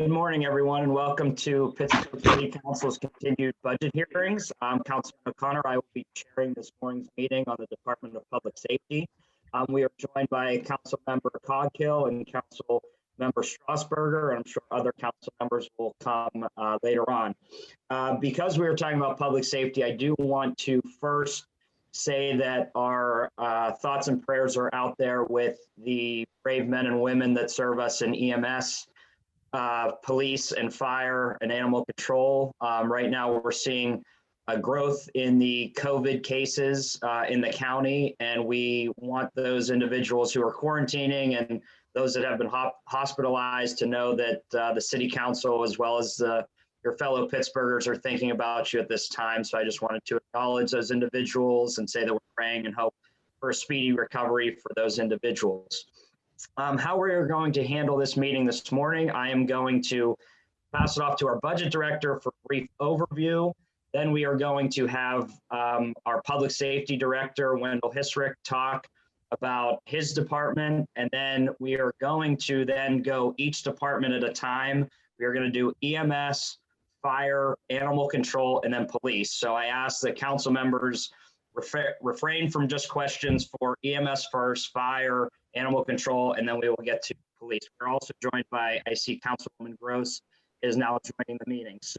Good morning, everyone, and welcome to Pittsburgh City Council's continued budget hearings. I'm Councilor O'Connor. I will be chairing this morning's meeting on the Department of Public Safety. We are joined by Council Member Coghill and Council Member Strasburger, and I'm sure other council members will come later on. Because we are talking about public safety, I do want to first say that our thoughts and prayers are out there with the brave men and women that serve us in EMS, police and fire and animal control. Right now we're seeing a growth in the COVID cases in the county, and we want those individuals who are quarantining and those that have been hospitalized to know that the city council, as well as your fellow Pittsburghers, are thinking about you at this time. So I just wanted to acknowledge those individuals and say that we're praying and hope for a speedy recovery for those individuals. How we're going to handle this meeting this morning, I am going to pass it off to our budget director for a brief overview. Then we are going to have our public safety director, Wendell Hisrick, talk about his department. And then we are going to then go each department at a time. We are going to do EMS, fire, animal control, and then police. So I ask the council members refrain from just questions for EMS first, fire, animal control, and then we will get to police. We're also joined by, I see Councilwoman Gross is now joining the meeting. So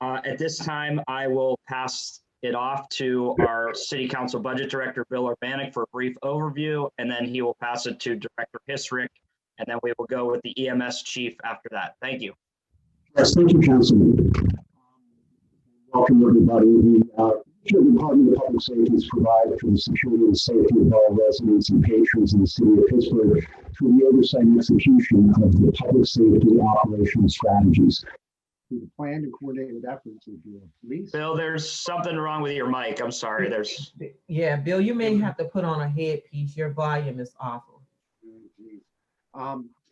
at this time, I will pass it off to our City Council Budget Director, Bill Urbanek, for a brief overview, and then he will pass it to Director Hisrick, and then we will go with the EMS chief after that. Thank you. Yes, thank you, Councilman. Welcome, everybody. The Department of Public Safety is provided for the security and safety of all residents and patrons in the city of Pittsburgh through the oversight and execution of the public safety operational strategies. Through the planned and coordinated efforts of the police. Bill, there's something wrong with your mic. I'm sorry. Yeah, Bill, you may have to put on a headpiece. Your volume is awful.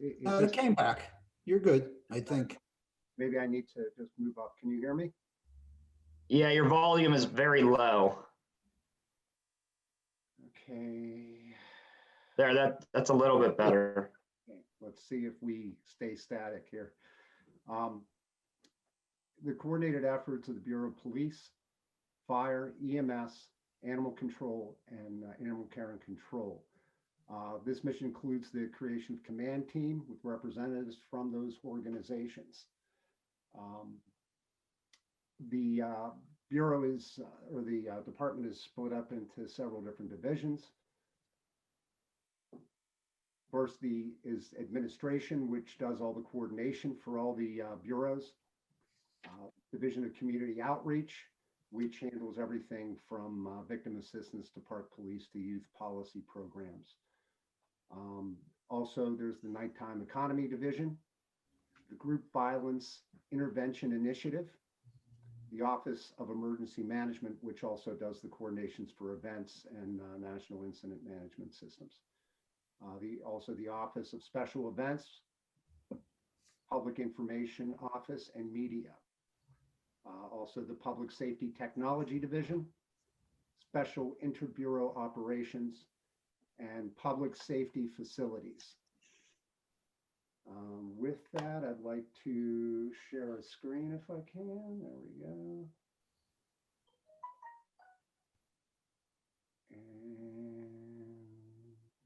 It came back. You're good, I think. Maybe I need to just move up. Can you hear me? Yeah, your volume is very low. Okay. There, that's a little bit better. Okay. Let's see if we stay static here. The coordinated efforts of the Bureau of Police, Fire, EMS, Animal Control, and Animal Care and Control. This mission includes the creation of command team with representatives from those organizations. The Bureau is, or the department is split up into several different divisions. First, is administration, which does all the coordination for all the bureaus. Division of Community Outreach, which handles everything from victim assistance to park police to youth policy programs. Also, there's the Nighttime Economy Division, the Group Violence Intervention Initiative, the Office of Emergency Management, which also does the coordinations for events and National Incident Management Systems. Also the Office of Special Events, Public Information Office, and Media. Also the Public Safety Technology Division, Special Interbureau Operations, and Public Safety Facilities. With that, I'd like to share a screen if I can. There we go. And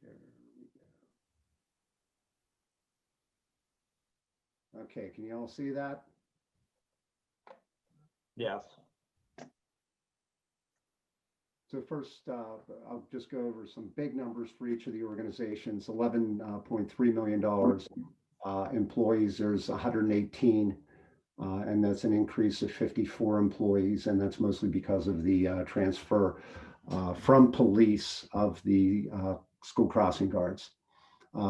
there we go. Okay, can you all see that? Yes. So first, I'll just go over some big numbers for each of the organizations. $11.3 million employees, there's 118, and that's an increase of 54 employees, and that's mostly because of the transfer from police of the school crossing guards.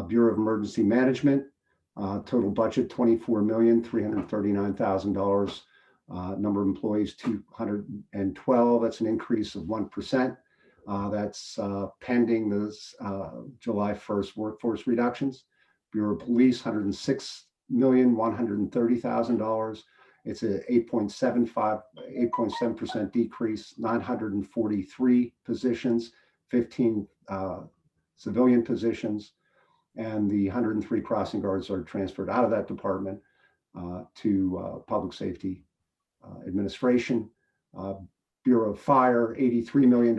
Bureau of Emergency Management, total budget $24,339,000. Number of employees 212. That's an increase of 1%. That's pending those July 1st workforce reductions. Bureau of Police $106,130,000. It's a 8.7% decrease. 943 positions, 15 civilian positions, and the 103 crossing guards are transferred out of that department. to Public Safety Administration. Bureau of Fire, $83 million,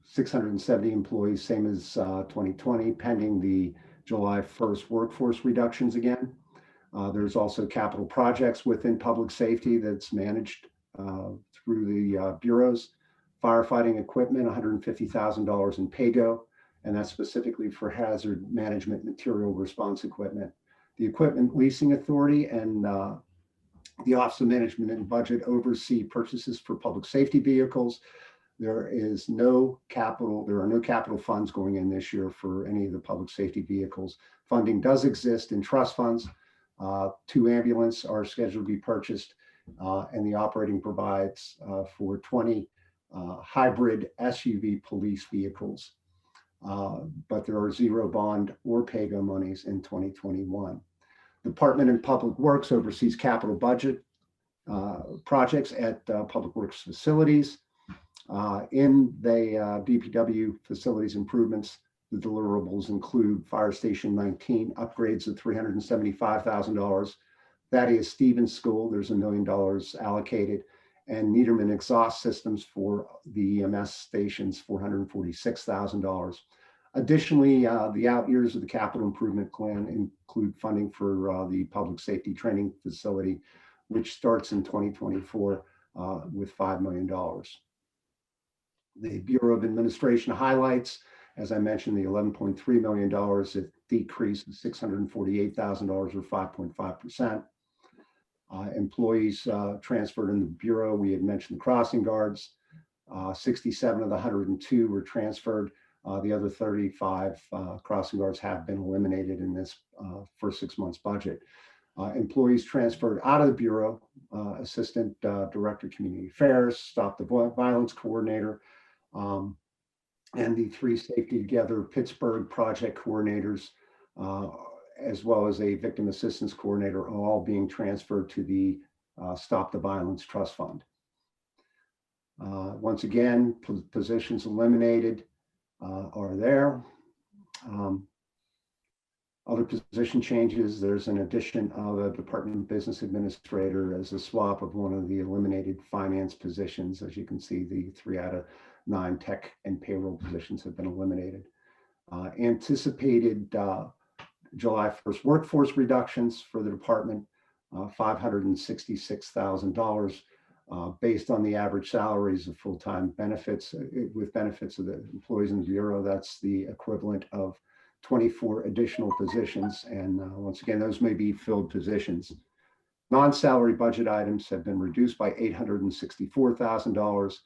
670 employees, same as 2020, pending the July 1st workforce reductions again. There's also capital projects within public safety that's managed through the bureaus. Firefighting equipment, $150,000 in PAYGO, and that's specifically for hazard management material response equipment. The Equipment Leasing Authority and the Office of Management and Budget oversee purchases for public safety vehicles. There are no capital funds going in this year for any of the public safety vehicles. Funding does exist in trust funds. 2 ambulances are scheduled to be purchased, and the operating provides for 20 hybrid SUV police vehicles. But there are 0 bond or PAYGO monies in 2021. Department of Public Works oversees capital budget projects at Public Works facilities. In the DPW facilities improvements, the deliverables include Fire Station 19 upgrades of $375,000. That is Stevens School, there's $1 million allocated, and Niederman exhaust systems for the EMS stations, $446,000. Additionally, the out years of the capital improvement plan include funding for the public safety training facility, which starts in 2024 with $5 million. The Bureau of Administration highlights, as I mentioned, the $11.3 million, a decrease of $648,000 or 5.5%. Employees transferred in the Bureau, we had mentioned the crossing guards. 67 of the 102 were transferred. The other 35 crossing guards have been eliminated in this first 6 months budget. Employees transferred out of the Bureau, Assistant Director Community Affairs, Stop the Violence Coordinator, and the 3 Safety Together Pittsburgh project coordinators, as well as a Victim Assistance Coordinator, are all being transferred to the Stop the Violence Trust Fund. Once again, positions eliminated are there. Other position changes, there's an addition of a Department of Business Administrator as a swap of one of the eliminated finance positions. As you can see, the 3 out of 9 tech and payroll positions have been eliminated. Anticipated July 1st workforce reductions for the department, $566,000 based on the average salaries of full-time benefits. With benefits of the employees in the Bureau, that's the equivalent of 24 additional positions. And once again, those may be filled positions. Non-salary budget items have been reduced by $864,000.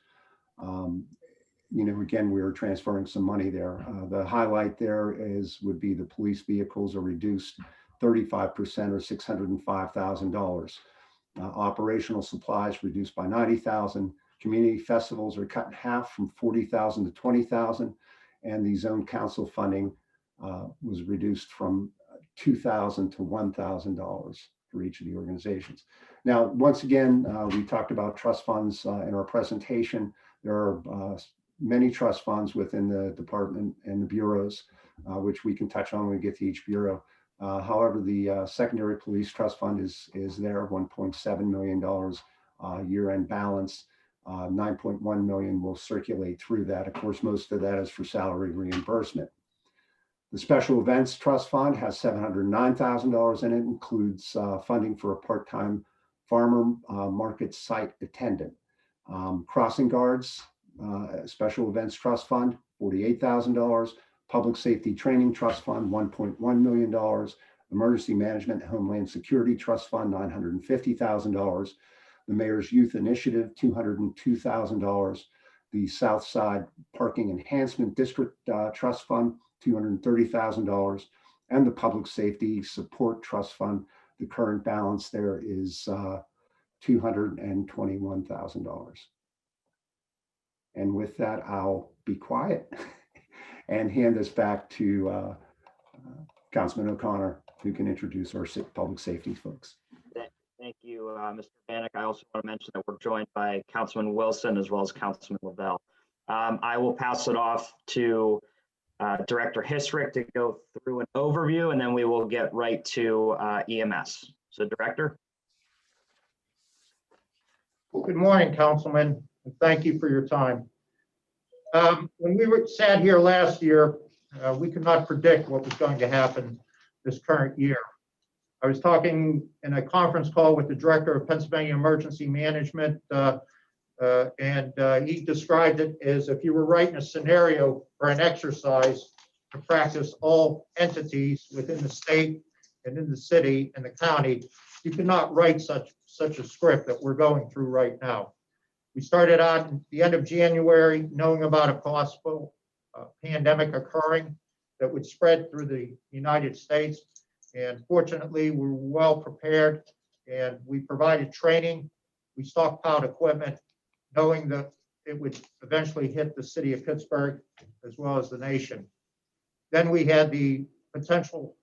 Again, we are transferring some money there. The highlight there would be the police vehicles are reduced 35% or $605,000. Operational supplies reduced by $90,000. Community festivals are cut in half from $40,000 to $20,000, and the zone council funding was reduced from $2,000 to $1,000 for each of the organizations. Now, once again, we talked about trust funds in our presentation. There are many trust funds within the department and the bureaus, which we can touch on when we get to each bureau. However, the secondary police trust fund is there, $1.7 million year-end balance. 9.1 million will circulate through that. Of course, most of that is for salary reimbursement. The Special Events Trust Fund has $709,000 in it, includes funding for a part-time farmer market site attendant. Crossing guards, Special Events Trust Fund, $48,000. Public Safety Training Trust Fund, $1.1 million. Emergency Management and Homeland Security Trust Fund, $950,000. The Mayor's Youth Initiative, $202,000. The Southside Parking Enhancement District Trust Fund, $230,000. And the Public Safety Support Trust Fund, the current balance there is $221,000. And with that, I'll be quiet and hand this back to Councilman O'Connor, who can introduce our public safety folks. Thank you, Mr. Bannock. I also want to mention that we're joined by Councilman Wilson as well as Councilman Lavelle. I will pass it off to Director Hisrick to go through an overview, and then we will get right to EMS. So Director. Well, good morning, Councilman, and thank you for your time. When we sat here last year, we could not predict what was going to happen this current year. I was talking in a conference call with the Director of Pennsylvania Emergency Management, and he described it as if you were writing a scenario or an exercise to practice all entities within the state and in the city and the county. You cannot write such a script that we're going through right now. We started out at the end of January knowing about a possible pandemic occurring that would spread through the United States. And fortunately, we were well prepared and we provided training. We stockpiled equipment, knowing that it would eventually hit the city of Pittsburgh as well as the nation. Then we had the potential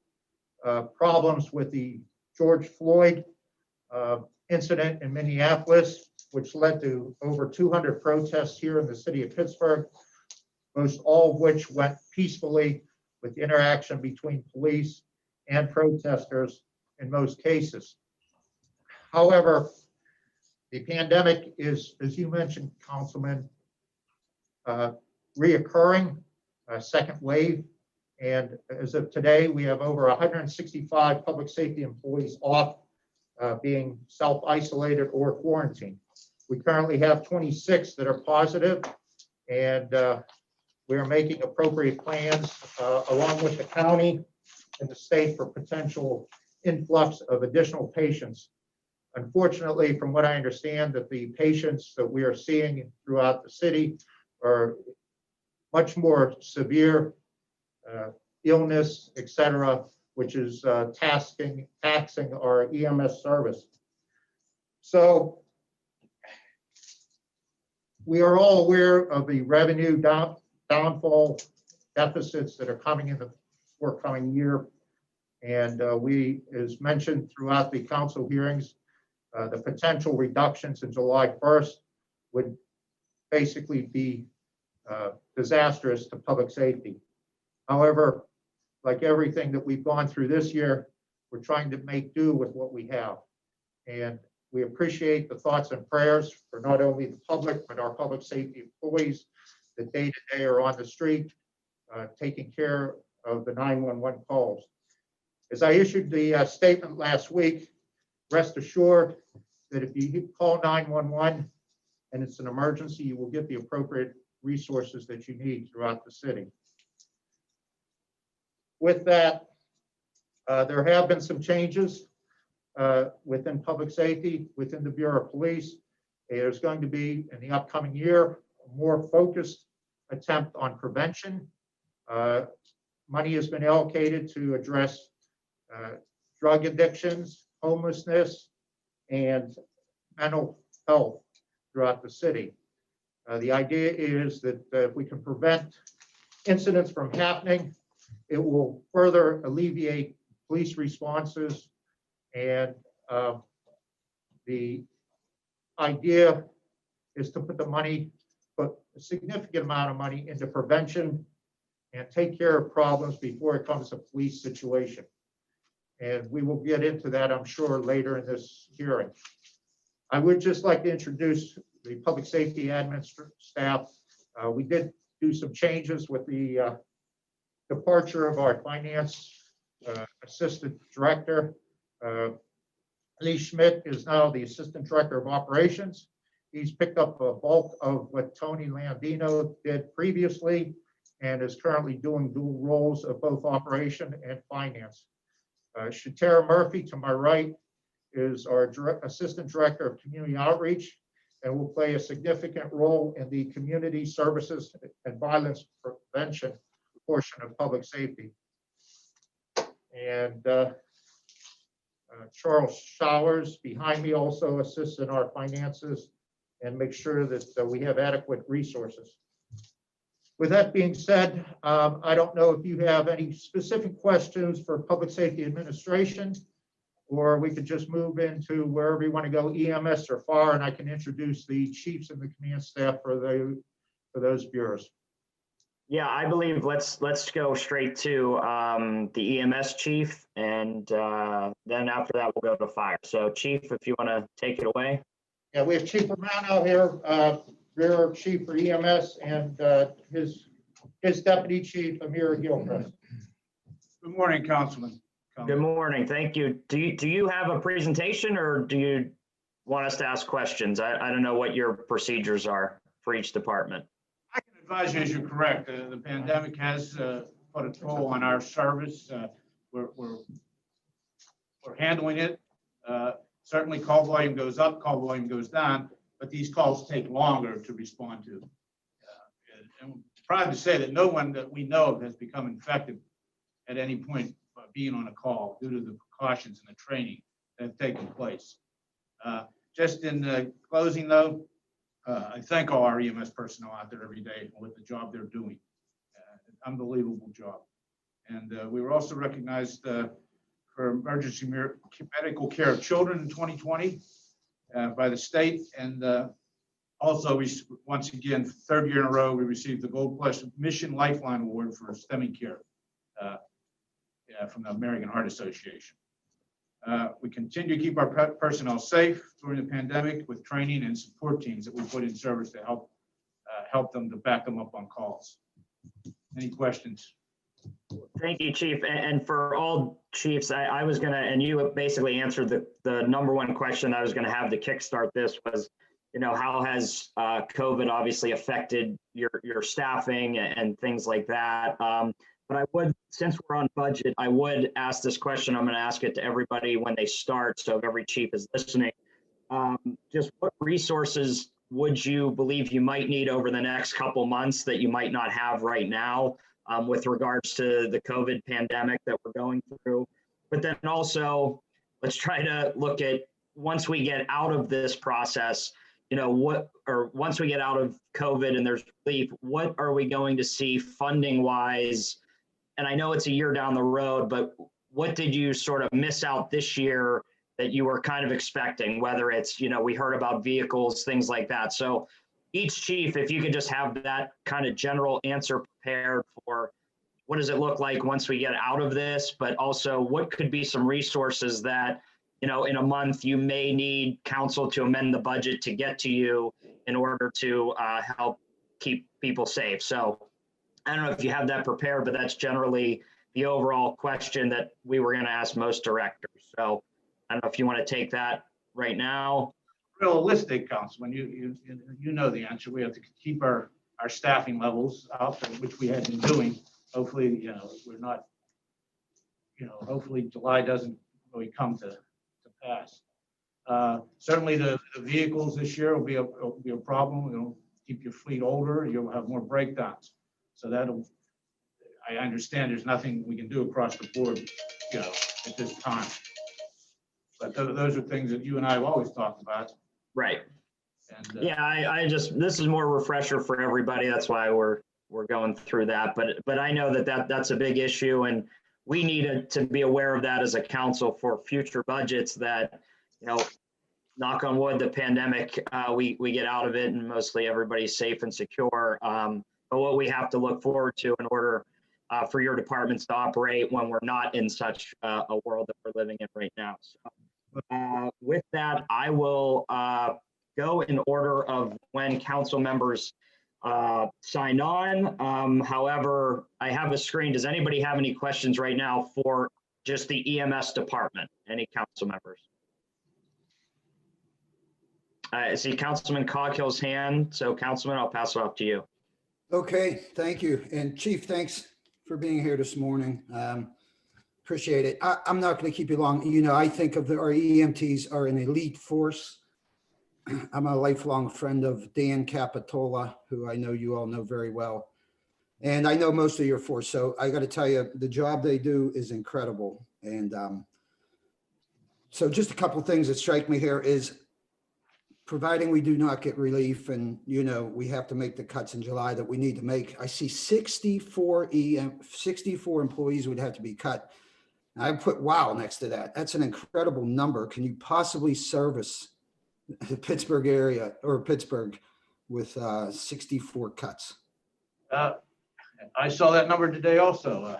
problems with the George Floyd incident in Minneapolis, which led to over 200 protests here in the city of Pittsburgh, most all of which went peacefully with interaction between police and protesters in most cases. However, the pandemic is, as you mentioned, Councilman, reoccurring, a second wave. And as of today, we have over 165 public safety employees off being self-isolated or quarantined. We currently have 26 that are positive, and we are making appropriate plans along with the county and the state for potential influx of additional patients. Unfortunately, from what I understand, that the patients that we are seeing throughout the city are much more severe illness, et cetera, which is taxing our EMS service. So we are all aware of the revenue downfall deficits that are coming in the forthcoming year. And we, as mentioned throughout the council hearings, the potential reductions in July 1st would basically be disastrous to public safety. However, like everything that we've gone through this year, we're trying to make do with what we have. And we appreciate the thoughts and prayers for not only the public, but our public safety employees that day to day are on the street, taking care of the 911 calls. As I issued the statement last week, rest assured that if you call 911 and it's an emergency, you will get the appropriate resources that you need throughout the city. With that, there have been some changes within public safety, within the Bureau of Police. There's going to be, in the upcoming year, a more focused attempt on prevention. Money has been allocated to address drug addictions, homelessness, and mental health throughout the city. The idea is that if we can prevent incidents from happening, it will further alleviate police responses. And the idea is to put a significant amount of money into prevention and take care of problems before it comes to police situation. And we will get into that, I'm sure, later in this hearing. I would just like to introduce the public safety admin staff. We did do some changes with the departure of our finance assistant director. Lee Schmidt is now the assistant director of operations. He's picked up a bulk of what Tony Landino did previously and is currently doing dual roles of both operation and finance. Shatara Murphy, to my right, is our assistant director of community outreach and will play a significant role in the community services and violence prevention portion of public safety. And Charles Showers behind me also assists in our finances and makes sure that we have adequate resources. With that being said, I don't know if you have any specific questions for Public Safety Administration, or we could just move into wherever you want to go, EMS or FAR, and I can introduce the chiefs and the command staff for those bureaus. Yeah, I believe let's go straight to the EMS chief, and then after that we'll go to fire. So Chief, if you want to take it away. Yeah, we have Chief Romano here, Rear Chief for EMS, and his Deputy Chief, Amir Gilchrist. Good morning, Councilman. Good morning. Thank you. Do you have a presentation, or do you want us to ask questions? I don't know what your procedures are for each department. I can advise you as you're correct. The pandemic has put a toll on our service. We're handling it. Certainly call volume goes up, call volume goes down, but these calls take longer to respond to. And I'm proud to say that no one that we know of has become infected at any point by being on a call due to the precautions and the training that have taken place. Just in closing though, I thank all our EMS personnel out there every day with the job they're doing. Unbelievable job. And we were also recognized for emergency medical care of children in 2020 by the state. And also, once again, third year in a row, we received the Gold Plus Mission Lifeline Award for STEMI care from the American Heart Association. We continue to keep our personnel safe during the pandemic with training and support teams that we put in service to help them to back them up on calls. Any questions? Thank you, Chief. And for all chiefs, I was gonna, and you basically answered the number one question I was gonna have to kickstart this was, how has COVID obviously affected your staffing and things like that. But I would, since we're on budget, I would ask this question. I'm going to ask it to everybody when they start. So if every chief is listening, just what resources would you believe you might need over the next couple months that you might not have right now with regards to the COVID pandemic that we're going through? But then also, let's try to look at once we get out of this process, once we get out of COVID and there's relief, what are we going to see funding wise? And I know it's a year down the road, but what did you sort of miss out this year that you were kind of expecting, whether it's, we heard about vehicles, things like that. So each chief, if you could just have that kind of general answer prepared for what does it look like once we get out of this, but also what could be some resources that, in a month you may need council to amend the budget to get to you in order to help keep people safe. So I don't know if you have that prepared, but that's generally the overall question that we were going to ask most directors. So I don't know if you want to take that right now. Realistic, Councilman, you know the answer. We have to keep our staffing levels up, which we have been doing. Hopefully, we're not, hopefully July doesn't really come to pass. Certainly the vehicles this year will be a problem. Keep your fleet older, you'll have more breakdowns. So I understand there's nothing we can do across the board, at this time. But those are things that you and I have always talked about. Right. And yeah, this is more refresher for everybody. That's why we're going through that. But I know that's a big issue, and we need to be aware of that as a council for future budgets that, knock on wood, the pandemic, we get out of it and mostly everybody's safe and secure. But what we have to look forward to in order for your departments to operate when we're not in such a world that we're living in right now. So with that, I will go in order of when council members sign on. However, I have a screen. Does anybody have any questions right now for just the EMS department? Any council members? I see Councilman Coghill's hand. So Councilman, I'll pass it off to you. Okay, thank you. And Chief, thanks for being here this morning. Appreciate it. I'm not going to keep you long. I think of our EMTs are an elite force. I'm a lifelong friend of Dan Capitola, who I know you all know very well. And I know most of your force. So I got to tell you, the job they do is incredible. And so just a couple of things that strike me here is, providing we do not get relief and, we have to make the cuts in July that we need to make. I see 64 employees would have to be cut. I put wow next to that. That's an incredible number. Can you possibly service the Pittsburgh area or Pittsburgh with 64 cuts? I saw that number today also.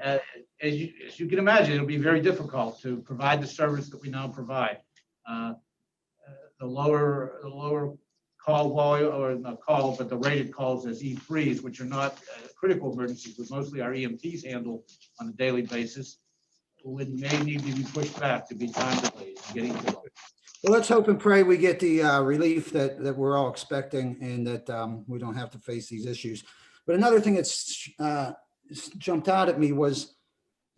As you can imagine, it'll be very difficult to provide the service that we now provide. The lower call volume, or not call, but the rated calls as E3s, which are not critical emergencies, but mostly our EMTs handle on a daily basis, would may need to be pushed back to be time delays in getting to them. Well, let's hope and pray we get the relief that we're all expecting, and that we don't have to face these issues. But another thing that's jumped out at me was,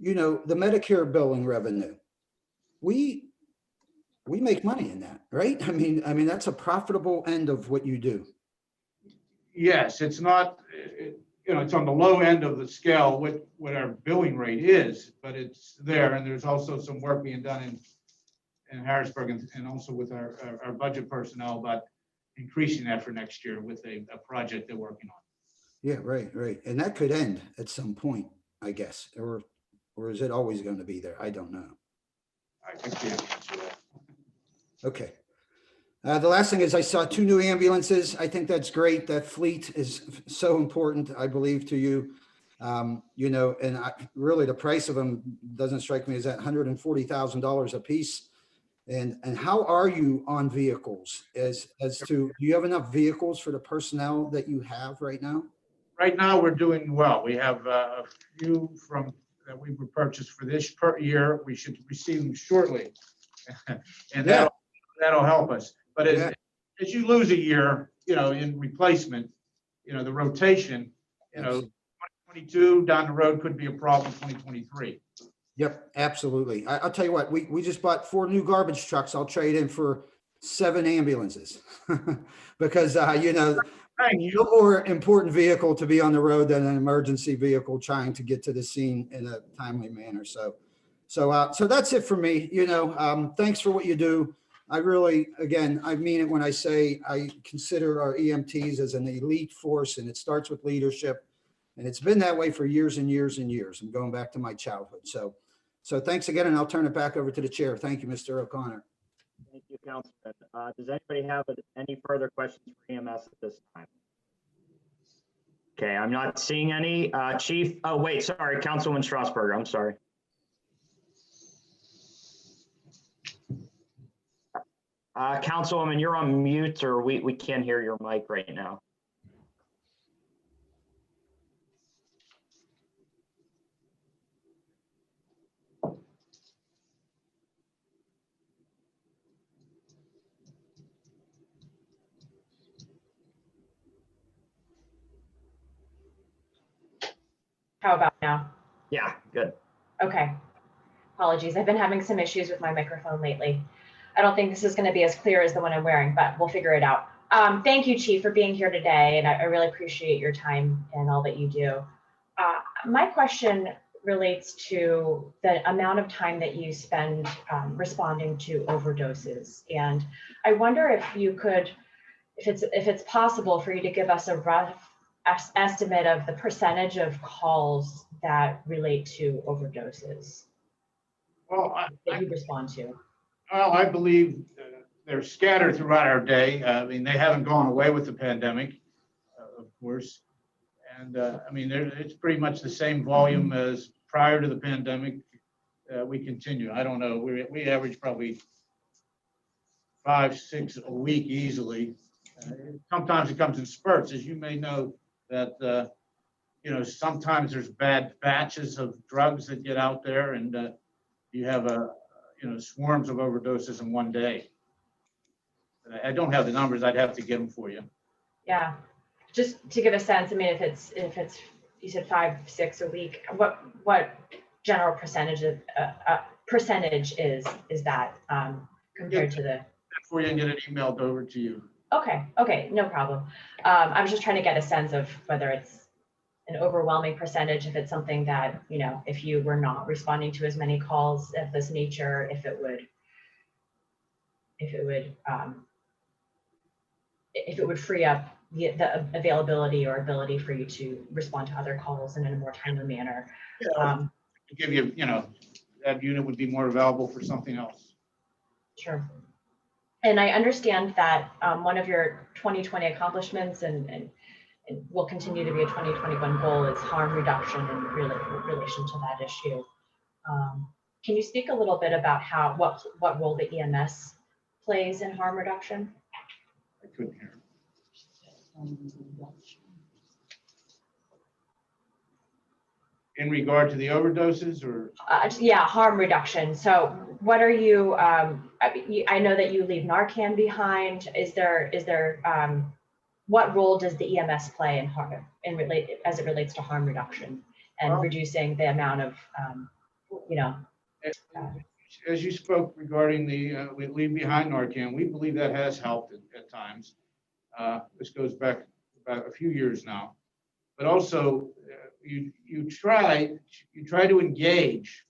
the Medicare billing revenue. We make money in that, right? I mean, that's a profitable end of what you do. Yes, it's not, it's on the low end of the scale what our billing rate is, but it's there. And there's also some work being done in Harrisburg and also with our budget personnel about increasing that for next year with a project they're working on. Yeah, right. And that could end at some point, I guess, or is it always going to be there? I don't know. I can't answer that. Okay. The last thing is I saw 2 new ambulances. I think that's great. That fleet is so important, I believe, to you. And really the price of them doesn't strike me as that $140,000 a piece. And how are you on vehicles as to, do you have enough vehicles for the personnel that you have right now? Right now, we're doing well. We have a few that we were purchased for this per year. We should receive them shortly. And that'll help us. But as you lose a year, in replacement, the rotation, 2022 down the road could be a problem, 2023. Yep, absolutely. I'll tell you what, we just bought 4 new garbage trucks. I'll trade in for 7 ambulances because, no more important vehicle to be on the road than an emergency vehicle trying to get to the scene in a timely manner. So that's it for me. Thanks for what you do. I really, again, I mean it when I say I consider our EMTs as an elite force, and it starts with leadership. And it's been that way for years and years and years. I'm going back to my childhood. So thanks again, and I'll turn it back over to the chair. Thank you, Mr. O'Connor. Thank you, Councilman. Does anybody have any further questions for EMS at this time? Okay, I'm not seeing any. Chief, oh wait, sorry, Councilman Strasburger, I'm sorry. Councilwoman, you're on mute, or we can't hear your mic right now. How about now? Yeah, good. Okay. Apologies. I've been having some issues with my microphone lately. I don't think this is going to be as clear as the one I'm wearing, but we'll figure it out. Thank you, Chief, for being here today, and I really appreciate your time and all that you do. My question relates to the amount of time that you spend responding to overdoses, and I wonder if you could, if it's possible for you to give us a rough estimate of the percentage of calls that relate to overdoses. Well, that you respond to. Well, I believe they're scattered throughout our day. I mean, they haven't gone away with the pandemic, of course. And it's pretty much the same volume as prior to the pandemic. We continue. I don't know. We average probably 5, 6 a week easily. Sometimes it comes in spurts, as you may know, that sometimes there's bad batches of drugs that get out there, and you have swarms of overdoses in one day. I don't have the numbers. I'd have to get them for you. Yeah, just to give a sense. I mean, if it's you said 5, 6 a week, what general percentage is that compared to the? For you and get it emailed over to you. Okay, no problem. I was just trying to get a sense of whether it's an overwhelming percentage, if it's something that, if you were not responding to as many calls of this nature, if it would free up the availability or ability for you to respond to other calls in a more timely manner. To give you, that unit would be more available for something else. Sure. And I understand that one of your 2020 accomplishments and it will continue to be a 2021 goal is harm reduction in relation to that issue. Can you speak a little bit about what role the EMS plays in harm reduction? I couldn't hear. In regard to the overdoses, or? Yeah, harm reduction. So what are you, I know that you leave Narcan behind. Is there what role does the EMS play as it relates to harm reduction and reducing the amount of, As you spoke regarding we leave behind Narcan, we believe that has helped at times. This goes back about a few years now, but also you try to engage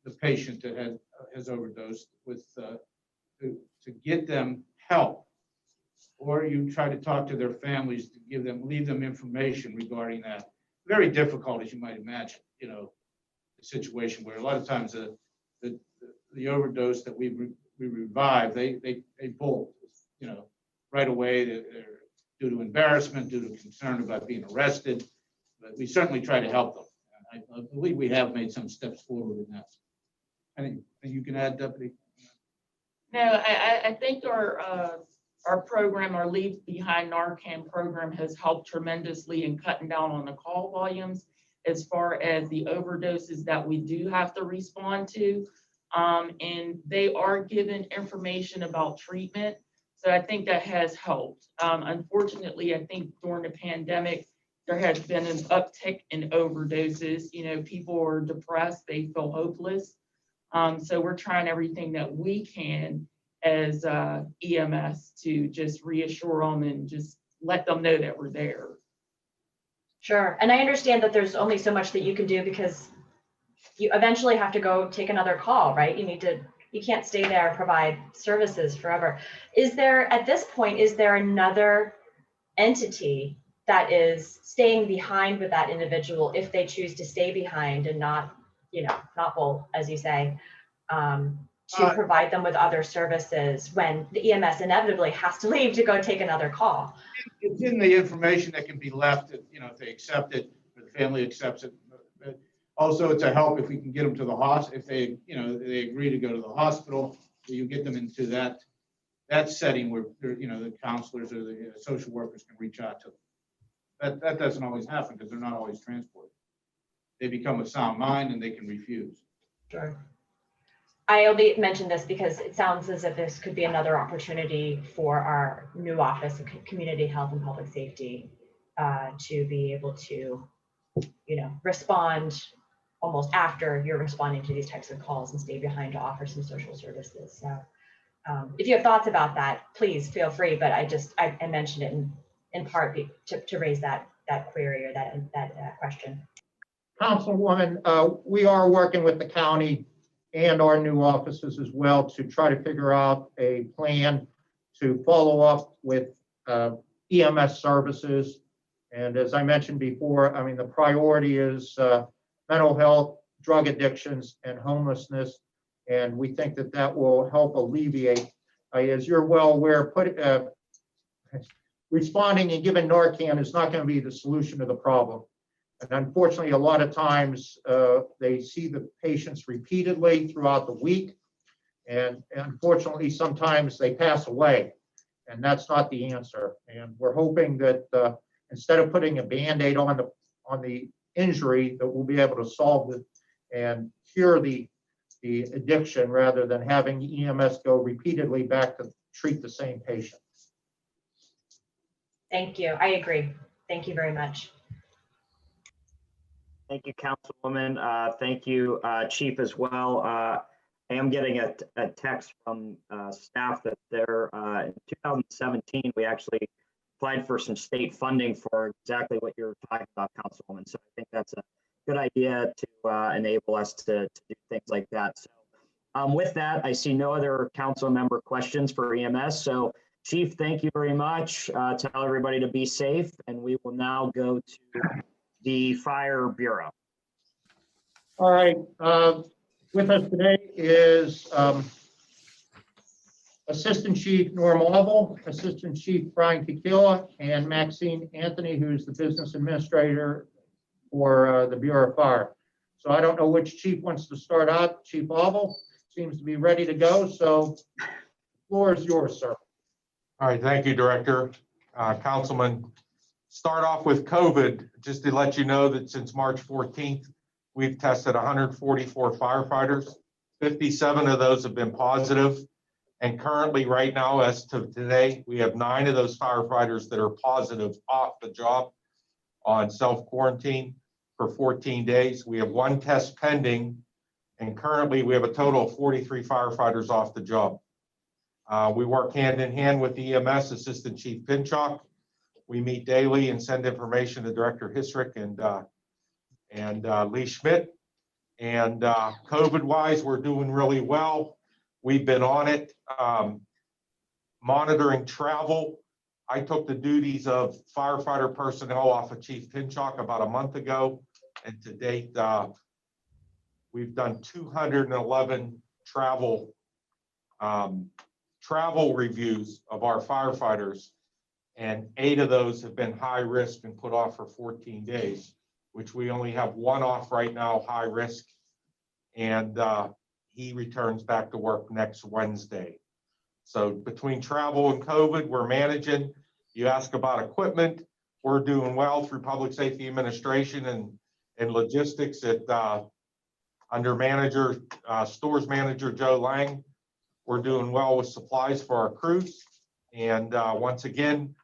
the patient that has overdosed with to get them help, or you try to talk to their families to leave them information regarding that. Very difficult, as you might imagine, the situation where a lot of times the overdose that we revive, they bolt, right away. They're due to embarrassment, due to concern about being arrested. But we certainly try to help them. I believe we have made some steps forward in that. Anything you can add, Deputy? No, I think our program, our Leave Behind Narcan program, has helped tremendously in cutting down on the call volumes as far as the overdoses that we do have to respond to. And they are given information about treatment. So I think that has helped. Unfortunately, I think during the pandemic, there has been an uptick in overdoses. People are depressed, they feel hopeless. So we're trying everything that we can as EMS to just reassure them and just let them know that we're there. Sure. And I understand that there's only so much that you can do because you eventually have to go take another call, right? You can't stay there and provide services forever. At this point, is there another entity that is staying behind with that individual if they choose to stay behind and not bolt, as you say, to provide them with other services when the EMS inevitably has to leave to go take another call? It's in the information that can be left, if they accept it, or the family accepts it. But also, it's a help if we can get them to the hospital. If they agree to go to the hospital, you get them into that setting where the counselors or the social workers can reach out to them. That doesn't always happen because they're not always transported. They become of sound mind and they can refuse. Sure. I only mentioned this because it sounds as if this could be another opportunity for our new office of community health and public safety to be able to, respond almost after you're responding to these types of calls and stay behind to offer some social services. So if you have thoughts about that, please feel free. But I mentioned it in part to raise that query or that question. Councilwoman, we are working with the county and our new offices as well to try to figure out a plan to follow up with EMS services. And as I mentioned before, the priority is mental health, drug addictions, and homelessness. And we think that will help alleviate, as you're well aware, responding and giving Narcan is not going to be the solution to the problem. And unfortunately, a lot of times they see the patients repeatedly throughout the week. And unfortunately, sometimes they pass away. And that's not the answer. And we're hoping that instead of putting a Band-Aid on the injury, that we'll be able to solve it and cure the addiction rather than having EMS go repeatedly back to treat the same patient. Thank you. I agree. Thank you very much. Thank you, Councilwoman. Thank you, Chief, as well. I am getting a text from staff that in 2017, we actually applied for some state funding for exactly what you're talking about, Councilwoman. So I think that's a good idea to enable us to do things like that. So with that, I see no other council member questions for EMS. So Chief, thank you very much. Tell everybody to be safe, and we will now go to the Fire Bureau. All right. With us today is Assistant Chief Norm Oval, Assistant Chief Brian Kikila, and Maxine Anthony, who's the Business Administrator for the Bureau of Fire. So I don't know which chief wants to start out. Chief Oval seems to be ready to go, so the floor is yours, sir. All right, thank you, Director. Councilman, start off with COVID, just to let you know that since March 14th, we've tested 144 firefighters. 57 of those have been positive. And currently, right now, as to today, we have 9 of those firefighters that are positive off the job on self-quarantine for 14 days. We have 1 test pending, and currently we have a total of 43 firefighters off the job. We work hand in hand with the EMS Assistant Chief Pinchuk. We meet daily and send information to Director Hisrick and Lee Schmidt. And COVID-wise, we're doing really well. We've been on it. Monitoring travel. I took the duties of firefighter personnel off of Chief Pinchuk about a month ago. And to date, we've done 211 travel reviews of our firefighters, and 8 of those have been high risk and put off for 14 days, which we only have 1 off right now, high risk, and he returns back to work next Wednesday. So between travel and COVID, we're managing. You ask about equipment, we're doing well through Public Safety Administration and logistics at under stores manager Joe Lang. We're doing well with supplies for our crews. And once again,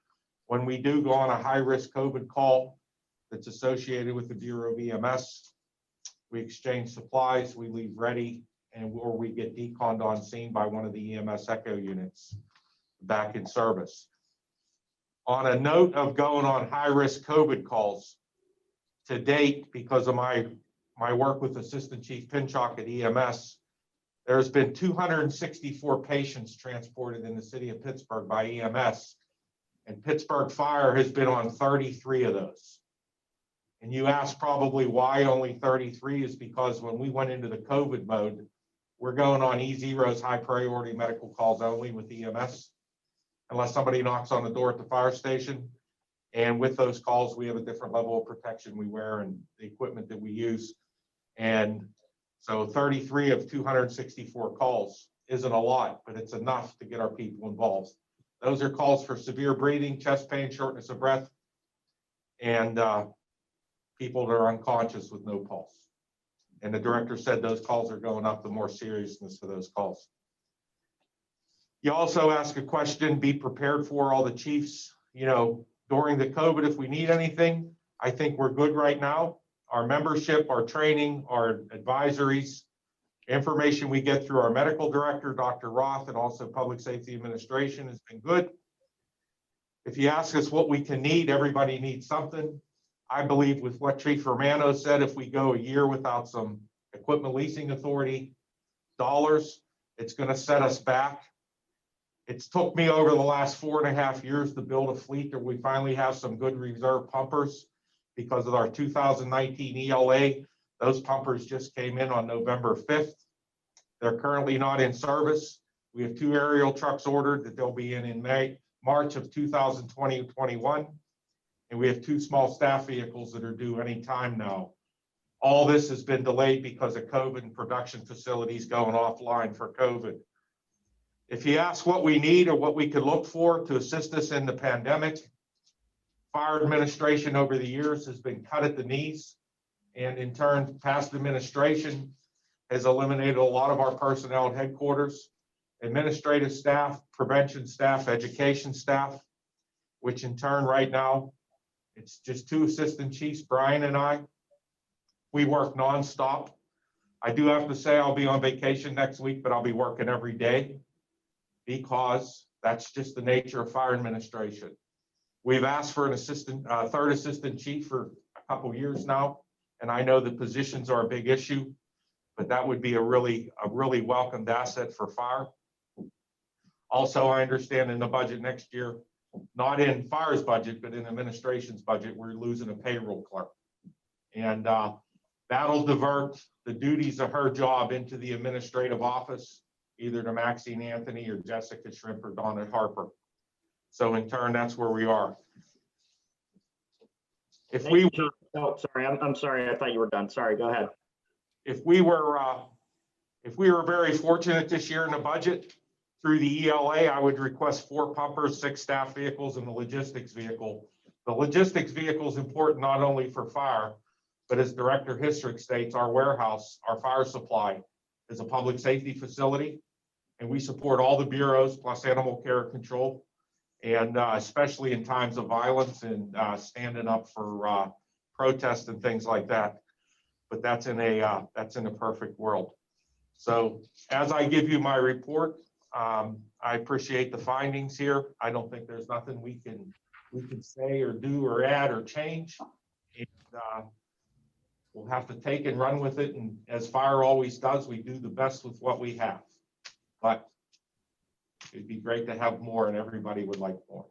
when we do go on a high-risk COVID call that's associated with the Bureau of EMS, we exchange supplies, we leave ready, or we get deconned on scene by one of the EMS Echo units back in service. On a note of going on high-risk COVID calls, to date, because of my work with Assistant Chief Pinchuk at EMS, there's been 264 patients transported in the city of Pittsburgh by EMS, and Pittsburgh Fire has been on 33 of those. And you ask probably why only 33 is because when we went into the COVID mode, we're going on E0's high priority medical calls only with EMS, unless somebody knocks on the door at the fire station. And with those calls, we have a different level of protection we wear and the equipment that we use. And so 33 of 264 calls isn't a lot, but it's enough to get our people involved. Those are calls for severe breathing, chest pain, shortness of breath, and people that are unconscious with no pulse. And the director said those calls are going up, the more seriousness of those calls. You also ask a question, be prepared for all the chiefs, during the COVID, if we need anything. I think we're good right now. Our membership, our training, our advisories, information we get through our medical director, Dr. Roth, and also Public Safety Administration has been good. If you ask us what we can need, everybody needs something. I believe with what Chief Romano said, if we go a year without some equipment leasing authority dollars, it's going to set us back. It's took me over the last 4.5 years to build a fleet that we finally have some good reserve pumpers because of our 2019 ELA. Those pumpers just came in on November 5th. They're currently not in service. We have 2 aerial trucks ordered that they'll be in March of 2020-21. And we have 2 small staff vehicles that are due any time now. All this has been delayed because of COVID and production facilities going offline for COVID. If you ask what we need or what we could look for to assist us in the pandemic, fire administration over the years has been cut at the knees, and in turn, past administration has eliminated a lot of our personnel at headquarters, administrative staff, prevention staff, education staff, which in turn right now, it's just 2 assistant chiefs, Brian and I. We work nonstop. I do have to say I'll be on vacation next week, but I'll be working every day because that's just the nature of fire administration. We've asked for an third assistant chief for a couple of years now, and I know the positions are a big issue, but that would be a really welcomed asset for fire. Also, I understand in the budget next year, not in fire's budget, but in administration's budget, we're losing a payroll clerk. And that'll divert the duties of her job into the administrative office. either to Maxine Anthony or Jessica Shrimp or Donna Harper. So in turn, that's where we are. If we were, Oh, sorry, I'm sorry. I thought you were done. Sorry, go ahead. if we were very fortunate this year in the budget through the ELA, I would request 4 pumpers, 6 staff vehicles, and the logistics vehicle. The logistics vehicle is important not only for fire, but as Director Histrick states, our warehouse, our fire supply is a public safety facility, and we support all the bureaus plus animal care control, and especially in times of violence and standing up for protests and things like that. But that's in a perfect world. So as I give you my report, I appreciate the findings here. I don't think there's nothing we can say or do or add or change. And we'll have to take and run with it. And as fire always does, we do the best with what we have. But it'd be great to have more, and everybody would like more.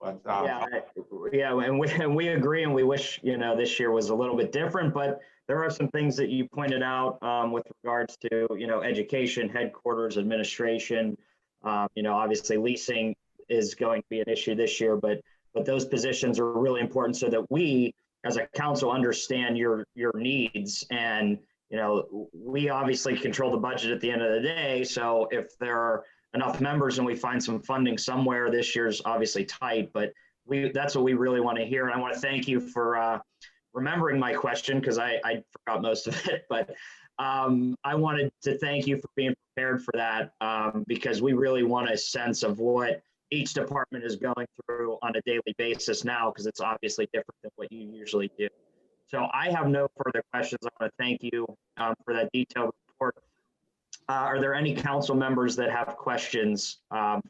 But and we agree, and we wish this year was a little bit different. But there are some things that you pointed out with regards to education, headquarters, administration. Obviously leasing is going to be an issue this year, but those positions are really important so that we as a council understand your needs. And we obviously control the budget at the end of the day. So if there are enough members and we find some funding somewhere, this year's obviously tight, but that's what we really want to hear. And I want to thank you for remembering my question, because I forgot most of it, but I wanted to thank you for being prepared for that, because we really want a sense of what each department is going through on a daily basis now, because it's obviously different than what you usually do. So I have no further questions. I want to thank you for that detailed report. Are there any council members that have questions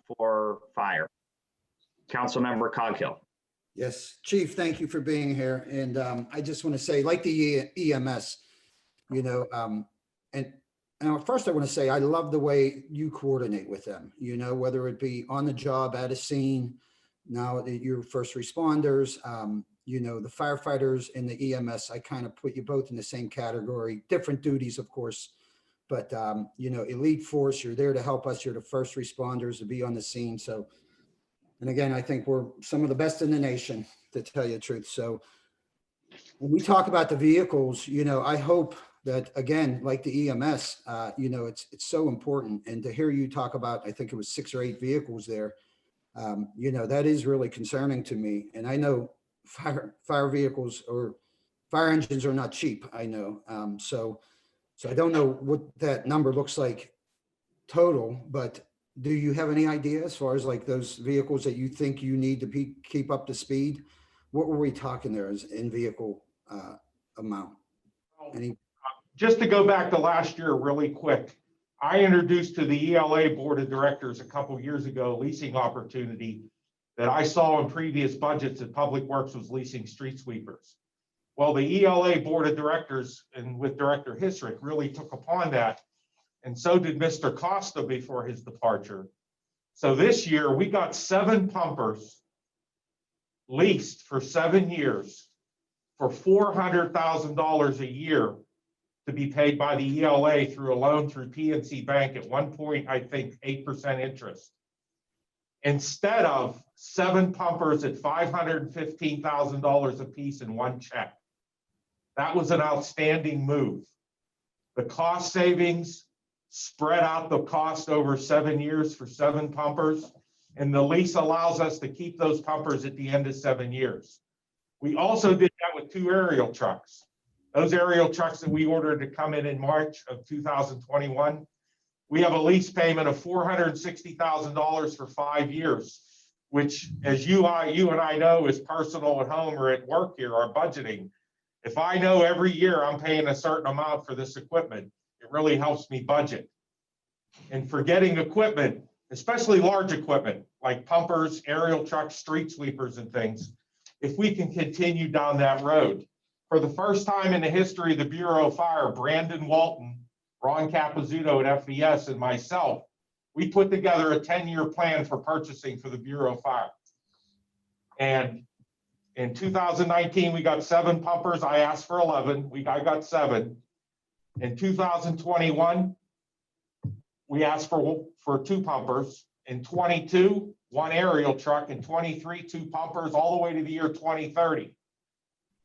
for fire? Council member Coghill. Yes, Chief, thank you for being here. And I just want to say, like the EMS, and first I want to say, I love the way you coordinate with them, whether it be on the job, at a scene, now your first responders, the firefighters and the EMS, I kind of put you both in the same category, different duties, of course, but, elite force, you're there to help us. You're the first responders to be on the scene. So, and again, I think we're some of the best in the nation, to tell you the truth. So when we talk about the vehicles, I hope that, again, like the EMS, it's so important. And to hear you talk about, I think it was 6 or 8 vehicles there, that is really concerning to me. And I know fire vehicles or fire engines are not cheap, I know. So I don't know what that number looks like total, but do you have any idea as far as like those vehicles that you think you need to keep up to speed? What were we talking there as in vehicle amount? Just to go back to last year really quick, I introduced to the ELA Board of Directors a couple years ago a leasing opportunity that I saw in previous budgets that Public Works was leasing street sweepers. Well, the ELA Board of Directors and with Director Histrick really took upon that, and so did Mr. Costa before his departure. So this year we got 7 pumpers leased for 7 years for $400,000 a year to be paid by the ELA through a loan through PNC Bank at one point, I think 8% interest. Instead of 7 pumpers at $515,000 a piece in one check. That was an outstanding move. The cost savings spread out the cost over 7 years for 7 pumpers, and the lease allows us to keep those pumpers at the end of 7 years. We also did that with 2 aerial trucks. Those aerial trucks that we ordered to come in March of 2021, we have a lease payment of $460,000 for 5 years, which, as you and I know, is personal at home or at work here, our budgeting. If I know every year I'm paying a certain amount for this equipment, it really helps me budget. And for getting equipment, especially large equipment like pumpers, aerial trucks, street sweepers and things, if we can continue down that road. For the first time in the history of the Bureau of Fire, Brandon Walton, Ron Capizzuto at FVS, and myself, we put together a 10-year plan for purchasing for the Bureau of Fire. And in 2019, we got 7 pumpers. I asked for 11. I got 7. In 2021, we asked for 2 pumpers. In 22, 1 aerial truck. In 23, 2 pumpers, all the way to the year 2030.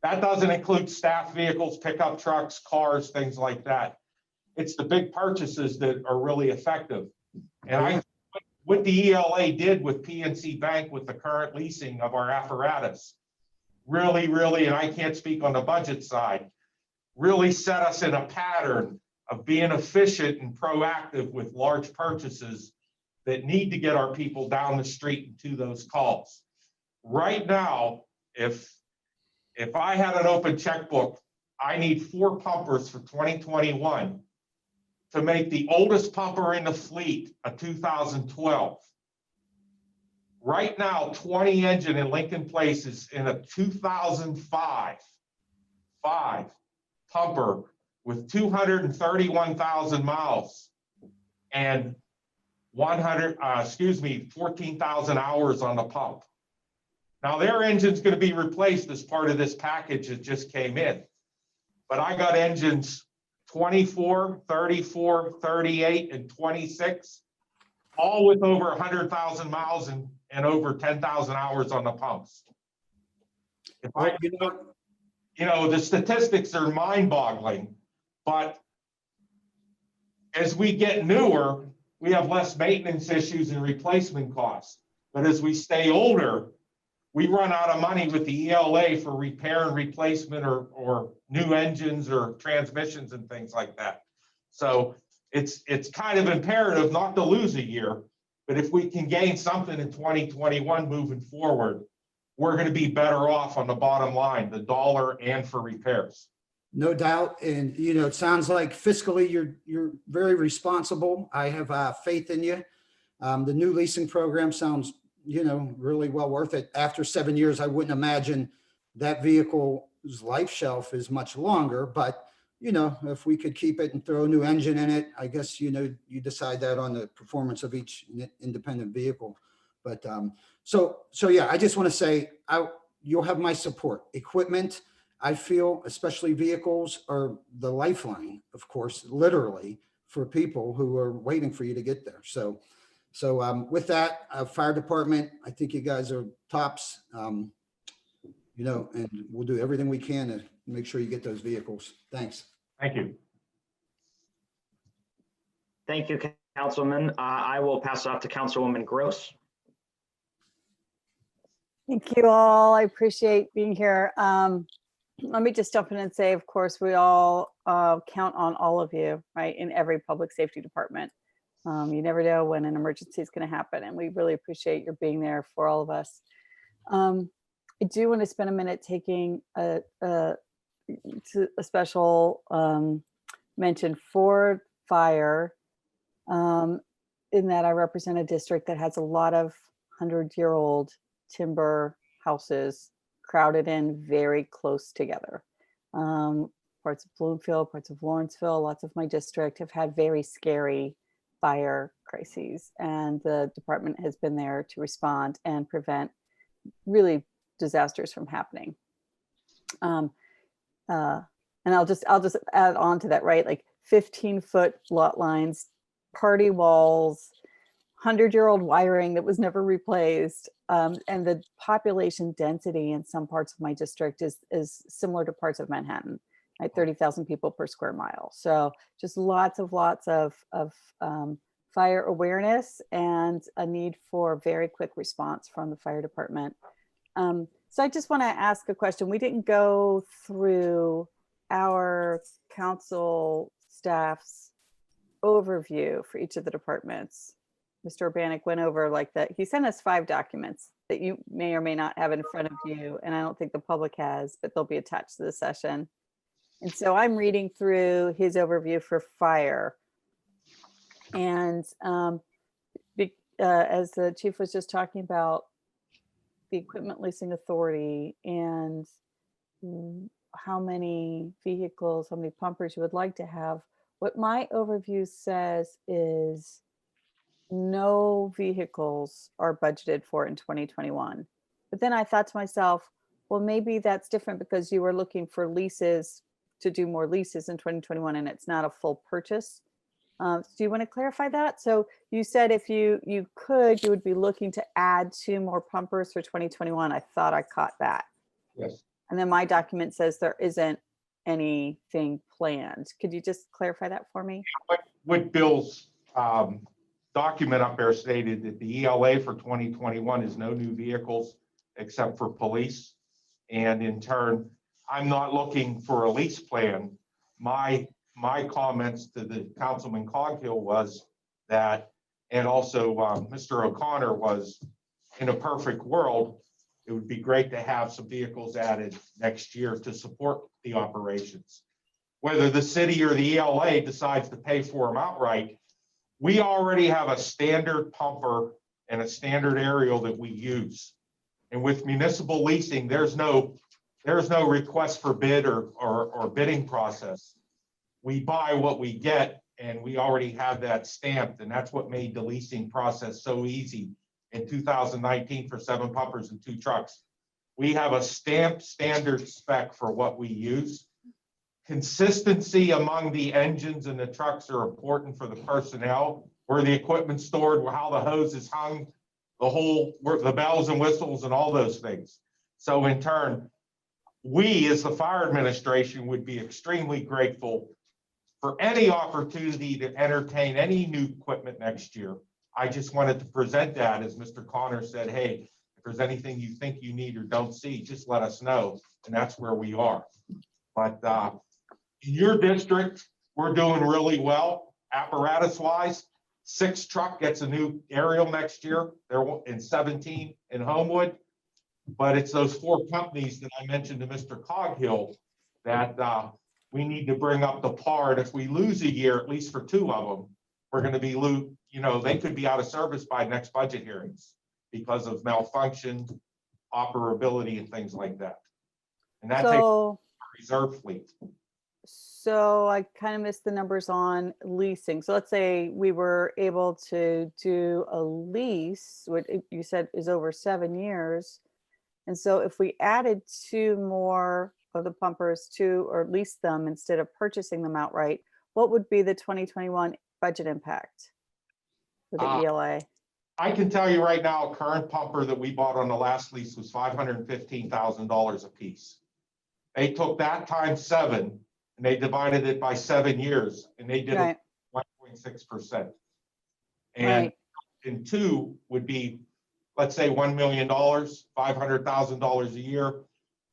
That doesn't include staff vehicles, pickup trucks, cars, things like that. It's the big purchases that are really effective. And what the ELA did with PNC Bank with the current leasing of our apparatus, really, and I can't speak on the budget side, really set us in a pattern of being efficient and proactive with large purchases that need to get our people down the street and to those calls. Right now, if I had an open checkbook, I need 4 pumpers for 2021 to make the oldest pumper in the fleet a 2012. Right now, 20 engine in Lincoln Place is in a 2005 pumper with 231,000 miles and 14,000 hours on the pump. Now their engine's going to be replaced as part of this package that just came in. But I got engines 24, 34, 38, and 26, all with over 100,000 miles and over 10,000 hours on the pumps. The statistics are mind-boggling, but as we get newer, we have less maintenance issues and replacement costs. But as we stay older, we run out of money with the ELA for repair and replacement or new engines or transmissions and things like that. So it's kind of imperative not to lose a year, but if we can gain something in 2021 moving forward, we're going to be better off on the bottom line, the dollar and for repairs. No doubt. And, it sounds like fiscally you're very responsible. I have faith in you. The new leasing program sounds, really well worth it. After 7 years, I wouldn't imagine that vehicle's life shelf is much longer, but, if we could keep it and throw a new engine in it, I guess, you decide that on the performance of each independent vehicle. But so yeah, I just want to say you'll have my support. Equipment, I feel, especially vehicles, are the lifeline, of course, literally, for people who are waiting for you to get there. So with that, fire department, I think you guys are tops, and we'll do everything we can to make sure you get those vehicles. Thanks. Thank you. Thank you, Councilman. I will pass it off to Councilwoman Gross. Thank you all. I appreciate being here. Let me just jump in and say, of course, we all count on all of you, right, in every public safety department. You never know when an emergency is going to happen, and we really appreciate your being there for all of us. I do want to spend a minute taking a special mention for fire, in that I represent a district that has a lot of 100-year-old timber houses crowded in very close together. Parts of Bloomfield, parts of Lawrenceville, lots of my district have had very scary fire crises, and the department has been there to respond and prevent really disasters from happening. And I'll just add on to that, right? Like 15-foot lot lines, party walls, 100-year-old wiring that was never replaced. And the population density in some parts of my district is similar to parts of Manhattan, right? 30,000 people per square mile. So just lots of fire awareness and a need for very quick response from the fire department. So I just want to ask a question. We didn't go through our council staff's overview for each of the departments. Mr. Urbanik went over like that. He sent us 5 documents that you may or may not have in front of you, and I don't think the public has, but they'll be attached to the session. And so I'm reading through his overview for fire. And as the chief was just talking about the Equipment Leasing Authority and how many vehicles, how many pumpers you would like to have, what my overview says is no vehicles are budgeted for in 2021. But then I thought to myself, well, maybe that's different because you were looking for leases to do more leases in 2021 and it's not a full purchase. Do you want to clarify that? So you said if you could, you would be looking to add 2 more pumpers for 2021. I thought I caught that. Yes. And then my document says there isn't anything planned. Could you just clarify that for me? What Bill's document up there stated that the ELA for 2021 is no new vehicles except for police. And in turn, I'm not looking for a lease plan. My comments to the Councilman Coghill was that, and also Mr. O'Connor was, in a perfect world, it would be great to have some vehicles added next year to support the operations. Whether the city or the ELA decides to pay for them outright, we already have a standard pumper and a standard aerial that we use. And with municipal leasing, there's no request for bid or bidding process. We buy what we get, and we already have that stamped, and that's what made the leasing process so easy in 2019 for 7 pumpers and 2 trucks. We have a stamped standard spec for what we use. Consistency among the engines and the trucks are important for the personnel, where the equipment's stored, how the hose is hung, the bells and whistles and all those things. So in turn, we as the fire administration would be extremely grateful for any opportunity to entertain any new equipment next year. I just wanted to present that, as Mr. Connor said, hey, if there's anything you think you need or don't see, just let us know. And that's where we are. But in your district, we're doing really well. Apparatus wise, 6 truck gets a new aerial next year. They're in 17 in Homewood. But it's those 4 companies that I mentioned to Mr. Coghill that we need to bring up the par. And if we lose a year, at least for 2 of them, we're going to be, they could be out of service by next budget hearings because of malfunction, operability, and things like that. And that takes a reserve fleet. So I kind of missed the numbers on leasing. So let's say we were able to do a lease, what you said is over 7 years. And so if we added 2 more of the pumpers or lease them instead of purchasing them outright, what would be the 2021 budget impact for the ELA? I can tell you right now, a current pumper that we bought on the last lease was $515,000 a piece. They took that times 7 and they divided it by 7 years, and they did it 1.6%. And in 2 would be, let's say $1 million, $500,000 a year,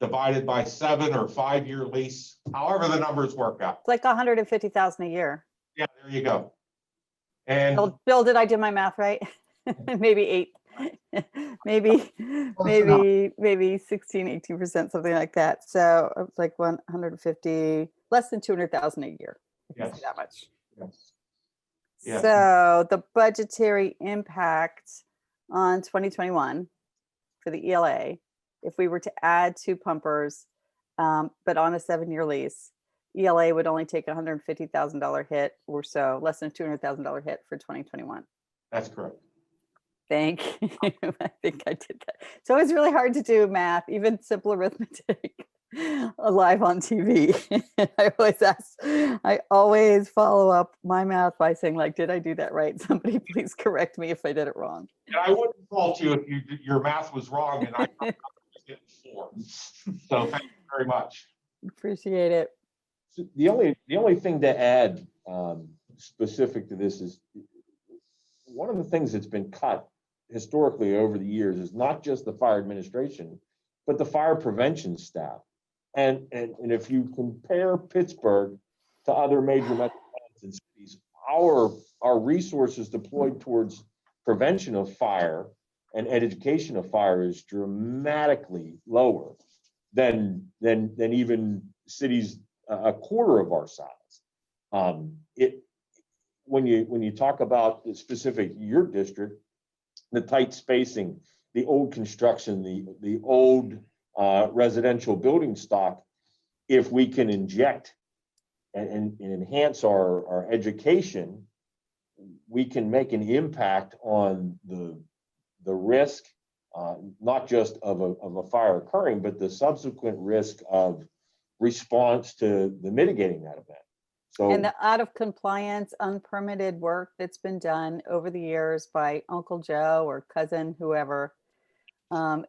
divided by 7 or 5-year lease, however the numbers work out. It's like $150,000 a year. Yeah, there you go. And Bill, did I do my math right? Maybe 8, maybe 16, 18%, something like that. So it's like 150, less than 200,000 a year. Yes. That much. Yes. Yes. So the budgetary impact on 2021 for the ELA, if we were to add 2 pumpers, but on a 7-year lease, ELA would only take $150,000 hit or so, less than $200,000 hit for 2021. That's correct. Thank you. I think I did that. It's always really hard to do math, even simple arithmetic, live on TV. I always follow up my math by saying, like, did I do that right? Somebody please correct me if I did it wrong. And I wouldn't fault you if your math was wrong and I was getting 4. So thank you very much. Appreciate it. So the only thing to add specific to this is one of the things that's been cut historically over the years is not just the fire administration, but the fire prevention staff. And if you compare Pittsburgh to other major metropolitan cities, our resources deployed towards prevention of fire and education of fire is dramatically lower than even cities a quarter of our size. When you talk about the specific your district, the tight spacing, the old construction, the old residential building stock, if we can inject and enhance our education, we can make an impact on the risk, not just of a fire occurring, but the subsequent risk of response to the mitigating that event. So. And the out of compliance, unpermitted work that's been done over the years by Uncle Joe or cousin, whoever,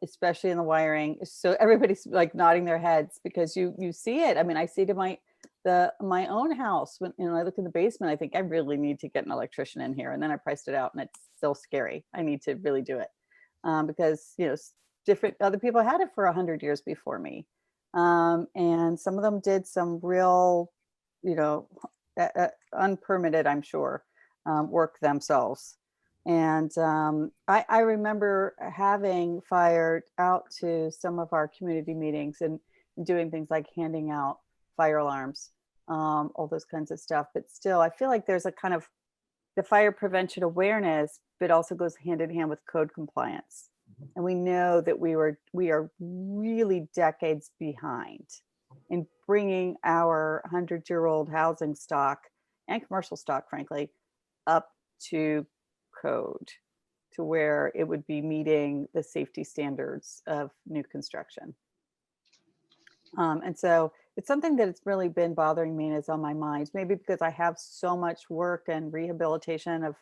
especially in the wiring. So everybody's like nodding their heads because you see it. I mean, I see to my own house when I look in the basement, I think I really need to get an electrician in here. And then I priced it out and it's still scary. I need to really do it because, different other people had it for 100 years before me. And some of them did some real, unpermitted, I'm sure, work themselves. And I remember having fired out to some of our community meetings and doing things like handing out fire alarms, all those kinds of stuff. But still, I feel like there's a kind of the fire prevention awareness, but also goes hand in hand with code compliance. And we know that we are really decades behind in bringing our 100-year-old housing stock and commercial stock, frankly, up to code, to where it would be meeting the safety standards of new construction. And so it's something that it's really been bothering me and is on my mind, maybe because I have so much work and rehabilitation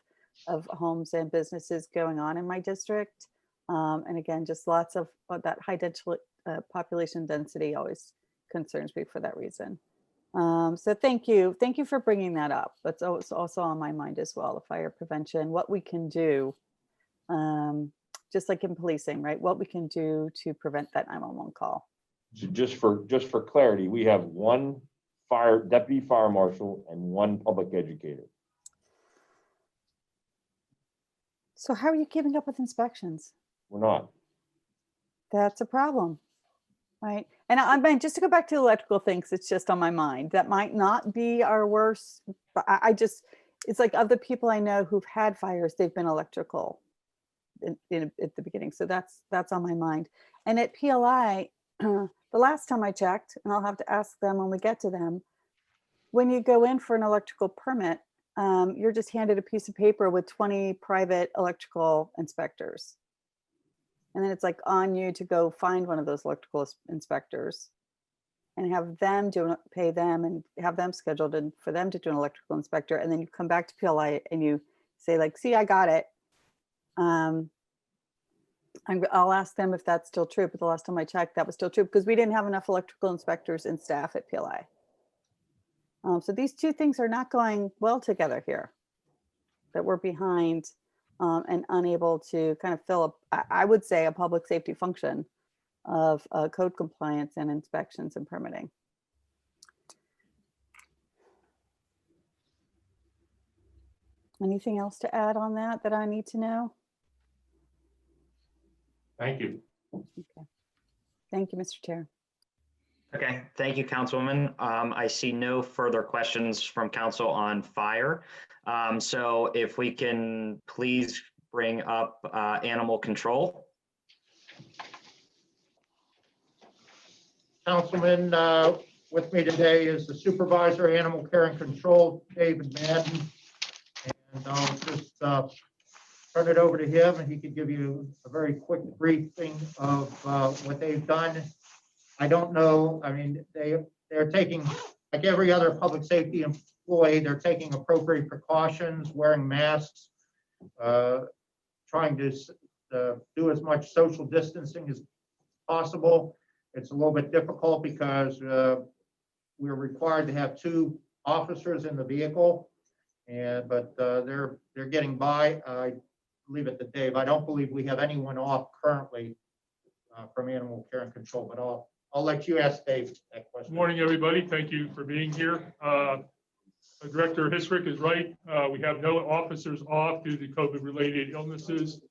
of homes and businesses going on in my district. And again, just lots of that high population density always concerns me for that reason. So thank you for bringing that up. That's also on my mind as well, the fire prevention, what we can do, just like in policing, right? What we can do to prevent that 911 call. Just for clarity, we have one deputy fire marshal and one public educator. So how are you keeping up with inspections? We're not. That's a problem, right? And I mean, just to go back to the electrical things, it's just on my mind. That might not be our worst, but it's like other people I know who've had fires, they've been electrical at the beginning. So that's on my mind. And at PLI, the last time I checked, and I'll have to ask them when we get to them, when you go in for an electrical permit, you're just handed a piece of paper with 20 private electrical inspectors. And then it's like on you to go find one of those electrical inspectors and have them pay them and have them scheduled and for them to do an electrical inspector. And then you come back to PLI and you say like, see, I got it. I'll ask them if that's still true, but the last time I checked, that was still true because we didn't have enough electrical inspectors and staff at PLI. So these two things are not going well together here, that we're behind and unable to kind of fill up, I would say, a public safety function of code compliance and inspections and permitting. Anything else to add on that I need to know? Thank you. Okay. Thank you, Mr. Chair. Okay, thank you, Councilwoman. I see no further questions from council on fire. So if we can please bring up animal control. Councilman, with me today is the Supervisor, Animal Care and Control, David Madden. And I'll just turn it over to him and he could give you a very quick briefing of what they've done. I don't know, I mean, they're taking, like every other public safety employee, they're taking appropriate precautions, wearing masks, trying to do as much social distancing as possible. It's a little bit difficult because we're required to have 2 officers in the vehicle, but they're getting by. I leave it to Dave. I don't believe we have anyone off currently from Animal Care and Control, but I'll let you ask Dave that question. Good morning, everybody. Thank you for being here. Director Hisrick is right. We have no officers off due to COVID-related illnesses.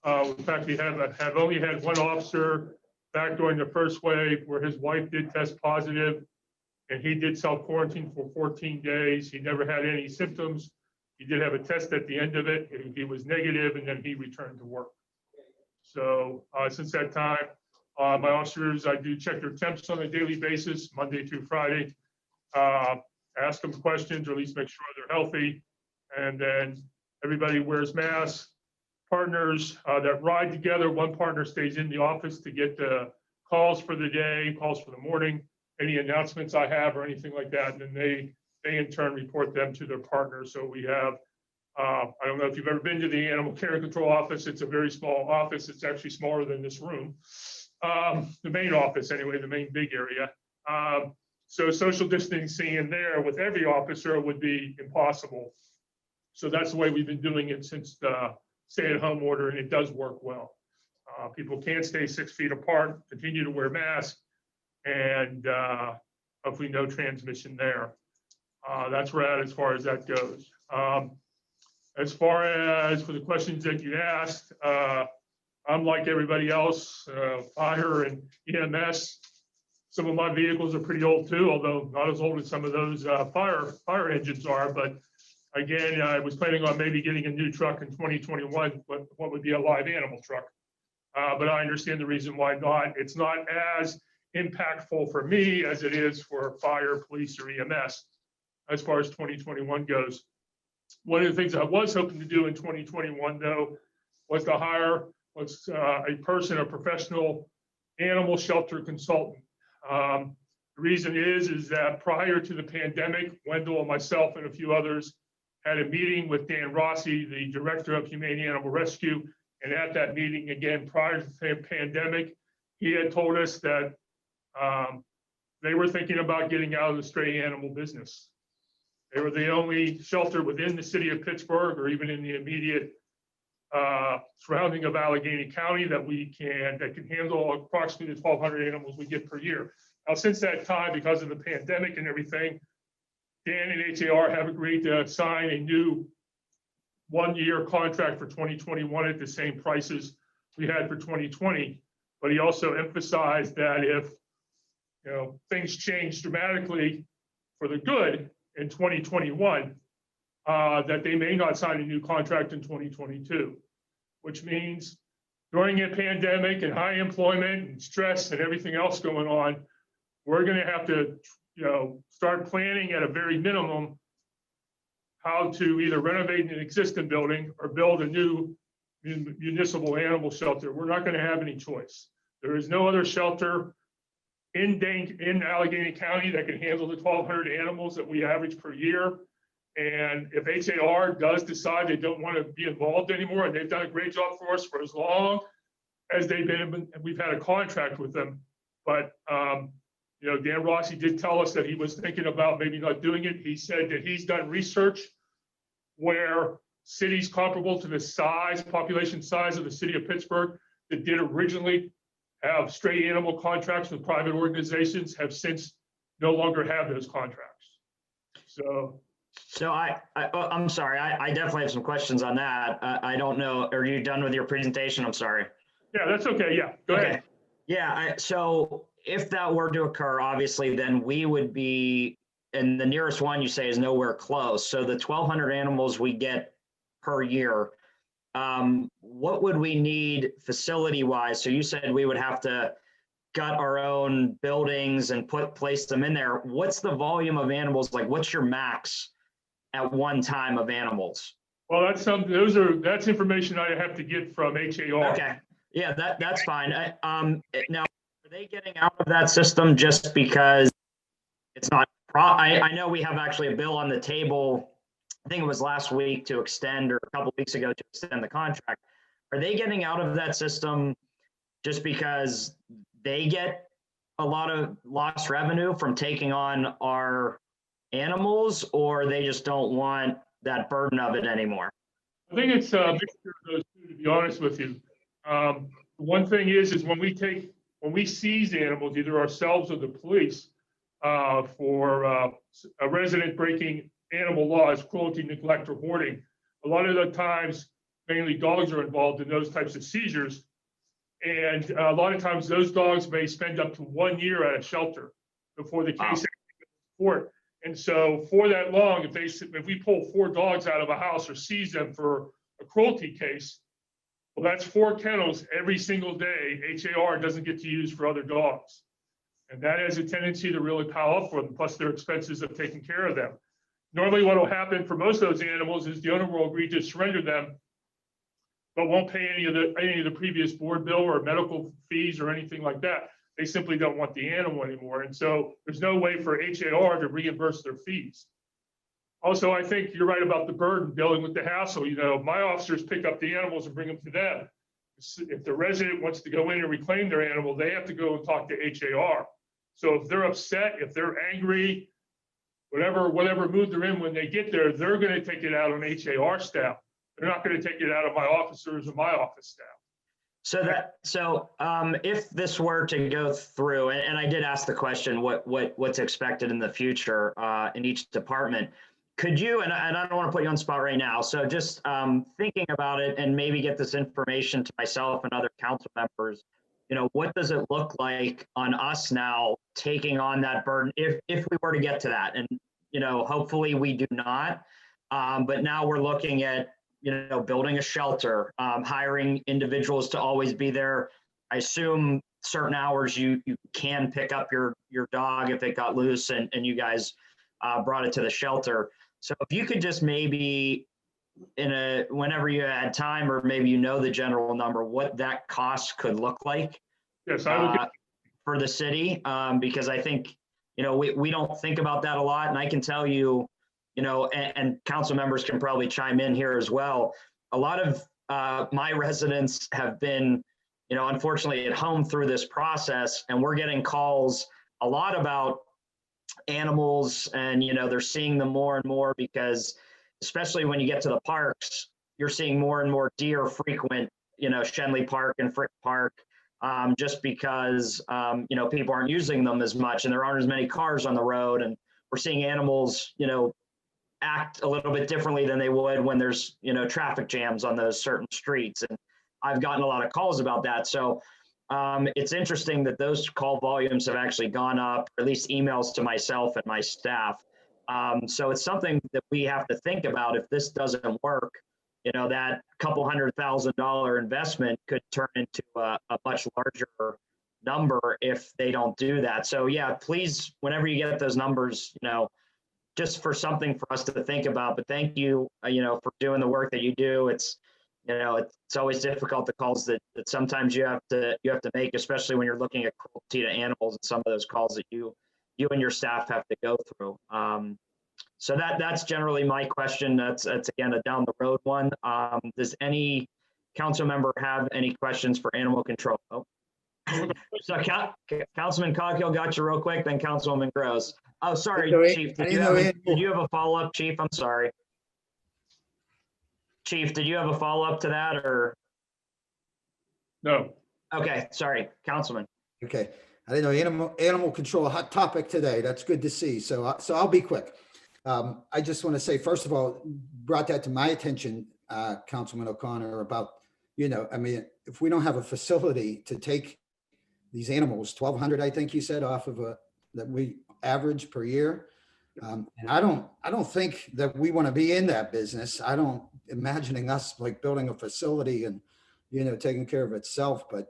In fact, we have only had 1 officer back during the first wave where his wife did test positive and he did self-quarantine for 14 days. He never had any symptoms. He did have a test at the end of it. He was negative and then he returned to work. So since that time, my officers, I do check their temps on a daily basis, Monday through Friday, ask them questions or at least make sure they're healthy. And then everybody wears masks. Partners that ride together, one partner stays in the office to get the calls for the day, calls for the morning, any announcements I have or anything like that. And then they they in turn report them to their partners. So we have, I don't know if you've ever been to the Animal Care and Control office. It's a very small office. It's actually smaller than this room. The main office anyway, the main big area. So social distancing in there with every officer would be impossible. So that's the way we've been doing it since the stay-at-home order, and it does work well. People can stay 6 feet apart, continue to wear masks, and hopefully no transmission there. That's where at as far as that goes. As far as for the questions that you asked, I'm like everybody else, fire and EMS. Some of my vehicles are pretty old too, although not as old as some of those fire engines are. But again, I was planning on maybe getting a new truck in 2021, but what would be a live animal truck. But I understand the reason why not. It's not as impactful for me as it is for fire, police, or EMS as far as 2021 goes. One of the things I was hoping to do in 2021, though, was to hire a person, a professional animal shelter consultant. The reason is that prior to the pandemic, Wendell and myself and a few others had a meeting with Dan Rossi, the director of Humane Animal Rescue. And at that meeting, again, prior to the pandemic, he had told us that they were thinking about getting out of the stray animal business. They were the only shelter within the city of Pittsburgh or even in the immediate surrounding of Allegheny County that can handle approximately the 1,200 animals we get per year. Now, since that time, because of the pandemic and everything, Dan and HAR have agreed to sign a new one-year contract for 2021 at the same prices we had for 2020. But he also emphasized that if things change dramatically for the good in 2021, that they may not sign a new contract in 2022, which means during a pandemic and high employment and stress and everything else going on, we're going to have to start planning at a very minimum how to either renovate an existing building or build a new municipal animal shelter. We're not going to have any choice. There is no other shelter in Allegheny County that can handle the 1,200 animals that we average per year. And if HAR does decide they don't want to be involved anymore, and they've done a great job for us for as long as we've had a contract with them. But Dan Rossi did tell us that he was thinking about maybe not doing it. He said that he's done research where cities comparable to the population size of the city of Pittsburgh that did originally have stray animal contracts with private organizations have since no longer have those contracts. So I'm sorry, I definitely have some questions on that. I don't know, are you done with your presentation? I'm sorry. Yeah, that's okay. Yeah, go ahead. Yeah, so if that were to occur, obviously, then we would be, and the nearest one you say is nowhere close. So the 1,200 animals we get per year, what would we need facility-wise? So you said we would have to gut our own buildings and place them in there. What's the volume of animals? Like, what's your max at one time of animals? Well, that's information I have to get from HAR. Okay, yeah, that's fine. Now, are they getting out of that system just because it's not? I know we have actually a bill on the table. I think it was last week to extend, or a couple of weeks ago to extend the contract. Are they getting out of that system just because they get a lot of lost revenue from taking on our animals, or they just don't want that burden of it anymore? I think it's a mixture of those two, to be honest with you. One thing is when we seize animals, either ourselves or the police, for a resident breaking animal laws, cruelty, neglect, or hoarding, a lot of the times, mainly dogs are involved in those types of seizures. And a lot of times those dogs may spend up to 1 year at a shelter before the case goes to court. And so for that long, if we pull 4 dogs out of a house or seize them for a cruelty case, well, that's 4 kennels every single day HAR doesn't get to use for other dogs. And that has a tendency to really pile up for them, plus their expenses of taking care of them. Normally what will happen for most of those animals is the owner will agree to surrender them, but won't pay any of the previous board bill or medical fees or anything like that. They simply don't want the animal anymore. And so there's no way for HAR to reimburse their fees. Also, I think you're right about the burden dealing with the hassle. You know, my officers pick up the animals and bring them to them. If the resident wants to go in and reclaim their animal, they have to go and talk to HAR. So if they're upset, if they're angry, whatever mood they're in when they get there, they're going to take it out on HAR staff. They're not going to take it out of my officers or my office staff. So if this were to go through, and I did ask the question, what's expected in the future in each department, could you, and I don't want to put you on the spot right now, so just thinking about it and maybe get this information to myself and other council members, you know, what does it look like on us now taking on that burden if we were to get to that? And, you know, hopefully we do not, but now we're looking at, you know, building a shelter, hiring individuals to always be there. I assume certain hours you can pick up your dog if it got loose and you guys brought it to the shelter. So if you could just maybe whenever you had time, or maybe you know the general number, what that cost could look like. Yes, I will. For the city, because I think, you know, we don't think about that a lot. And I can tell you, you know, and council members can probably chime in here as well. A lot of my residents have been, you know, unfortunately at home through this process, and we're getting calls a lot about animals, and, you know, they're seeing them more and more because, especially when you get to the parks, you're seeing more and more deer frequent, you know, Shenley Park and Frick Park, just because, you know, people aren't using them as much and there aren't as many cars on the road, and we're seeing animals, you know, act a little bit differently than they would when there's, you know, traffic jams on those certain streets. And I've gotten a lot of calls about that. So it's interesting that those call volumes have actually gone up, or at least emails to myself and my staff. So it's something that we have to think about. If this doesn't work, you know, that couple $100,000 investment could turn into a much larger number if they don't do that. So yeah, please, whenever you get those numbers, you know, just for something for us to think about. But thank you, you know, for doing the work that you do. It's, you know, it's always difficult, the calls that sometimes you have to make, especially when you're looking at cruelty to animals, and some of those calls that you and your staff have to go through. So that's generally my question. That's again a down the road one. Does any council member have any questions for animal control? Oh. So Councilman Coghill got you real quick, then Councilwoman Gross. Oh, sorry, Chief. Did you have a follow-up, Chief? I'm sorry. Chief, did you have a follow-up to that, or? No. Okay, sorry, Councilman. Okay, I didn't know animal control, a hot topic today. That's good to see. So I'll be quick. I just want to say, first of all, brought that to my attention, Councilman O'Connor, about, you know, I mean, if we don't have a facility to take these animals, 1,200, I think you said, off of that we average per year. And I don't think that we want to be in that business. I don't imagining us like building a facility and, you know, taking care of itself, but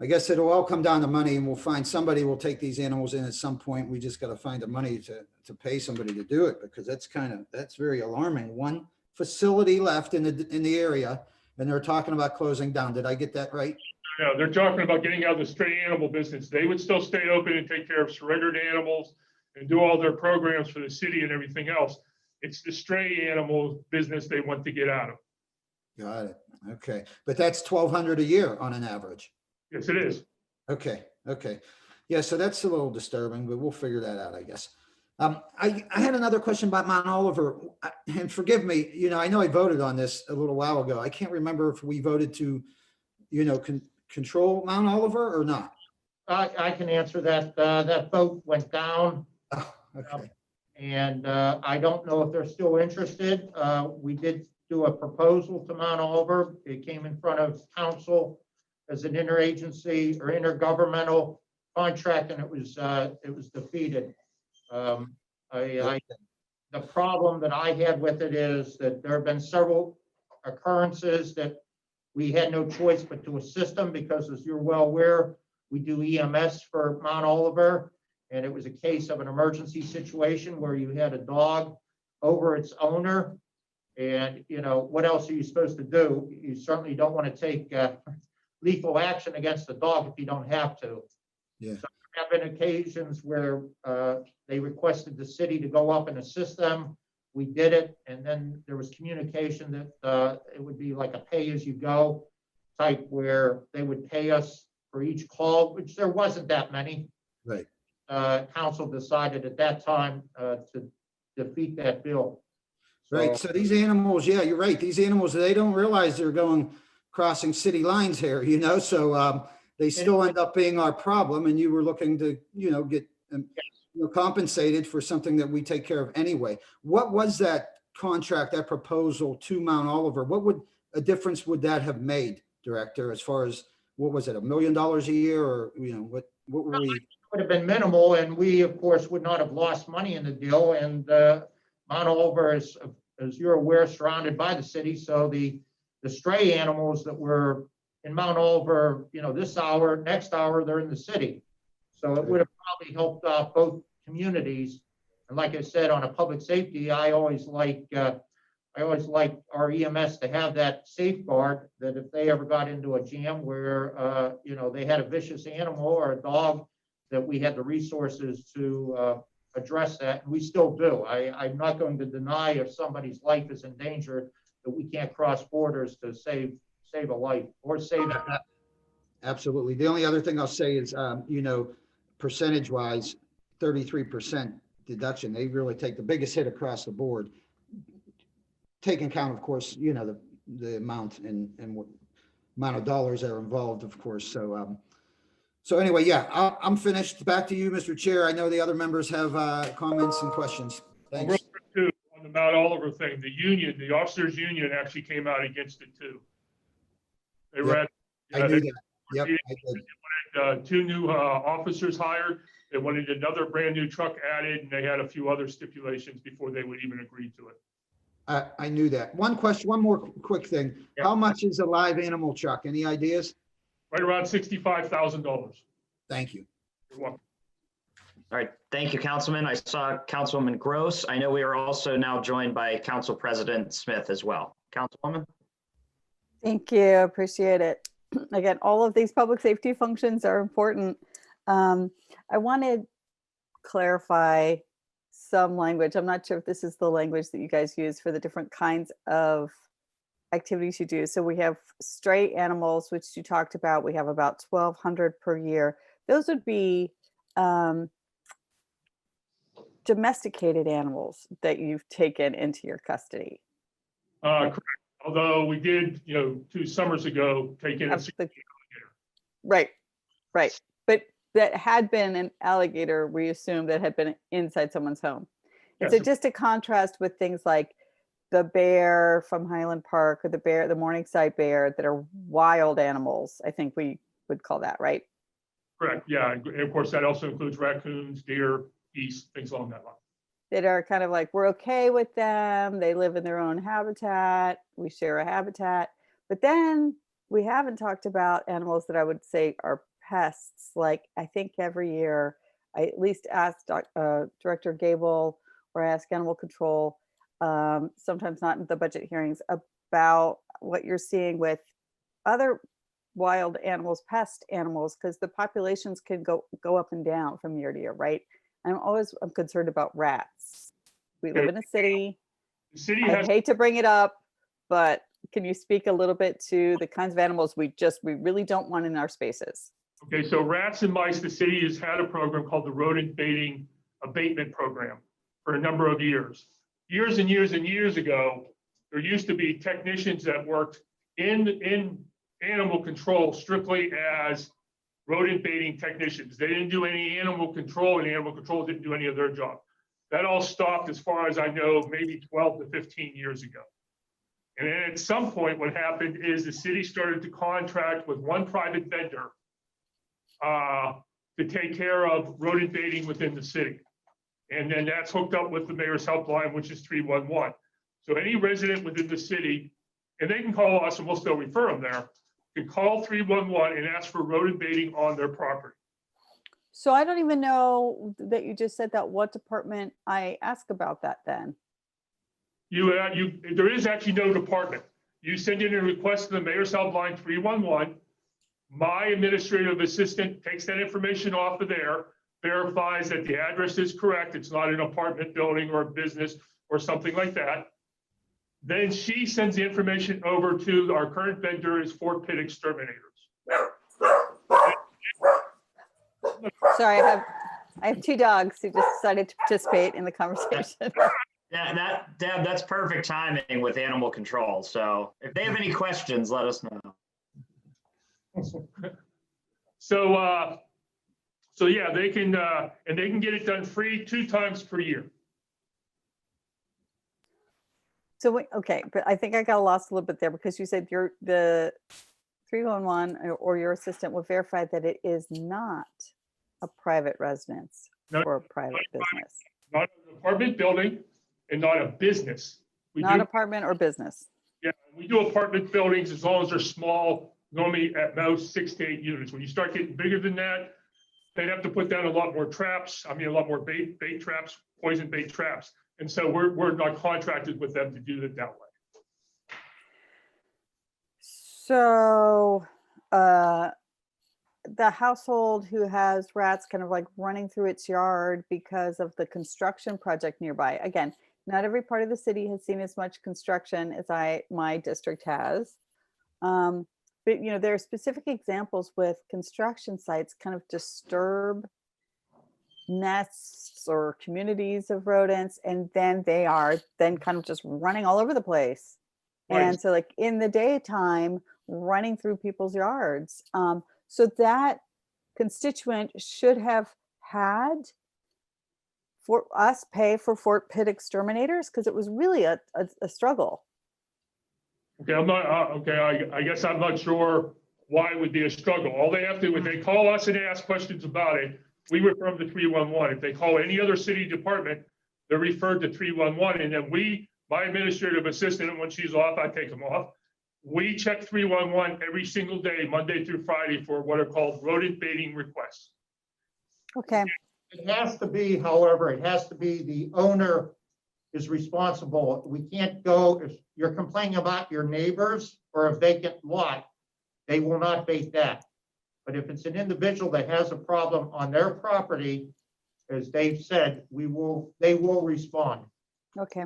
I guess it'll all come down to money, and we'll find somebody will take these animals in at some point. We just got to find the money to pay somebody to do it, because that's very alarming. One facility left in the area, and they're talking about closing down. Did I get that right? No, they're talking about getting out of the stray animal business. They would still stay open and take care of surrendered animals and do all their programs for the city and everything else. It's the stray animal business they want to get out of. Got it. Okay. But that's 1,200 a year on an average. Yes, it is. Okay. Okay. Yeah. So that's a little disturbing, but we'll figure that out, I guess. I had another question about Mount Oliver, and forgive me, you know, I know I voted on this a little while ago. I can't remember if we voted to, you know, control Mount Oliver or not. I can answer that. That vote went down. Oh, okay. And I don't know if they're still interested. We did do a proposal to Mount Oliver. It came in front of council as an interagency or intergovernmental contract, and it was defeated. The problem that I had with it is that there have been several occurrences that we had no choice but to assist them, because, as you're well aware, we do EMS for Mount Oliver, and it was a case of an emergency situation where you had a dog over its owner, and, you know, what else are you supposed to do? You certainly don't want to take lethal action against the dog if you don't have to. Yeah. So there have been occasions where they requested the city to go up and assist them we did it, and then there was communication that it would be like a pay-as-you-go type where they would pay us for each call, which there wasn't that many. Right. Council decided at that time to defeat that bill. Right. So these animals, yeah, you're right. These animals, they don't realize they're crossing city lines here, so they still end up being our problem. And you were looking to, get compensated for something that we take care of anyway. What was that contract, that proposal to Mount Oliver? What a difference would that have made, Director, as far as, what was it, $1 million a year, or, what were we? Would have been minimal, and we, of course, would not have lost money in the deal. And Mount Oliver is, as you're aware, surrounded by the city. So the stray animals that were in Mount Oliver, this hour, next hour, they're in the city. So it would have probably helped both communities. And like I said, on a public safety, I always like our EMS to have that safeguard that if they ever got into a jam where, they had a vicious animal or a dog, that we had the resources to address that. And we still do. I'm not going to deny if somebody's life is in danger that we can't cross borders to save a life or save it. Absolutely. The only other thing I'll say is, percentage wise, 33% deduction, they really take the biggest hit across the board. Taking count, of course, the amount and what amount of dollars that are involved, of course. So anyway, yeah, I'm finished. Back to you, Mr. Chair. I know the other members have comments and questions. Thanks. Real quick, too, on the Mount Oliver thing, the officers union actually came out against it too. They read. I knew that. Yep, I did. They wanted 2 new officers hired. They wanted another brand new truck added, and they had a few other stipulations before they would even agree to it. I knew that. One more quick thing. Yeah. How much is a live animal truck? Any ideas? Right around $65,000. Thank you. You're welcome. All right, thank you, Councilman. I saw Councilwoman Gross. I know we are also now joined by Council President Smith as well. Councilwoman? Thank you, appreciate it. Again, all of these public safety functions are important. I want to clarify some language. I'm not sure if this is the language that you guys use for the different kinds of activities you do. So we have stray animals, which you talked about. We have about 1,200 per year. Those would be domesticated animals that you've taken into your custody. Correct. Although we did, 2 summers ago, take in a alligator. Right. But that had been an alligator, we assume, that had been inside someone's home. And Yes. so just to contrast with things like the bear from Highland Park or the Morningside bear that are wild animals, I think we would call that, right? Correct, yeah. And of course, that also includes raccoons, deer, geese, things along that line. That are kind of like, we're okay with them. They live in their own habitat. We share a habitat. But then we haven't talked about animals that I would say are pests. Like, I think every year I at least ask Director Gable or I ask Animal Control, sometimes not in the budget hearings, about what you're seeing with other wild animals, pest animals, because the populations can go up and down from year to year, right? I'm concerned about rats. We live in a city. The city I has, hate to bring it up, but can you speak a little bit to the kinds of animals we really don't want in our spaces? okay, so rats and mice, the city has had a program called the rodent baiting abatement program for a number of years. Years and years and years ago, there used to be technicians that worked in animal control strictly as rodent baiting technicians. They didn't do any animal control, and animal control didn't do any of their job. That all stopped, as far as I know, maybe 12 to 15 years ago. And then at some point, what happened is the city started to contract with one private vendor to take care of rodent baiting within the city. And then that's hooked up with the mayor's helpline, which is 311. So any resident within the city, and they can call us and we'll still refer them there, can call 311 and ask for rodent baiting on their property. So I don't even know that you just said that. What department I ask about that then? There is actually no department. You send in a request to the mayor's helpline 311. My administrative assistant takes that information off of there, verifies that the address is correct. It's not an apartment building or a business. or something like that. Then she sends the information over to our current vendor is Fort Pitt Exterminators. Sorry, I have two dogs who just decided to participate in the conversation. Yeah, Deb, that's perfect timing with animal control. So if they have any questions, let us know. So yeah, they can, and they can get it done free 2 times per year. So, okay, but I think I got lost a little bit there because you said the 311 or your assistant will verify that it is not a private residence No, or a private business. Not an apartment building and not a business. Not apartment or business. Yeah, we do apartment buildings as long as they're small, normally at most 6 to 8 units. When you start getting bigger than that, they'd have to put down a lot more traps. I mean, a lot more bait traps, poison bait traps. And so we're not contracted with them to do it that way. So the household who has rats kind of like running through its yard because of the construction project nearby. Again, not every part of the city has seen as much construction as my district has. But you know, there are specific examples with construction sites kind of disturb nests or communities of rodents, and then they are then kind of just running all over the place. Right. And so like in the daytime, running through people's yards. So that constituent should have had for us pay for Fort Pitt Exterminators because it was really a struggle. Okay, I'm not, I guess I'm not sure why it would be a struggle. All they have to, when they call us and ask questions about it, we refer them to 311. If they call any other city department, they're referred to 311. And then my administrative assistant, when she's off, I take them off. We check 311 every single day, Monday through Friday, for what are called rodent baiting requests. Okay. It has to be, however, it has to be the owner is responsible. We can't go, if you're complaining about your neighbors or a vacant lot, they will not bait that. But if it's an individual that has a problem on their property, as Dave said, they will respond. Okay.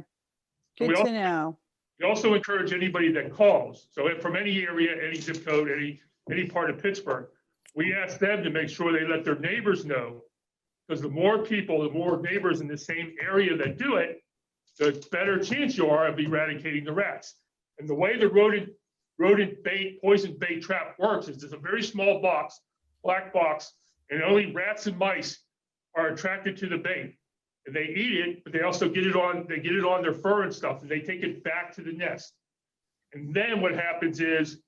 Good to know. We also encourage anybody that calls. So if from any area, any zip code, any part of Pittsburgh, we ask them to make sure they let their neighbors know. Because the more people, the more neighbors in the same area that do it, the better chance you are of eradicating the rats. And the way the rodent bait, poison bait trap works is there's a very small box, black box, and only rats and mice are attracted to the bait. And they eat it, but they also get it on their fur and stuff, and they take it back to the nest. And then what happens is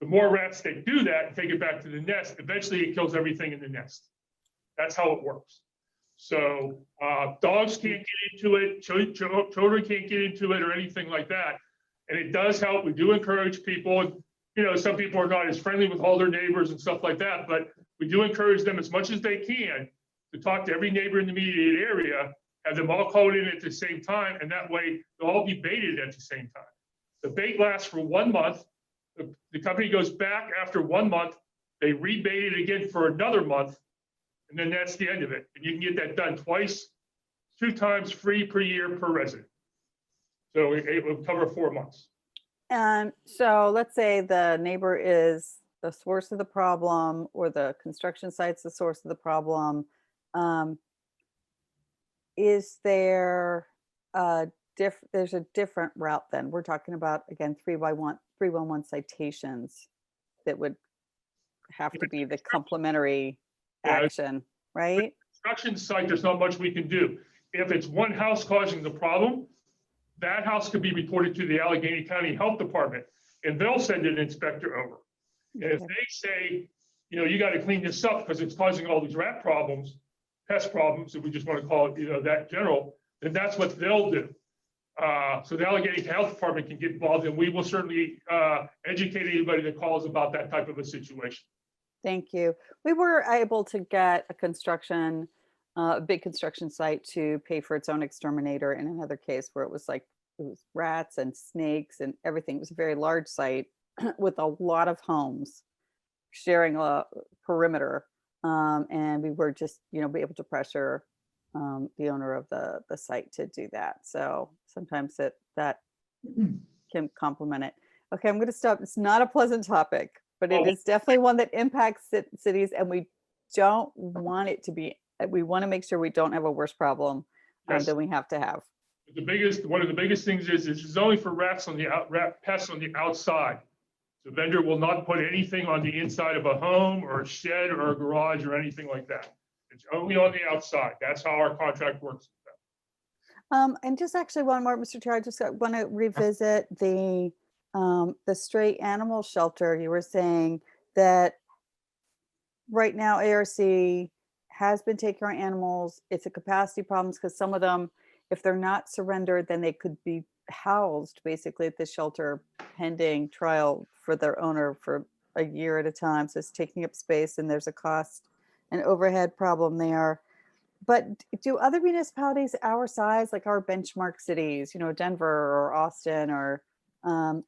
the more rats that do that and take it back to the nest, eventually it kills everything in the nest. That's how it works. So dogs can't get into it, children can't get into it or anything like that. And it does help. We do encourage people. You know, some people are not as friendly with all their neighbors and stuff like that, but we do encourage them as much as they can to talk to every neighbor in the immediate area, have them all called in at the same time, and that way they'll all be baited at the same time. The bait lasts for 1 month. The company goes back after 1 month. They rebait it again for another month, and then that's the end of it. And you can get that done twice, 2 times free per year per resident. So it will cover 4 months. And so let's say the neighbor is the source of the problem or the construction site's the source of the problem. Is there there's a different route then? We're talking about, again, 311 citations that would have to be the complementary action, right? Construction site, there's not much we can do. If it's one house causing the problem, that house could be reported to the Allegheny County Health Department, and they'll send an inspector over. And if they say, you know, you got to clean this up because it's causing all these rat problems, pest problems, if we just want to call it, you know, that general, then that's what they'll do. So the Allegheny Health Department can get involved, and we will certainly educate anybody that calls about that type of a situation. Thank you. We were able to get a big construction site to pay for its own exterminator in another case where it was rats and snakes and everything. It was a very large site with a lot of homes sharing a perimeter. And we were just, be able to pressure the owner of the site to do that. So sometimes that can complement it. Okay, I'm going to stop. It's not a pleasant topic, but it is definitely one that impacts cities, and we don't want it to be. We want to make sure we don't have a worse problem Yes. than we have to have. One of the biggest things is it's only for pests on the outside. The vendor will not put anything on the inside of a home or a shed or a garage or anything like that. It's only on the outside. That's how our contract works. And just actually one more, Mr. Chair, I just want to revisit the stray animal shelter. You were saying that right now ARC has been taking our animals. It's a capacity problem because some of them, if they're not surrendered, then they could be housed basically at the shelter pending trial for their owner for a year at a time. So it's taking up space and there's a cost and overhead problem there. But do other municipalities our size, like our benchmark cities, you know, Denver or Austin or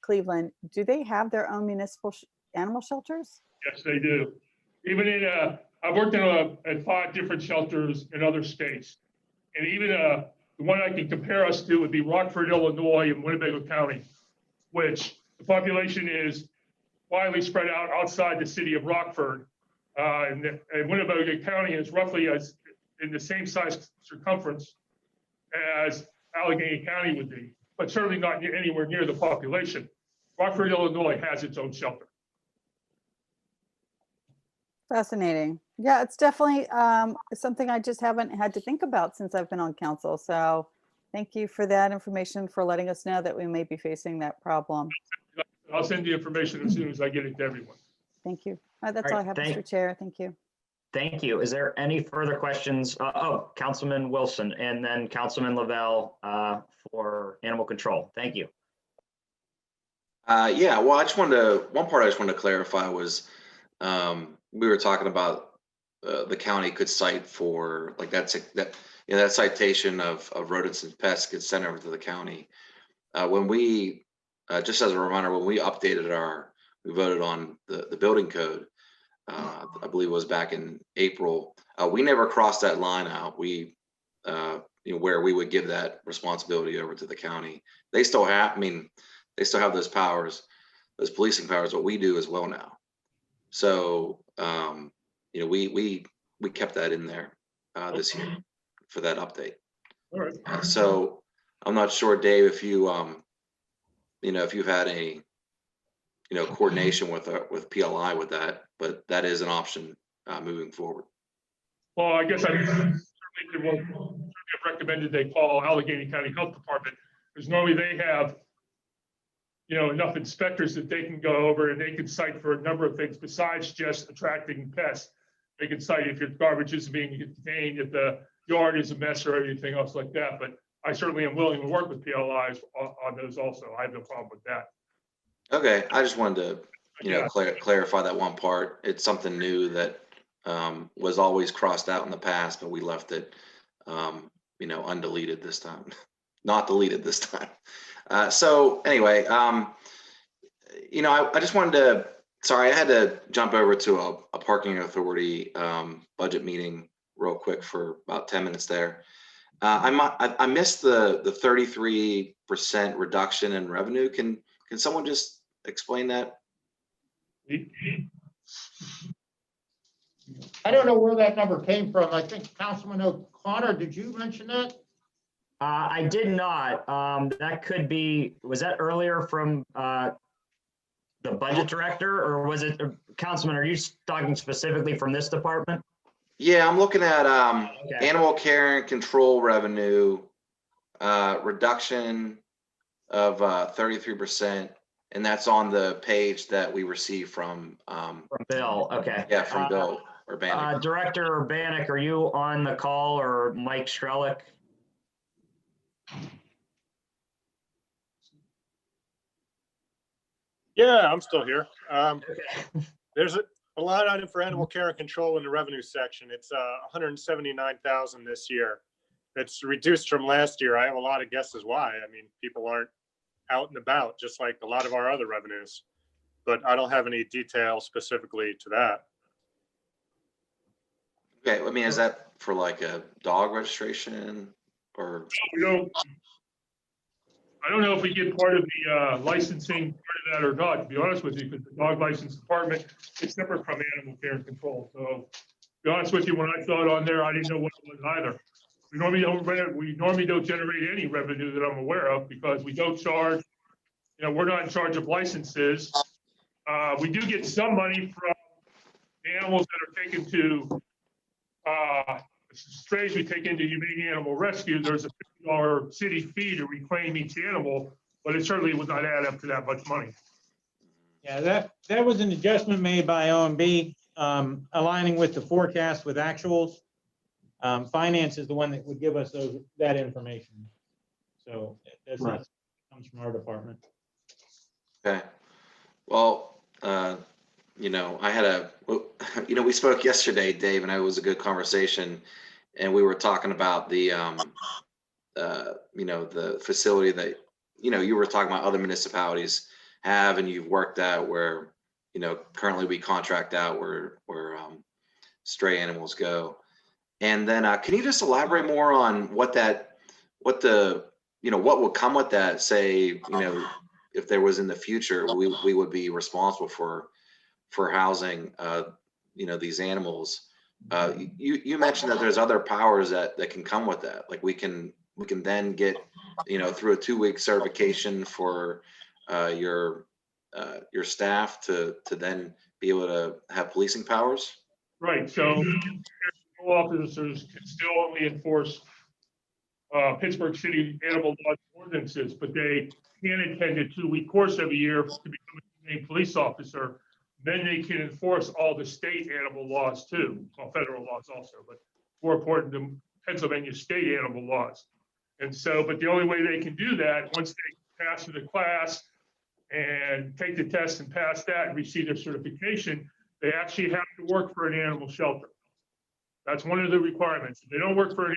Cleveland, do they have their own municipal animal shelters? Yes, they do. Even I've worked at 5 different shelters in other states. And even the one I can compare us to would be Rockford, Illinois and Winnebago County, which the population is widely spread out outside the city of Rockford. And Winnebago County is roughly in the same size circumference as Allegheny County would be, but certainly not anywhere near the population. Rockford, Illinois has its own shelter. Fascinating. Yeah, it's definitely something I just haven't had to think about since I've been on council. So thank you for that information, for letting us know that we may be facing that problem. I'll send the information as soon as I get it to everyone. Thank you. That's all I have, Mr. Chair. Thank you. Thank you. Is there any further questions? Councilman Wilson and then Councilman Lavelle for animal control. Thank you. Yeah, well, one part I just wanted to clarify was we were talking about the county could cite for like that citation of rodents and pests gets sent over to the county. When we, just as a reminder, when we updated we voted on the building code, I believe it was back in April, we never crossed that line out. We, where we would give that responsibility over to the county. They still have, they still have those powers, those policing powers, what we do as well now. So, we kept that in there this year for that update. All right. So I'm not sure, Dave, if you, if you've had any, coordination with PLI with that, but that is an option moving forward. Well, I guess I certainly have recommended they call Allegheny County Health Department because normally they have, enough inspectors that they can go over and they can cite for a number of things besides just attracting pests. They can cite if your garbage isn't being contained, if the yard is a mess or anything else like that. But I certainly am willing to work with PLIs on those also. I have no problem with that. Okay, I just wanted to, clarify that one part. It's something new that was always crossed out in the past, but we left it, undeleted this time, not deleted this time. So anyway, I just wanted to, sorry, I had to jump over to a parking authority budget meeting real quick for about 10 minutes there. I missed the 33% reduction in revenue. Can someone just explain that? I don't know where that number came from. I think Councilman O'Connor, did you mention that? I did not. That could be, was that earlier from the budget director or was it, Councilman, are you talking specifically from this department? Yeah, I'm looking at Okay. animal care and control revenue reduction of 33%. And that's on the page that we received from Bill. Okay. Yeah, from Bill Urbanik. Director Urbanik, are you on the call or Mike Strelick? Yeah, I'm still here. There's a line item for animal care and control in the revenue section. It's 179,000 this year. It's reduced from last year. I have a lot of guesses why. People aren't out and about, just like a lot of our other revenues, but I don't have any detail specifically to that. Okay, is that for like a dog registration or? I don't know if we get part of the licensing part of that or not, to be honest with you, because the dog license department is separate from animal care and control. So to be honest with you, when I saw it on there, I didn't know what it was either. We normally don't generate any revenue that I'm aware of because we don't charge, we're not in charge of licenses. We do get some money from the animals that are taken to strays we take into humane animal rescue. There's a $50 city fee to reclaim each animal, but it certainly would not add up to that much money. Yeah, that was an adjustment made by OMB, aligning with the forecast with actuals. Finance is the one that would give us that information. So that's not comes from our department. Okay. Well, I had we spoke yesterday, Dave, and it was a good conversation, and we were talking about the, the facility that, you were talking about other municipalities have, and you've worked at where, currently we contract out where stray animals go. And then, can you just elaborate more on what would come with that? Say, if there was in the future, we would be responsible for housing, these animals. You mentioned that there's other powers that can come with that. Like we can then get, through a 2-week certification for your staff to then be able to have policing powers. Right. So officers can still only enforce Pittsburgh City animal law ordinances, but they can attend a 2-week course every year to become a humane police officer. Then they can enforce all the state animal laws too, well, federal laws also, but more important, the Pennsylvania state animal laws. And so, but the only way they can do that, once they pass through the class and take the test and pass that and receive their certification, they actually have to work for an animal shelter. That's one of the requirements. If they don't work for an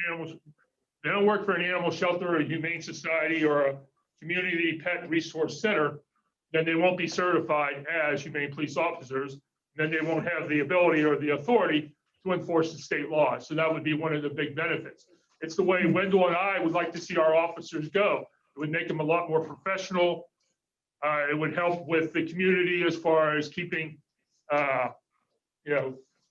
animal shelter or a humane society or a community pet resource center, then they won't be certified as humane police officers. Then they won't have the ability or the authority to enforce the state laws. So that would be one of the big benefits. It's the way Wendell and I would like to see our officers go. It would make them a lot more professional. It would help with the community as far as keeping,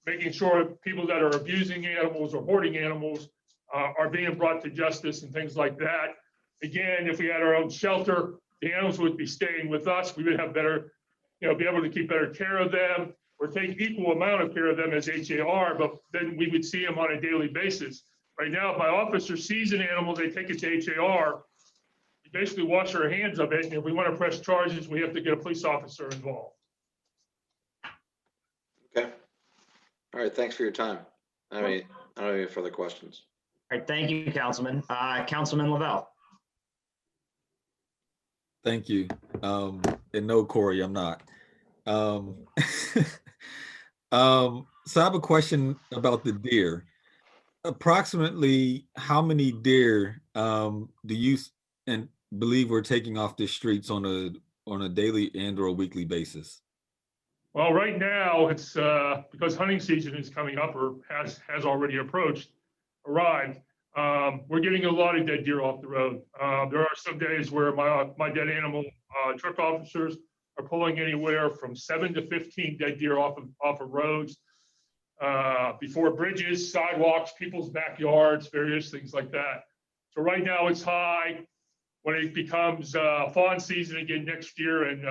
making sure people that are abusing animals or hoarding animals are being brought to justice and things like that. Again, if we had our own shelter, the animals would be staying with us. We would have better, be able to keep better care of them or take equal amount of care of them as HAR, but then we would see them on a daily basis. Right now, if my officer sees an animal, they take it to HAR. We basically wash our hands of it. And if we want to press charges, we have to get a police officer involved. Okay. All right. Thanks for your time. I don't have any further questions. All right. Thank you, Councilman. Councilman Lavelle. Thank you. And no, Corey, I'm not. So I have a question about the deer. Approximately how many deer do you believe we're taking off the streets on a daily and or a weekly basis? Well, right now it's because hunting season is coming up or has already arrived. We're getting a lot of dead deer off the road. There are some days where my dead animal truck officers are pulling anywhere from 7 to 15 dead deer off of roads, before bridges, sidewalks, people's backyards, various things like that. So right now it's high. When it becomes fawn season again next year and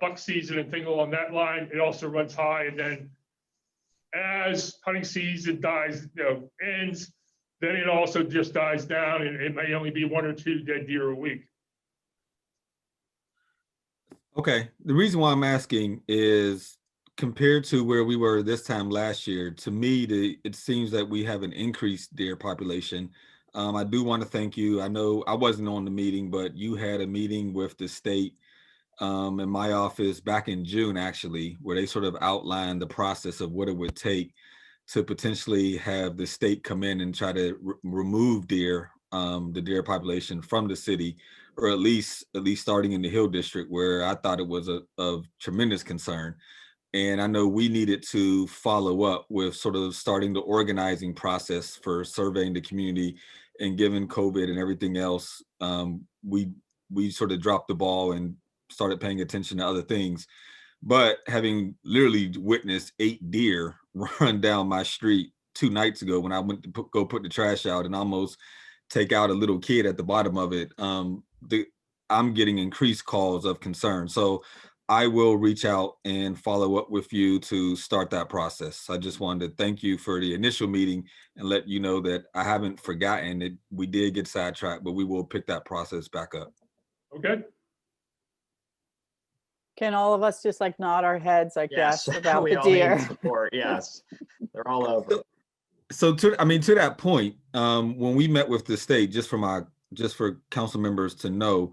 buck season and things along that line, it also runs high. And then as hunting season ends, then it also just dies down, and it may only be 1 or 2 dead deer a week. Okay. The reason why I'm asking is compared to where we were this time last year, to me, it seems that we have an increased deer population. I do want to thank you. I know I wasn't on the meeting, but you had a meeting with the state in my office back in June, actually, where they sort of outlined the process of what it would take to potentially have the state come in and try to remove deer, the deer population from the city, or at least starting in the Hill District, where I thought it was of tremendous concern. And I know we needed to follow up with sort of starting the organizing process for surveying the community, and given COVID and everything else, we sort of dropped the ball and started paying attention to other things. But having literally witnessed 8 deer run down my street 2 nights ago when I went to go put the trash out and almost take out a little kid at the bottom of it, I'm getting increased calls of concern. So I will reach out and follow up with you to start that process. I just wanted to thank you for the initial meeting and let you know that I haven't forgotten it. We did get sidetracked, but we will pick that process back up. Okay. Can all of us just like nod our heads like yes about we the all need deer? support. Yes, they're all over. So to that point, when we met with the state, just for council members to know,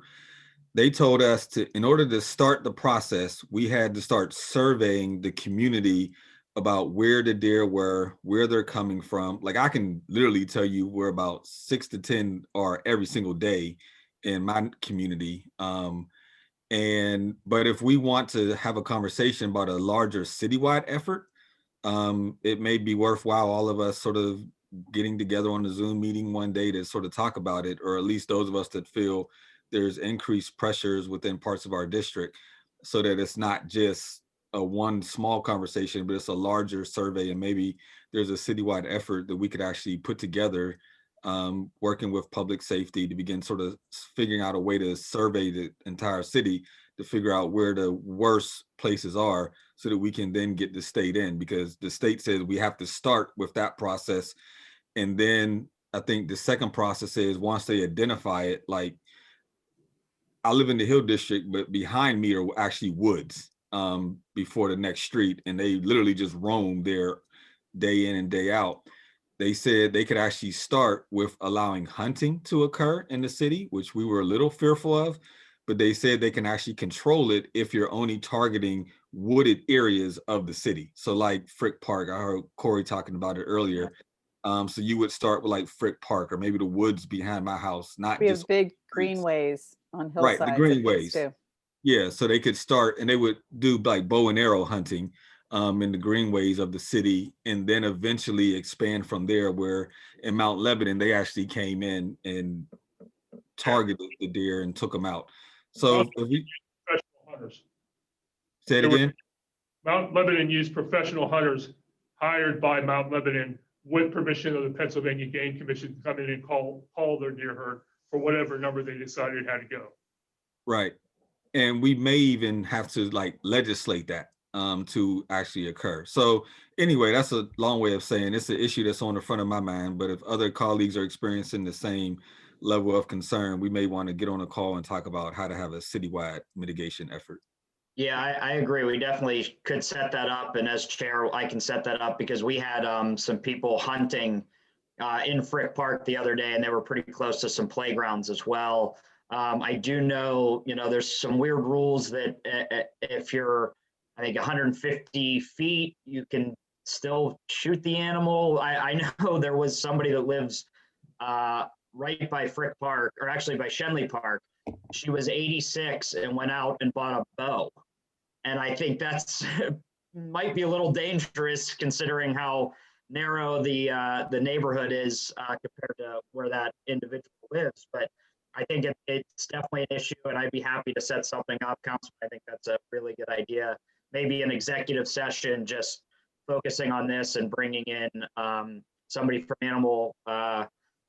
they told us in order to start the process, we had to start surveying the community about where the deer were, where they're coming from. Like I can literally tell you where about 6 to 10 are every single day in my community. But if we want to have a conversation about a larger citywide effort, it may be worthwhile all of us sort of getting together on a Zoom meeting one day to sort of talk about it, or at least those of us that feel there's increased pressures within parts of our district, so that it's not just a one small conversation, but it's a larger survey, and maybe there's a citywide effort that we could actually put together, working with public safety to begin sort of figuring out a way to survey the entire city to figure out where the worst places are so that we can then get the state in, because the state says we have to start with that process. And then I think the second process is once they identify it, like I live in the Hill District, but behind me are actually woods before the next street. And they literally just roam there day in and day out. They said they could actually start with allowing hunting to occur in the city, which we were a little fearful of, but they said they can actually control it if you're only targeting wooded areas of the city. So like Frick Park, I heard Corey talking about it earlier. So you would start with like Frick Park or maybe the woods behind my house, not We just have big greenways on hillsides. right, the greenways. Yeah, so they could start and they would do like bow and arrow hunting in the greenways of the city, and then eventually expand from there, where in Mount Lebanon, they actually came in and targeted the deer and took them out. So if we Professional hunters. say it again. Mount Lebanon used professional hunters hired by Mount Lebanon with permission of the Pennsylvania Game Commission to come in and call their deer herd for whatever number they decided had to go. Right. And we may even have to like legislate that to actually occur. So anyway, that's a long way of saying it's an issue that's on the front of my mind. But if other colleagues are experiencing the same level of concern, we may want to get on a call and talk about how to have a citywide mitigation effort. Yeah, I agree. We definitely could set that up. And as chair, I can set that up because we had some people hunting in Frick Park the other day, and they were pretty close to some playgrounds as well. I do know, there's some weird rules that if you're, I think 150 feet, you can still shoot the animal. I know there was somebody that lives right by Frick Park, or actually by Shenley Park. She was 86 and went out and bought a bow. And I think that's might be a little dangerous considering how narrow the neighborhood is compared to where that individual lives. But I think it's definitely an issue, and I'd be happy to set something up, Councilman. I think that's a really good idea. Maybe an executive session just focusing on this and bringing in somebody from animal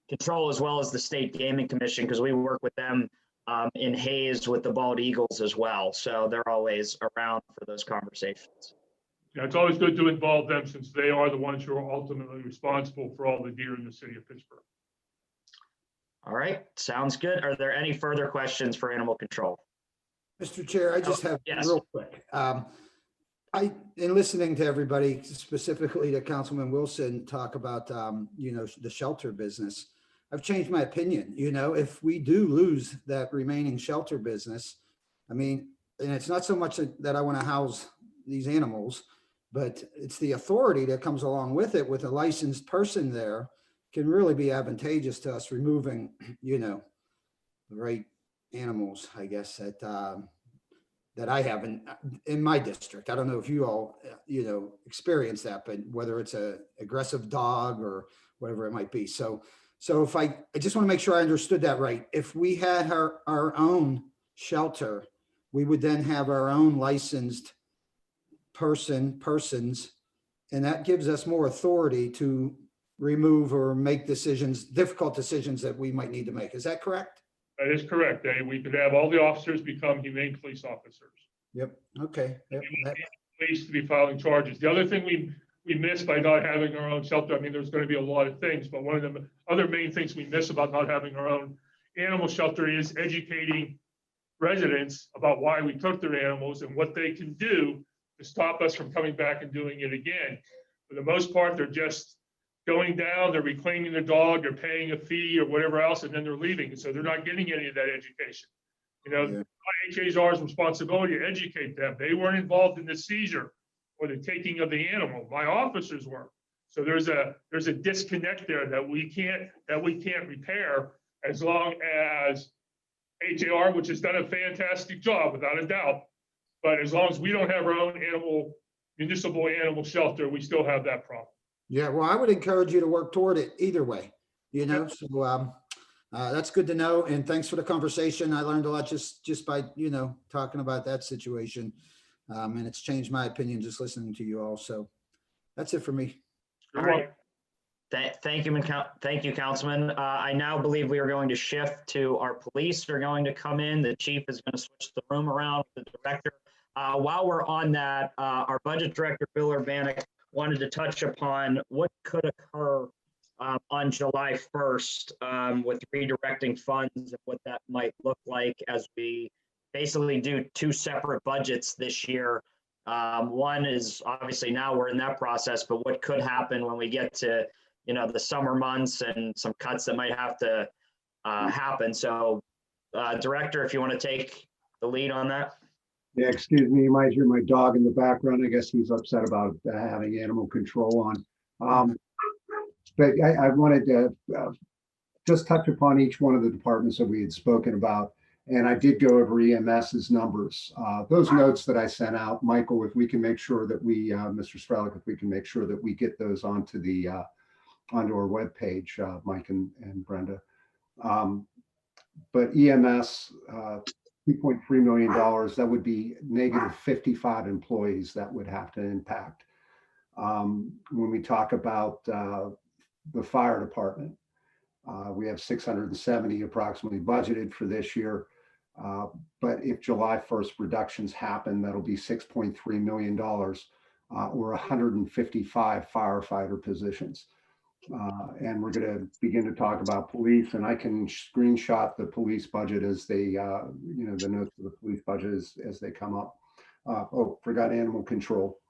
control as well as the State Gaming Commission, because we work with them in Hayes with the bald eagles as well. So they're always around for those conversations. Yeah, it's always good to involve them since they are the ones who are ultimately responsible for all the deer in the city of Pittsburgh. All right, sounds good. Are there any further questions for animal control? Mr. Chair, I just have yes. real quick. In listening to everybody, specifically to Councilman Wilson talk about, the shelter business, I've changed my opinion. If we do lose that remaining shelter business, and it's not so much that I want to house these animals, but it's the authority that comes along with it, with a licensed person there, can really be advantageous to us removing, the right animals, I guess, that I have in my district. I don't know if you all, experience that, but whether it's a aggressive dog or whatever it might be. So So if I just want to make sure I understood that right. If we had our own shelter, we would then have our own licensed persons, and that gives us more authority to remove or make decisions, difficult decisions that we might need to make. Is that correct? That is correct. We could have all the officers become humane police officers. Yep. Okay. Yep. Police to be filing charges. The other thing we miss by not having our own shelter, I mean, there's going to be a lot of things, but one of the other main things we miss about not having our own animal shelter is educating residents about why we took their animals and what they can do to stop us from coming back and doing it again. For the most part, they're just going down, they're reclaiming their dog, they're paying a fee or whatever else, and then they're leaving. And so they're not getting any of that education. You know, yeah. HAR's responsibility to educate them. They weren't involved in the seizure or the taking of the animal. My officers were. So there's a disconnect there that we can't repair as long as HAR, which has done a fantastic job without a doubt, but as long as we don't have our own municipal animal shelter, we still have that problem. Yeah, well, I would encourage you to work toward it either way, you know, so that's good to know. And thanks for the conversation. I learned a lot just by, you know, talking about that situation. And it's changed my opinion just listening to you all. So that's it for me. All right. Thank you, Councilman. I now believe we are going to shift to our police are going to come in. The chief is going to switch the room around with the director. While we're on that, our budget director, Bill Urbanek, wanted to touch upon what could occur on July 1st with redirecting funds and what that might look like as we basically do two separate budgets this year. One is obviously now we're in that process, but what could happen when we get to, you know, the summer months and some cuts that might have to happen. So Director, if you want to take the lead on that. Yeah, excuse me, you might hear my dog in the background. I guess he's upset about having animal control on. But I wanted to just touch upon each one of the departments that we had spoken about. And I did go over EMS's numbers. Those notes that I sent out, Michael, if we can make sure that we, Mr. Strelick, if we can make sure that we get those onto the onto our webpage, Mike and Brenda. But EMS, $2.3 million, that would be negative 55 employees that would have to impact. When we talk about the fire department, we have 670 approximately budgeted for this year. But if July 1st reductions happen, that'll be $6.3 million or 155 firefighter positions. And we're going to begin to talk about police, and I can screenshot the police budget as they, you know, the notes of the police budget as they come up. Oh, forgot animal control.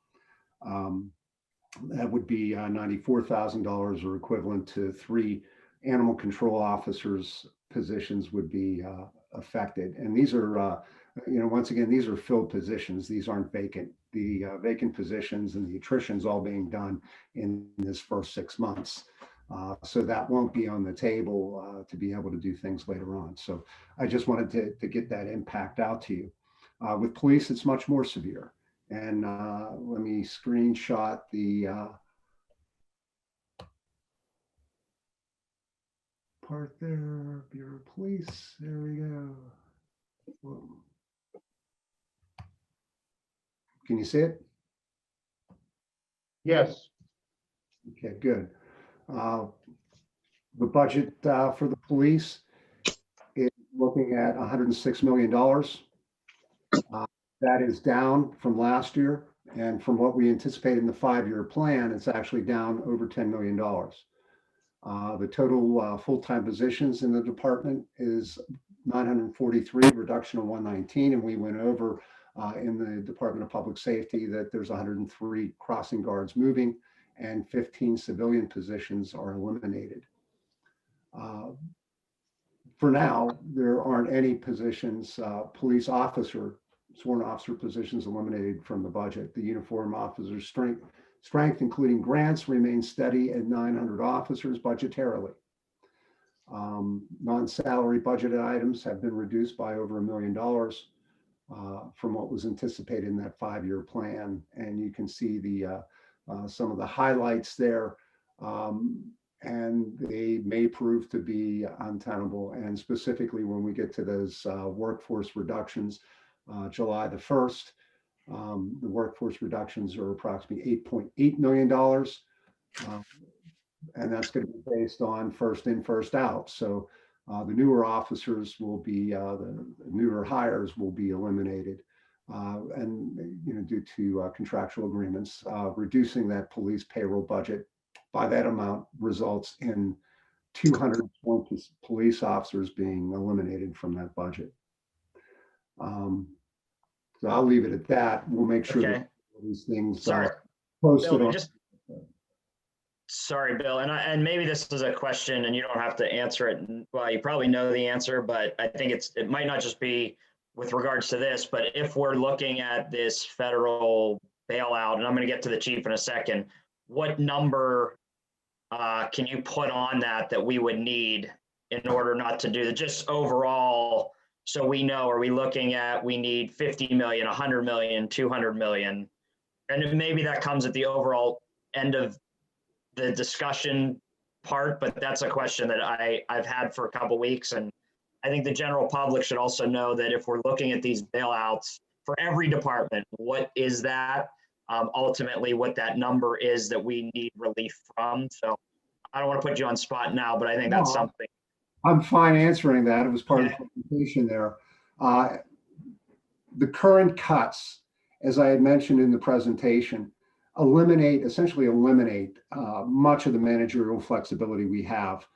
That would be $94,000 or equivalent to 3 animal control officers positions would be affected. And these are, you know, once again, these are filled positions. These aren't vacant. The vacant positions and the attrition's all being done in this first 6 months. So that won't be on the table to be able to do things later on. So I just wanted to get that impact out to you. With police, it's much more severe. And let me screenshot the part there, Bureau of Police. There we go. Whoa. Can you see it? Yes. Okay, good. The budget for the police is looking at $106 million. That is down from last year, and from what we anticipate in the 5-year plan, it's actually down over $10 million. The total full-time positions in the department is 943, reduction of 119, and we went over in the Department of Public Safety that there's 103 crossing guards moving and 15 civilian positions are eliminated. For now, there aren't any positions, police officer, sworn officer positions eliminated from the budget. The uniform officer strength, including grants, remains steady at 900 officers budgetarily. Non-salary budgeted items have been reduced by over $1 million from what was anticipated in that 5-year plan. And you can see the some of the highlights there. and they may prove to be untenable. And specifically, when we get to those workforce reductions, July the 1st, the workforce reductions are approximately $8.8 million. And that's going to be based on first in, first out. So the newer officers will be, the newer hires will be eliminated. And due to contractual agreements, reducing that police payroll budget by that amount results in 220 police officers being eliminated from that budget. So I'll leave it at that. We'll make sure that these things posted Bill, on. Sorry, Bill, and maybe this is a question and you don't have to answer it. Well, you probably know the answer, but I think it might not just be with regards to this, but if we're looking at this federal bailout, and I'm going to get to the chief in a second, what number can you put on that we would need in order not to do the just overall? So we know, are we looking at, we need 50 million, 100 million, 200 million? And maybe that comes at the overall end of the discussion part, but that's a question that I've had for a couple of weeks. And I think the general public should also know that if we're looking at these bailouts for every department, what is that? Ultimately, what that number is that we need relief from. So I don't want to put you on spot now, but I think that's something. I'm fine answering that. It was part of the presentation there. The current cuts, as I had mentioned in the presentation, essentially eliminate much of the managerial flexibility we have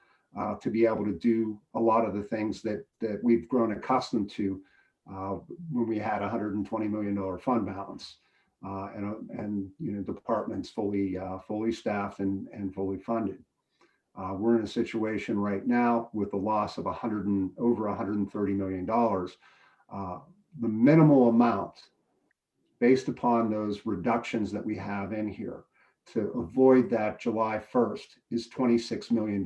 to be able to do a lot of the things that we've grown accustomed to when we had $120 million fund balance and departments fully staffed and fully funded. We're in a situation right now with the loss of over $130 million. The minimal amount based upon those reductions that we have in here to avoid that July 1st is $26 million.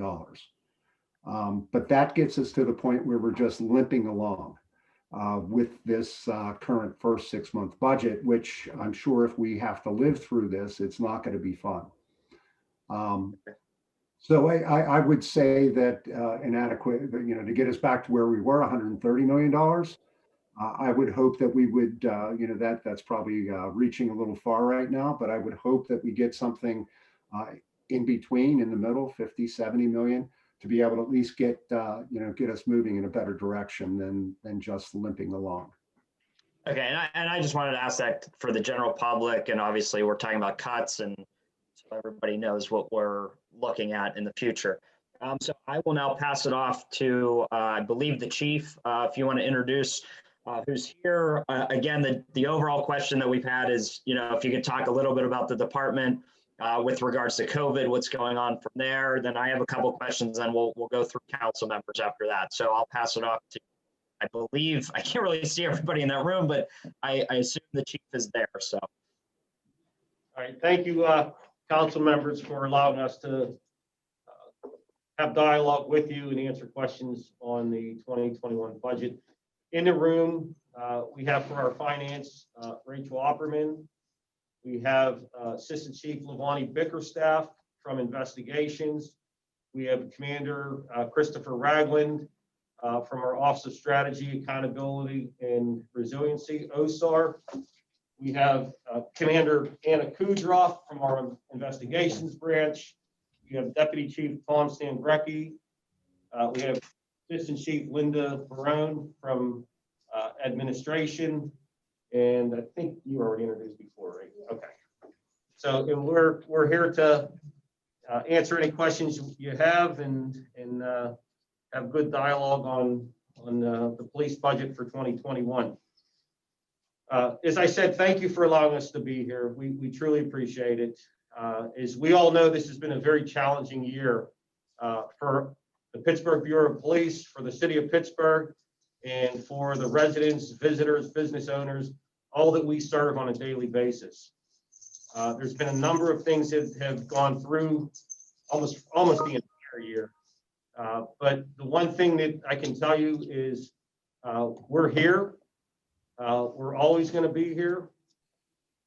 But that gets us to the point where we're just limping along with this current first 6-month budget, which I'm sure if we have to live through this, it's not going to be fun. So I would say that inadequate, to get us back to where we were, $130 million, I would hope that we would, that's probably reaching a little far right now, but I would hope that we get something in between, in the middle, 50, 70 million, to be able to at least get us moving in a better direction than just limping along. Okay, and I just wanted to ask that for the general public, and obviously we're talking about cuts, and so everybody knows what we're looking at in the future. So I will now pass it off to, I believe, the chief, if you want to introduce who's here. Again, the overall question that we've had is, if you could talk a little bit about the department with regards to COVID, what's going on from there. Then I have a couple questions, and we'll go through council members after that. So I'll pass it off to, I believe, I can't really see everybody in that room, but I assume the chief is there. So. All right, thank you, council members, for allowing us to have dialogue with you and answer questions on the 2021 budget. In the room, we have for our finance, Rachel Opperman. We have Assistant Chief Lavani Bickerstaff from investigations. We have Commander Christopher Ragland from our Office of Strategy, Accountability, and Resiliency, OSAR. We have Commander Anna Kudroff from our investigations branch. We have Deputy Chief Tom Stambrecki. We have Assistant Chief Linda Barone from administration. And I think you already introduced before, right? Okay. So and we're here to answer any questions you have and have good dialogue on the police budget for 2021. As I said, thank you for allowing us to be here. We truly appreciate it. As we all know, this has been a very challenging year for the Pittsburgh Bureau of Police, for the city of Pittsburgh, and for the residents, visitors, business owners, all that we serve on a daily basis. There's been a number of things that have gone through almost the entire year. But the one thing that I can tell you is we're here. We're always going to be here.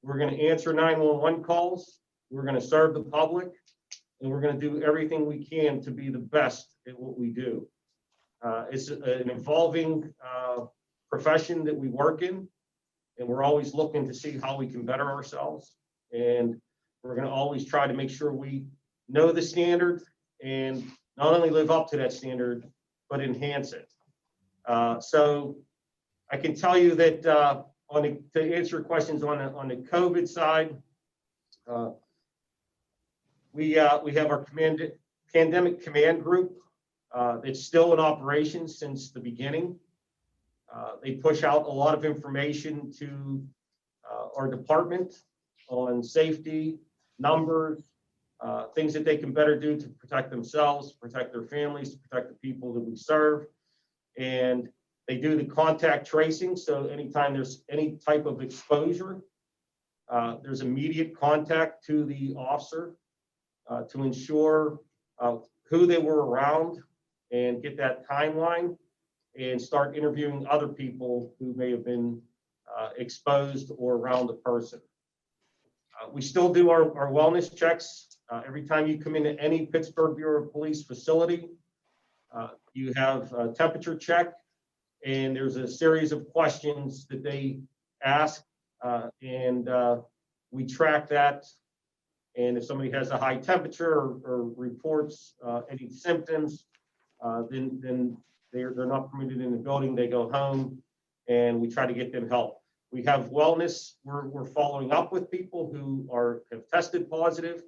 We're going to answer 911 calls. We're going to serve the public. and we're going to do everything we can to be the best at what we do. It's an evolving profession that we work in, and we're always looking to see how we can better ourselves. And we're going to always try to make sure we know the standard and not only live up to that standard, but enhance it. So I can tell you that to answer your questions on the COVID side, we have our pandemic command group. It's still in operation since the beginning. They push out a lot of information to our department on safety, numbers, things that they can better do to protect themselves, protect their families, to protect the people that we serve. And they do the contact tracing. So anytime there's any type of exposure, there's immediate contact to the officer to ensure who they were around and get that timeline and start interviewing other people who may have been exposed or around the person. We still do our wellness checks. Every time you come into any Pittsburgh Bureau of Police facility, you have a temperature check, and there's a series of questions that they ask, and we track that. And if somebody has a high temperature or reports any symptoms, then they're not permitted in the building. They go home, and we try to get them help. We have wellness. We're following up with people who have tested positive,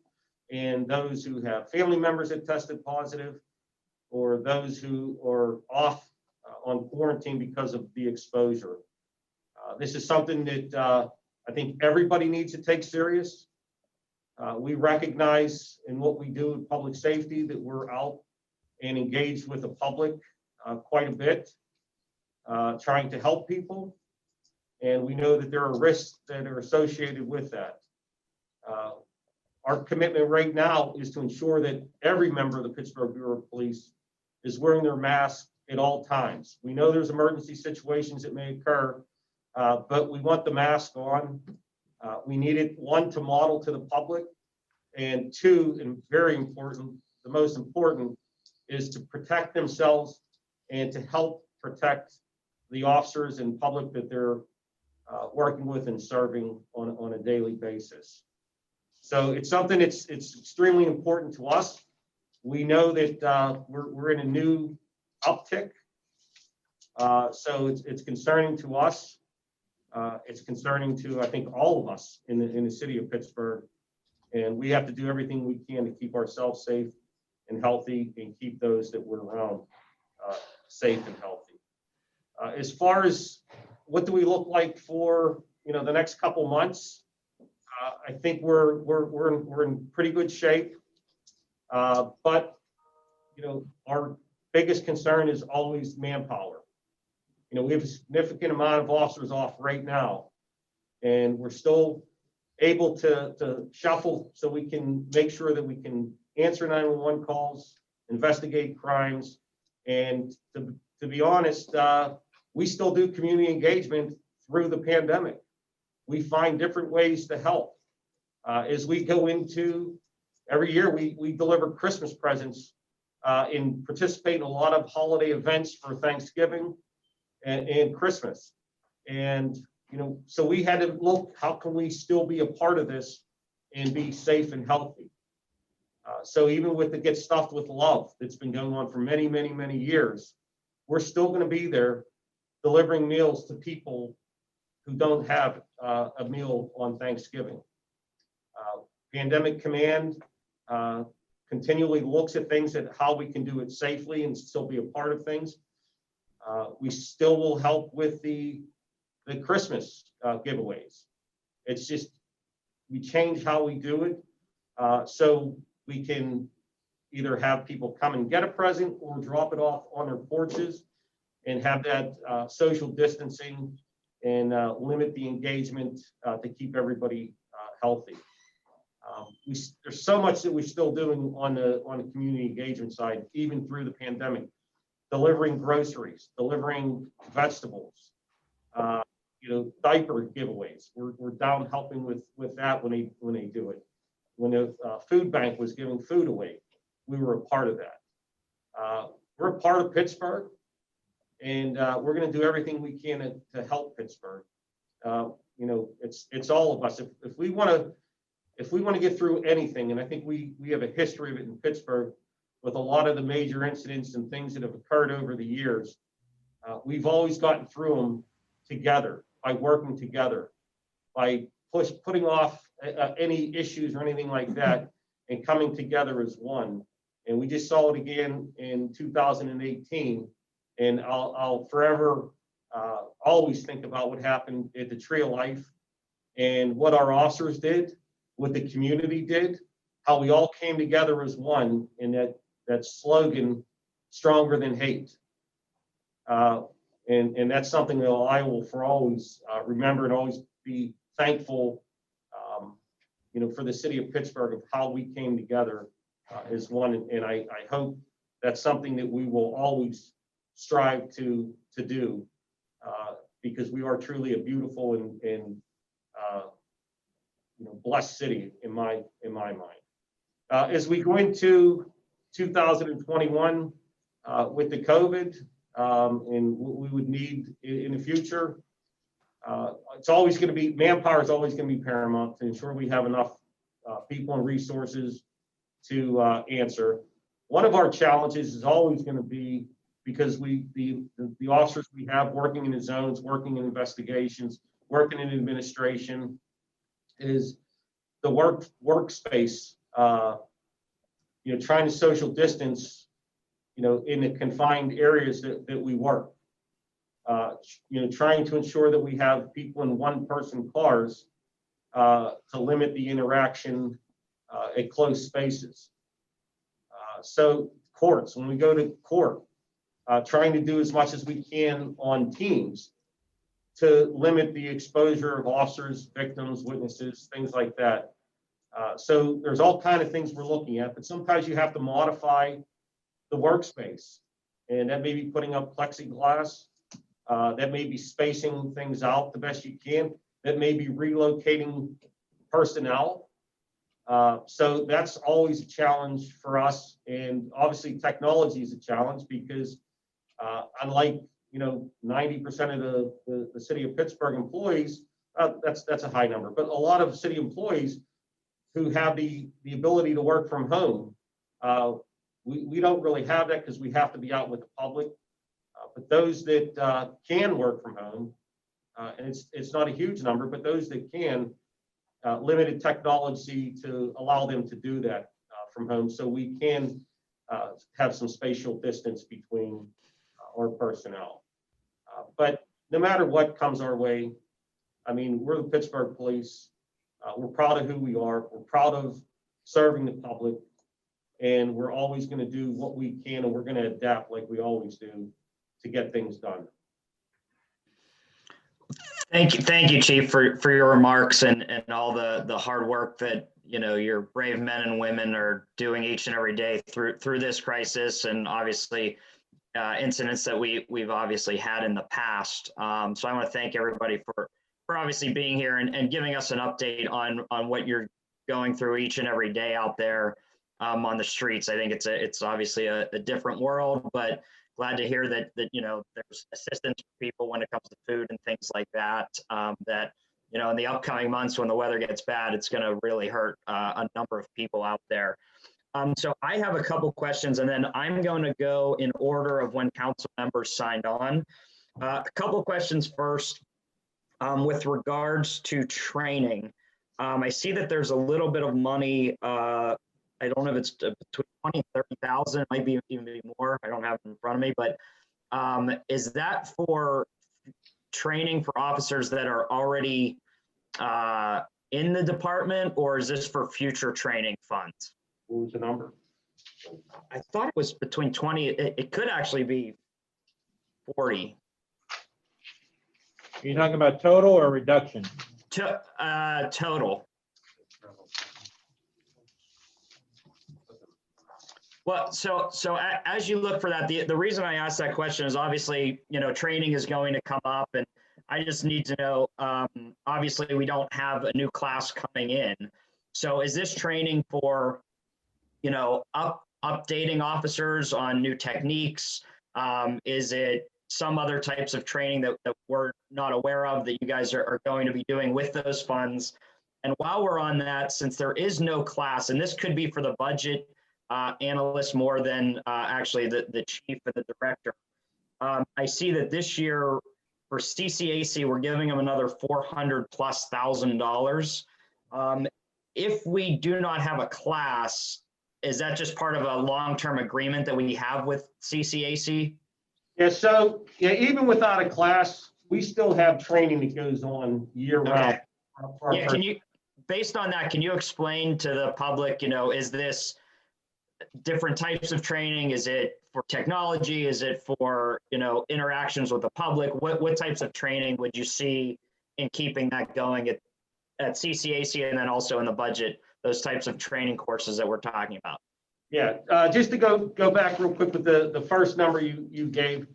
and those who have family members that tested positive, or those who are off on quarantine because of the exposure. This is something that I think everybody needs to take serious. We recognize in what we do in public safety that we're out and engaged with the public quite a bit, trying to help people. And we know that there are risks that are associated with that. Our commitment right now is to ensure that every member of the Pittsburgh Bureau of Police is wearing their mask at all times. We know there's emergency situations that may occur, but we want the mask on. We need it, one, to model to the public, and two, and very important, the most important, is to protect themselves and to help protect the officers and public that they're working with and serving on a daily basis. So it's something it's extremely important to us. We know that we're in a new uptick, so it's concerning to us. It's concerning to, I think, all of us in the city of Pittsburgh, and we have to do everything we can to keep ourselves safe and healthy, and keep those that we're around safe and healthy. As far as what do we look like for the next couple months, I think we're in pretty good shape. But our biggest concern is always manpower. We have a significant amount of officers off right now, and we're still able to shuffle so we can make sure that we can answer 911 calls, investigate crimes, and to be honest, we still do community engagement through the pandemic. We find different ways to help. As we go into every year, we deliver Christmas presents and participate in a lot of holiday events for Thanksgiving and Christmas. And, so we had to look, how can we still be a part of this and be safe and healthy? So even with the Get Stuffed with Love that's been going on for many, many, many years, we're still going to be there delivering meals to people who don't have a meal on Thanksgiving. Pandemic Command continually looks at things, at how we can do it safely and still be a part of things. We still will help with the Christmas giveaways. It's just, we change how we do it so we can either have people come and get a present or drop it off on their porches and have that social distancing and limit the engagement to keep everybody healthy. There's so much that we're still doing on the community engagement side, even through the pandemic, delivering groceries, delivering vegetables, diaper giveaways. We're down helping with that when they do it. when the food bank was giving food away. We were a part of that. We're a part of Pittsburgh, and we're going to do everything we can to help Pittsburgh. You know, it's all of us. If we want to get through anything, and I think we have a history of it in Pittsburgh with a lot of the major incidents and things that have occurred over the years, we've always gotten through them together, by working together, by putting off any issues or anything like that, and coming together as one. And we just saw it again in 2018. And I'll forever always think about what happened at the Tree of Life and what our officers did, what the community did, how we all came together as one in that slogan, stronger than hate. And that's something that I will for always remember and always be thankful, you know, for the city of Pittsburgh of how we came together as one. And I hope that's something that we will always strive to do, because we are truly a beautiful and you know, blessed city in my mind. As we go into 2021 with the COVID and what we would need in the future, it's always going to be, manpower is always going to be paramount to ensure we have enough people and resources to answer. One of our challenges is always going to be, because the officers we have working in the zones, working in investigations, working in administration, is the workspace. You know, trying to social distance, you know, in the confined areas that we work. You know, trying to ensure that we have people in one-person cars to limit the interaction at closed spaces. So courts, when we go to court, trying to do as much as we can on teams to limit the exposure of officers, victims, witnesses, things like that. So there's all kinds of things we're looking at, but sometimes you have to modify the workspace, and that may be putting up plexiglass, that may be spacing things out the best you can, that may be relocating personnel. So that's always a challenge for us, and obviously technology is a challenge because unlike, you know, 90% of the city of Pittsburgh employees, that's a high number, but a lot of city employees who have the ability to work from home, we don't really have that because we have to be out with the public. But those that can work from home, and it's not a huge number, but those that can, limited technology to allow them to do that from home, so we can have some spatial distance between our personnel. But no matter what comes our way, I mean, we're the Pittsburgh Police. We're proud of who we are. We're proud of serving the public, and we're always going to do what we can, and we're going to adapt like we always do to get things done. Thank you, Chief, for your remarks and all the hard work that, you know, your brave men and women are doing each and every day through this crisis, and obviously incidents that we've obviously had in the past. So I want to thank everybody for obviously being here and giving us an update on what you're going through each and every day out there on the streets. I think it's obviously a different world, but glad to hear that you know, there's assistance for people when it comes to food and things like that. That, you know, in the upcoming months when the weather gets bad, it's going to really hurt a number of people out there. So I have a couple questions, and then I'm going to go in order of when council members signed on. A couple questions first. With regards to training, I see that there's a little bit of money. I don't know if it's between 20 and 30,000, it might be even more. I don't have it in front of me, but is that for training for officers that are already in the department, or is this for future training funds? What was the number? I thought it was between 20. It could actually be 40. Are you talking about total or reduction? Total. Well, so as you look for that, the reason I asked that question is obviously, you know, training is going to come up, and I just need to know, obviously we don't have a new class coming in. So is this training for, you know, updating officers on new techniques? Is it some other types of training that we're not aware of that you guys are going to be doing with those funds? And while we're on that, since there is no class, and this could be for the budget analyst more than actually the chief and the director, I see that this year for CCAC, we're giving them another $400,000+. If we do not have a class, is that just part of a long-term agreement that we have with CCAC? Yeah, so, yeah, even without a class, we still have training that goes on year round. Okay. Yeah, can you, based on that, can you explain to the public, you know, is this different types of training? Is it for technology? Is it for, you know, interactions with the public? What types of training would you see in keeping that going at CCAC and then also in the budget, those types of training courses that we're talking about? Yeah, just to go back real quick with the first number you gave,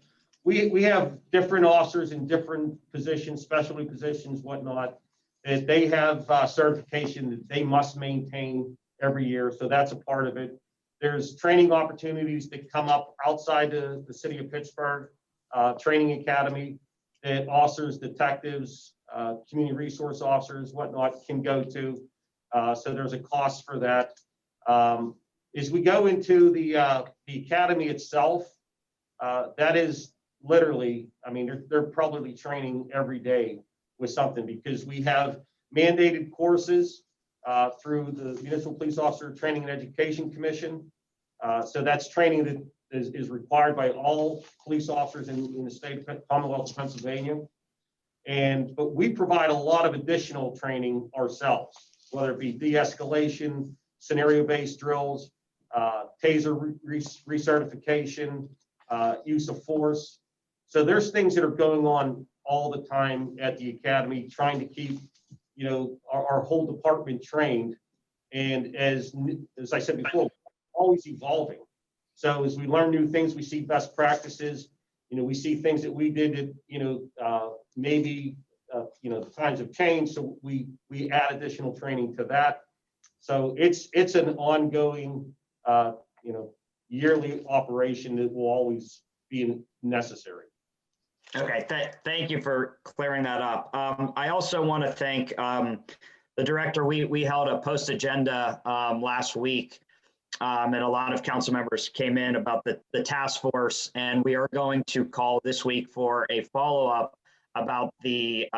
we have different officers in different positions, specialty positions, whatnot, that they have certification that they must maintain every year. So that's a part of it. There's training opportunities that come up outside the city of Pittsburgh, training academy that officers, detectives, community resource officers, whatnot can go to. So there's a cost for that. As we go into the academy itself, that is literally, I mean, they're probably training every day with something because we have mandated courses through the Municipal Police Officer Training and Education Commission. So that's training that is required by all police officers in the state of Commonwealth of Pennsylvania. But we provide a lot of additional training ourselves, whether it be de-escalation, scenario-based drills, taser recertification, use of force. So there's things that are going on all the time at the academy, trying to keep, you know, our whole department trained. And as I said before, always evolving. So as we learn new things, we see best practices. You know, we see things that we did that, you know, maybe, you know, the times have changed. So we add additional training to that. So it's an ongoing, you know, yearly operation that will always be necessary. Okay, thank you for clearing that up. I also want to thank the director. We held a post agenda last week, and a lot of council members came in about the task force, and we are going to call this week for a follow-up about the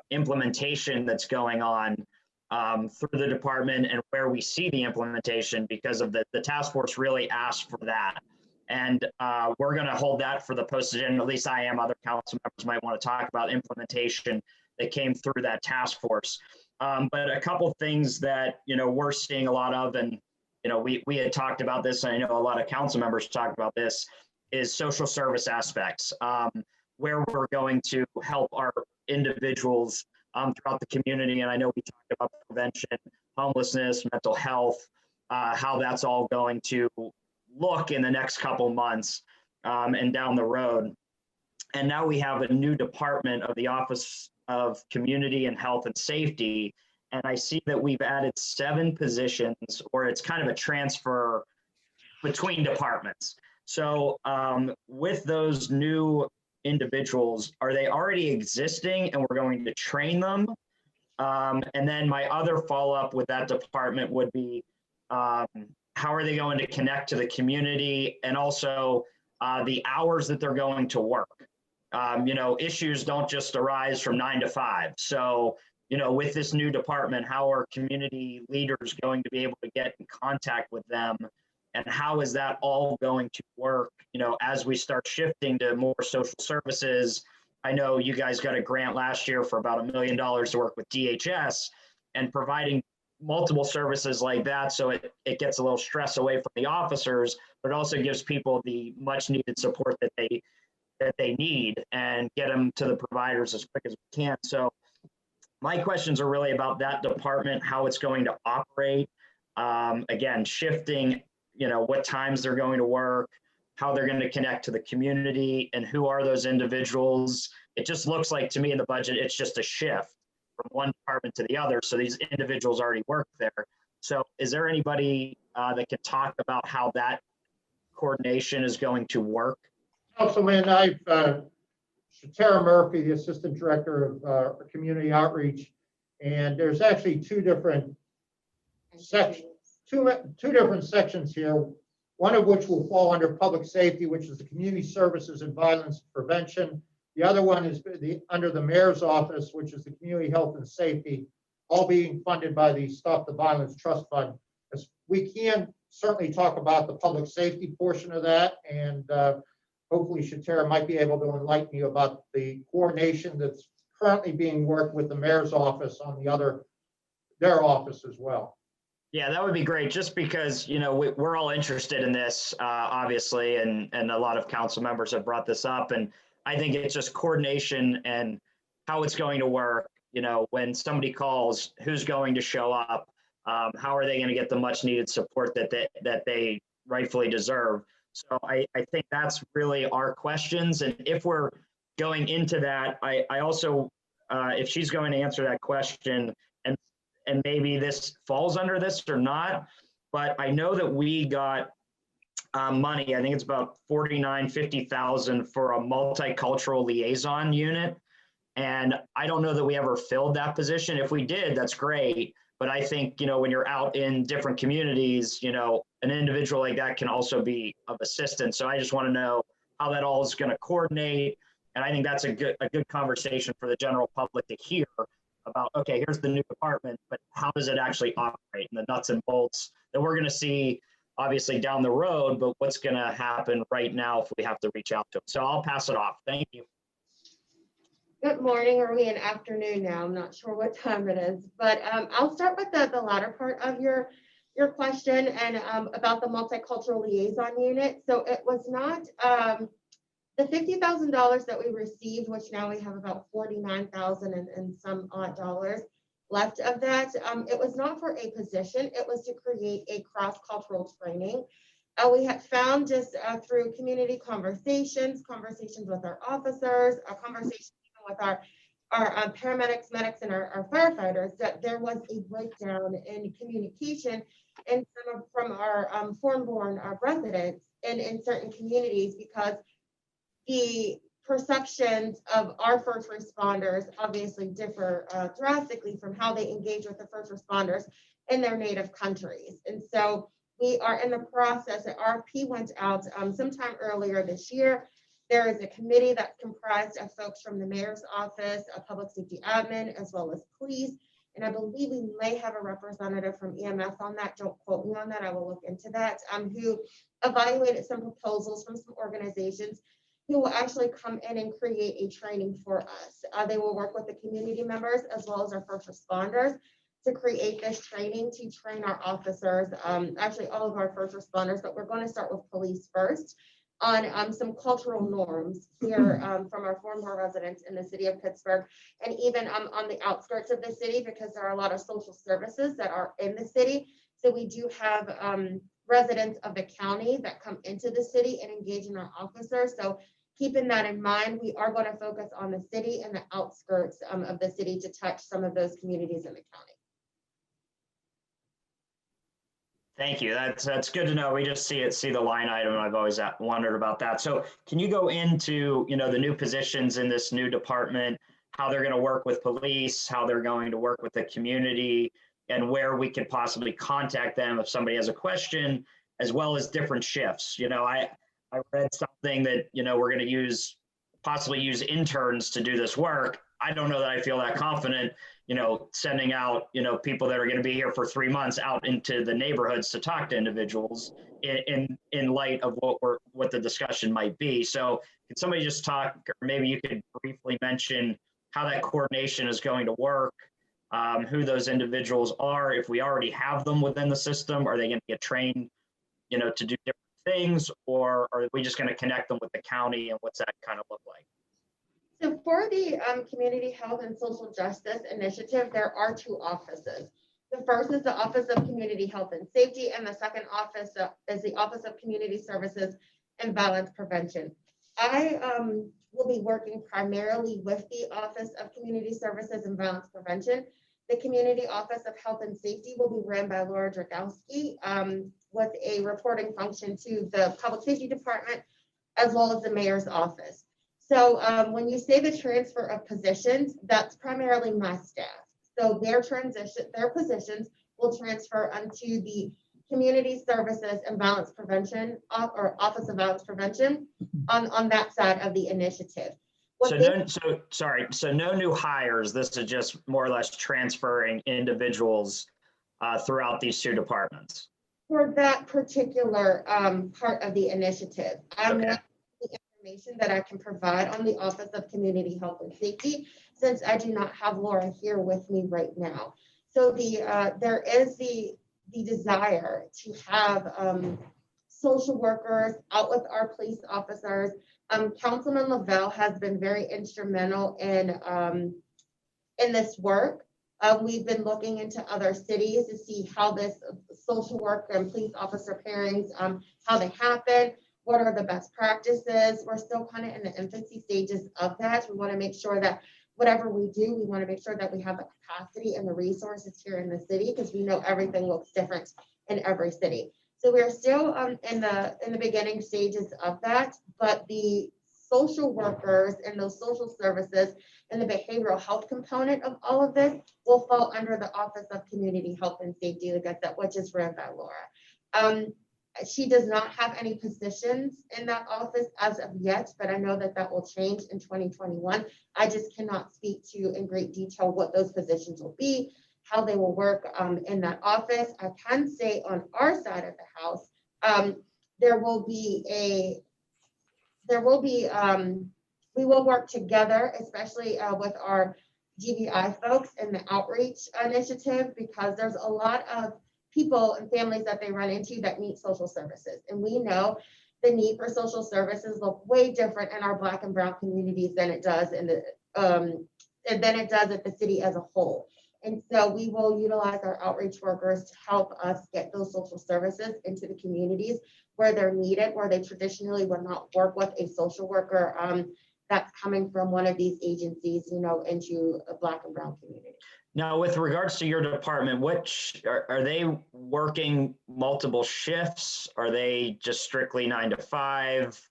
implementation that's going on through the department and where we see the implementation, because of the task force really asked for that. And we're going to hold that for the post agenda. At least I am. Other council members might want to talk about implementation that came through that task force. But a couple things that, you know, we're seeing a lot of, and, you know, we had talked about this, and I know a lot of council members talked about this, is social service aspects, where we're going to help our individuals throughout the community. And I know we talked about prevention, homelessness, mental health, how that's all going to look in the next couple months and down the road. And now we have a new department of the Office of Community and Health and Safety. And I see that we've added 7 positions, or it's kind of a transfer between departments. So with those new individuals, are they already existing and we're going to train them? And then my other follow-up with that department would be, how are they going to connect to the community, and also the hours that they're going to work? You know, issues don't just arise from 9 to 5. So, you know, with this new department, how are community leaders going to be able to get in contact with them? And how is that all going to work, you know, as we start shifting to more social services? I know you guys got a grant last year for about $1 million to work with DHS, and providing multiple services like that, so it gets a little stress away from the officers, but also gives people the much needed support that they need, and get them to the providers as quick as we can. So my questions are really about that department, how it's going to operate. Again, shifting, you know, what times they're going to work, how they're going to connect to the community, and who are those individuals. It just looks like to me in the budget, it's just a shift from one department to the other. So these individuals already work there. So is there anybody that can talk about how that coordination is going to work? Councilman, Tara Murphy, the Assistant Director of Community Outreach, and there's actually two different sections here, one of which will fall under public safety, which is the community services and violence prevention. The other one is under the mayor's office, which is the community health and safety, all being funded by the Stop the Violence Trust Fund. As we can certainly talk about the public safety portion of that, and hopefully Shatara might be able to enlighten you about the coordination that's currently being worked with the mayor's office on their office as well. Yeah, that would be great, just because, you know, we're all interested in this, obviously, and a lot of council members have brought this up, and I think it's just coordination and how it's going to work. You know, when somebody calls, who's going to show up? How are they going to get the much needed support that they rightfully deserve? So I think that's really our questions. And if we're going into that, I also, if she's going to answer that question, and maybe this falls under this or not, but I know that we got money, I think it's about $49,000-$50,000 for a multicultural liaison unit. And I don't know that we ever filled that position. If we did, that's great. But I think, you know, when you're out in different communities, you know, an individual like that can also be of assistance. So I just want to know how that all is going to coordinate. And I think that's a good conversation for the general public to hear about, okay, here's the new department, but how does it actually operate, and the nuts and bolts that we're going to see obviously down the road, but what's going to happen right now if we have to reach out to them. So I'll pass it off. Thank you. Good morning, or are we in afternoon now? I'm not sure what time it is, but I'll start with the latter part of your question and about the multicultural liaison unit. So it was not the $50,000 that we received, which now we have about $49,000 and some odd dollars left of that. It was not for a position. It was to create a cross-cultural training. We had found just through community conversations with our officers, conversations with our paramedics, medics, and our firefighters, that there was a breakdown in communication and from our foreign-born residents in certain communities, because the perceptions of our first responders obviously differ drastically from how they engage with the first responders in their native countries. And so we are in the process. An RFP went out sometime earlier this year. There is a committee that's comprised of folks from the mayor's office, a public safety admin, as well as police. And I believe we may have a representative from EMS on that. Don't quote me on that. I will look into that. Who evaluated some proposals from some organizations who will actually come in and create a training for us. They will work with the community members as well as our first responders to create this training to train our officers, actually all of our first responders, but we're going to start with police first on some cultural norms here from our former residents in the city of Pittsburgh, and even on the outskirts of the city, because there are a lot of social services that are in the city. So we do have residents of the county that come into the city and engage in our officers. So keeping that in mind, we are going to focus on the city and the outskirts of the city to touch some of those communities in the county. Thank you. That's good to know. We just see the line item. And I've always wondered about that. So can you go into, you know, the new positions in this new department, how they're going to work with police, how they're going to work with the community, and where we could possibly contact them if somebody has a question, as well as different shifts? You know, I read something that, you know, we're going to possibly use interns to do this work. I don't know that I feel that confident, you know, sending out, you know, people that are going to be here for 3 months out into the neighborhoods to talk to individuals in light of what the discussion might be. So could somebody just talk, or maybe you could briefly mention how that coordination is going to work, who those individuals are, if we already have them within the system, are they going to get trained, you know, to do different things, or are we just going to connect them with the county, and what's that kind of look like? So for the Community Health and Social Justice Initiative, there are 2 offices. The first is the Office of Community Health and Safety, and the second office is the Office of Community Services and Violence Prevention. I will be working primarily with the Office of Community Services and Violence Prevention, The Community Office of Health and Safety will be ran by Laura Drakowski with a reporting function to the Public Safety Department as well as the Mayor's Office. So when you say the transfer of positions, that's primarily my staff. So their positions will transfer onto the Community Services and Violence Prevention or Office of Violence Prevention on that side of the initiative. So no new hires. This is just more or less transferring individuals throughout these two departments. For that particular part of the initiative, I'm not the information that I can provide on the Office of Community Health and Safety, since I do not have Laura here with me right now. So there is the desire to have social workers out with our police officers. Councilman Lavelle has been very instrumental in this work. We've been looking into other cities to see how this social work and police officer pairings, how they happen, what are the best practices. We're still kind of in the infancy stages of that. We want to make sure that whatever we do, we want to make sure that we have the capacity and the resources here in the city, because we know everything looks different in every city. So we're still in the beginning stages of that, but the social workers and those social services and the behavioral health component of all of this will fall under the Office of Community Health and Safety, like I said, which is ran by Laura. She does not have any positions in that office as of yet, but I know that that will change in 2021. I just cannot speak to in great detail what those positions will be, how they will work in that office. I can say on our side of the house, we will work together, especially with our GBI folks in the outreach initiative, because there's a lot of people and families that they run into that need social services. And we know the need for social services look way different in our Black and Brown communities than it does at the city as a whole. And so we will utilize our outreach workers to help us get those social services into the communities where they're needed, where they traditionally would not work with a social worker that's coming from one of these agencies, into a Black and Brown community. Now, with regards to your department, are they working multiple shifts? Are they just strictly 9 to 5?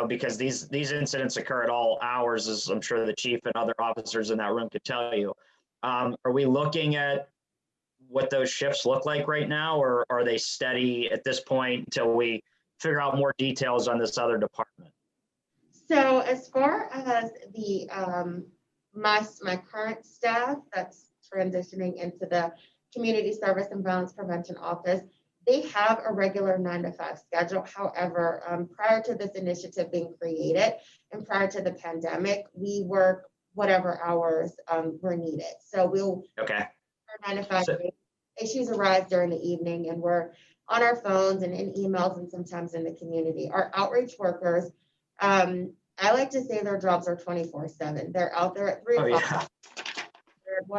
Because these incidents occur at all hours, as I'm sure the chief and other officers in that room could tell you. Are we looking at what those shifts look like right now, or are they steady at this point until we figure out more details on this other department? So as far as the my current staff that's transitioning into the Community Service and Violence Prevention Office, they have a regular 9 to 5 schedule. However, prior to this initiative being created and prior to the pandemic, we work whatever hours were needed. So we'll 9 to 5 issues arise during the evening, and we're on our phones and in emails and sometimes in the community. Our outreach workers, I like to say their jobs are 24/7. They're out there at 3 o'clock.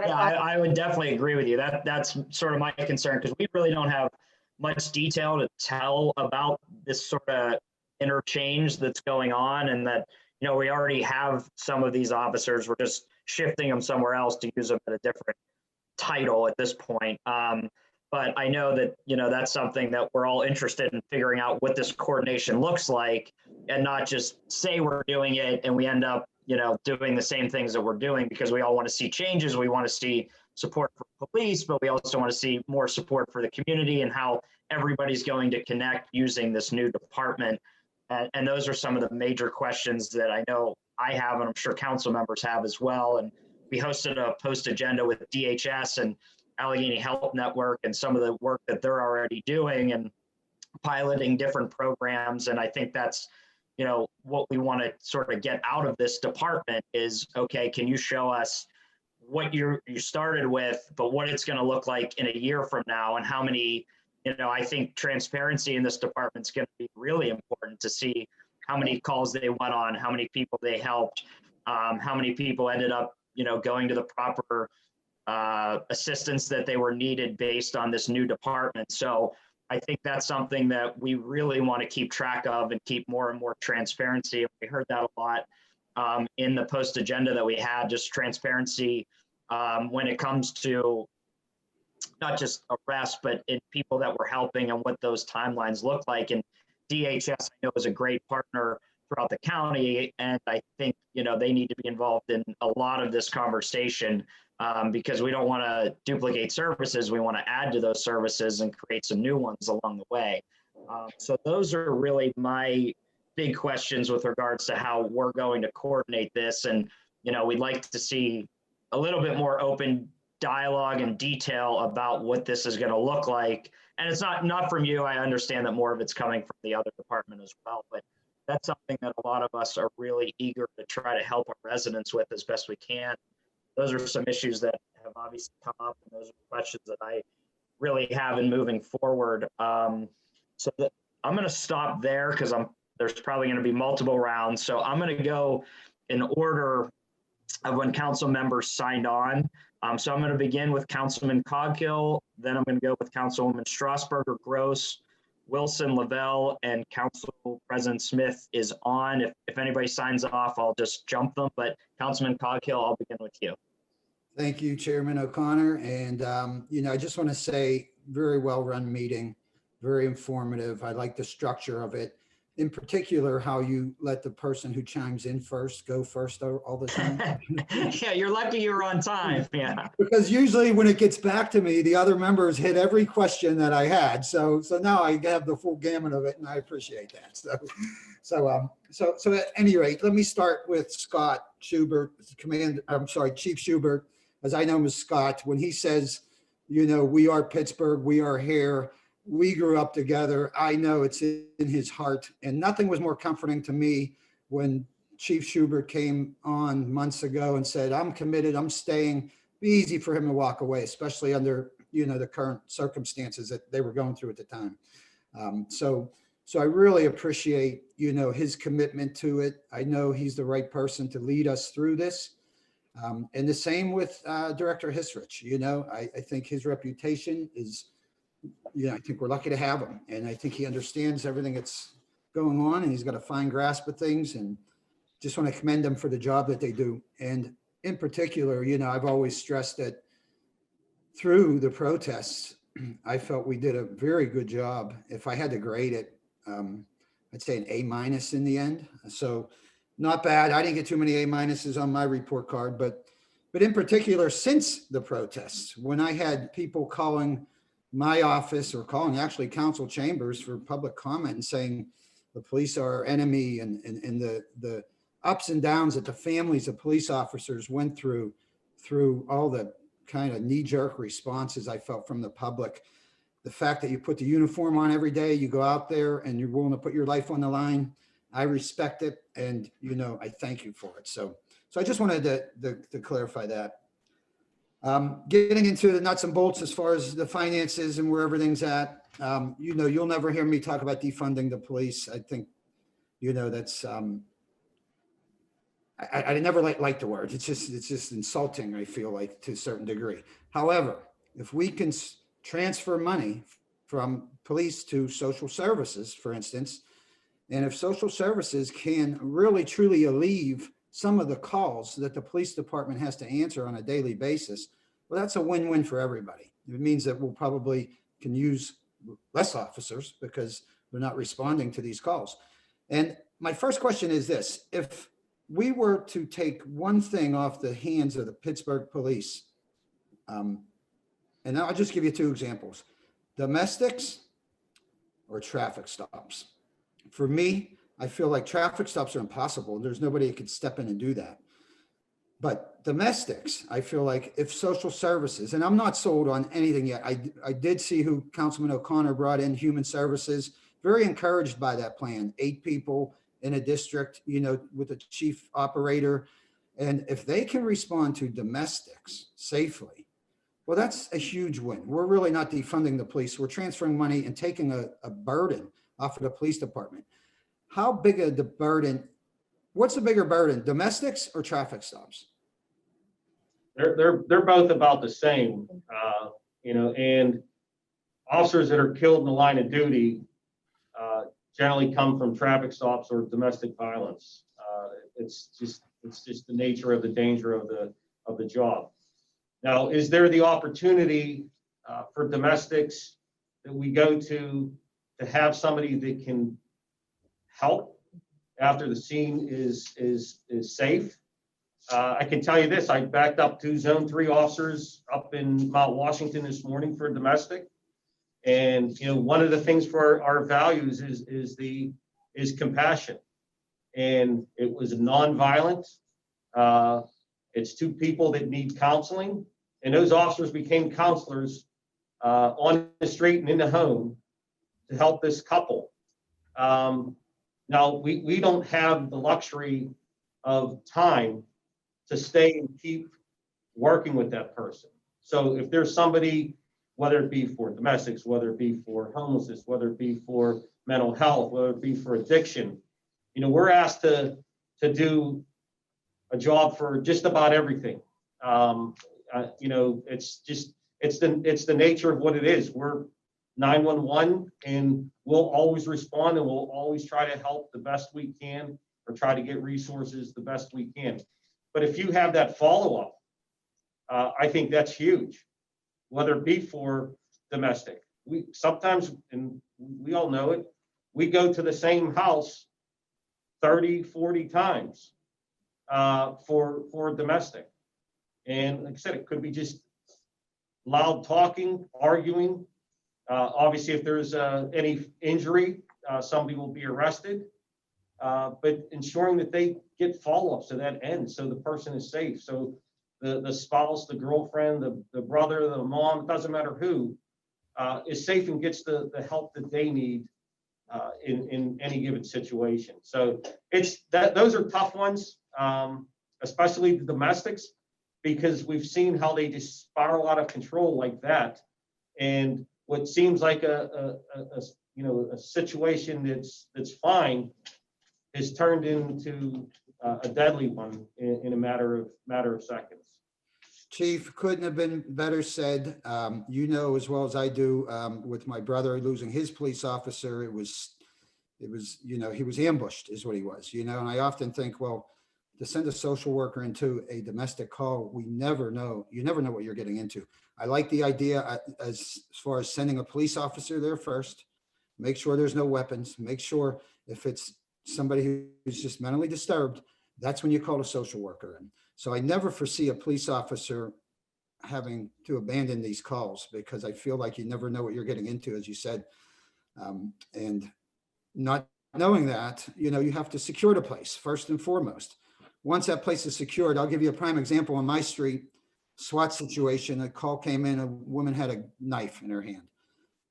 Yeah, I would definitely agree with you. That's sort of my concern, because we really don't have much detail to tell about this sort of interchange that's going on, and that, we already have some of these officers. We're just shifting them somewhere else to use them at a different title at this point. But I know that, that's something that we're all interested in figuring out what this coordination looks like, and not just say we're doing it and we end up, doing the same things that we're doing, because we all want to see changes. We want to see support for police, but we also want to see more support for the community and how everybody's going to connect using this new department. And those are some of the major questions that I know I have, and I'm sure council members have as well. And we hosted a post agenda with DHS and Allegheny Health Network and some of the work that they're already doing and piloting different programs. And I think that's, what we want to sort of get out of this department is, okay, can you show us what you started with, but what it's going to look like in a year from now, and how many, I think transparency in this department is going to be really important to see how many calls they went on, how many people they helped, how many people ended up, going to the proper assistance that they were needed based on this new department. So I think that's something that we really want to keep track of and keep more and more transparency. We heard that a lot in the post agenda that we had, just transparency when it comes to not just arrests, but in people that we're helping and what those timelines look like. And DHS, I know, is a great partner throughout the county. And I think, they need to be involved in a lot of this conversation because we don't want to duplicate services. We want to add to those services and create some new ones along the way. So those are really my big questions with regards to how we're going to coordinate this. And, we'd like to see a little bit more open dialogue and detail about what this is going to look like. And it's not from you. I understand that more of it's coming from the other department as well, but that's something that a lot of us are really eager to try to help our residents with as best we can. Those are some issues that have obviously come up, and those are questions that I really have in moving forward. So that I'm going to stop there because there's probably going to be multiple rounds. So I'm going to go in order of when council members signed on. So I'm going to begin with Councilman Coghill, then I'm going to go with Councilwoman Strasburger, Gross, Wilson, Lavelle, and Council President Smith is on. If anybody signs off, I'll just jump them, but Councilman Coghill, I'll begin with you. Thank you, Chairman O'Connor. And, I just want to say very well-run meeting, very informative. I like the structure of it. In particular, how you let the person who chimes in first go first all the time. Yeah, you're lucky you're on time. Yeah. Because usually when it gets back to me, the other members hit every question that I had. So now I have the full gamut of it, and I appreciate that. So at any rate, let me start with Scott Schubert, Chief Schubert, as I know him as Scott. When he says, we are Pittsburgh, we are here. We grew up together. I know it's in his heart. And nothing was more comforting to me when Chief Schubert came on months ago and said, I'm committed, I'm staying. Be easy for him to walk away, especially under, the current circumstances that they were going through at the time. So I really appreciate, his commitment to it. I know he's the right person to lead us through this. And the same with Director Hisrich. I think his reputation is, I think we're lucky to have him, and I think he understands everything that's going on, and he's got a fine grasp of things, and just want to commend them for the job that they do. And in particular, I've always stressed that through the protests, I felt we did a very good job. If I had to grade it, I'd say an A- in the end. So not bad. I didn't get too many A- on my report card, but in particular, since the protests, when I had people calling my office or calling actually council chambers for public comment and saying the police are our enemy, and the ups and downs that the families of police officers went through all the kind of knee-jerk responses I felt from the public. The fact that you put the uniform on every day, you go out there and you're willing to put your life on the line, I respect it, and I thank you for it. So I just wanted to clarify that. Getting into the nuts and bolts as far as the finances and where everything's at, you'll never hear me talk about defunding the police. I think, that's, I never like the word. It's just insulting, I feel like, to a certain degree. However, if we can transfer money from police to social services, for instance, and if social services can really truly alleviate some of the calls that the police department has to answer on a daily basis, well, that's a win-win for everybody. It means that we'll probably can use less officers because they're not responding to these calls. And my first question is this: if we were to take one thing off the hands of the Pittsburgh police, and I'll just give you two examples, domestics or traffic stops. For me, I feel like traffic stops are impossible. There's nobody that could step in and do that. But domestics, I feel like if social services, and I'm not sold on anything yet. I did see who Councilman O'Connor brought in, human services, very encouraged by that plan. 8 people in a district, with a chief operator. And if they can respond to domestics safely, well, that's a huge win. We're really not defunding the police. We're transferring money and taking a burden off of the police department. How big of the burden? What's the bigger burden, domestics or traffic stops? They're both about the same, and officers that are killed in the line of duty generally come from traffic stops or domestic violence. It's just the nature of the danger of the job. Now, is there the opportunity for domestics that we go to have somebody that can help after the scene is safe? I can tell you this, I backed up 2 Zone 3 officers up in Mount Washington this morning for domestic. And, you know, one of the things for our values is compassion. And it was nonviolent. It's 2 people that need counseling, and those officers became counselors on the street and in the home to help this couple. Now, we don't have the luxury of time to stay and keep working with that person. So if there's somebody, whether it be for domestics, whether it be for homelessness, whether it be for mental health, whether it be for addiction, you know, we're asked to do a job for just about everything. You know, it's the nature of what it is. We're 911, and we'll always respond, and we'll always try to help the best we can, or try to get resources the best we can. But if you have that follow-up, I think that's huge, whether it be for domestic. We sometimes, and we all know it, we go to the same house 30, 40 times for domestic. And like I said, it could be just loud talking, arguing. Obviously, if there's any injury, somebody will be arrested. But ensuring that they get follow-ups to that end, so the person is safe. So the spouse, the girlfriend, the brother, the mom, it doesn't matter who, is safe and gets the help that they need in any given situation. So those are tough ones, especially the domestics, because we've seen how they just spiral out of control like that. And what seems like a situation that's fine is turned into a deadly one in a matter of seconds. Chief, couldn't have been better said. You know as well as I do, with my brother losing his police officer, it was, you know, he was ambushed is what he was, you know, and I often think, well, to send a social worker into a domestic call, you never know what you're getting into. I like the idea as far as sending a police officer there first, make sure there's no weapons, make sure if it's somebody who's just mentally disturbed, that's when you call a social worker in. So I never foresee a police officer having to abandon these calls, because I feel like you never know what you're getting into, as you said. And not knowing that, you know, you have to secure the place first and foremost. Once that place is secured, I'll give you a prime example on my street, SWAT situation. A call came in, a woman had a knife in her hand.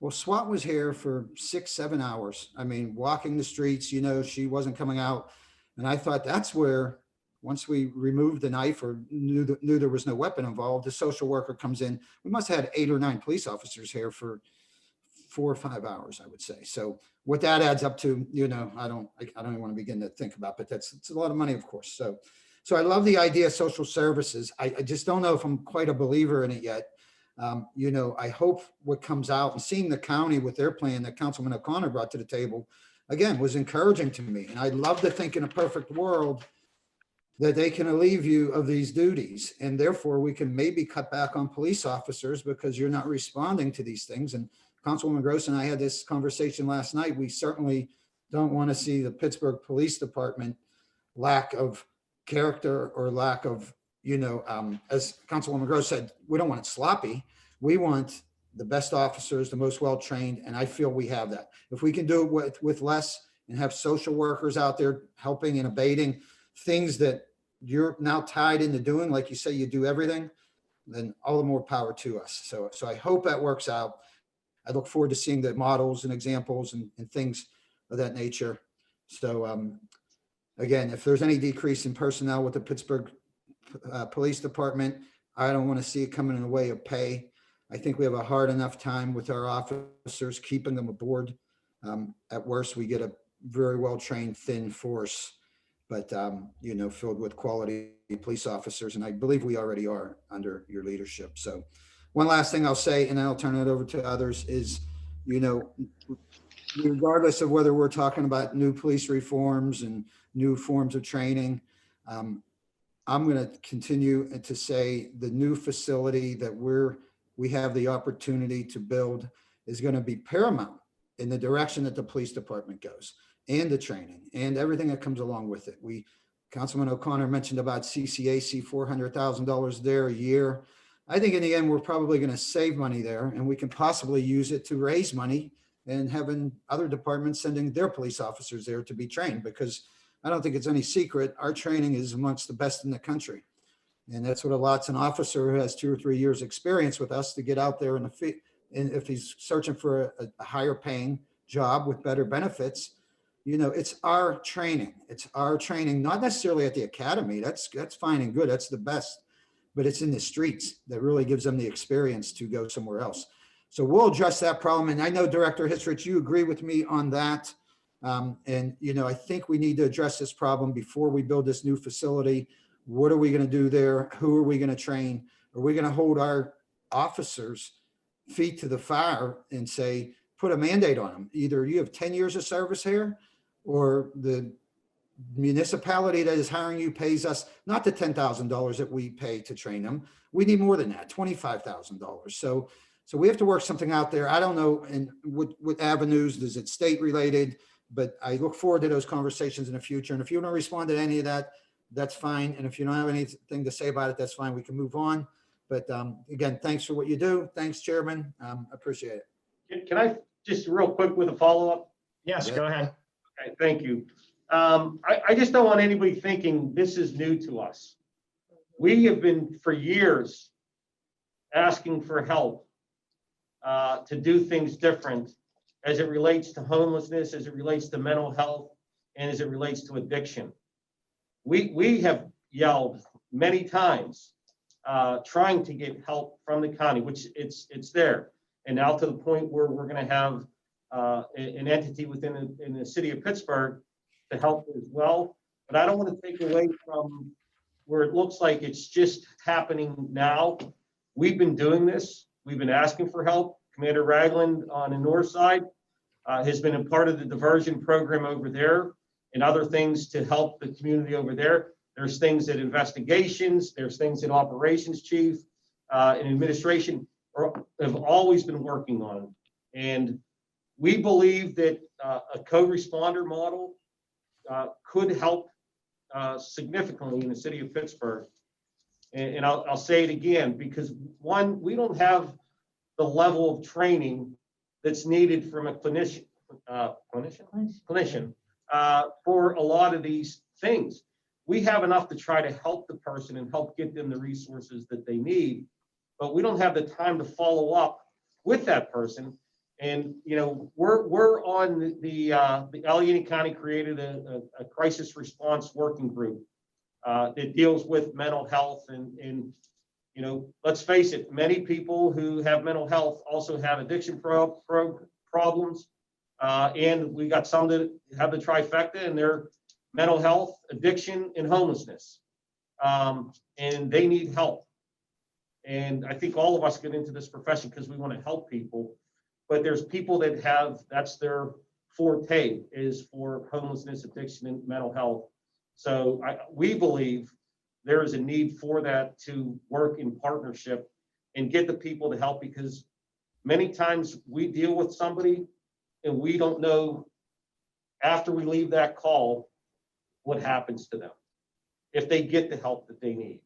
Well, SWAT was here for 6-7 hours. I mean, walking the streets, you know, she wasn't coming out. And I thought that's where, once we removed the knife or knew there was no weapon involved, the social worker comes in. We must have had 8 or 9 police officers here for 4 or 5 hours, I would say. So what that adds up to, you know, I don't even want to begin to think about, but it's a lot of money, of course. So I love the idea of social services. I just don't know if I'm quite a believer in it yet. You know, I hope what comes out, and seeing the county with their plan that Councilman O'Connor brought to the table, again, was encouraging to me. And I'd love to think in a perfect world that they can relieve you of these duties. And therefore we can maybe cut back on police officers because you're not responding to these things. And Councilwoman Gross and I had this conversation last night. We certainly don't want to see the Pittsburgh Police Department lack of character or lack of, you know, as Councilwoman Gross said, we don't want it sloppy. We want the best officers, the most well-trained, and I feel we have that. If we can do it with less and have social workers out there helping and abating things that you're now tied into doing, like you say, you do everything, then all the more power to us. So I hope that works out. I look forward to seeing the models and examples and things of that nature. So again, if there's any decrease in personnel with the Pittsburgh Police Department, I don't want to see it coming in the way of pay. I think we have a hard enough time with our officers, keeping them aboard. At worst, we get a very well-trained, thin force, but you know, filled with quality police officers. And I believe we already are under your leadership. So one last thing I'll say, and then I'll turn it over to others, is, you know, regardless of whether we're talking about new police reforms and new forms of training, I'm going to continue to say the new facility that we have the opportunity to build is going to be paramount in the direction that the police department goes, and the training and everything that comes along with it. Councilman O'Connor mentioned about CCAC, $400,000 there a year. I think in the end, we're probably going to save money there, and we can possibly use it to raise money and having other departments sending their police officers there to be trained, because I don't think it's any secret, our training is amongst the best in the country. And that's what allows an officer who has 2 or 3 years experience with us to get out there and if he's searching for a higher paying job with better benefits, it's our training. It's our training, not necessarily at the academy. That's fine and good. That's the best, but it's in the streets that really gives them the experience to go somewhere else. So we'll address that problem. And I know Director Hisrich, you agree with me on that. I think we need to address this problem before we build this new facility. What are we going to do there? Who are we going to train? Are we going to hold our officers' feet to the fire and say, put a mandate on them? Either you have 10 years of service here, or the municipality that is hiring you pays us not the $10,000 that we pay to train them. We need more than that, $25,000. So we have to work something out there. I don't know, and what avenues, is it state related? But I look forward to those conversations in the future. And if you want to respond to any of that, that's fine. And if you don't have anything to say about it, that's fine. We can move on. But again, thanks for what you do. Thanks, Chairman. Appreciate it. Can I just real quick with a follow-up? Yes, go ahead. Okay, thank you. I just don't want anybody thinking this is new to us. We have been for years asking for help to do things different as it relates to homelessness, as it relates to mental health, and as it relates to addiction. We have yelled many times trying to get help from the county, which it's there. And now to the point where we're going to have an entity within the city of Pittsburgh to help as well. But I don't want to take away from where it looks like it's just happening now. We've been doing this. We've been asking for help. Commander Ragland on the north side has been a part of the diversion program over there and other things to help the community over there. There's things that investigations, there's things that operations chief and administration have always been working on. And we believe that a co-responder model could help significantly in the city of Pittsburgh. And I'll say it again, because one, we don't have the level of training that's needed from a clinician for a lot of these things. We have enough to try to help the person and help get them the resources that they need, but we don't have the time to follow up with that person. And we're on the Allegheny County created a crisis response working group that deals with mental health and let's face it, many people who have mental health also have addiction problems. And we got some that have the trifecta in their mental health, addiction, and homelessness. And they need help. And I think all of us get into this profession because we want to help people. But there's people that that's their forte is for homelessness, addiction, and mental health. So we believe there is a need for that to work in partnership and get the people to help, because many times we deal with somebody and we don't know after we leave that call what happens to them if they get the help that they need.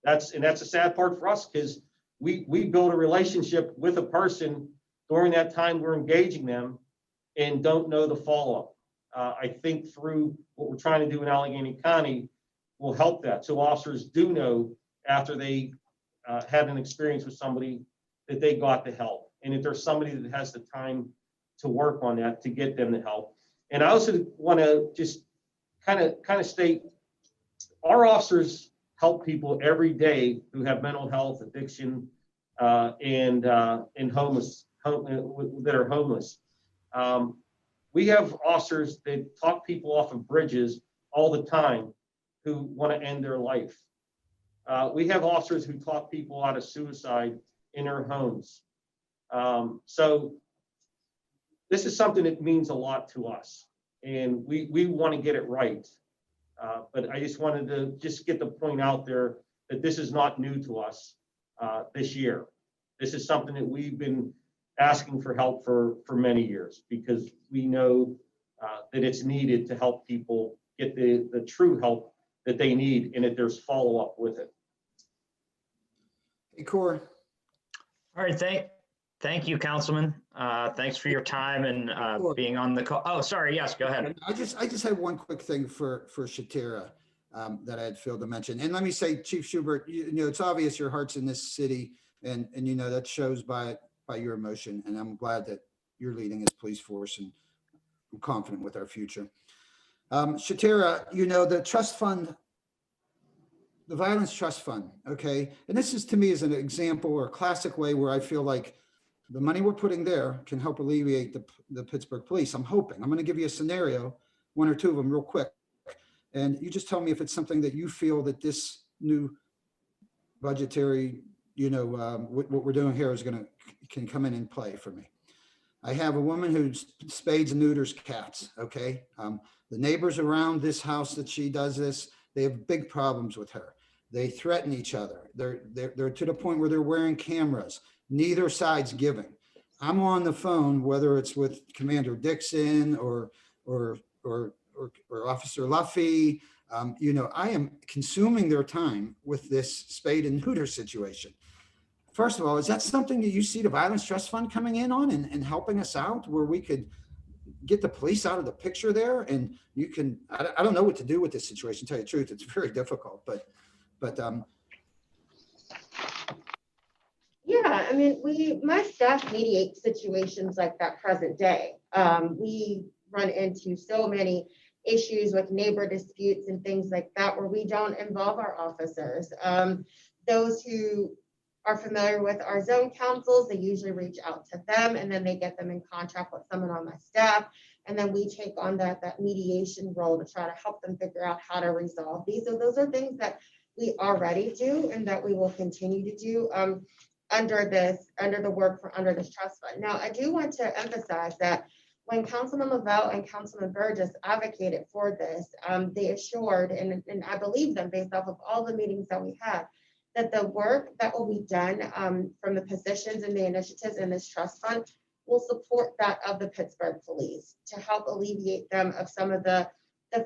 That's a sad part for us, because we build a relationship with a person during that time we're engaging them and don't know the follow-up. I think through what we're trying to do in Allegheny County will help that. So officers do know after they had an experience with somebody that they got the help. And if there's somebody that has the time to work on that, to get them the help. And I also want to just kind of state, our officers help people every day who have mental health, addiction, and homeless, that are homeless. We have officers that talk people off of bridges all the time who want to end their life. We have officers who talk people out of suicide in their homes. So this is something that means a lot to us, and we want to get it right. But I just wanted to get the point out there that this is not new to us this year. This is something that we've been asking for help for many years, because we know that it's needed to help people get the true help that they need, and that there's follow-up with it. Hey, Cor. All right, thank you, Councilman. Thanks for your time and being on the call. Oh, sorry, yes, go ahead. I just had one quick thing for Shatera that I had failed to mention. And let me say, Chief Schubert, you know, it's obvious your heart's in this city, and you know, that shows by your emotion. And I'm glad that you're leading this police force, and I'm confident with our future. Shatera, you know, the trust fund, the violence trust fund, okay? And this is, to me, is an example or a classic way where I feel like the money we're putting there can help alleviate the Pittsburgh police. I'm hoping. I'm going to give you a scenario, one or two of them real quick. And you just tell me if it's something that you feel that this new budgetary, you know, what we're doing here is can come in and play for me. I have a woman who spades and neuters cats, okay? The neighbors around this house that she does this, they have big problems with her. They threaten each other. They're to the point where they're wearing cameras. Neither side's giving. I'm on the phone, whether it's with Commander Dixon or Officer Luffy. You know, I am consuming their time with this spade and neuter situation. First of all, is that something that you see the Violence Trust Fund coming in on and helping us out, where we could get the police out of the picture there? And you can, I don't know what to do with this situation, to tell you the truth. It's very difficult, but yeah, I mean, my staff mediate situations like that present day. We run into so many issues with neighbor disputes and things like that where we don't involve our officers. Those who are familiar with our zone councils, they usually reach out to them, and then they get them in contact with someone on my staff. And then we take on that mediation role to try to help them figure out how to resolve these. So those are things that we already do and that we will continue to do under this trust fund. Now, I do want to emphasize that when Councilman Lavelle and Councilman Burgess advocated for this, they assured, and I believe them based off of all the meetings that we had, that the work that will be done from the positions and the initiatives in this trust fund will support that of the Pittsburgh police to help alleviate them of some of the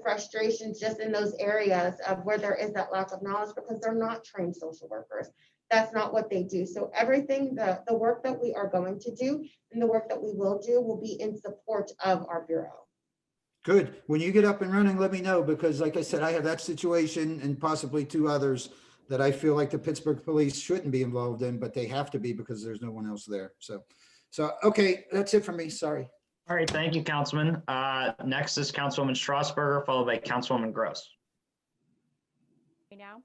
frustrations just in those areas of where there is that lack of knowledge, because they're not trained social workers. That's not what they do. So everything, the work that we are going to do and the work that we will do will be in support of our Bureau. good. When you get up and running, let me know, because like I said, I have that situation and possibly two others that I feel like the Pittsburgh police shouldn't be involved in, but they have to be because there's no one else there. So okay, that's it for me. Sorry. All right, thank you, Councilman. Next is Councilwoman Strasburger, followed by Councilwoman Gross. Now?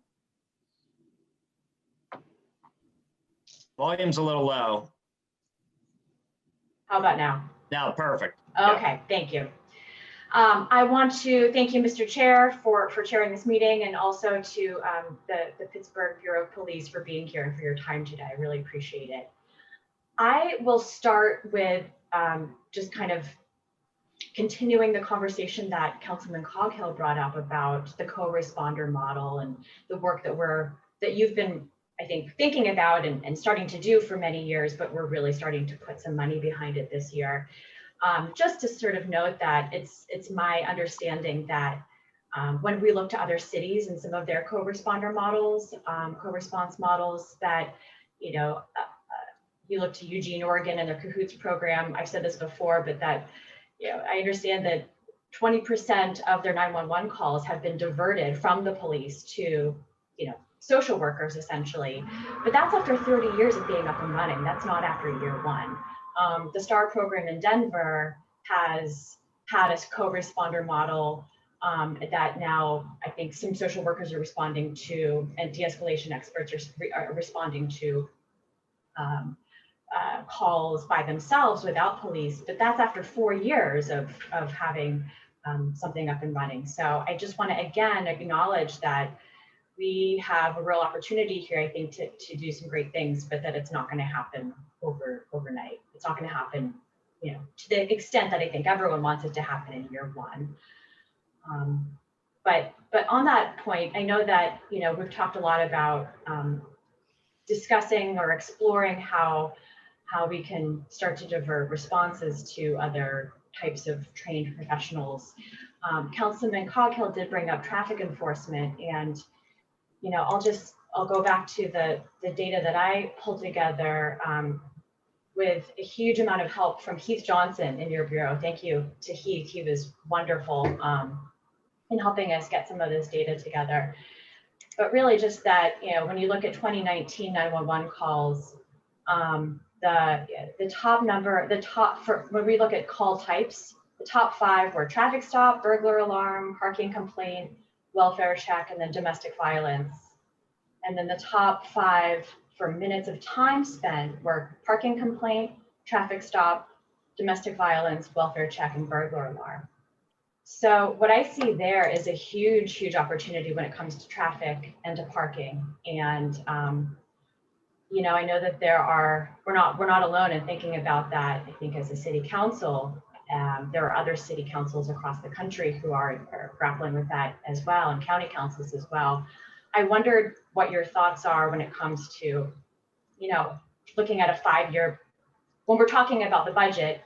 Volume's a little low. How about now? Now, perfect. Okay, thank you. I want to thank you, Mr. Chair, for chairing this meeting, and also to the Pittsburgh Bureau of Police for being here and for your time today. I really appreciate it. I will start with just kind of continuing the conversation that Councilman Coghill brought up about the co-responder model and the work that you've been, I think, thinking about and starting to do for many years, but we're really starting to put some money behind it this year. Just to sort of note that it's my understanding that when we look to other cities and some of their co-responder models, co-response models, that, you know, you look to Eugene, Oregon and their CAHOOTS program. I've said this before, but that, you know, I understand that 20% of their 911 calls have been diverted from the police to, you know, social workers essentially. But that's after 30 years of being up and running. That's not after year one. The STAR program in Denver has had a co-responder model that now I think some social workers are responding to, and de-escalation experts are responding to calls by themselves without police, but that's after 4 years of having something up and running. So I just want to again acknowledge that we have a real opportunity here, I think, to do some great things, but that it's not going to happen overnight. It's not going to happen, you know, to the extent that I think everyone wants it to happen in year one. But on that point, I know that, we've talked a lot about discussing or exploring how we can start to divert responses to other types of trained professionals. Councilman Coghill did bring up traffic enforcement, and I'll go back to the data that I pulled together with a huge amount of help from Heath Johnson in your bureau. Thank you to Heath. He was wonderful in helping us get some of this data together. But really just that, when you look at 2019 911 calls, the top when we look at call types, the top 5 were traffic stop, burglar alarm, parking complaint, welfare check, and then domestic violence. And then the top 5 for minutes of time spent were parking complaint, traffic stop, domestic violence, welfare check, and burglar alarm. So what I see there is a huge, huge opportunity when it comes to traffic and to parking. And I know that we're not alone in thinking about that. I think as a city council, there are other city councils across the country who are grappling with that as well, and county councils as well. I wondered what your thoughts are when it comes to, looking at a 5-year, when we're talking about the budget.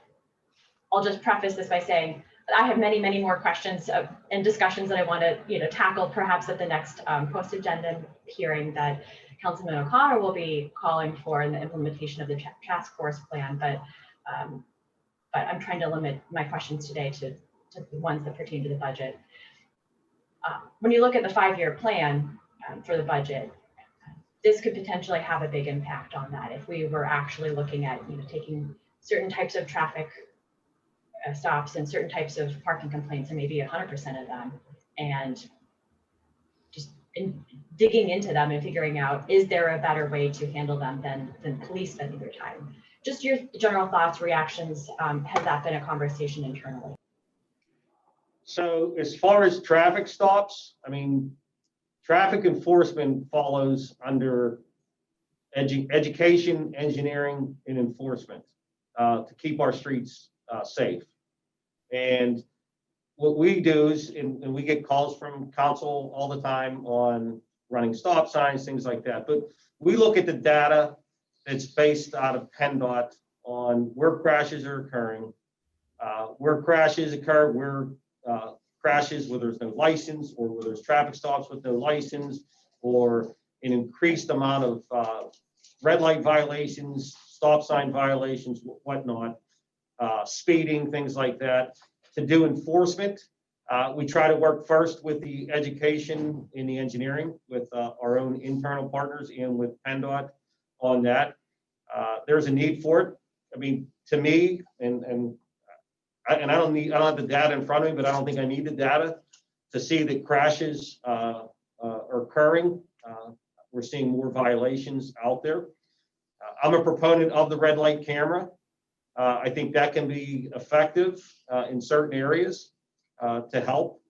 I'll just preface this by saying I have many, many more questions and discussions that I want to, tackle perhaps at the next post-agenda hearing that Councilman O'Connor will be calling for in the implementation of the task force plan. But I'm trying to limit my questions today to the ones that pertain to the budget. When you look at the 5-year plan for the budget, this could potentially have a big impact on that if we were actually looking at, taking certain types of traffic stops and certain types of parking complaints, and maybe 100% of them, and just digging into them and figuring out, is there a better way to handle them than police spending their time? Just your general thoughts, reactions. Has that been a conversation internally? So as far as traffic stops, traffic enforcement follows under education, engineering, and enforcement to keep our streets safe. And what we do is, and we get calls from council all the time on running stop signs, things like that. But we look at the data that's based out of PennDOT on where crashes are occurring, where crashes occur, where crashes where there's no license, or where there's traffic stops with no license, or an increased amount of red light violations, stop sign violations, whatnot, speeding, things like that. To do enforcement, we try to work first with the education and the engineering, with our own internal partners and with PennDOT on that. There's a need for it. To me, and I don't have the data in front of me, but I don't think I need the data to see that crashes are occurring. We're seeing more violations out there. I'm a proponent of the red light camera. I think that can be effective in certain areas to help.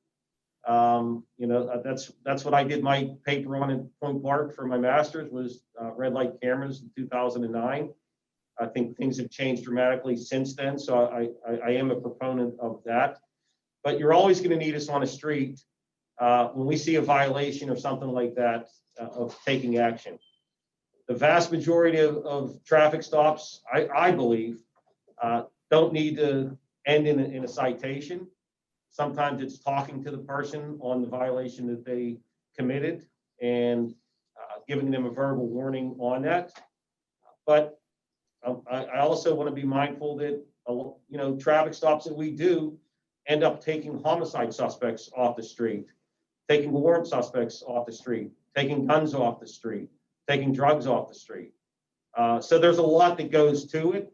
That's what I did my paper on in Point Park for my master's, was red light cameras in 2009. I think things have changed dramatically since then, so I am a proponent of that. But you're always going to need us on a street when we see a violation or something like that, of taking action. The vast majority of traffic stops, I believe, don't need to end in a citation. Sometimes it's talking to the person on the violation that they committed and giving them a verbal warning on that. But I also want to be mindful that, traffic stops that we do end up taking homicide suspects off the street, taking warrant suspects off the street, taking guns off the street, taking drugs off the street. So there's a lot that goes to it.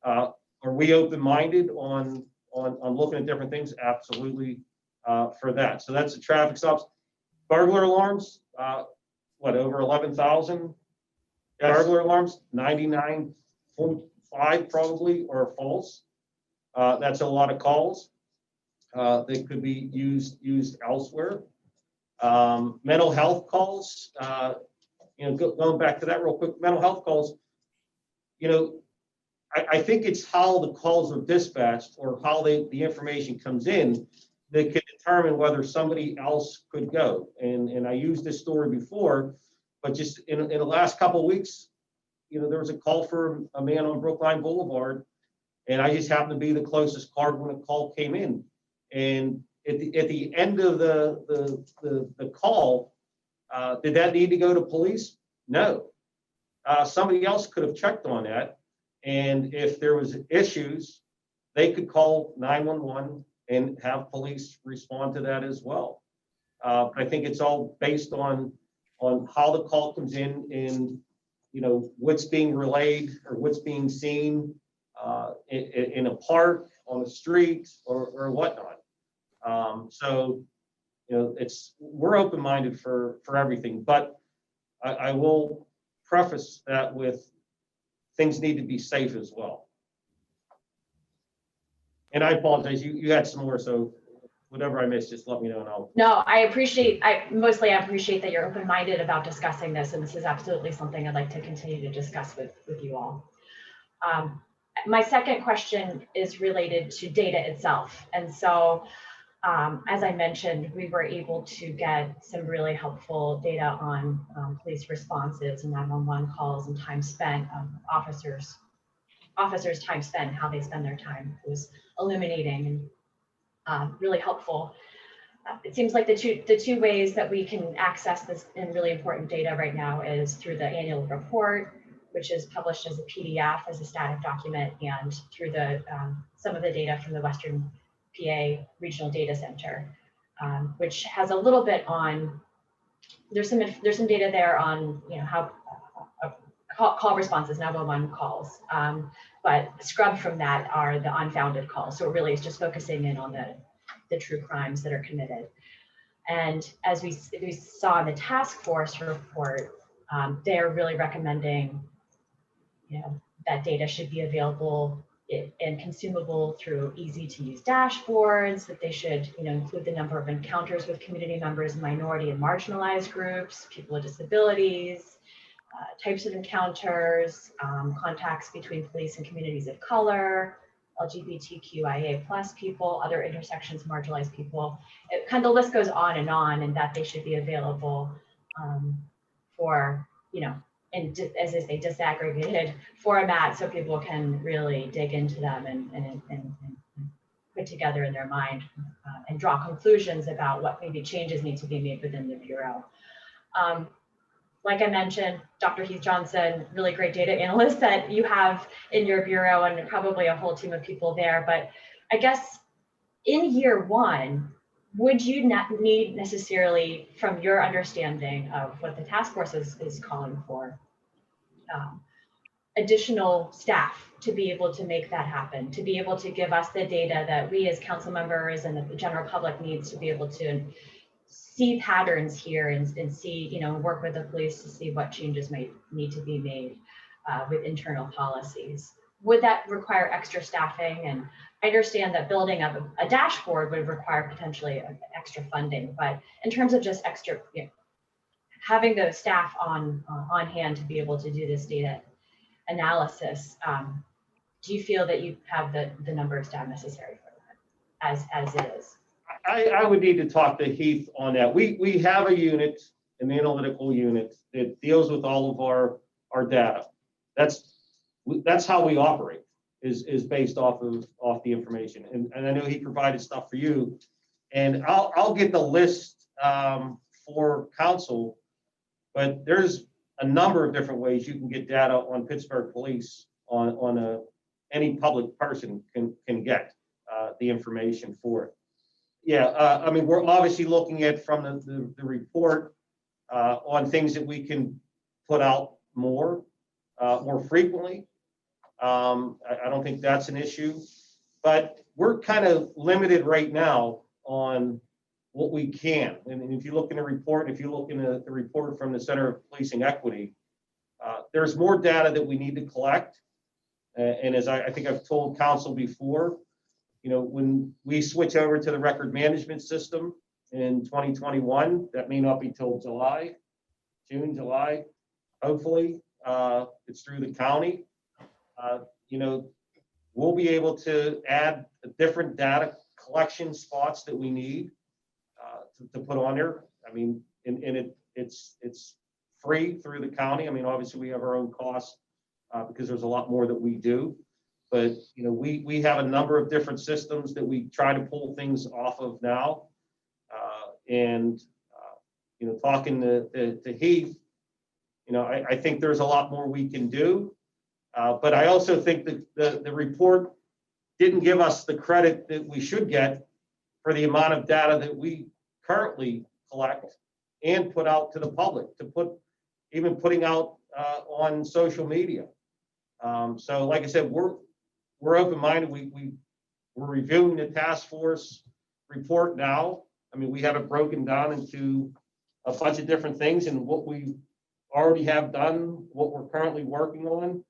Are we open-minded on looking at different things? Absolutely, for that. So that's the traffic stops. Burglar alarms, over 11,000 burglar alarms, 99.5 probably are false. That's a lot of calls that could be used elsewhere. Mental health calls, going back to that real quick, mental health calls, I think it's how the calls are dispatched or how the information comes in that can determine whether somebody else could go. And I used this story before, but just in the last couple of weeks, there was a call for a man on Brookline Boulevard, and I just happened to be the closest car when a call came in. And at the end of the call, did that need to go to police? No. Somebody else could have checked on that. And if there was issues, they could call 911 and have police respond to that as well. I think it's all based on how the call comes in and, what's being relayed or what's being seen in a park, on the street, or whatnot. So, we're open-minded for everything, but I will preface that with things need to be safe as well. And I apologize, you had some more, so whatever I missed, just let me know and I'll. No, I appreciate that you're open-minded about discussing this, and this is absolutely something I'd like to continue to discuss with you all. My second question is related to data itself. And so, as I mentioned, we were able to get some really helpful data on police responses and 911 calls and time spent, officers' time spent, how they spend their time. It was illuminating and really helpful. It seems like the two ways that we can access this and really important data right now is through the annual report, which is published as a PDF, as a static document, and through the some of the data from the Western PA Regional Data Center, which has a little bit on. There's some data there on how call responses, 911 calls, but scrubbed from that are the unfounded calls. So it really is just focusing in on the true crimes that are committed. And as we saw in the task force report, they're really recommending, that data should be available and consumable through easy to use dashboards, that they should, include the number of encounters with community members, minority and marginalized groups, people with disabilities, types of encounters, contacts between police and communities of color, LGBTQIA+ people, other intersections, marginalized people. The list goes on, and that they should be available for, and as I say, disaggregated format so people can really dig into them and put together in their mind and draw conclusions about what maybe changes need to be made within the Bureau. Like I mentioned, Dr. Heath Johnson, really great data analyst that you have in your Bureau and probably a whole team of people there. But I guess in year one, would you not need necessarily, from your understanding of what the task force is calling for, additional staff to be able to make that happen, to be able to give us the data that we as council members and the general public needs to be able to see patterns here and see, work with the police to see what changes might need to be made with internal policies? Would that require extra staffing? And I understand that building up a dashboard would require potentially extra funding, but in terms of just extra, having those staff on hand to be able to do this data analysis, do you feel that you have the number of staff necessary for that as is? I would need to talk to Heath on that. We have a unit, an analytical unit that deals with all of our data. That's how we operate, is based off the information. And I know he provided stuff for you, and I'll get the list for council, but there's a number of different ways you can get data on Pittsburgh police any public person can get the information for it. Yeah, I mean, we're obviously looking at from the report on things that we can put out more frequently. I don't think that's an issue, but we're kind of limited right now on what we can. And if you look in the report, if you look in the report from the Center of Policing Equity, there's more data that we need to collect. And as I think I've told council before, when we switch over to the record management system in 2021, that may not be till June, July, hopefully, it's through the county. We'll be able to add a different data collection spots that we need to put on there. I mean, and it's free through the county. I mean, obviously we have our own costs because there's a lot more that we do. But, you know, we have a number of different systems that we try to pull things off of now. You know, talking to Heath, you know, I think there's a lot more we can do. But I also think that the report didn't give us the credit that we should get for the amount of data that we currently collect and put out to the public, even putting out on social media. So like I said, we're open-minded. We're reviewing the task force report now. I mean, we have it broken down into a bunch of different things and what we already have done, what we're currently working on.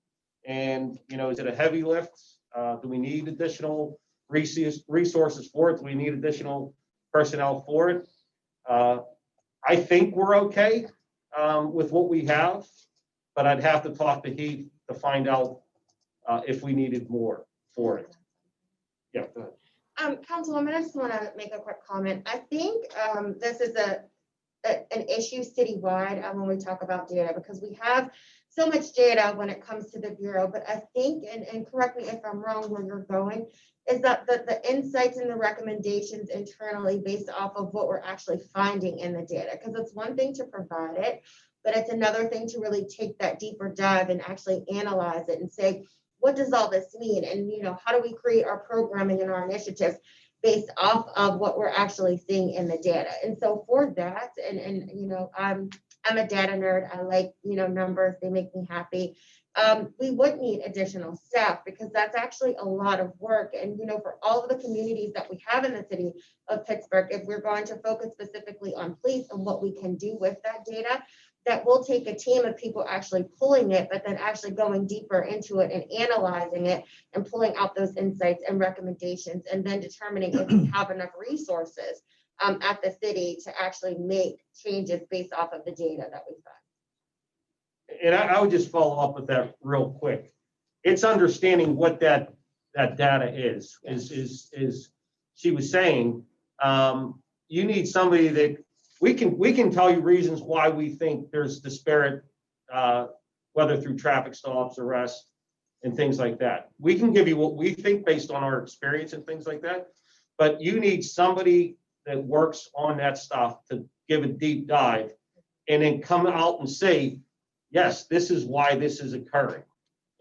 And, you know, is it a heavy lift? Do we need additional resources for it? Do we need additional personnel for it? I think we're okay with what we have, but I'd have to talk to Heath to find out if we needed more for it. Yeah, go ahead. Councilwoman, I just want to make a quick comment. I think this is an issue citywide when we talk about data, because we have so much data when it comes to the Bureau. But I think, and correct me if I'm wrong where you're going, is that the insights and the recommendations internally based off of what we're actually finding in the data. Because it's one thing to provide it, but it's another thing to really take that deeper dive and actually analyze it and say, what does all this mean? And, you know, how do we create our programming and our initiatives based off of what we're actually seeing in the data? And so for that, and you know, I'm a data nerd. I like, you know, numbers, they make me happy. We would need additional staff because that's actually a lot of work. And, you know, for all of the communities that we have in the city of Pittsburgh, if we're going to focus specifically on police and what we can do with that data, that will take a team of people actually pulling it, but then actually going deeper into it and analyzing it and pulling out those insights and recommendations, and then determining if we have enough resources at the city to actually make changes based off of the data that we find. And I would just follow up with that real quick. It's understanding what that data is she was saying, you need somebody that we can tell you reasons why we think there's disparate, whether through traffic stops, arrests, and things like that. We can give you what we think based on our experience and things like that, but you need somebody that works on that stuff to give a deep dive and then come out and say, yes, this is why this is occurring.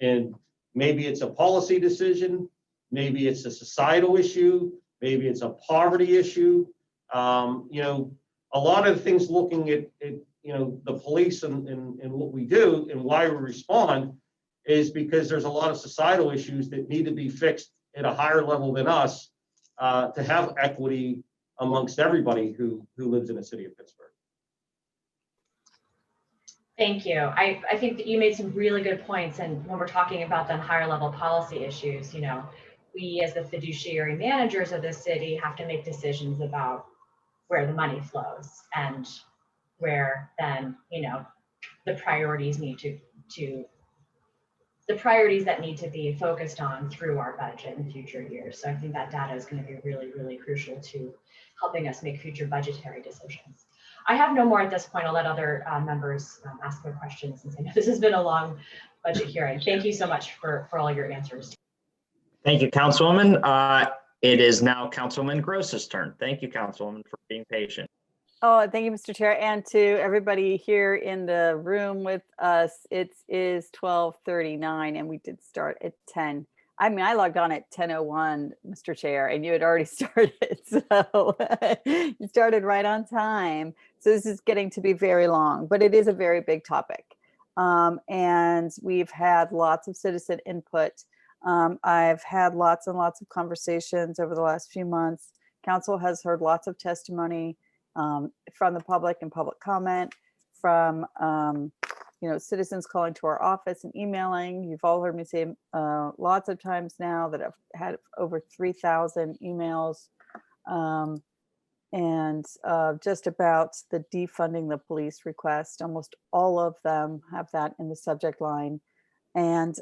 And maybe it's a policy decision, maybe it's a societal issue, maybe it's a poverty issue. You know, a lot of the things looking at you know, the police and what we do and why we respond is because there's a lot of societal issues that need to be fixed at a higher level than us to have equity amongst everybody who lives in the city of Pittsburgh. Thank you. I think that you made some really good points. And when we're talking about the higher level policy issues, you know, we as the fiduciary managers of the city have to make decisions about where the money flows and where then, you know, the priorities need the priorities that need to be focused on through our budget in future years. So I think that data is going to be really, really crucial to helping us make future budgetary decisions. I have no more at this point. I'll let other members ask their questions, since I know this has been a long budget hearing. Thank you so much for all your answers. Thank you, Councilwoman. It is now Councilwoman Gross's turn. Thank you, Councilwoman, for being patient. Oh, thank you, Mr. Chair, and to everybody here in the room with us. It is 12:39 and we did start at 10. I mean, I logged on at 10:01, Mr. Chair, and you had already started. So you started right on time. So this is getting to be very long, but it is a very big topic. And we've had lots of citizen input. I've had lots and lots of conversations over the last few months. Council has heard lots of testimony from the public and public comment, from you know, citizens calling to our office and emailing. You've all heard me say lots of times now that I've had over 3,000 emails and just about the defunding the police request. Almost all of them have that in the subject line. And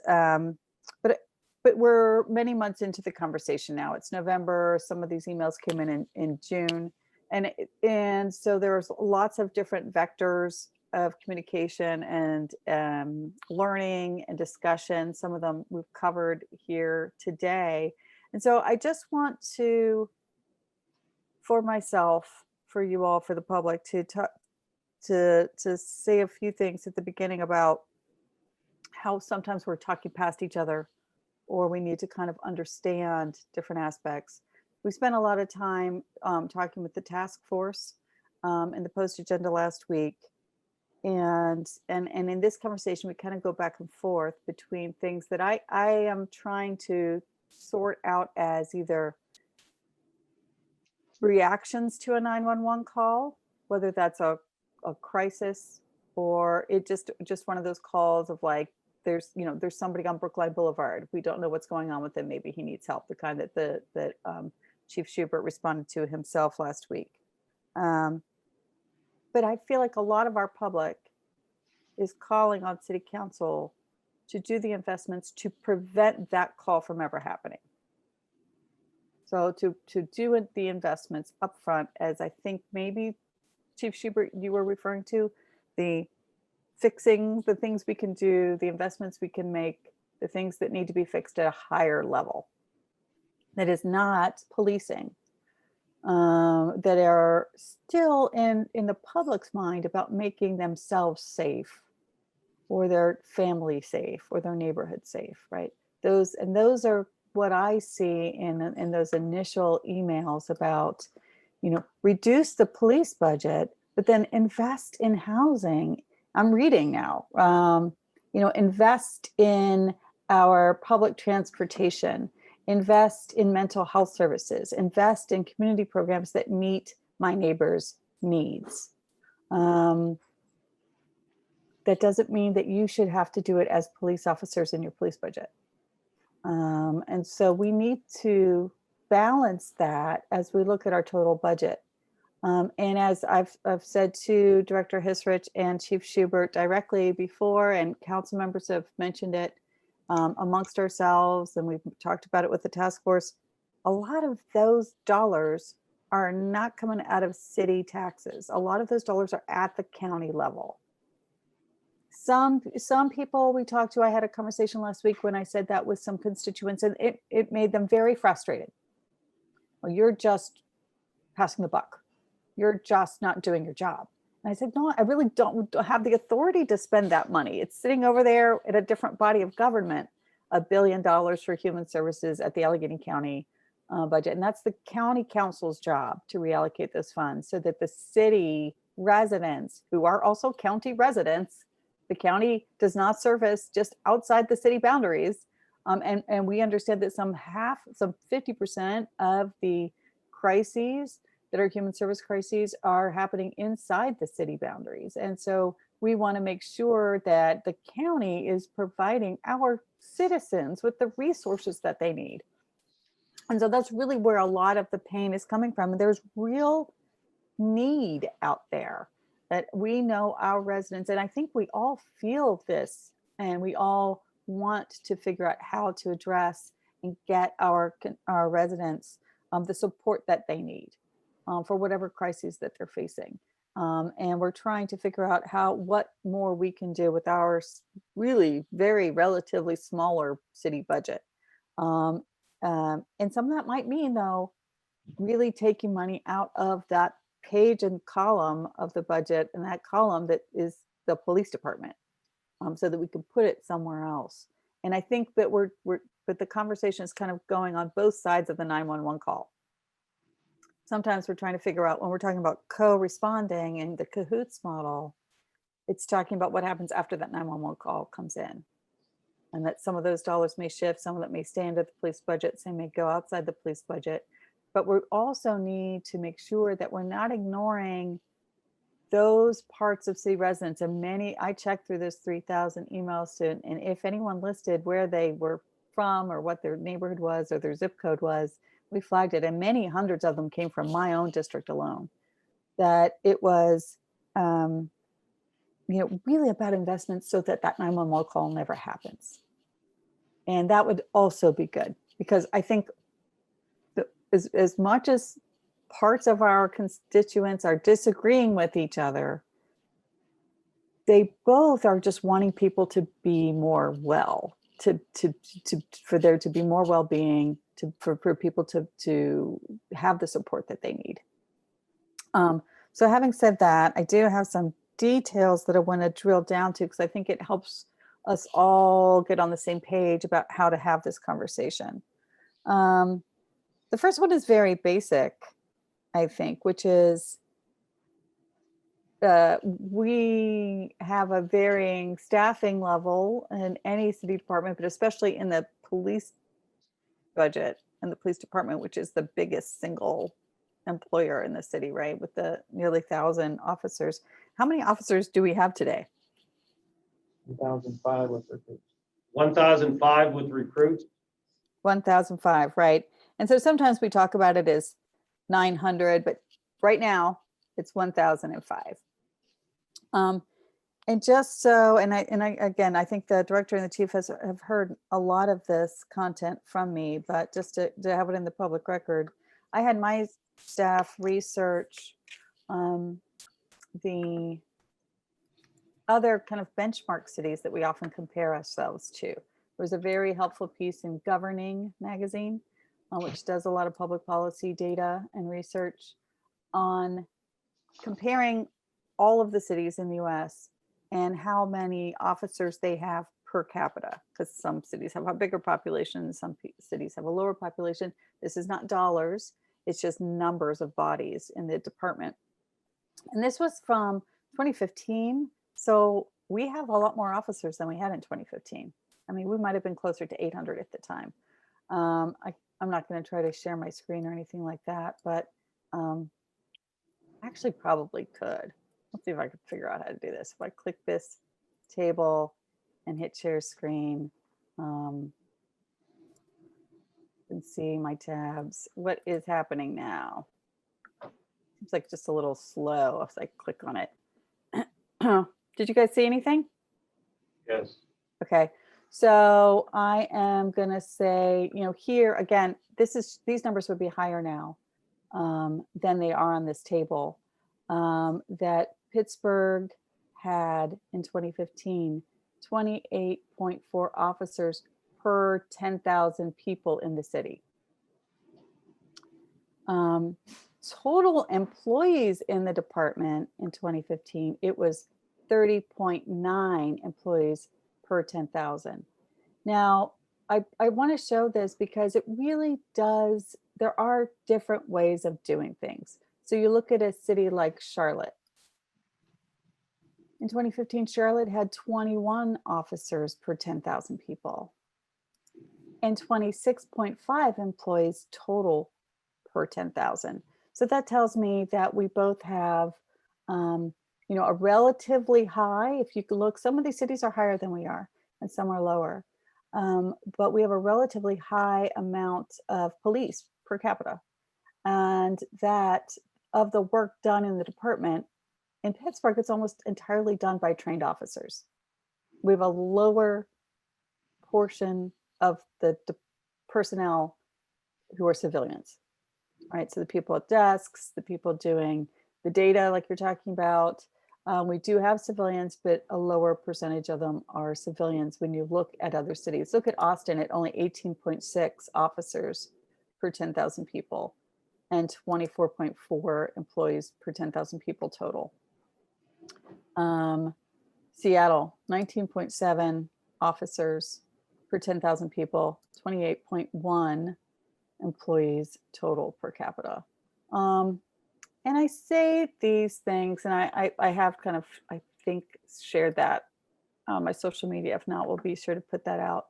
but but we're many months into the conversation now. It's November. Some of these emails came in June. And so there's lots of different vectors of communication and learning and discussion. Some of them we've covered here today. And so I just want to, for myself, for you all, for the public, to say a few things at the beginning about how sometimes we're talking past each other, or we need to kind of understand different aspects. We spent a lot of time talking with the task force in the post agenda last week. And in this conversation, we kind of go back and forth between things that I am trying to sort out as either reactions to a 911 call, whether that's a crisis or it just one of those calls of like, there's somebody on Brookline Boulevard. We don't know what's going on with him. Maybe he needs help. The kind that Chief Schubert responded to himself last week. But I feel like a lot of our public is calling on City Council to do the investments to prevent that call from ever happening. So to do the investments upfront, as I think maybe Chief Schubert, you were referring to, the fixing the things we can do, the investments we can make, the things that need to be fixed at a higher level. That is not policing, that are still in the public's mind about making themselves safe, or their family safe, or their neighborhood safe, right? Those are what I see in those initial emails about, reduce the police budget, but then invest in housing. I'm reading now, invest in our public transportation, invest in mental health services, invest in community programs that meet my neighbors' needs. That doesn't mean that you should have to do it as police officers in your police budget. And so we need to balance that as we look at our total budget. And as I've said to Director Hisrich and Chief Schubert directly before, and council members have mentioned it amongst ourselves, and we've talked about it with the task force, a lot of those dollars are not coming out of city taxes. A lot of those dollars are at the county level. Some people we talked to, I had a conversation last week when I said that with some constituents, and it made them very frustrated. Well, you're just passing the buck. You're just not doing your job. And I said, no, I really don't have the authority to spend that money. It's sitting over there at a different body of government, $1 billion for human services at the Allegheny County budget. And that's the county council's job to reallocate those funds so that the city residents, who are also county residents, the county does not service just outside the city boundaries. And we understand that some 50% of the crises that are human service crises are happening inside the city boundaries. And so we want to make sure that the county is providing our citizens with the resources that they need. And so that's really where a lot of the pain is coming from. And there's real need out there that we know our residents, and I think we all feel this, and we all want to figure out how to address and get our residents the support that they need for whatever crises that they're facing. And we're trying to figure out what more we can do with our really very relatively smaller city budget. And some of that might mean, though, really taking money out of that page and column of the budget, and that column that is the police department, so that we can put it somewhere else. And I think that but the conversation is kind of going on both sides of the 911 call. Sometimes we're trying to figure out, when we're talking about co-responding and the cahoots model, it's talking about what happens after that 911 call comes in. And that some of those dollars may shift, some of that may stay under the police budget, some may go outside the police budget. But we also need to make sure that we're not ignoring those parts of city residents. And I checked through those 3,000 emails, and if anyone listed where they were from or what their neighborhood was or their zip code was, we flagged it. And many hundreds of them came from my own district alone. That it was, really about investments so that 911 call never happens. And that would also be good, because I think as much as parts of our constituents are disagreeing with each other, they both are just wanting people to be more well, for there to be more well-being, for people to have the support that they need. So having said that, I do have some details that I want to drill down to, because I think it helps us all get on the same page about how to have this conversation. The first one is very basic, I think, which is we have a varying staffing level in any city department, but especially in the police budget and the police department, which is the biggest single employer in the city, right? With the nearly 1,000 officers. How many officers do we have today? 2005 with recruits. 1,005 with recruits. 1,005, right? And so sometimes we talk about it as 900, but right now it's 1,005. And just so, and I again, I think the director and the chief have heard a lot of this content from me, but just to have it in the public record, I had my staff research the other kind of benchmark cities that we often compare ourselves to. There was a very helpful piece in Governing magazine, which does a lot of public policy data and research on comparing all of the cities in the US and how many officers they have per capita, because some cities have a bigger population, some cities have a lower population. This is not dollars, it's just numbers of bodies in the department. And this was from 2015. So we have a lot more officers than we had in 2015. I mean, we might have been closer to 800 at the time. I'm not going to try to share my screen or anything like that, but actually probably could. Let's see if I can figure out how to do this. If I click this table and hit share screen, you can see my tabs. What is happening now? Seems like just a little slow if I click on it. Did you guys see anything? Yes. Okay, so I am gonna say, here again, these numbers would be higher now than they are on this table. That Pittsburgh had in 2015, 28.4 officers per 10,000 people in the city. Total employees in the department in 2015, it was 30.9 employees per 10,000. Now, I want to show this because it really does, there are different ways of doing things. So you look at a city like Charlotte. In 2015, Charlotte had 21 officers per 10,000 people and 26.5 employees total per 10,000. So that tells me that we both have, a relatively high, if you look, some of these cities are higher than we are and some are lower, but we have a relatively high amount of police per capita. And that of the work done in the department, in Pittsburgh, it's almost entirely done by trained officers. We have a lower portion of the personnel who are civilians. All right, so the people at desks, the people doing the data like you're talking about, we do have civilians, but a lower percentage of them are civilians when you look at other cities. Look at Austin at only 18.6 officers per 10,000 people and 24.4 employees per 10,000 people total. Seattle, 19.7 officers per 10,000 people, 28.1 employees total per capita. And I say these things, and I have kind of, I think, shared that on my social media. If not, we'll be sure to put that out,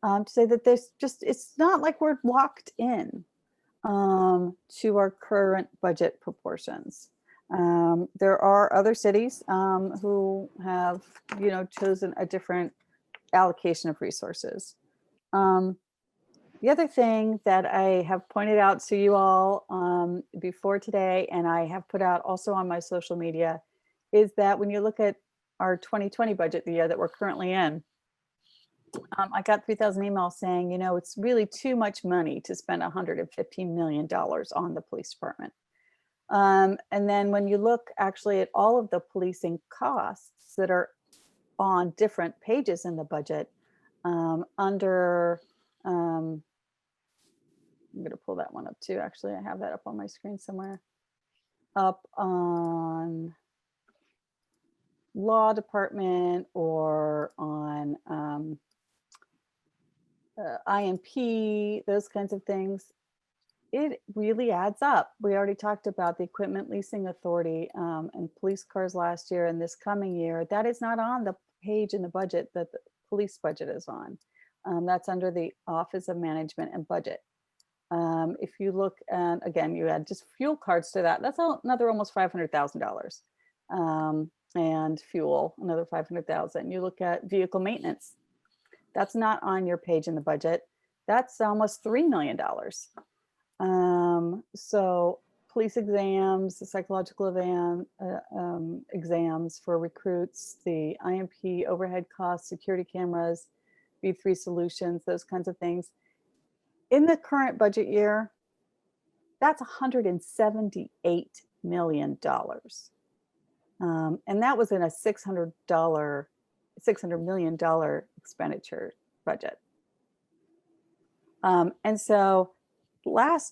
to say that there's just, it's not like we're locked in to our current budget proportions. There are other cities who have, chosen a different allocation of resources. The other thing that I have pointed out to you all before today, and I have put out also on my social media, is that when you look at our 2020 budget, the year that we're currently in, I got 3,000 emails saying, you know, it's really too much money to spend $115 million on the police department. And then when you look actually at all of the policing costs that are on different pages in the budget, under, I'm going to pull that one up too. Actually, I have that up on my screen somewhere. Up on law department or on IMP, those kinds of things, it really adds up. We already talked about the equipment leasing authority and police cars last year and this coming year. That is not on the page in the budget that the police budget is on. That's under the Office of Management and Budget. If you look, and again, you add just fuel cards to that, that's another almost $500,000. And fuel, another $500,000. You look at vehicle maintenance, that's not on your page in the budget. That's almost $3 million. So police exams, the psychological exams for recruits, the IMP overhead costs, security cameras, V3 solutions, those kinds of things. In the current budget year, that's $178 million. And that was in a $600 million expenditure budget. And so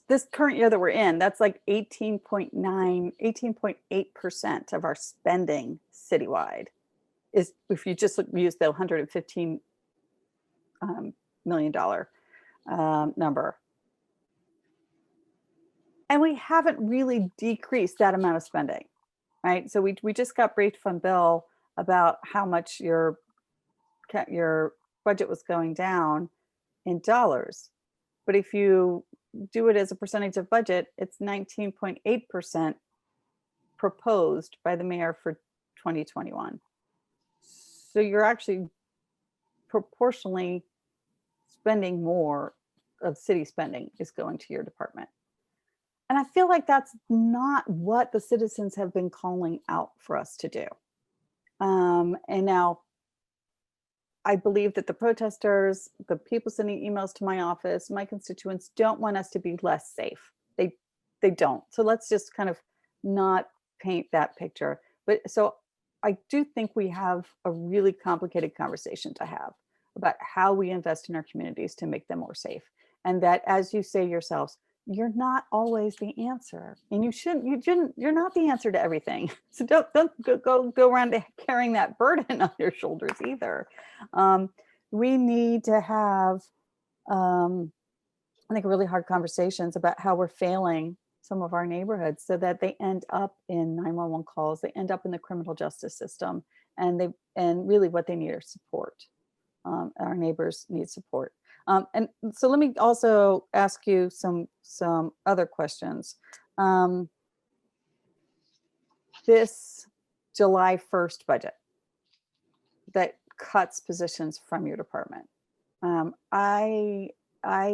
this current year that we're in, that's like 18.8% of our spending citywide is, if you just use the $115 million number. And we haven't really decreased that amount of spending, right? So we just got briefed from Bill about how much your budget was going down in dollars. But if you do it as a percentage of budget, it's 19.8% proposed by the mayor for 2021. So you're actually proportionally spending more of city spending is going to your department. And I feel like that's not what the citizens have been calling out for us to do. And now I believe that the protesters, the people sending emails to my office, my constituents don't want us to be less safe. They don't. So let's just kind of not paint that picture. But so I do think we have a really complicated conversation to have about how we invest in our communities to make them more safe. And that, as you say yourselves, you're not always the answer, and you're not the answer to everything. So don't go around carrying that burden on your shoulders either. We need to have, I think, really hard conversations about how we're failing some of our neighborhoods so that they end up in 911 calls, they end up in the criminal justice system, and really what they need are support. Our neighbors need support. And so let me also ask you some other questions. This July 1st budget that cuts positions from your department. I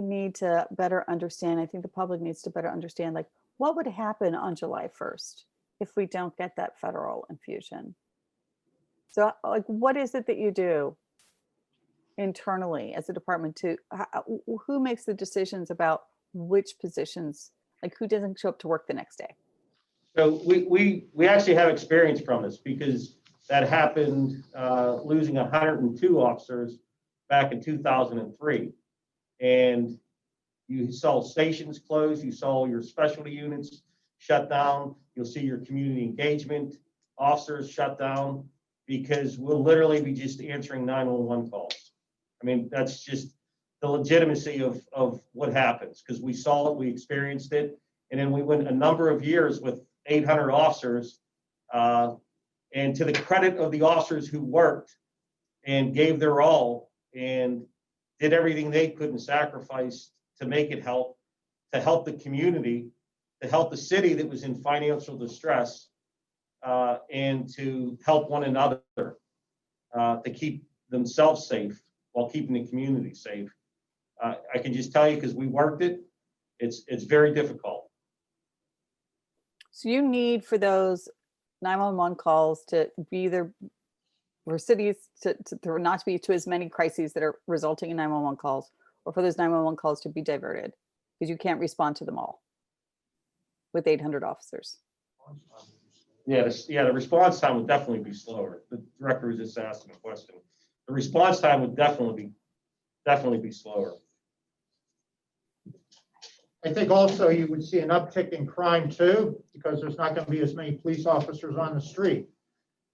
need to better understand, I think the public needs to better understand, like, what would happen on July 1st if we don't get that federal infusion? So like, what is it that you do internally as a department to, who makes the decisions about which positions, like who doesn't show up to work the next day? So we actually have experience from this because that happened, losing 102 officers back in 2003. And you saw stations close, you saw your specialty units shut down, you'll see your community engagement officers shut down because we'll literally be just answering 911 calls. I mean, that's just the legitimacy of what happens because we saw it, we experienced it, and then we went a number of years with 800 officers. And to the credit of the officers who worked and gave their all and did everything they could and sacrificed to make it help the community, to help the city that was in financial distress, and to help one another, to keep themselves safe while keeping the community safe. I can just tell you, because we worked it, it's very difficult. So you need for those 911 calls to be either for cities to not to be to as many crises that are resulting in 911 calls, or for those 911 calls to be diverted, because you can't respond to them all with 800 officers. Yeah, the response time would definitely be slower. The director was just asking a question. The response time would definitely be slower. I think also you would see an uptick in crime too, because there's not going to be as many police officers on the street.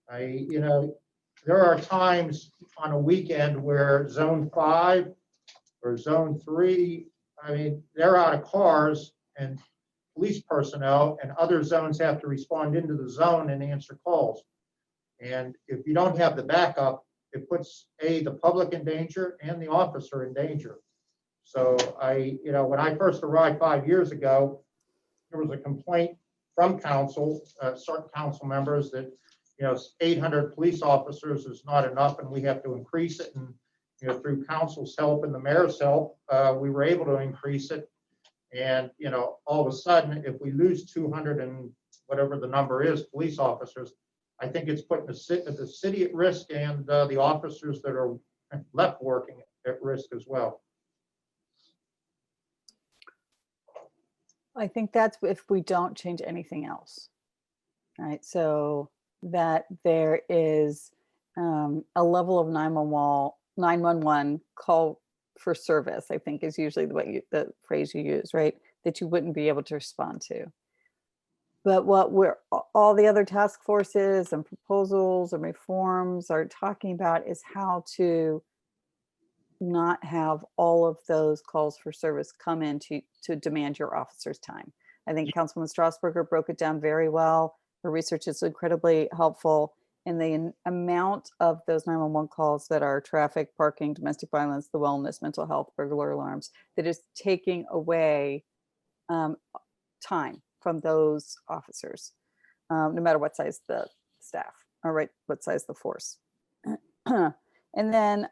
There are times on a weekend where zone 5 or zone 3, they're out of cars and police personnel, and other zones have to respond into the zone and answer calls. And if you don't have the backup, it puts the public in danger and the officer in danger. So when I first arrived 5 years ago, there was a complaint from certain council members that 800 police officers is not enough, and we have to increase it. And through council's help and the mayor's help, we were able to increase it. And all of a sudden, if we lose 200 and whatever the number is, police officers, I think it's putting the city at risk, and the officers that are left working at risk as well. I think that's if we don't change anything else, right? So that there is a level of 911 call for service, I think is usually the phrase you use, right? That you wouldn't be able to respond to. But what all the other task forces and proposals and reforms are talking about is how to not have all of those calls for service come in to demand your officer's time. I think Councilwoman Strasburger broke it down very well. Her research is incredibly helpful. And the amount of those 911 calls that are traffic, parking, domestic violence, the wellness, mental health, burglar alarms, that is taking away time from those officers, no matter what size the staff, or right, what size the force. And then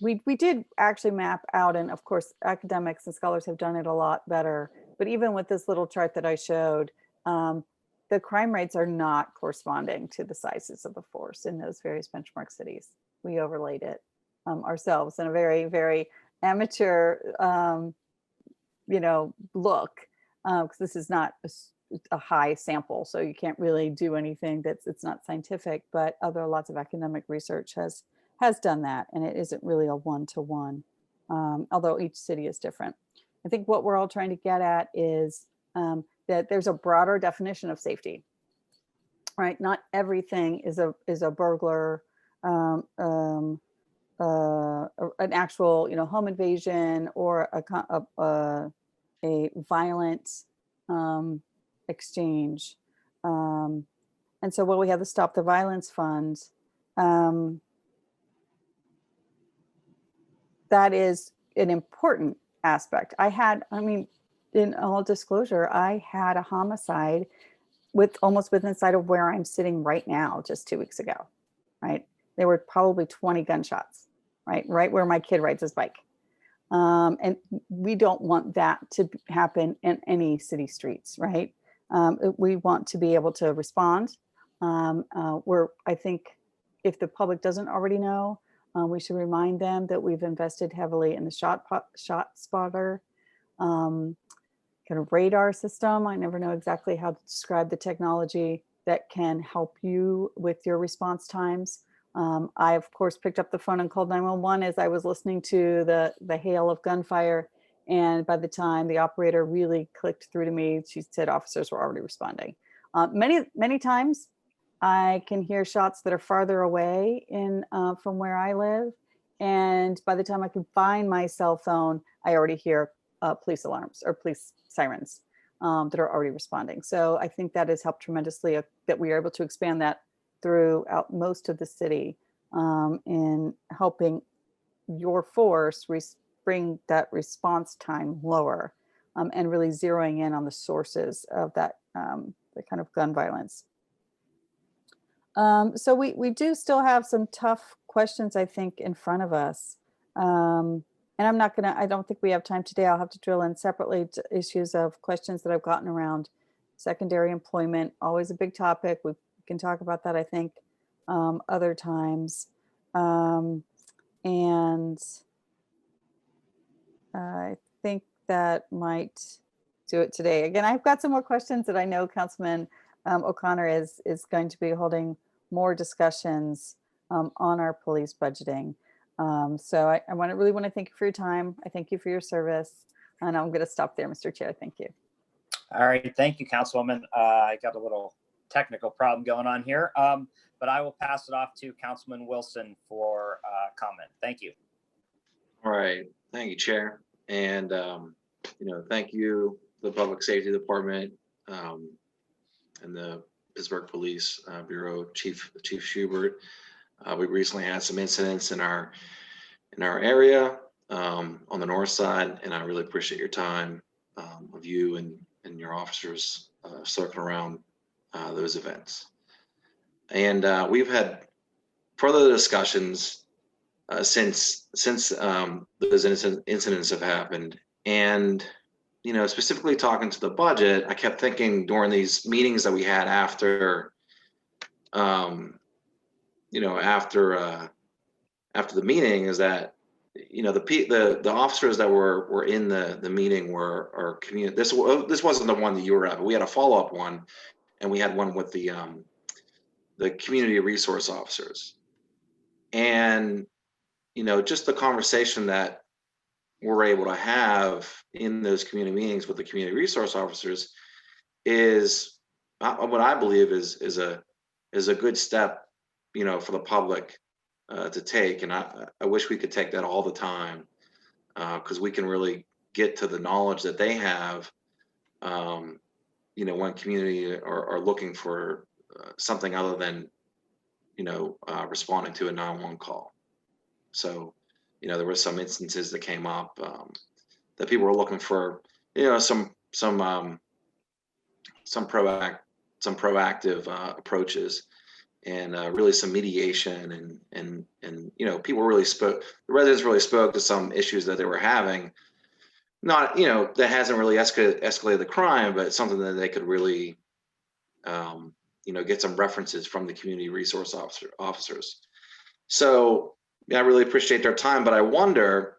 we did actually map out, and of course, academics and scholars have done it a lot better. But even with this little chart that I showed, the crime rates are not corresponding to the sizes of the force in those various benchmark cities. We overlaid it ourselves in a very, very amateur, look, because this is not a high sample, so you can't really do anything it's not scientific. But lots of academic research has done that, and it isn't really a one-to-one, although each city is different. I think what we're all trying to get at is that there's a broader definition of safety, right? Not everything is a burglar, an actual, home invasion, or a violent exchange. And so when we have the Stop the Violence Fund, that is an important aspect. In all disclosure, I had a homicide almost within sight of where I'm sitting right now, just 2 weeks ago, right? There were probably 20 gunshots, right where my kid rides his bike. And we don't want that to happen in any city streets, right? We want to be able to respond. I think if the public doesn't already know, we should remind them that we've invested heavily in the shot spotter, kind of radar system. I never know exactly how to describe the technology that can help you with your response times. I, of course, picked up the phone and called 911 as I was listening to the hail of gunfire. And by the time the operator really clicked through to me, she said officers were already responding. Many times I can hear shots that are farther away from where I live. And by the time I can find my cell phone, I already hear police alarms or police sirens that are already responding. So I think that has helped tremendously that we are able to expand that throughout most of the city in helping your force bring that response time lower and really zeroing in on the sources of that the kind of gun violence. So we do still have some tough questions, I think, in front of us. And I don't think we have time today. I'll have to drill in separately to issues of questions that I've gotten around secondary employment, always a big topic. We can talk about that, I think. other times. And I think that might do it today. Again, I've got some more questions that I know Councilman O'Connor is going to be holding more discussions on our police budgeting. So I really want to thank you for your time. I thank you for your service. And I'm going to stop there, Mr. Chair. Thank you. All right, thank you, Councilwoman. I got a little technical problem going on here, but I will pass it off to Councilman Wilson for comment. Thank you. All right, thank you, Chair. And, thank you, the Public Safety Department and the Pittsburgh Police Bureau, Chief Schubert. We recently had some incidents in our area on the north side, and I really appreciate your time of you and your officers circling around those events. And we've had further discussions since those incidents have happened. And, specifically talking to the budget, I kept thinking during these meetings that we had after the meeting is that, the officers that were in the meeting were community. This wasn't the one that you were at, but we had a follow-up one, and we had one with the community resource officers. And, just the conversation that we're able to have in those community meetings with the community resource officers is what I believe is a good step, for the public to take. And I wish we could take that all the time, because we can really get to the knowledge that they have, when community are looking for something other than, responding to a 911 call. So, there were some instances that came up that people were looking for, some proactive approaches, and really some mediation, and people really spoke. The residents really spoke to some issues that they were having. Not, that hasn't really escalated the crime, but something that they could really, get some references from the community resource officers. So I really appreciate their time, but I wonder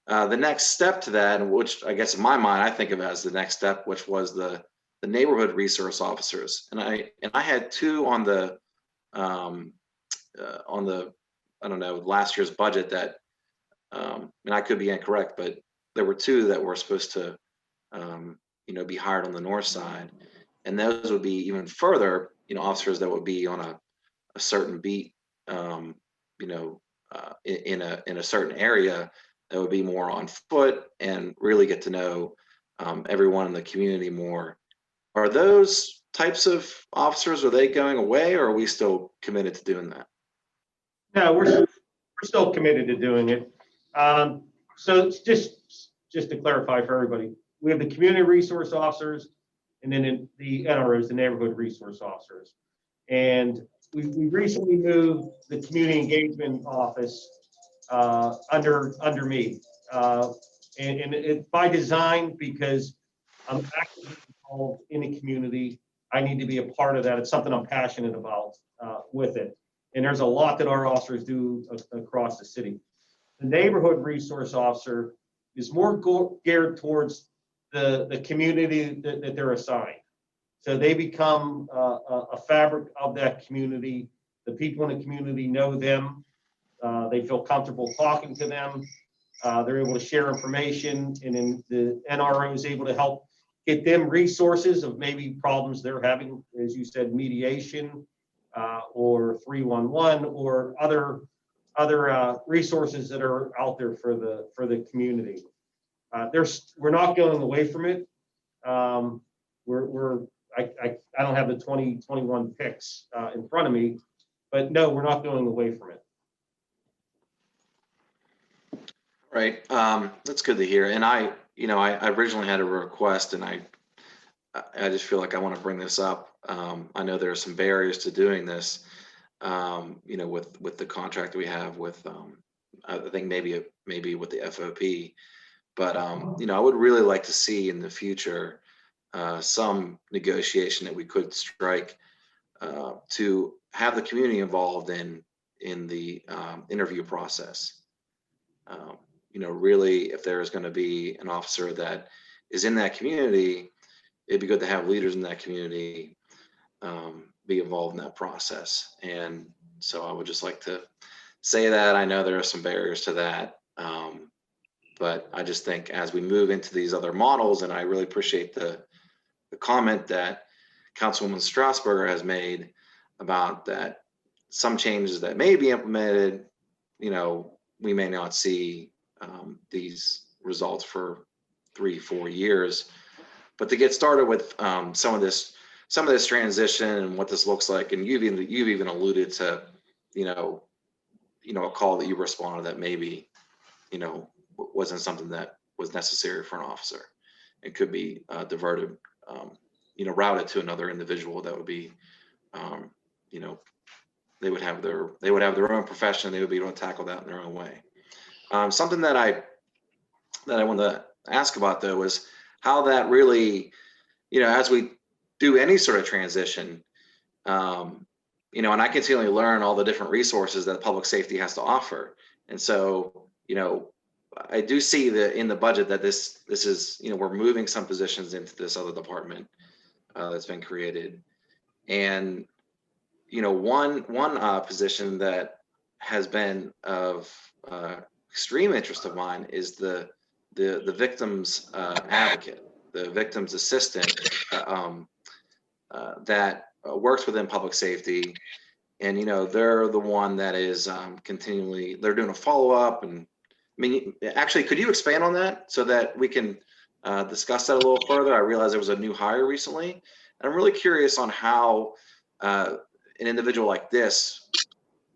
the next step to that, which I guess in my mind I think of as the next step, which was the neighborhood resource officers, and I had two on the I don't know, last year's budget that, and I could be incorrect, but there were two that were supposed to, be hired on the north side, and those would be even further, officers that would be on a certain beat, in a certain area that would be more on foot and really get to know everyone in the community more. Are those types of officers, are they going away, or are we still committed to doing that? No, we're still committed to doing it. So it's just to clarify for everybody, we have the community resource officers, and then the NROs, the neighborhood resource officers. And we recently moved the community engagement office under me. And it's by design, because I'm actively involved in the community. I need to be a part of that. It's something I'm passionate about with it. And there's a lot that our officers do across the city. The neighborhood resource officer is more geared towards the community that they're assigned. So they become a fabric of that community. The people in the community know them. They feel comfortable talking to them. They're able to share information, and then the NRO is able to help get them resources of maybe problems they're having, as you said, mediation or 311 or other resources that are out there for the community. We're not going away from it. I don't have the 2021 picks in front of me, but no, we're not going away from it. Right. That's good to hear. And I originally had a request, and I just feel like I want to bring this up. I know there are some barriers to doing this, with the contract we have with, I think maybe with the FOP, but, I would really like to see in the future some negotiation that we could strike to have the community involved in the interview process. You know, really, if there is going to be an officer that is in that community, it'd be good to have leaders in that community be involved in that process. And so I would just like to say that. I know there are some barriers to that, but I just think as we move into these other models, and I really appreciate the comment that Councilwoman Strasburger has made about that some changes that may be implemented, you know, we may not see these results for 3-4 years, but to get started with some of this transition and what this looks like, and you've even alluded to, you know, a call that you responded that maybe, you know, wasn't something that was necessary for an officer. It could be diverted, you know, routed to another individual that would be, you know, they would have their own profession. They would be able to tackle that in their own way. Something that I wanted to ask about though was how that really, you know, as we do any sort of transition, you know, and I continually learn all the different resources that public safety has to offer. And so, you know, I do see that in the budget that this is, you know, we're moving some positions into this other department that's been created. And, you know, one position that has been of extreme interest of mine is the victim's advocate, the victim's assistant that works within public safety. And, you know, they're the one that is continually, they're doing a follow-up. And I mean, actually, could you expand on that so that we can discuss that a little further? I realize there was a new hire recently, and I'm really curious on how an individual like this,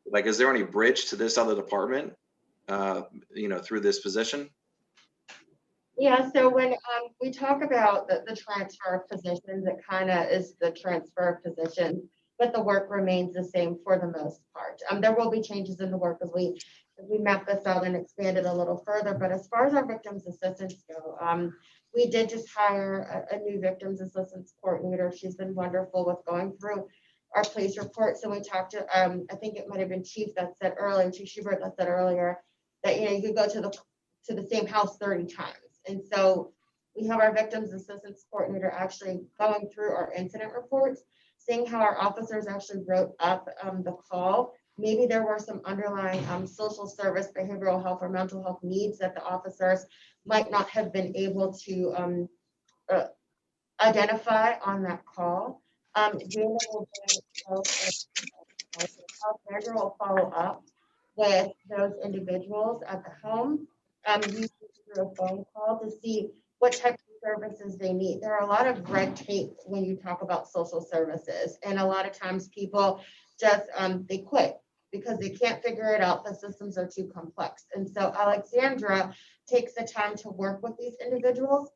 like, is there any bridge to this other department, you know, through this position? Yeah, so when we talk about the transfer of positions, it kind of is the transfer of positions, but the work remains the same for the most part. There will be changes in the work as we map this out and expand it a little further. But as far as our victims assistants go, we did just hire a new victims assistance coordinator. She's been wonderful with going through our police reports. And we talked to, I think it might have been Chief that said earlier, Chief Schubert that said earlier, that, you know, you could go to the same house 30 times. And so we have our victims assistance coordinator actually going through our incident reports, seeing how our officers actually wrote up the call. Maybe there were some underlying social service, behavioral health, or mental health needs that the officers might not have been able to identify on that call. Dana will follow up with those individuals at the home, usually through a phone call to see what type of services they need. There are a lot of red tape when you talk about social services, and a lot of times people just they quit because they can't figure it out. The systems are too complex. And so Alexandra takes the time to work with these individuals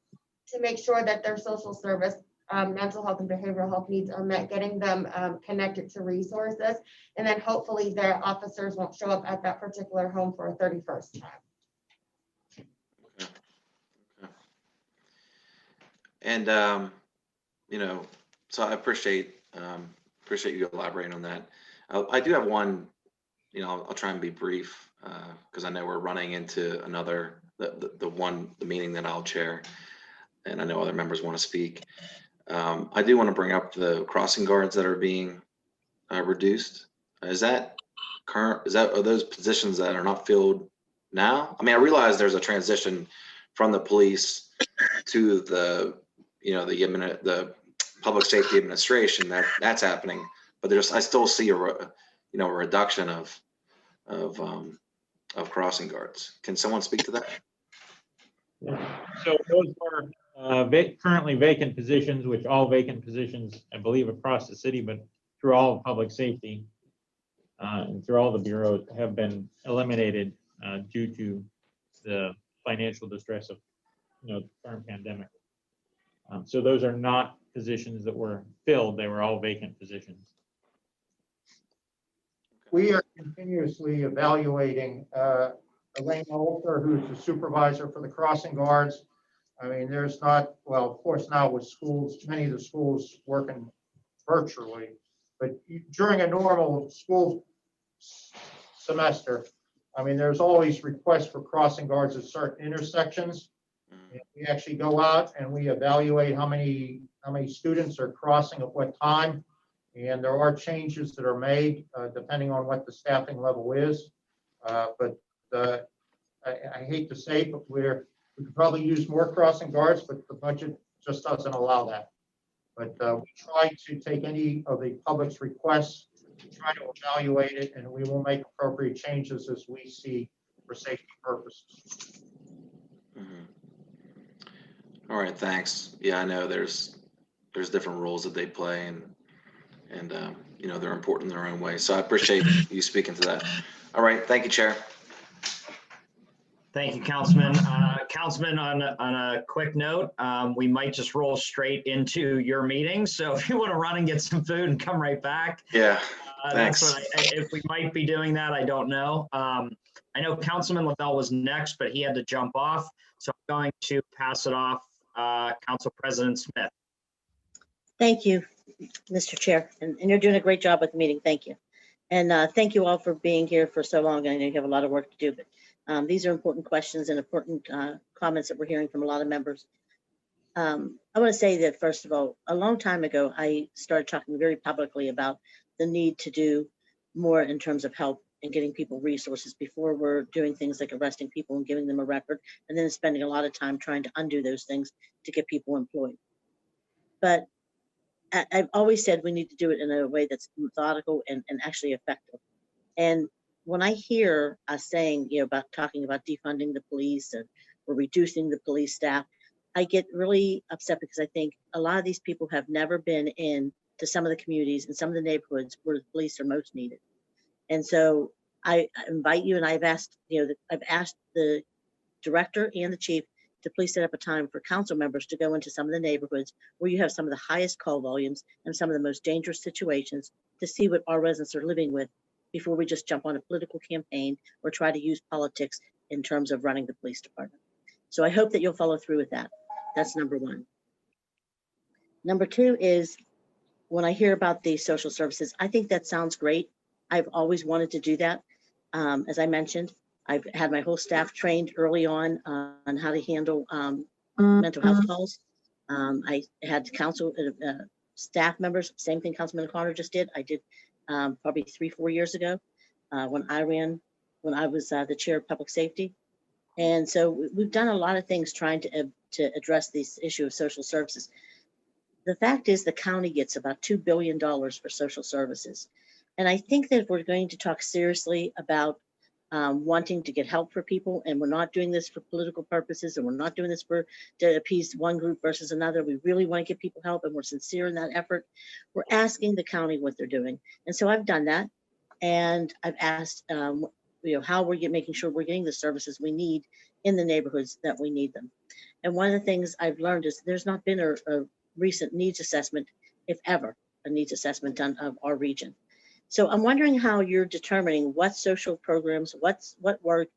to make sure that their social service, mental health and behavioral health needs are met, getting them connected to resources. And then hopefully their officers won't show up at that particular home for a 31st time. And, you know, so I appreciate you elaborating on that. I do have one, you know, I'll try and be brief because I know we're running into another, the meeting that I'll chair, and I know other members want to speak. I do want to bring up the crossing guards that are being reduced. Are those positions that are not filled now? I mean, I realize there's a transition from the police to the, you know, the public safety administration that's happening, but I still see a reduction of crossing guards. Can someone speak to that? So those are currently vacant positions, which all vacant positions, I believe, across the city, but through all of public safety and through all the bureaus have been eliminated due to the financial distress of, you know, the current pandemic. So those are not positions that were filled. They were all vacant positions. We are continuously evaluating Elaine Olter, who's the supervisor for the crossing guards. I mean, there's not, well, of course, now with schools, many of the schools working virtually, But during a normal school semester, I mean, there's always requests for crossing guards at certain intersections. And we actually go out and we evaluate how many students are crossing at what time. And there are changes that are made depending on what the staffing level is. But I hate to say, but we could probably use more crossing guards, but the budget just doesn't allow that. But we try to take any of the public's requests, try to evaluate it, and we will make appropriate changes as we see for safety purposes. All right, thanks. Yeah, I know there's different roles that they play, and you know, they're important in their own way. So I appreciate you speaking to that. All right, thank you, Chair. Thank you, Councilman. Councilman, on a quick note, we might just roll straight into your meeting. So if you want to run and get some food and come right back. Yeah, that's thanks. what if we might be doing that, I don't know. I know Councilman Lavelle was next, but he had to jump off. So I'm going to pass it off, Council President Smith. Thank you, Mr. Chair, and you're doing a great job with the meeting. Thank you. And thank you all for being here for so long. I know you have a lot of work to do, but these are important questions and important comments that we're hearing from a lot of members. I want to say that, first of all, a long time ago, I started talking very publicly about the need to do more in terms of help and getting people resources before we're doing things like arresting people and giving them a record, and then spending a lot of time trying to undo those things to get people employed. But I've always said we need to do it in a way that's methodical and actually effective. And when I hear us saying, about talking about defunding the police and or reducing the police staff, I get really upset because I think a lot of these people have never been in to some of the communities and some of the neighborhoods where the police are most needed. And so I invite you, and I've asked, I've asked the director and the chief to please set up a time for council members to go into some of the neighborhoods where you have some of the highest call volumes and some of the most dangerous situations to see what our residents are living with before we just jump on a political campaign or try to use politics in terms of running the police department. So I hope that you'll follow through with that. That's number one. Number two is when I hear about the social services, I think that sounds great. I've always wanted to do that. As I mentioned, I've had my whole staff trained early on how to handle mental health calls. I had council staff members, same thing Councilman O'Connor just did. I did probably 3-4 years ago when I was the chair of public safety. And so we've done a lot of things trying to address this issue of social services. The fact is the county gets about $2 billion for social services. And I think that if we're going to talk seriously about wanting to get help for people, and we're not doing this for political purposes, and we're not doing this to appease one group versus another, we really want to get people help, and we're sincere in that effort, we're asking the county what they're doing. And so I've done that, and I've asked how we're making sure we're getting the services we need in the neighborhoods that we need them. And one of the things I've learned is there's not been a recent needs assessment, if ever, a needs assessment done of our region. So I'm wondering how you're determining what social programs, what work,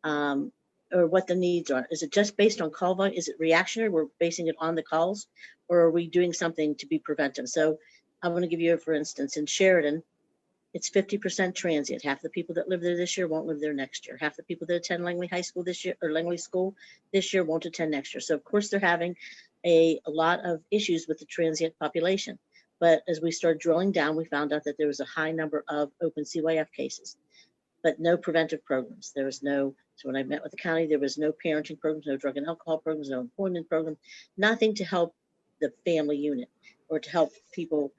or what the needs are. Is it just based on call volume? Is it reactionary? We're basing it on the calls, or are we doing something to be preventive? So I'm going to give you, for instance, in Sheridan, it's 50% transient. Half the people that live there this year won't live there next year. Half the people that attend Langley High School this year, or Langley School this year, won't attend next year. So of course they're having a lot of issues with the transient population. But as we started drilling down, we found out that there was a high number of open CYF cases, but no preventive programs. There was no, so when I met with the county, there was no parenting programs, no drug and alcohol programs, no employment program, nothing to help the family unit or to help people,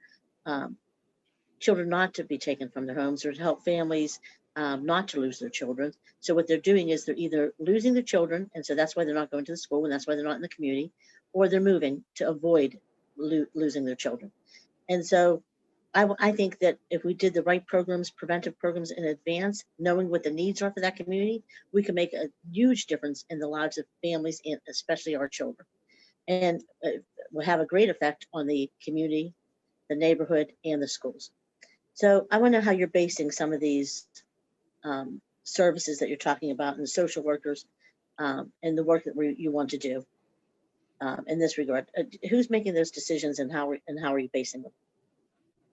children not to be taken from their homes, or to help families not to lose their children. So what they're doing is they're either losing their children, and so that's why they're not going to the school, and that's why they're not in the community, or they're moving to avoid losing their children. And so I think that if we did the right programs, preventive programs in advance, knowing what the needs are for that community, we can make a huge difference in the lives of families, and especially our children. And will have a great effect on the community, the neighborhood, and the schools. So I want to know how you're basing some of these services that you're talking about, and the social workers and the work that you want to do in this regard. Who's making those decisions, and how are you basing them?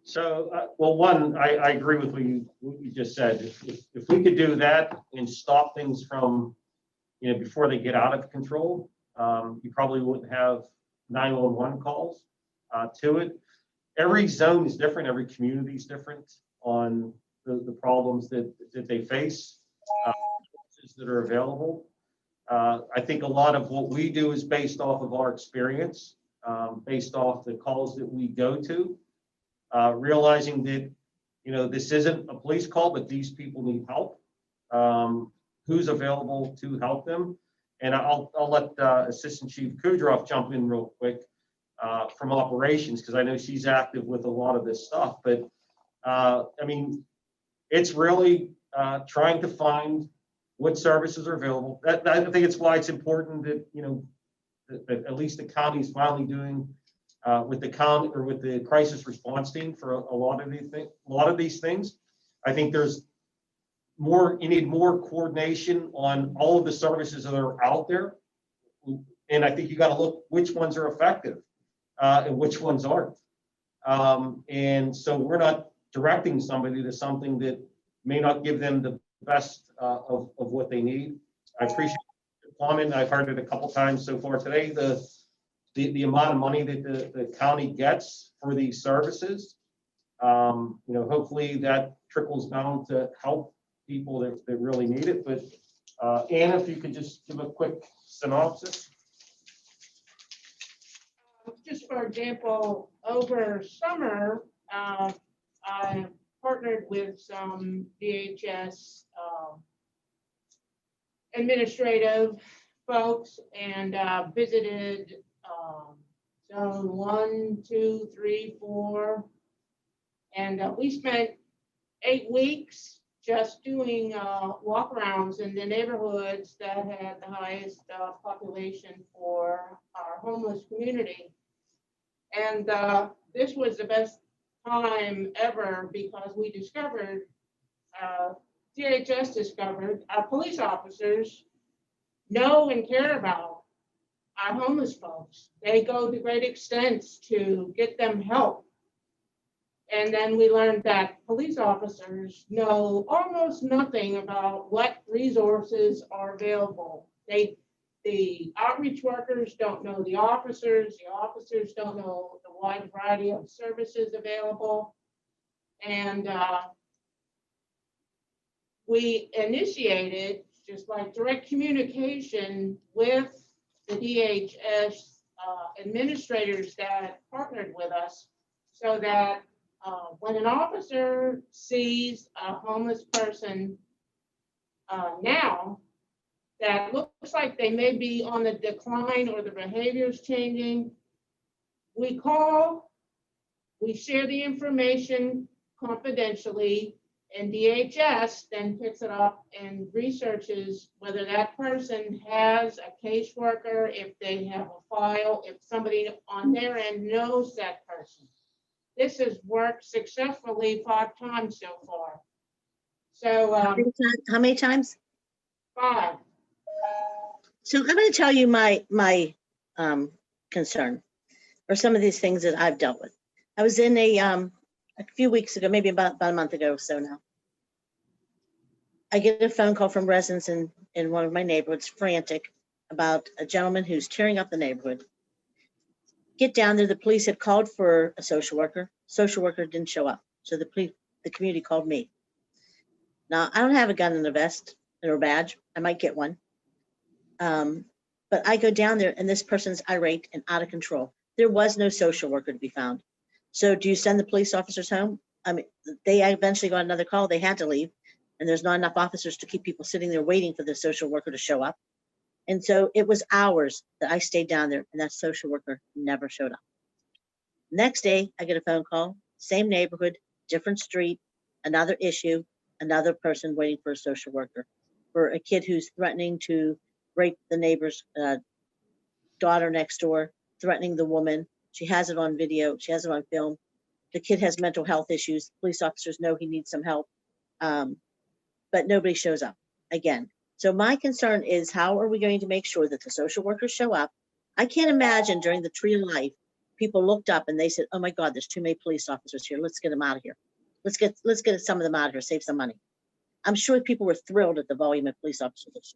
So, well, one, I agree with what you just said. If we could do that and stop things from, before they get out of control, you probably wouldn't have 911 calls to it. Every zone is different. Every community is different on the problems that they face, that are available. I think a lot of what we do is based off of our experience, based off the calls that we go to. Realizing that, this isn't a police call, but these people need help. Who's available to help them? And I'll let Assistant Chief Kudroff jump in real quick from operations, because I know she's active with a lot of this stuff. But it's really trying to find what services are available. I think it's why it's important that, that at least the county is finally doing with the county or with the crisis response team for a lot of these things. I think there's more, you need more coordination on all of the services that are out there. And I think you got to look which ones are effective and which ones aren't. And so we're not directing somebody to something that may not give them the best of what they need. I appreciate the comment. I've heard it a couple times so far today. The amount of money that the county gets for these services, hopefully that trickles down to help people that really need it. But Anna, if you could just give a quick synopsis. Just for example, over summer, I partnered with some DHS administrative folks and visited zone 1, 2, 3, 4. And we spent 8 weeks just doing walkarounds in the neighborhoods that had the highest population for our homeless community. And this was the best time ever because we discovered, DHS discovered, our police officers know and care about our homeless folks. They go to great extents to get them help. And then we learned that police officers know almost nothing about what resources are available. The outreach workers don't know the officers don't know the wide variety of services available. And we initiated just like direct communication with the DHS administrators that partnered with us so that when an officer sees a homeless person now that looks like they may be on the decline or the behavior is changing, we call, we share the information confidentially, and DHS then picks it up and researches whether that person has a caseworker, if they have a file, if somebody on their end knows that person. This has worked successfully 5 times so far. So how many times? 5. So I'm going to tell you my concern, or some of these things that I've dealt with. I was in a few weeks ago, maybe about a month ago or so now. I get a phone call from residents in one of my neighborhoods, frantic about a gentleman who's tearing up the neighborhood. Get down there, the police had called for a social worker. Social worker didn't show up. So the community called me. Now, I don't have a gun in a vest or a badge. I might get one. But I go down there and this person's irate and out of control. There was no social worker to be found. So do you send the police officers home? I mean, they eventually got another call. They had to leave. And there's not enough officers to keep people sitting there waiting for the social worker to show up. And so it was hours that I stayed down there and that social worker never showed up. Next day, I get a phone call, same neighborhood, different street, another issue, another person waiting for a social worker, for a kid who's threatening to rape the neighbor's daughter next door, threatening the woman. She has it on video, she has it on film. The kid has mental health issues. Police officers know he needs some help, but nobody shows up again. So my concern is, how are we going to make sure that the social workers show up? I can't imagine during the Tree of Life people looked up and they said, oh my God, there's too many police officers here. Let's get them out of here. Let's get some of them out of here, save some money. I'm sure people were thrilled at the volume of police officers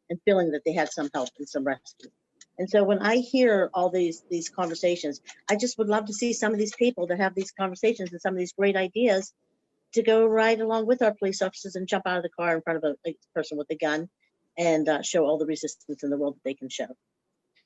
and feeling that they had some help and some rescue. And so when I hear all these conversations, I just would love to see some of these people that have these conversations and some of these great ideas to go right along with our police officers and jump out of the car in front of a person with a gun and show all the resistance in the world that they can show.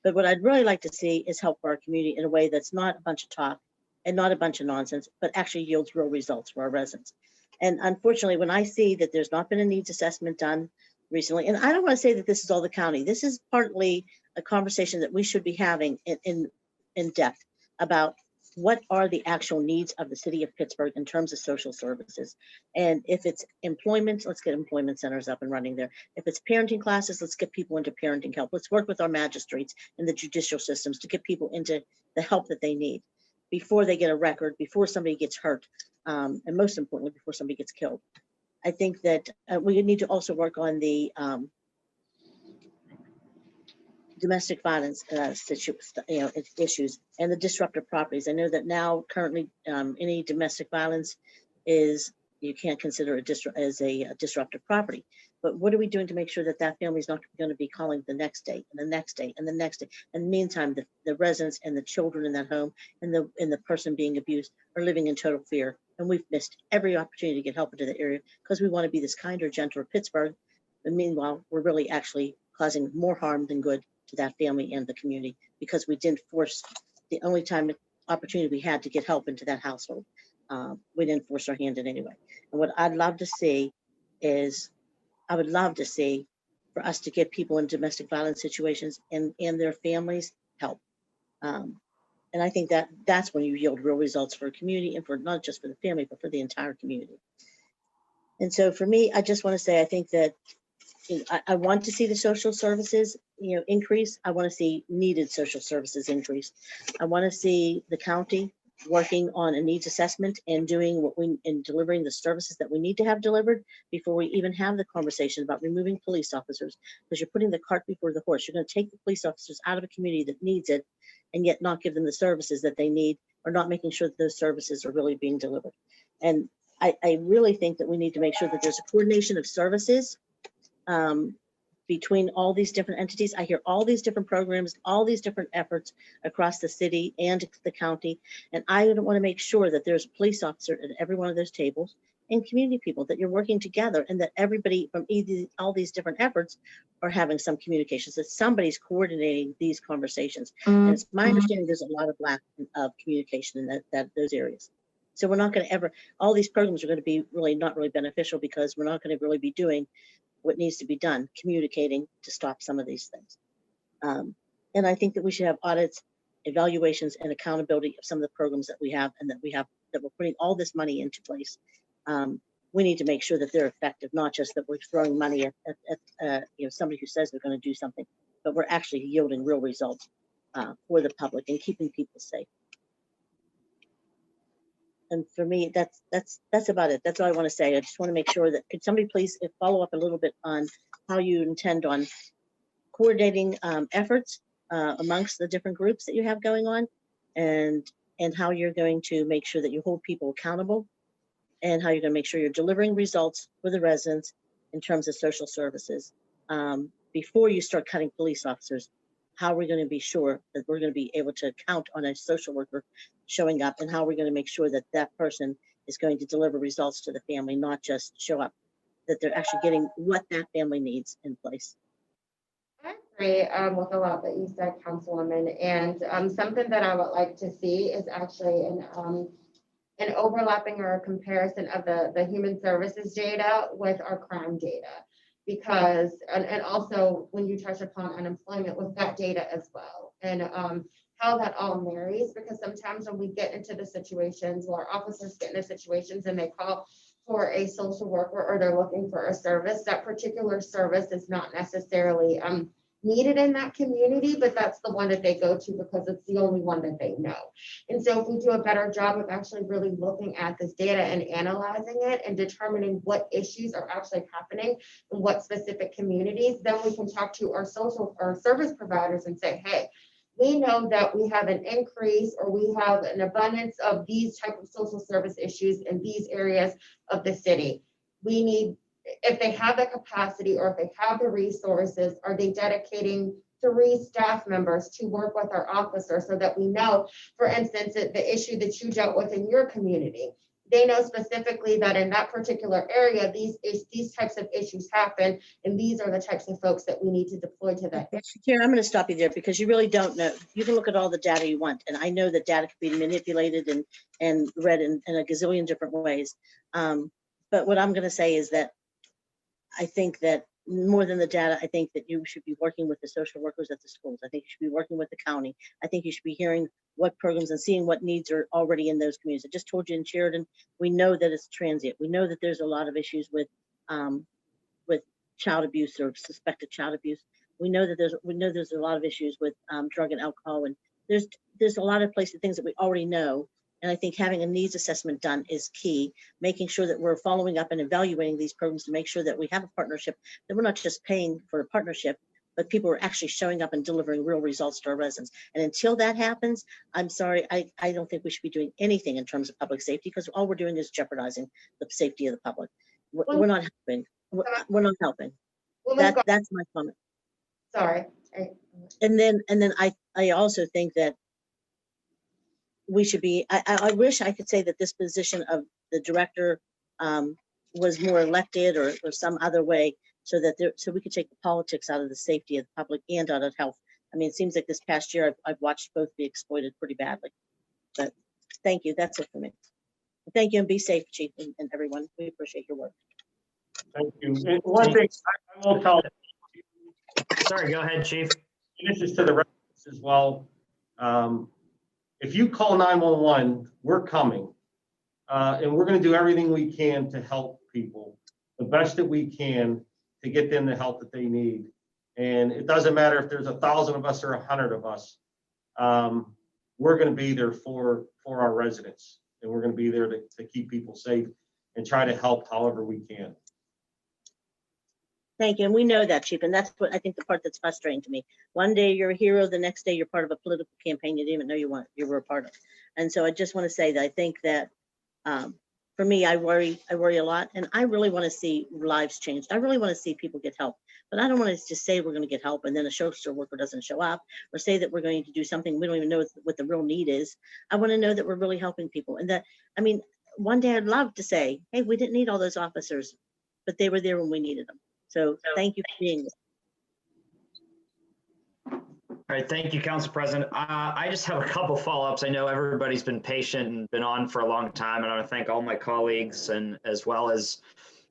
But what I'd really like to see is help for our community in a way that's not a bunch of talk and not a bunch of nonsense, but actually yields real results for our residents. And unfortunately, when I see that there's not been a needs assessment done recently, and I don't want to say that this is all the county, this is partly a conversation that we should be having in depth about what are the actual needs of the city of Pittsburgh in terms of social services. And if it's employment, let's get employment centers up and running there. If it's parenting classes, let's get people into parenting help. Let's work with our magistrates and the judicial systems to get people into the help that they need before they get a record, before somebody gets hurt, and most importantly, before somebody gets killed. I think that we need to also work on the domestic violence issues and the disruptive properties. I know that now currently any domestic violence you can't consider as a disruptive property. But what are we doing to make sure that that family is not going to be calling the next day and the next day and the next day? And meantime, the residents and the children in that home and the person being abused are living in total fear. And we've missed every opportunity to get help into the area because we want to be this kinder, gentler Pittsburgh. And meanwhile, we're really actually causing more harm than good to that family and the community because we didn't force the only opportunity we had to get help into that household. We didn't force our hand in anyway. And what I'd love to see is, I would love to see for us to get people in domestic violence situations and their families help. And I think that's when you yield real results for a community and for not just for the family, but for the entire community. And so for me, I just want to say, I think that I want to see the social services, increase. I want to see needed social services increase. I want to see the county working on a needs assessment and doing and delivering the services that we need to have delivered before we even have the conversation about removing police officers, because you're putting the cart before the horse. You're going to take the police officers out of a community that needs it and yet not give them the services that they need, or not making sure that those services are really being delivered. And I really think that we need to make sure that there's a coordination of services between all these different entities. I hear all these different programs, all these different efforts across the city and the county. And I want to make sure that there's a police officer at every one of those tables and community people, that you're working together and that everybody from all these different efforts are having some communications, that somebody's coordinating these conversations. And it's my understanding there's a lot of lack of communication in those areas. So we're not going to ever, all these programs are going to be really not really beneficial because we're not going to really be doing what needs to be done, communicating to stop some of these things. And I think that we should have audits, evaluations, and accountability of some of the programs that we have and that we're putting all this money into place. We need to make sure that they're effective, not just that we're throwing money at somebody who says they're going to do something, but we're actually yielding real results for the public and keeping people safe. And for me, that's about it. That's all I want to say. I just want to make sure that, could somebody please follow up a little bit on how you intend on coordinating efforts amongst the different groups that you have going on, and how you're going to make sure that you hold people accountable, and how you're going to make sure you're delivering results for the residents in terms of social services. Before you start cutting police officers, how are we going to be sure that we're going to be able to count on a social worker showing up, and how we're going to make sure that that person is going to deliver results to the family, not just show up, that they're actually getting what that family needs in place. I agree with a lot that you said, Councilwoman, and something that I would like to see is actually an overlapping or a comparison of the human services data with our crime data. Because, and also when you touch upon unemployment with that data as well, and how that all marries, because sometimes when we get into the situations where officers get into situations and they call for a social worker or they're looking for a service, that particular service is not necessarily needed in that community, but that's the one that they go to because it's the only one that they know. And so if we do a better job of actually really looking at this data and analyzing it and determining what issues are actually happening in what specific communities, then we can talk to our social or service providers and say, hey, we know that we have an increase or we have an abundance of these type of social service issues in these areas of the city. We need, if they have the capacity or if they have the resources, are they dedicating 3 staff members to work with our officers so that we know, for instance, the issue that you dealt with in your community, they know specifically that in that particular area, these types of issues happen, and these are the types of folks that we need to deploy to that. Karen, I'm going to stop you there because you really don't know. You can look at all the data you want, and I know that data can be manipulated and read in a gazillion different ways. But what I'm going to say is that I think that more than the data, I think that you should be working with the social workers at the schools. I think you should be working with the county. I think you should be hearing what programs and seeing what needs are already in those communities. I just told you in Sheridan, we know that it's transient. We know that there's a lot of issues with child abuse or suspected child abuse. We know that there's a lot of issues with drug and alcohol, and there's a lot of things that we already know. And I think having a needs assessment done is key, making sure that we're following up and evaluating these programs to make sure that we have a partnership, that we're not just paying for a partnership, but people are actually showing up and delivering real results to our residents. And until that happens, I'm sorry, I don't think we should be doing anything in terms of public safety, because all we're doing is jeopardizing the safety of the public. We're not helping. We're not helping. That's my comment. Sorry. And then I also think that we should be, I wish I could say that this position of the director was more elected or some other way, so we could take the politics out of the safety of the public and out of health. I mean, it seems like this past year I've watched both be exploited pretty badly. But thank you. That's it for me. Thank you, and be safe, Chief, and everyone. We appreciate your work. Thank you. And one thing I will tell. Sorry, go ahead, Chief. And this is to the residents as well. If you call 911, we're coming. And we're going to do everything we can to help people the best that we can to get them the help that they need. And it doesn't matter if there's 1,000 of us or 100 of us. We're going to be there for our residents, and we're going to be there to keep people safe and try to help however we can. Thank you. And we know that, Chief. And that's what I think the part that's frustrating to me. One day you're a hero, the next day you're part of a political campaign you didn't even know you were a part of. And so I just want to say that I think that for me, I worry a lot, and I really want to see lives changed. I really want to see people get help, but I don't want to just say we're going to get help and then a social worker doesn't show up, or say that we're going to do something we don't even know what the real need is. I want to know that we're really helping people, and that, I mean, one day I'd love to say, hey, we didn't need all those officers, but they were there when we needed them. So thank you for being there. All right, thank you, Council President. I just have a couple follow-ups. I know everybody's been patient and been on for a long time, and I want to thank all my colleagues and as well as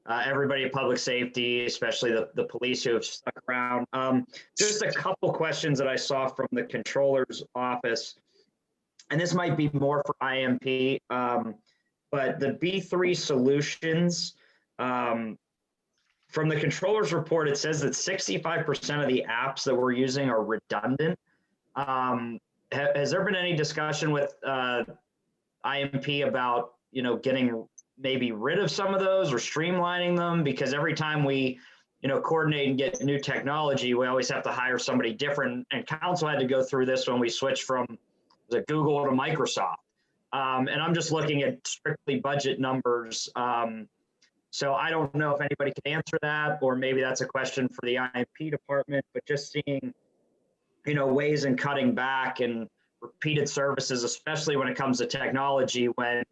everybody at Public Safety, especially the police who have stuck around. Just a couple questions that I saw from the Controller's office, and this might be more for IMP, but the B3 solutions, from the Controller's report, it says that 65% of the apps that we're using are redundant. Has there been any discussion with IMP about, getting maybe rid of some of those or streamlining them? Because every time we, coordinate and get new technology, we always have to hire somebody different. And Council had to go through this when we switched from Google to Microsoft. And I'm just looking at strictly budget numbers. So I don't know if anybody can answer that, or maybe that's a question for the IMP department, but just seeing, ways in cutting back and repeated services, especially when it comes to technology, when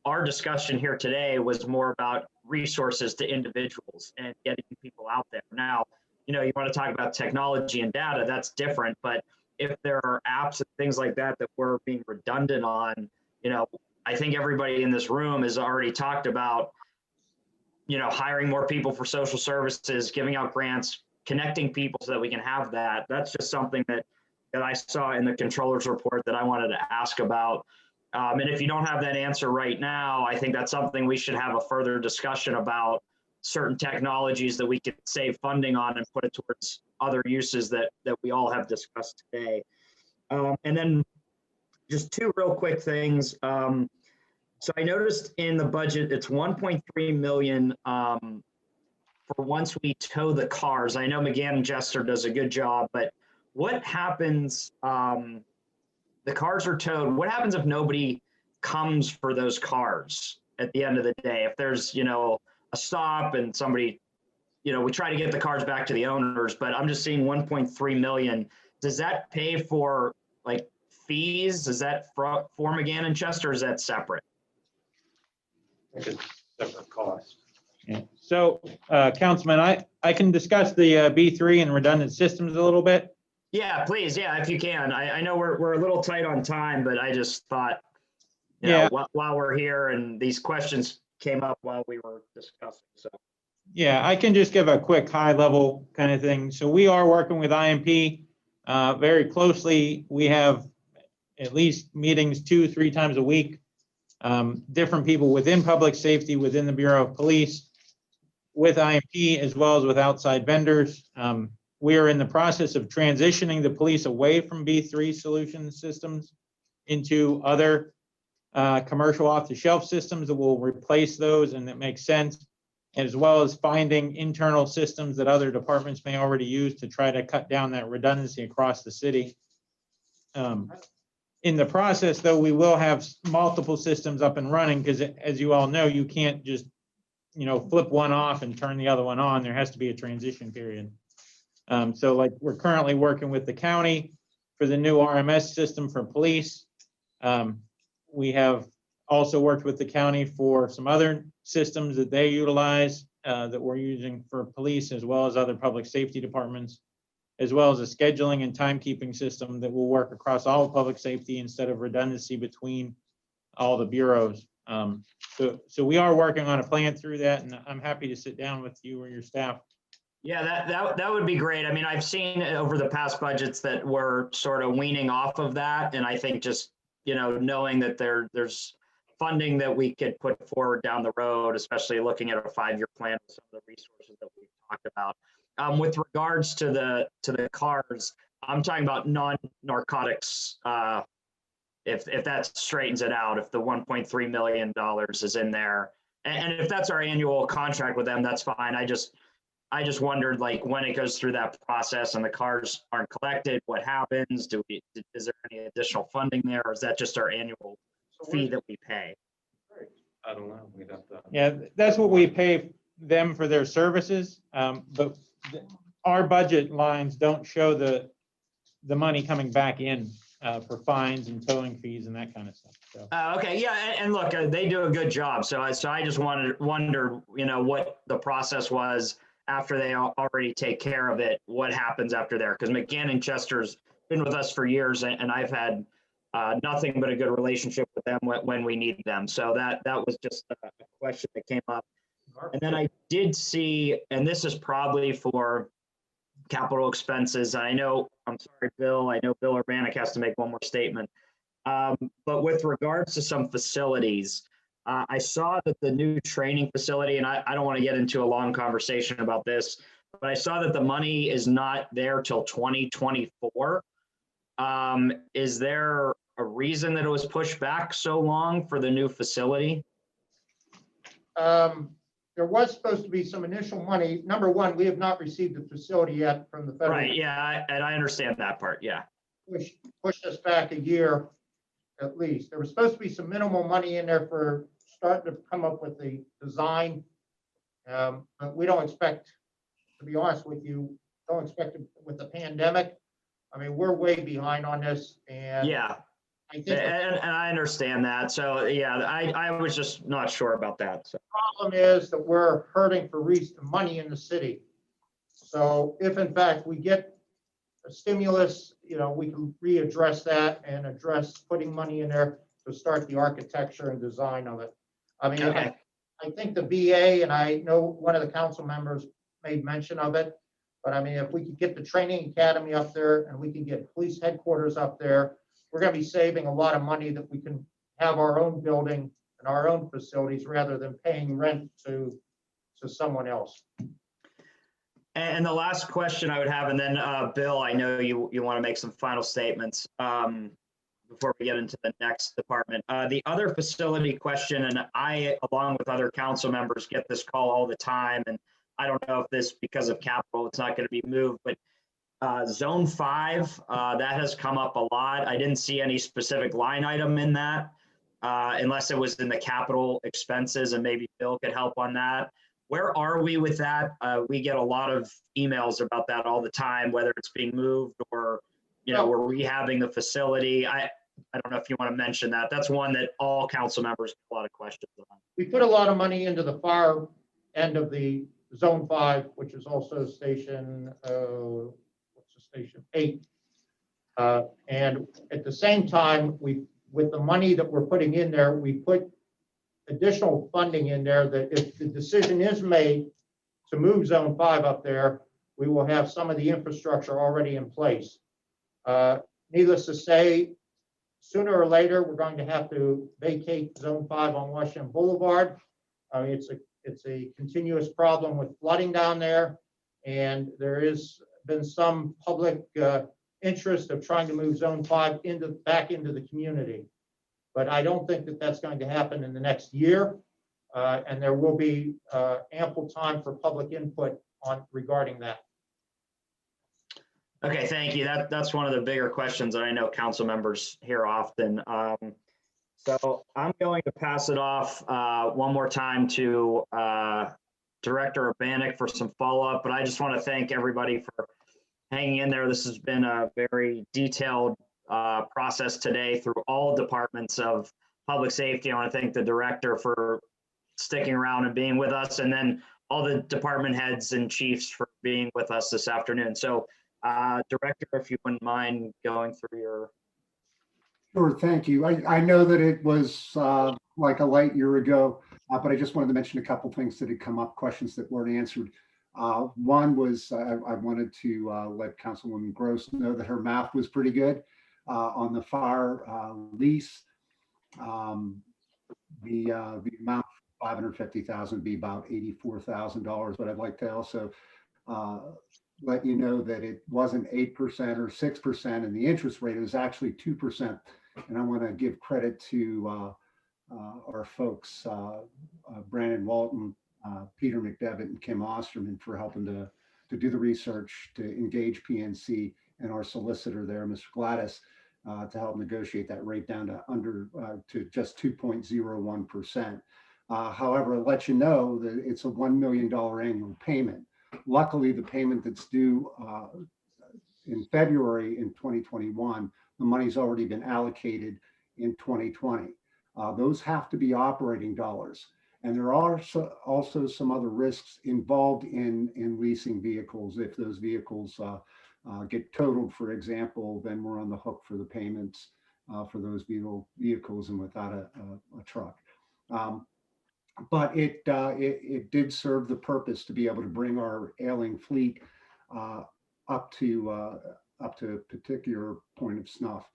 our discussion here today was more about resources to individuals and getting people out there. Now, you want to talk about technology and data, that's different, but if there are apps and things like that that we're being redundant on, I think everybody in this room has already talked about, hiring more people for social services, giving out grants, connecting people so that we can have that. That's just something that I saw in the Controller's report that I wanted to ask about. And if you don't have that answer right now, I think that's something we should have a further discussion about, certain technologies that we could save funding on and put it towards other uses that we all have discussed today. And then just two real quick things. So I noticed in the budget, it's 1.3 million for once we tow the cars. I know McGann and Jester does a good job, but what happens, the cars are towed, what happens if nobody comes for those cars at the end of the day? If there's, a stop and somebody, we try to get the cars back to the owners, but I'm just seeing 1.3 million. Does that pay for like fees? Is that for McGann and Chester, or is that separate? Separate cost. Yeah. So, Councilman, I can discuss the B3 and redundant systems a little bit. Yeah, please. Yeah, if you can. I know we're a little tight on time, but I just thought, while we're here and these questions came up while we were discussing, so. Yeah, I can just give a quick high level kind of thing. So we are working with IMP very closely. We have at least meetings 2-3 times a week. Different people within public safety, within the Bureau of Police, with IMP, as well as with outside vendors. We are in the process of transitioning the police away from B3 solution systems into other commercial off-the-shelf systems that will replace those and that make sense, as well as finding internal systems that other departments may already use to try to cut down that redundancy across the city. In the process, though, we will have multiple systems up and running because, as you all know, you can't just, flip one off and turn the other one on. There has to be a transition period. So like we're currently working with the county for the new RMS system for police. We have also worked with the county for some other systems that they utilize that we're using for police, as well as other public safety departments, as well as a scheduling and timekeeping system that will work across all of public safety instead of redundancy between all the bureaus. So we are working on a plan through that, and I'm happy to sit down with you or your staff. Yeah, that would be great. I mean, I've seen over the past budgets that we're sort of weaning off of that. And I think just, knowing that there's funding that we could put forward down the road, especially looking at a 5-year plan with some of the resources that we've talked about. With regards to the cars, I'm talking about non-narcotics. If that straightens it out, if the $1.3 million is in there, and if that's our annual contract with them, that's fine. I just wondered, like, when it goes through that process and the cars aren't collected, what happens? Is there any additional funding there, or is that just our annual fee that we pay? I don't know. We'd have to. Yeah, that's what we pay them for their services. But our budget lines don't show the money coming back in for fines and towing fees and that kind of stuff. So. Okay, yeah, and look, they do a good job. So I just wondered, what the process was after they already take care of it. What happens after there? Because McGann and Chester's been with us for years, and I've had nothing but a good relationship with them when we need them. So that was just a question that came up. And then I did see, and this is probably for capital expenses. I'm sorry, Bill. I know Bill Urbanek has to make one more statement. But with regards to some facilities, I saw that the new training facility, and I don't want to get into a long conversation about this, but I saw that the money is not there till 2024. Is there a reason that it was pushed back so long for the new facility? There was supposed to be some initial money. Number one, we have not received the facility yet from the federal. Right, yeah, and I understand that part, yeah. Pushed us back a year at least. There was supposed to be some minimal money in there for starting to come up with the design. But we don't expect, to be honest with you, don't expect it with the pandemic. I mean, we're way behind on this, and yeah, I think and I understand that. So yeah, I was just not sure about that. So. The problem is that we're hurting for money in the city. So if in fact we get a stimulus, we can readdress that and address putting money in there to start the architecture and design of it. I mean, okay. I think the VA, and I know one of the council members made mention of it, but I mean, if we could get the training academy up there and we can get police headquarters up there, we're going to be saving a lot of money that we can have our own building and our own facilities rather than paying rent to someone else. And the last question I would have, and then Bill, I know you want to make some final statements before we get into the next department. The other facility question, and I, along with other council members, get this call all the time, and I don't know if this, because of capital, it's not going to be moved, but Zone 5, that has come up a lot. I didn't see any specific line item in that, unless it was in the capital expenses, and maybe Bill could help on that. Where are we with that? We get a lot of emails about that all the time, whether it's being moved or, we're rehabbing the facility. I don't know if you want to mention that. That's one that all council members have a lot of questions on. We put a lot of money into the fire end of the Zone 5, which is also Station, what's the Station 8. And at the same time, with the money that we're putting in there, we put additional funding in there that if the decision is made to move Zone 5 up there, we will have some of the infrastructure already in place. Needless to say, sooner or later, we're going to have to vacate Zone 5 on Washington Boulevard. It's a continuous problem with flooding down there, and there has been some public interest of trying to move Zone 5 back into the community. But I don't think that that's going to happen in the next year, and there will be ample time for public input regarding that. Okay, thank you. That's one of the bigger questions that I know council members hear often. So I'm going to pass it off one more time to Director Urbanik for some follow-up, but I just want to thank everybody for hanging in there. This has been a very detailed process today through all departments of public safety. I want to thank the director for sticking around and being with us, and then all the department heads and chiefs for being with us this afternoon. So Director, if you wouldn't mind going through your. Sure, thank you. I know that it was like a light year ago, but I just wanted to mention a couple things that had come up, questions that weren't answered. One was I wanted to let Councilwoman Gross know that her math was pretty good on the fire lease. The amount $550,000 would be about $84,000, but I'd like to also let you know that it wasn't 8% or 6%, and the interest rate is actually 2%. And I want to give credit to our folks, Brandon Walton, Peter McDevitt, and Kim Osterman for helping to do the research, to engage PNC, and our solicitor there, Mr. Gladys, to help negotiate that rate down to just 2.01%. However, I'll let you know that it's a $1 million annual payment. Luckily, the payment that's due in February in 2021, the money's already been allocated in 2020. Those have to be operating dollars. And there are also some other risks involved in leasing vehicles. If those vehicles get totaled, for example, then we're on the hook for the payments for those vehicles and without a truck. But it did serve the purpose to be able to bring our ailing fleet up to a particular point of snuff.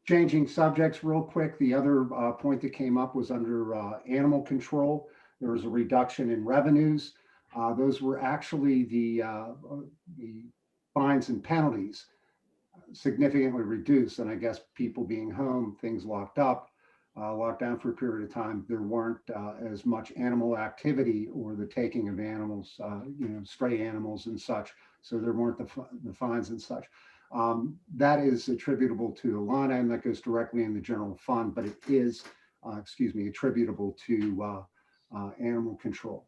Changing subjects real quick, the other point that came up was under animal control. There was a reduction in revenues. Those were actually the fines and penalties significantly reduced. And I guess people being home, things locked down for a period of time, there weren't as much animal activity or the taking of animals, stray animals and such. So there weren't the fines and such. That is attributable to the line item that goes directly in the general fund, but it is, attributable to animal control.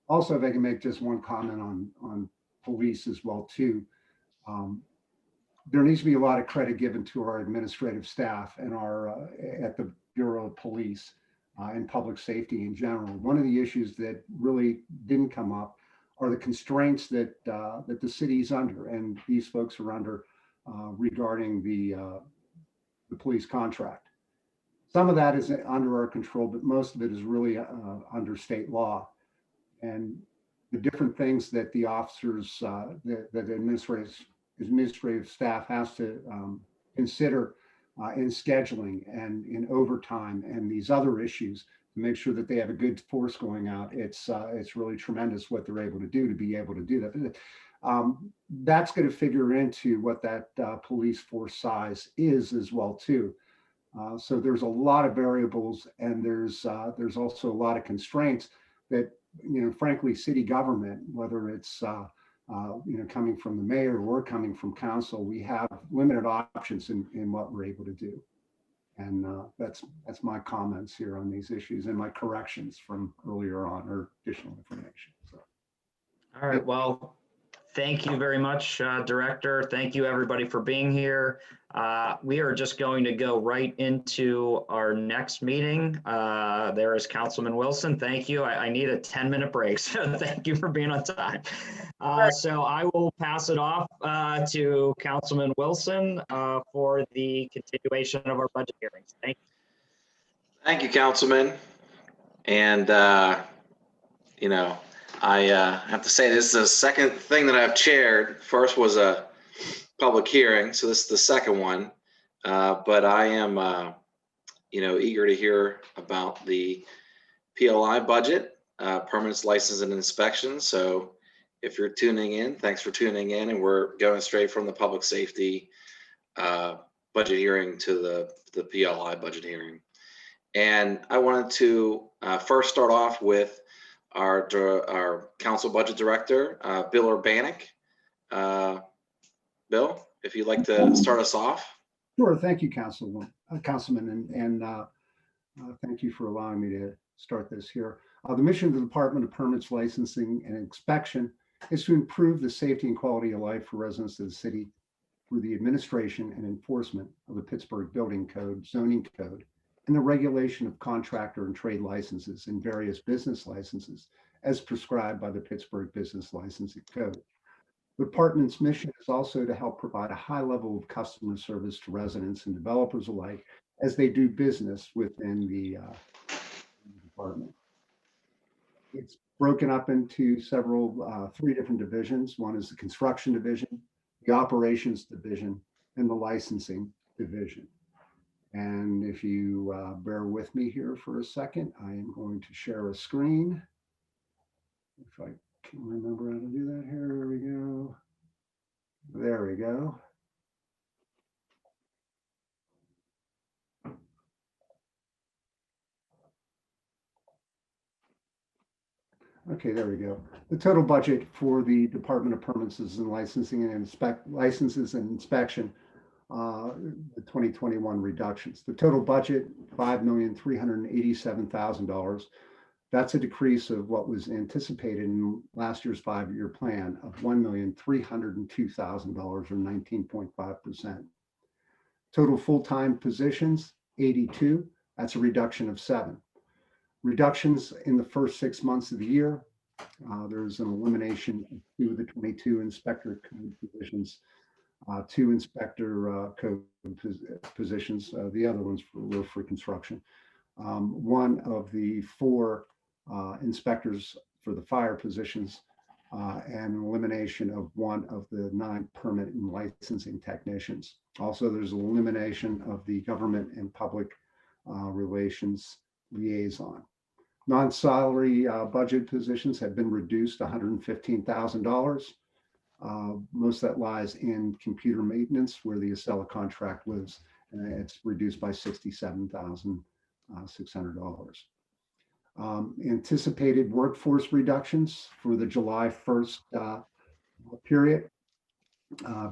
Also, if I can make just one comment on police as well too. There needs to be a lot of credit given to our administrative staff and our at the Bureau of Police and public safety in general. One of the issues that really didn't come up are the constraints that that the city's under, and these folks are under regarding the police contract. Some of that is under our control, but most of it is really under state law. And the different things that the officers, that the administrative staff has to consider in scheduling and in overtime and these other issues to make sure that they have a good force going out. It's really tremendous what they're able to do that. That's going to figure into what that police force size is as well too. So there's a lot of variables, and there's also a lot of constraints that, frankly, city government, whether it's coming from the mayor or coming from council, we have limited options in what we're able to do. And that's my comments here on these issues and my corrections from earlier on or additional information. So. All right, well, thank you very much, Director. Thank you, everybody, for being here. We are just going to go right into our next meeting. There is Councilman Wilson. Thank you. I need a 10-minute break, so thank you for being on time. So I will pass it off to Councilman Wilson for the continuation of our budget hearings. Thank you. Thank you, Councilman. And, I have to say this is the second thing that I've chaired. First was a public hearing, so this is the second one. But I am, eager to hear about the PLI budget, permits, license, and inspection. So if you're tuning in, thanks for tuning in. And we're going straight from the public safety budget hearing to the PLI budget hearing. And I wanted to first start off with our council budget director, Bill Urbanek. Bill, if you'd like to start us off. Sure. Thank you, Councilman, and thank you for allowing me to start this here. The mission of the Department of Permits, Licensing, and Inspection is to improve the safety and quality of life for residents of the city through the administration and enforcement of the Pittsburgh Building Code, Zoning Code, and the regulation of contractor and trade licenses and various business licenses as prescribed by the Pittsburgh Business Licensing Code. The department's mission is also to help provide a high level of customer service to residents and developers alike as they do business within the department. It's broken up into three different divisions. One is the construction division, the operations division, and the licensing division. And if you bear with me here for a second, I am going to share a screen. If I can remember how to do that here, here we go. There we go. Okay, there we go. The total budget for the Department of Permits and Licensing and Licenses and Inspection, the 2021 reductions. The total budget, $5,387,000. That's a decrease of what was anticipated in last year's 5-year plan of $1,302,000 or 19.5%. Total full-time positions, 82. That's a reduction of 7. Reductions in the first 6 months of the year. There's an elimination of 2 of the 22 inspector code positions, 2 inspector code positions. The other ones were for construction. 1 of the 4 inspectors for the fire positions, and an elimination of 1 of the 9 permit and licensing technicians. Also, there's an elimination of the government and public relations liaison. Non-salary budget positions have been reduced $115,000. Most of that lies in computer maintenance, where the Acela contract lives. It's reduced by $67,600. Anticipated workforce reductions for the July 1st period.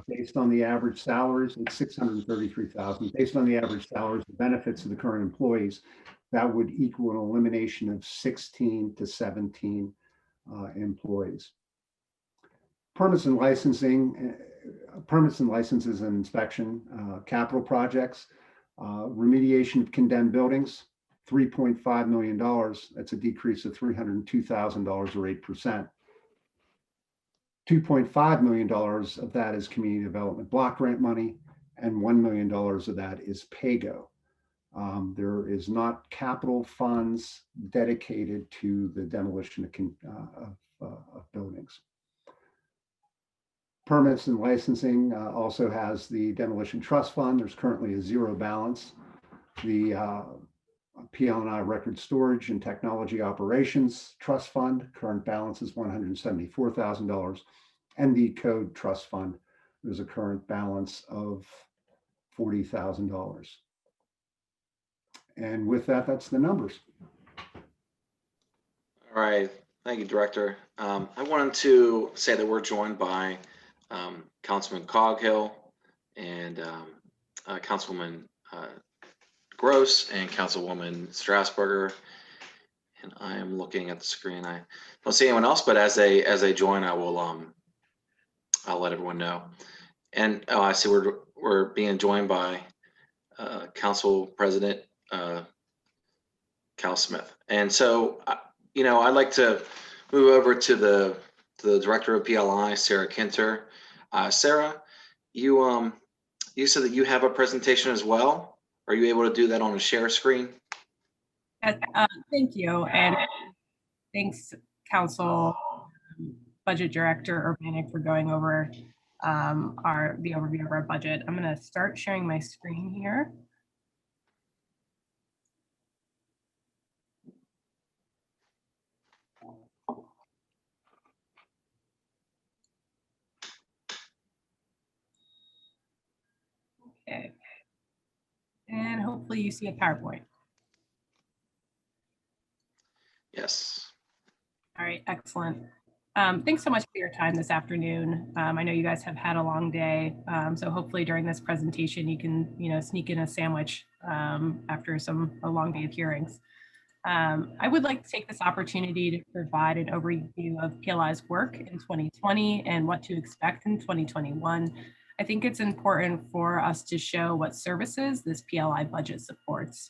Based on the average salaries, it's $633,000. Based on the average salaries and benefits of the current employees, that would equal an elimination of 16 to 17 employees. Permits and licensing, permits and licenses and inspection, capital projects, remediation of condemned buildings, $3.5 million. That's a decrease of $302,000 or 8%. $2.5 million of that is community development block grant money, and $1 million of that is PAYGO. There is not capital funds dedicated to the demolition of buildings. Permits and licensing also has the demolition trust fund. There's currently a 0 balance. The PL&I record storage and technology operations trust fund, current balance is $174,000. And the code trust fund, there's a current balance of $40,000. And with that, that's the numbers. All right. Thank you, Director. I wanted to say that we're joined by Councilman Coghill and Councilwoman Gross and Councilwoman Strasburger. And I am looking at the screen. I don't see anyone else, but as they join, I will I'll let everyone know. And oh, I see we're being joined by Council President Cal Smith. And so, you know, I'd like to move over to the Director of PLI, Sarah Kinter. Sarah, you said that you have a presentation as well. Are you able to do that on a share screen? Thank you, and thanks, Council Budget Director Urbanek, for going over the overview of our budget. I'm going to start sharing my screen here. Okay, and hopefully you see a PowerPoint. Yes. All right, excellent. Thanks so much for your time this afternoon. I know you guys have had a long day, so hopefully during this presentation you can, sneak in a sandwich after a long day of hearings. I would like to take this opportunity to provide an overview of PLI's work in 2020 and what to expect in 2021. I think it's important for us to show what services this PLI budget supports.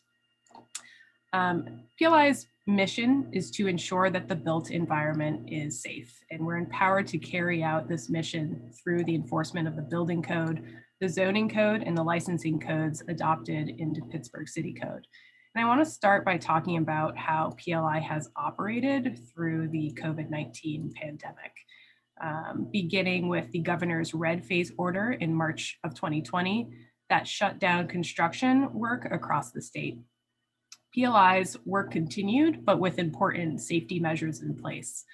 PLI's mission is to ensure that the built environment is safe, and we're empowered to carry out this mission through the enforcement of the building code, the zoning code, and the licensing codes adopted into Pittsburgh City Code. And I want to start by talking about how PLI has operated through the COVID-19 pandemic, beginning with the governor's red phase order in March of 2020 that shut down construction work across the state. PLI's work continued, but with important safety measures in place.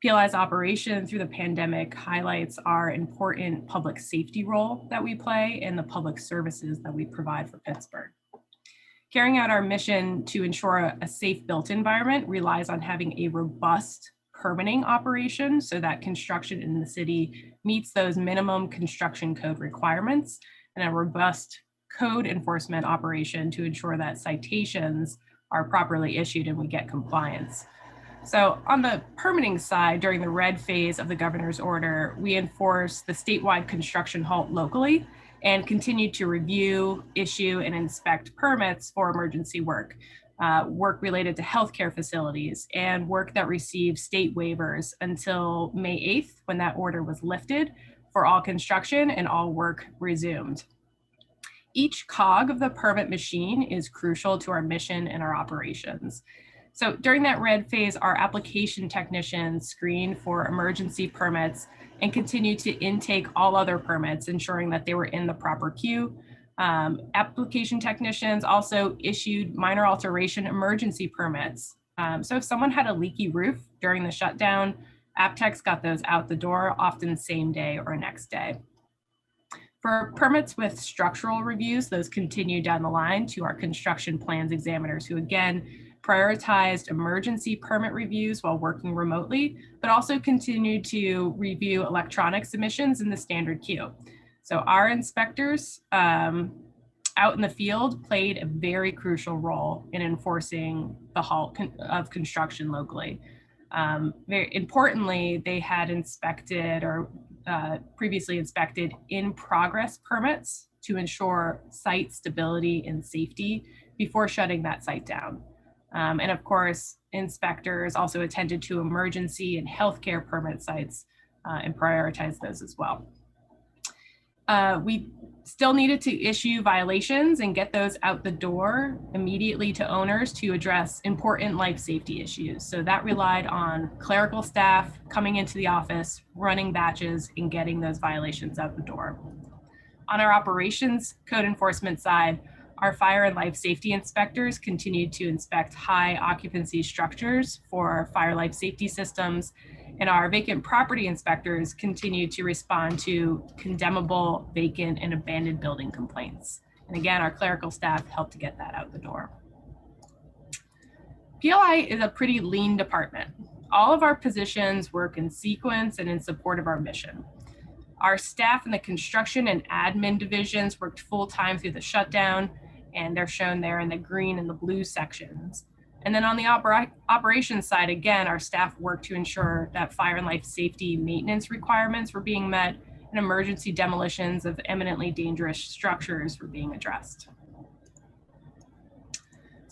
PLI's operation through the pandemic highlights our important public safety role that we play and the public services that we provide for Pittsburgh. Carrying out our mission to ensure a safe built environment relies on having a robust permitting operation so that construction in the city meets those minimum construction code requirements, and a robust code enforcement operation to ensure that citations are properly issued and we get compliance. So on the permitting side, during the red phase of the governor's order, we enforce the statewide construction halt locally and continue to review, issue, and inspect permits for emergency work, work related to healthcare facilities, and work that received state waivers until May 8th, when that order was lifted for all construction and all work resumed. Each cog of the permit machine is crucial to our mission and our operations. So during that red phase, our application technicians screen for emergency permits and continue to intake all other permits, ensuring that they were in the proper queue. Application technicians also issued minor alteration emergency permits. So if someone had a leaky roof during the shutdown, app techs got those out the door, often same day or next day. For permits with structural reviews, those continue down the line to our construction plans examiners, who again prioritized emergency permit reviews while working remotely, but also continue to review electronic submissions in the standard queue. So our inspectors out in the field played a very crucial role in enforcing the halt of construction locally. Very importantly, they had inspected or previously inspected in progress permits to ensure site stability and safety before shutting that site down. And of course, inspectors also attended to emergency and healthcare permit sites and prioritized those as well. We still needed to issue violations and get those out the door immediately to owners to address important life safety issues. So that relied on clerical staff coming into the office, running batches, and getting those violations out the door. On our operations code enforcement side, our fire and life safety inspectors continued to inspect high occupancy structures for fire life safety systems, and our vacant property inspectors continued to respond to condemnable, vacant, and abandoned building complaints. And again, our clerical staff helped to get that out the door. PLI is a pretty lean department. All of our positions work in sequence and in support of our mission. Our staff in the construction and admin divisions worked full-time through the shutdown, and they're shown there in the green and the blue sections. And then on the operations side, again, our staff worked to ensure that fire and life safety maintenance requirements were being met and emergency demolitions of eminently dangerous structures were being addressed.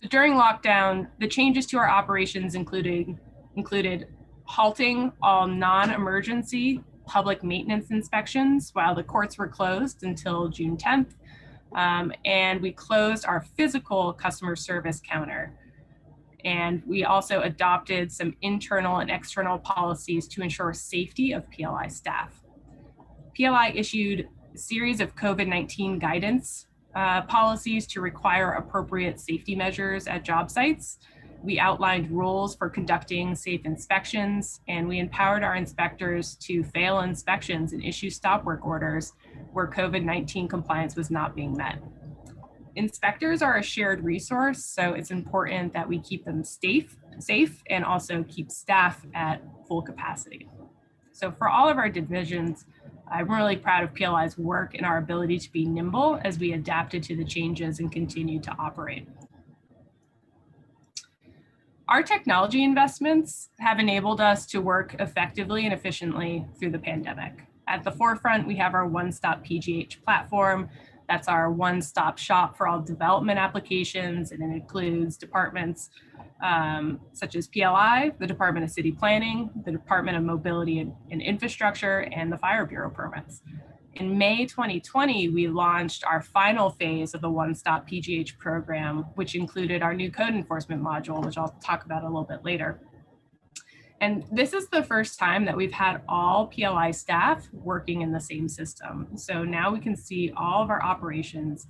So during lockdown, the changes to our operations included halting all non-emergency public maintenance inspections while the courts were closed until June 10th. And we closed our physical customer service counter. And we also adopted some internal and external policies to ensure safety of PLI staff. PLI issued a series of COVID-19 guidance policies to require appropriate safety measures at job sites. We outlined rules for conducting safe inspections, and we empowered our inspectors to fail inspections and issue stop work orders where COVID-19 compliance was not being met. Inspectors are a shared resource, so it's important that we keep them safe and also keep staff at full capacity. So for all of our divisions, I'm really proud of PLI's work and our ability to be nimble as we adapted to the changes and continued to operate. Our technology investments have enabled us to work effectively and efficiently through the pandemic. At the forefront, we have our one-stop PGH platform. That's our one-stop shop for all development applications, and it includes departments such as PLI, the Department of City Planning, the Department of Mobility and Infrastructure, and the Fire Bureau permits. In May 2020, we launched our final phase of the One-Stop PGH program, which included our new code enforcement module, which I'll talk about a little bit later. And this is the first time that we've had all PLI staff working in the same system. So now we can see all of our operations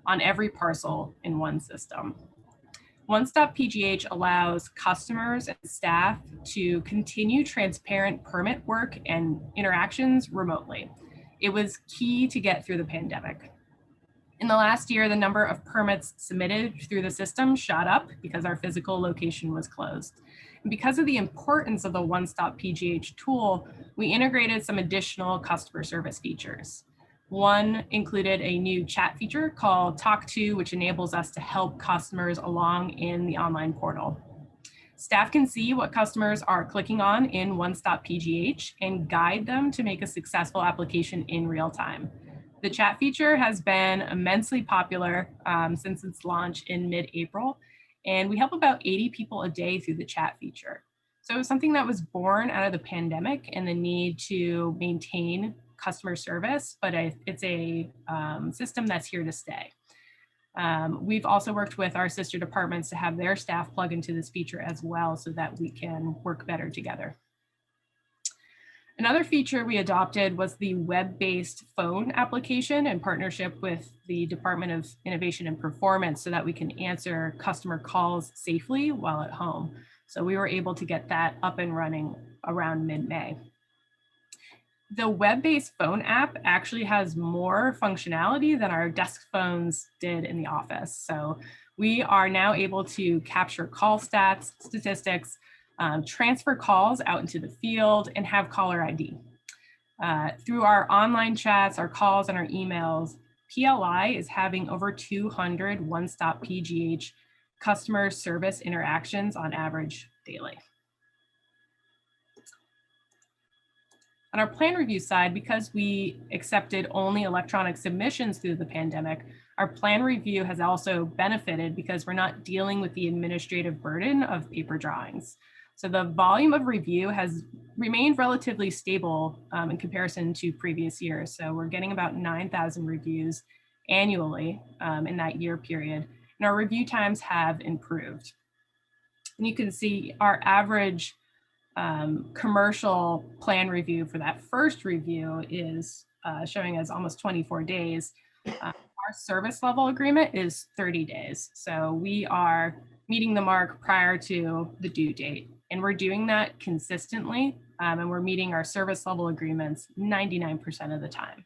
on every parcel in one system. One-Stop PGH allows customers and staff to continue transparent permit work and interactions remotely. It was key to get through the pandemic. In the last year, the number of permits submitted through the system shot up because our physical location was closed. And because of the importance of the One-Stop PGH tool, we integrated some additional customer service features. One included a new chat feature called Talk To, which enables us to help customers along in the online portal. Staff can see what customers are clicking on in One-Stop PGH and guide them to make a successful application in real time. The chat feature has been immensely popular since its launch in mid-April, and we help about 80 people a day through the chat feature. So it was something that was born out of the pandemic and the need to maintain customer service, but it's a system that's here to stay. We've also worked with our sister departments to have their staff plug into this feature as well so that we can work better together. Another feature we adopted was the web-based phone application in partnership with the Department of Innovation and Performance so that we can answer customer calls safely while at home. So we were able to get that up and running around mid-May. The web-based phone app actually has more functionality than our desk phones did in the office. So we are now able to capture call statistics, transfer calls out into the field, and have caller ID. Through our online chats, our calls, and our emails, PLI is having over 200 One-Stop PGH customer service interactions on average daily. On our plan review side, because we accepted only electronic submissions through the pandemic, our plan review has also benefited because we're not dealing with the administrative burden of paper drawings. So the volume of review has remained relatively stable in comparison to previous years. So we're getting about 9,000 reviews annually in that year period, and our review times have improved. And you can see our average commercial plan review for that first review is showing as almost 24 days. Our service level agreement is 30 days. So we are meeting the mark prior to the due date. And we're doing that consistently. And we're meeting our service level agreements 99% of the time.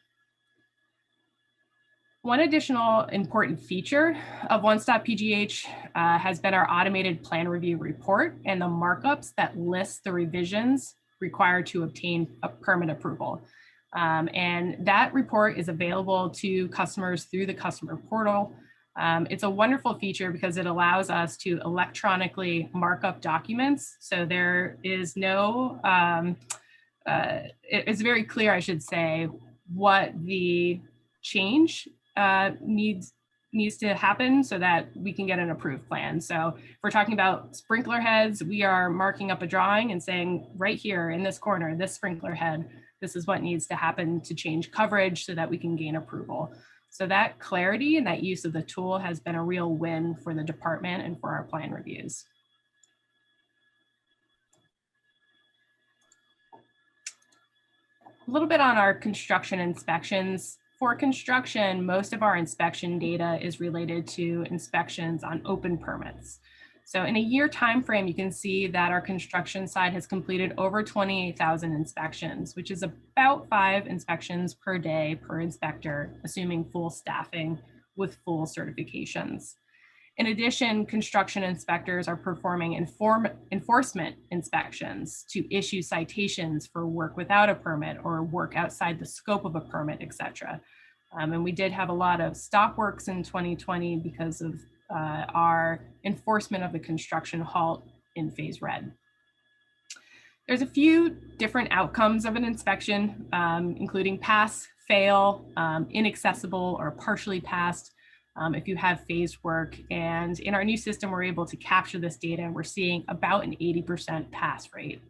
One additional important feature of One Stop PGH has been our automated plan review report and the markups that list the revisions required to obtain a permit approval. And that report is available to customers through the customer portal. It's a wonderful feature because it allows us to electronically mark up documents. So there is no, it's very clear, I should say, what the change needs to happen so that we can get an approved plan. So if we're talking about sprinkler heads, we are marking up a drawing and saying right here in this corner, this sprinkler head, this is what needs to happen to change coverage so that we can gain approval. So that clarity and that use of the tool has been a real win for the department and for our plan reviews. A little bit on our construction inspections. For construction, most of our inspection data is related to inspections on open permits. So in a year timeframe, you can see that our construction side has completed over 28,000 inspections, which is about 5 inspections per day per inspector, assuming full staffing with full certifications. In addition, construction inspectors are performing enforcement inspections to issue citations for work without a permit or work outside the scope of a permit, etc. And we did have a lot of stop works in 2020 because of our enforcement of the construction halt in phase red. There's a few different outcomes of an inspection, including pass, fail, inaccessible, or partially passed. If you have phased work, and in our new system, we're able to capture this data and we're seeing about an 80% pass rate.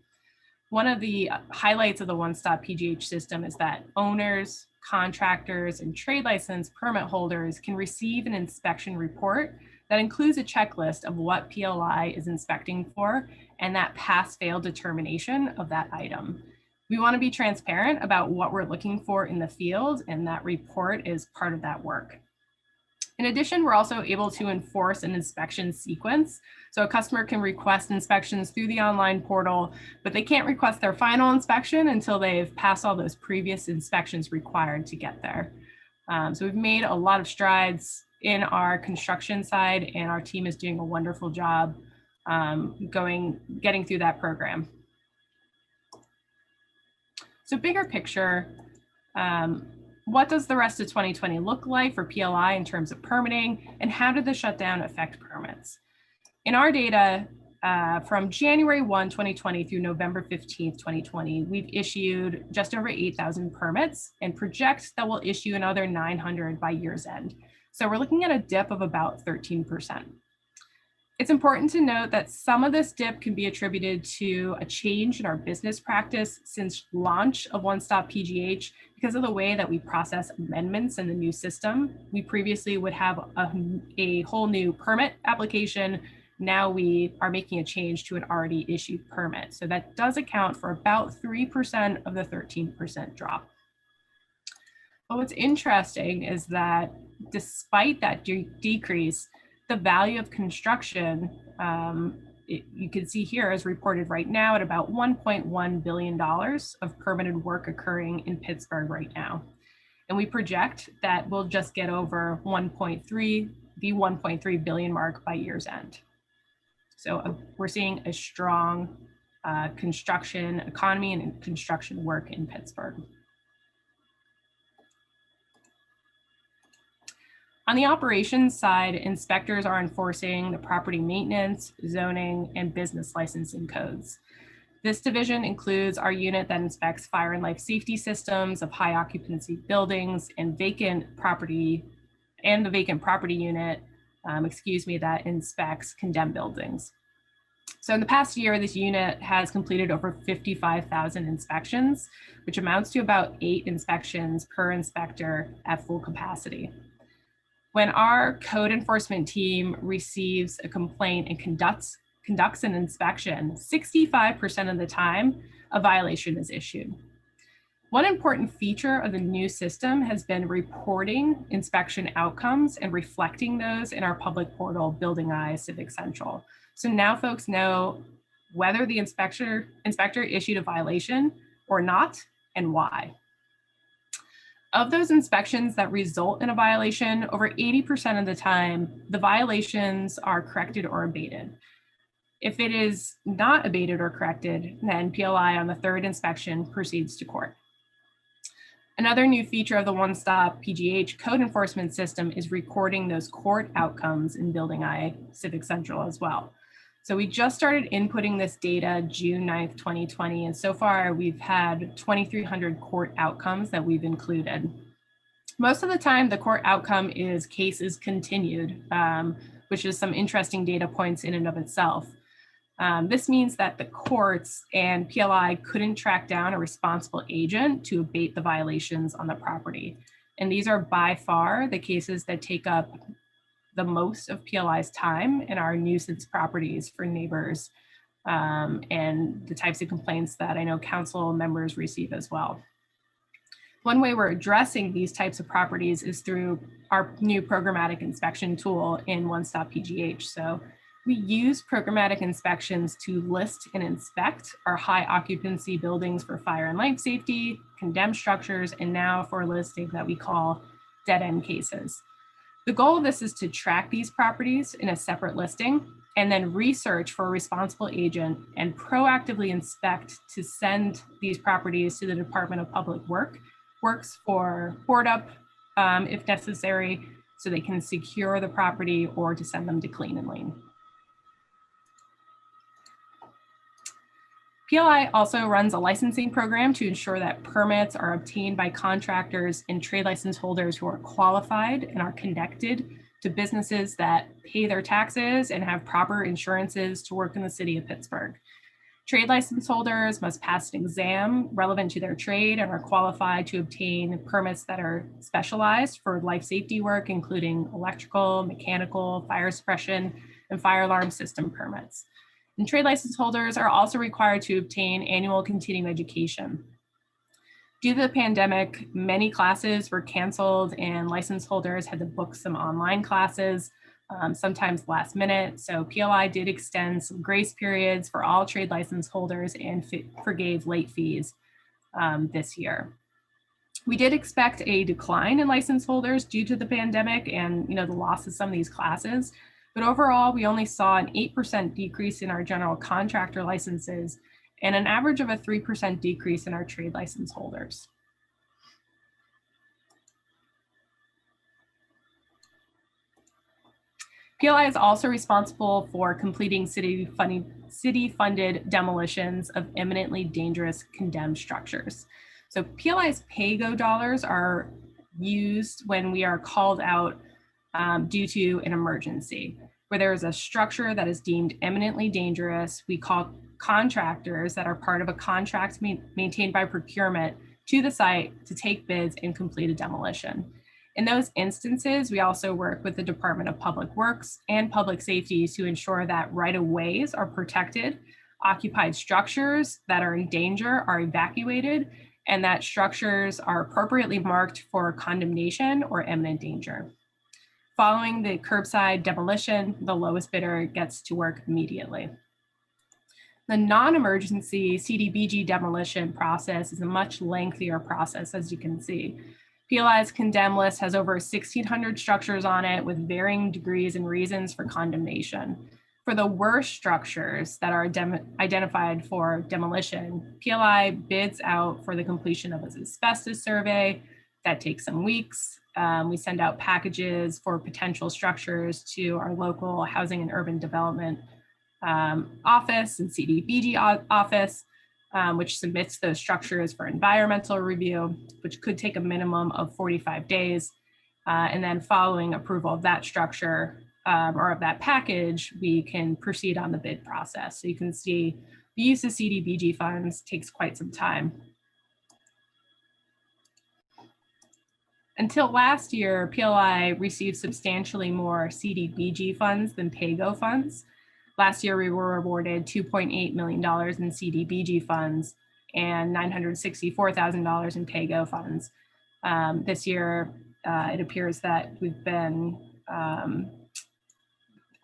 One of the highlights of the One Stop PGH system is that owners, contractors, and trade license permit holders can receive an inspection report that includes a checklist of what PLI is inspecting for and that pass-fail determination of that item. We want to be transparent about what we're looking for in the field, and that report is part of that work. In addition, we're also able to enforce an inspection sequence. So a customer can request inspections through the online portal, but they can't request their final inspection until they've passed all those previous inspections required to get there. So we've made a lot of strides in our construction side, and our team is doing a wonderful job getting through that program. So bigger picture, what does the rest of 2020 look like for PLI in terms of permitting, and how did the shutdown affect permits? In our data, from January 1, 2020 through November 15th, 2020, we've issued just over 8,000 permits and project that we'll issue another 900 by year's end. So we're looking at a dip of about 13%. It's important to note that some of this dip can be attributed to a change in our business practice since launch of One Stop PGH because of the way that we process amendments in the new system. We previously would have a whole new permit application. Now we are making a change to an already issued permit. So that does account for about 3% of the 13% drop. But what's interesting is that despite that decrease, the value of construction, you can see here is reported right now at about $1.1 billion of permitted work occurring in Pittsburgh right now. And we project that we'll just get over the 1.3 billion mark by year's end. So we're seeing a strong construction economy and construction work in Pittsburgh. On the operations side, inspectors are enforcing the property maintenance, zoning, and business licensing codes. This division includes our unit that inspects fire and life safety systems of high occupancy buildings and vacant property, and the vacant property unit, that inspects condemned buildings. So in the past year, this unit has completed over 55,000 inspections, which amounts to about 8 inspections per inspector at full capacity. When our code enforcement team receives a complaint and conducts an inspection, 65% of the time, a violation is issued. One important feature of the new system has been reporting inspection outcomes and reflecting those in our public portal, Building Eye Civic Central. So now folks know whether the inspector issued a violation or not, and why. Of those inspections that result in a violation, over 80% of the time, the violations are corrected or abated. If it is not abated or corrected, then PLI on the third inspection proceeds to court. Another new feature of the one-stop PGH code enforcement system is recording those court outcomes in Building I Civic Central as well. So we just started inputting this data June 9th, 2020, and so far we've had 2,300 court outcomes that we've included. Most of the time, the court outcome is cases continued, which is some interesting data points in and of itself. This means that the courts and PLI couldn't track down a responsible agent to abate the violations on the property. And these are by far the cases that take up the most of PLI's time and are nuisance properties for neighbors, and the types of complaints that I know council members receive as well. One way we're addressing these types of properties is through our new programmatic inspection tool in One Stop PGH. So we use programmatic inspections to list and inspect our high occupancy buildings for fire and life safety, condemned structures, and now for a listing that we call dead end cases. The goal of this is to track these properties in a separate listing and then research for a responsible agent and proactively inspect to send these properties to the Department of Public Works for board up if necessary, so they can secure the property or to send them to clean and lean. PLI also runs a licensing program to ensure that permits are obtained by contractors and trade license holders who are qualified and are connected to businesses that pay their taxes and have proper insurances to work in the city of Pittsburgh. Trade license holders must pass an exam relevant to their trade and are qualified to obtain permits that are specialized for life safety work, including electrical, mechanical, fire suppression, and fire alarm system permits. And trade license holders are also required to obtain annual continuing education. Due to the pandemic, many classes were canceled and license holders had to book some online classes, sometimes last minute. So PLI did extend some grace periods for all trade license holders and forgave late fees this year. We did expect a decline in license holders due to the pandemic and the loss of some of these classes. But overall, we only saw an 8% decrease in our general contractor licenses and an average of a 3% decrease in our trade license holders. PLI is also responsible for completing city-funded demolitions of eminently dangerous condemned structures. So PLI's pay-go dollars are used when we are called out due to an emergency. Where there is a structure that is deemed eminently dangerous, we call contractors that are part of a contract maintained by procurement to the site to take bids and complete a demolition. In those instances, we also work with the Department of Public Works and Public Safety to ensure that right-of-ways are protected, occupied structures that are in danger are evacuated, and that structures are appropriately marked for condemnation or imminent danger. Following the curbside demolition, the lowest bidder gets to work immediately. The non-emergency CDBG demolition process is a much lengthier process, as you can see. PLI's condemn list has over 1,600 structures on it with varying degrees and reasons for condemnation. For the worst structures that are identified for demolition, PLI bids out for the completion of an asbestos survey. That takes some weeks. We send out packages for potential structures to our local housing and urban development office and CDBG office, which submits those structures for environmental review, which could take a minimum of 45 days. And then following approval of that structure or of that package, we can proceed on the bid process. So you can see the use of CDBG funds takes quite some time. Until last year, PLI received substantially more CDBG funds than pay-go funds. Last year, we were awarded $2.8 million in CDBG funds and $964,000 in pay-go funds. This year, it appears that we've been,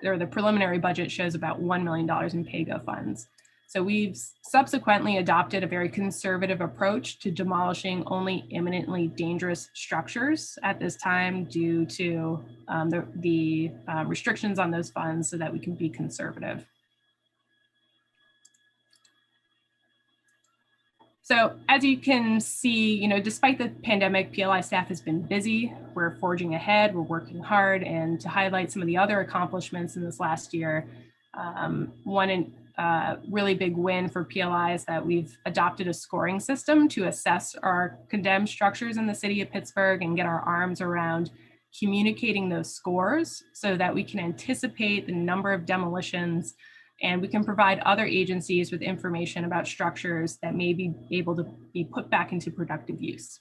or the preliminary budget shows about $1 million in pay-go funds. So we've subsequently adopted a very conservative approach to demolishing only imminently dangerous structures at this time due to the restrictions on those funds so that we can be conservative. So as you can see, despite the pandemic, PLI staff has been busy. We're forging ahead, we're working hard, and to highlight some of the other accomplishments in this last year, one really big win for PLI is that we've adopted a scoring system to assess our condemned structures in the city of Pittsburgh and get our arms around communicating those scores so that we can anticipate the number of demolitions, and we can provide other agencies with information about structures that may be able to be put back into productive use.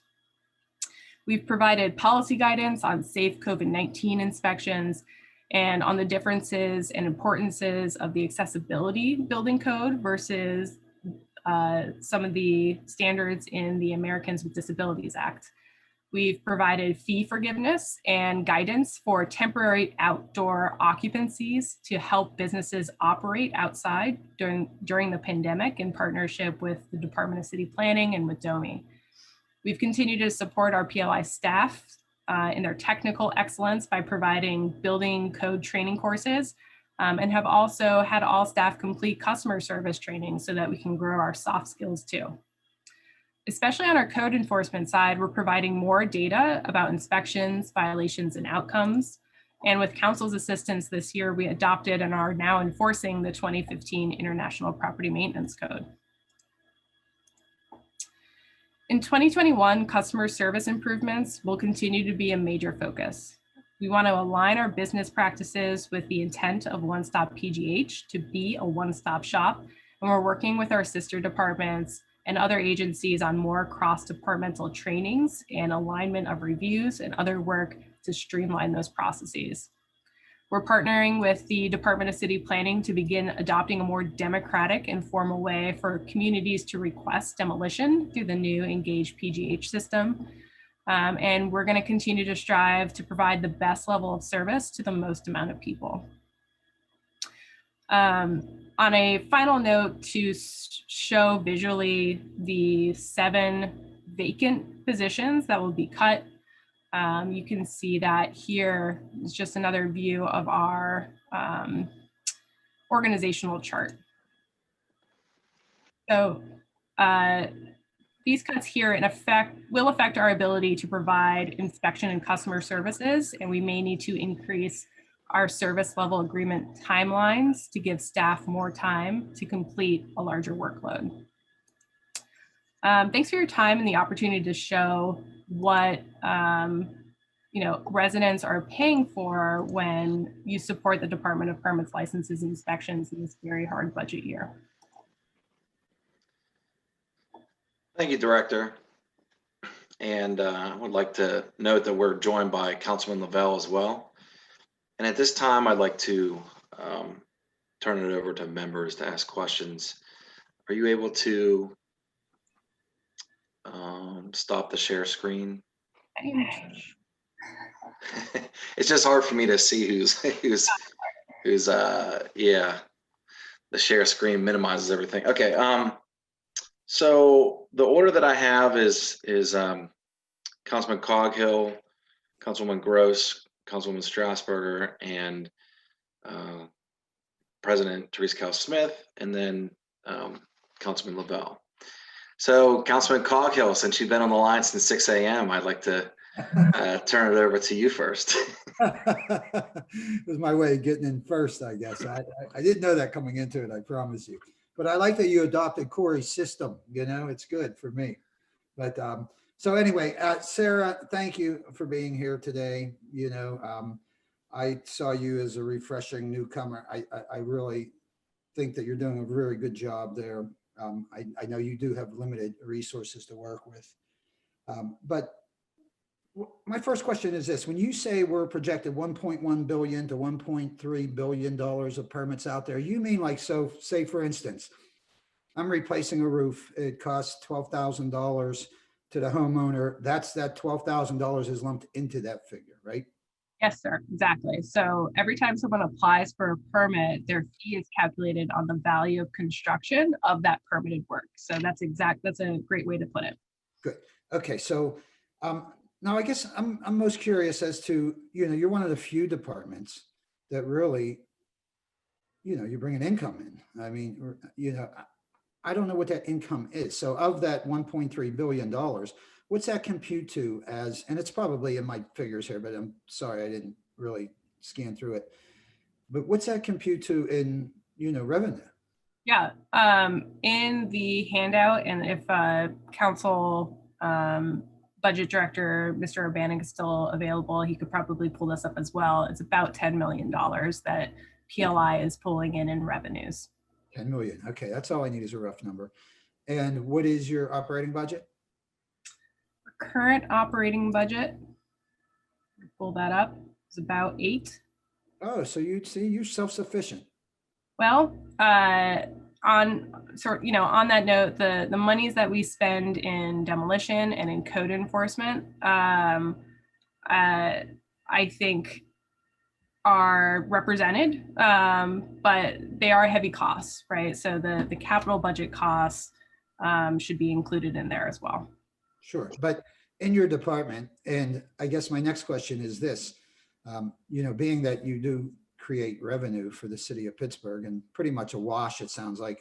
We've provided policy guidance on safe COVID-19 inspections and on the differences and importances of the accessibility building code versus some of the standards in the Americans with Disabilities Act. We've provided fee forgiveness and guidance for temporary outdoor occupancies to help businesses operate outside during the pandemic in partnership with the Department of City Planning and with DOMI. We've continued to support our PLI staff in their technical excellence by providing building code training courses and have also had all staff complete customer service training so that we can grow our soft skills too. Especially on our code enforcement side, we're providing more data about inspections, violations, and outcomes. And with council's assistance this year, we adopted and are now enforcing the 2015 International Property Maintenance Code. In 2021, customer service improvements will continue to be a major focus. We want to align our business practices with the intent of One Stop PGH to be a one-stop shop, and we're working with our sister departments and other agencies on more cross-departmental trainings and alignment of reviews and other work to streamline those processes. We're partnering with the Department of City Planning to begin adopting a more democratic and formal way for communities to request demolition through the new Engage PGH system. And we're going to continue to strive to provide the best level of service to the most amount of people. On a final note, to show visually the 7 vacant positions that will be cut, you can see that here is just another view of our organizational chart. So these cuts here will affect our ability to provide inspection and customer services, and we may need to increase our service level agreement timelines to give staff more time to complete a larger workload. Thanks for your time and the opportunity to show what residents are paying for when you support the Department of Permits, Licenses, and Inspections in this very hard budget year. Thank you, Director. And I would like to note that we're joined by Councilman Lavelle as well. And at this time, I'd like to turn it over to members to ask questions. Are you able to stop the share screen? It's just hard for me to see who's yeah, the share screen minimizes everything. Okay, so the order that I have is Councilman Coghill, Councilwoman Gross, Councilwoman Strasburger, and President Theresa Kell-Smith, and then Councilman Lavelle. So Councilman Coghill, since you've been on the line since 6 a.m., I'd like to turn it over to you first. It was my way of getting in first, I guess. I didn't know that coming into it, I promise you. But I like that you adopted Corey's system. It's good for me. But so anyway, Sarah, thank you for being here today. I saw you as a refreshing newcomer. I really think that you're doing a very good job there. I know you do have limited resources to work with. But my first question is this: when you say we're projected $1.1 billion to $1.3 billion of permits out there, you mean like, so say for instance, I'm replacing a roof. It costs $12,000 to the homeowner. That $12,000 is lumped into that figure, right? Yes, sir, exactly. So every time someone applies for a permit, their fee is calculated on the value of construction of that permitted work. So that's a great way to put it. Good. Okay, so now I guess I'm most curious as to, you're one of the few departments that really, you bring an income in. I mean, I don't know what that income is. So of that $1.3 billion, what's that compute to as, and it's probably in my figures here, but I'm sorry, I didn't really scan through it. But what's that compute to in, revenue? Yeah, in the handout, and if council budget director, Mr. Urbanik, is still available, he could probably pull this up as well. It's about $10 million that PLI is pulling in revenues. 10 million. Okay, that's all I need is a rough number. And what is your operating budget? Current operating budget, pull that up, is about 8. Oh, so you're self-sufficient. Well, on that note, the monies that we spend in demolition and in code enforcement, I think are represented, but they are heavy costs, right? So the capital budget costs should be included in there as well. Sure, but in your department, and I guess my next question is this, being that you do create revenue for the city of Pittsburgh and pretty much a wash, it sounds like,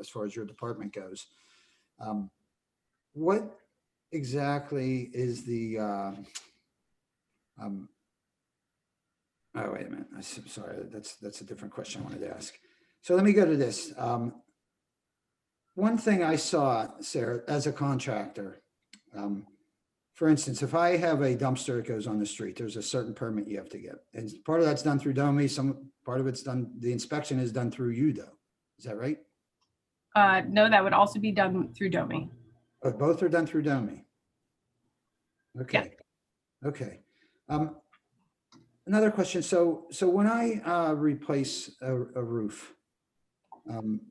as far as your department goes, what exactly is the, oh, wait a minute. I'm sorry. That's a different question I wanted to ask. So let me go to this. One thing I saw, Sarah, as a contractor, for instance, if I have a dumpster that goes on the street, there's a certain permit you have to get. And part of that's done through DOMI. Some part of it's done, the inspection is done through you though. Is that right? No, that would also be done through DOMI. Oh, both are done through DOMI. Okay. Yeah. Okay. Another question. So when I replace a roof,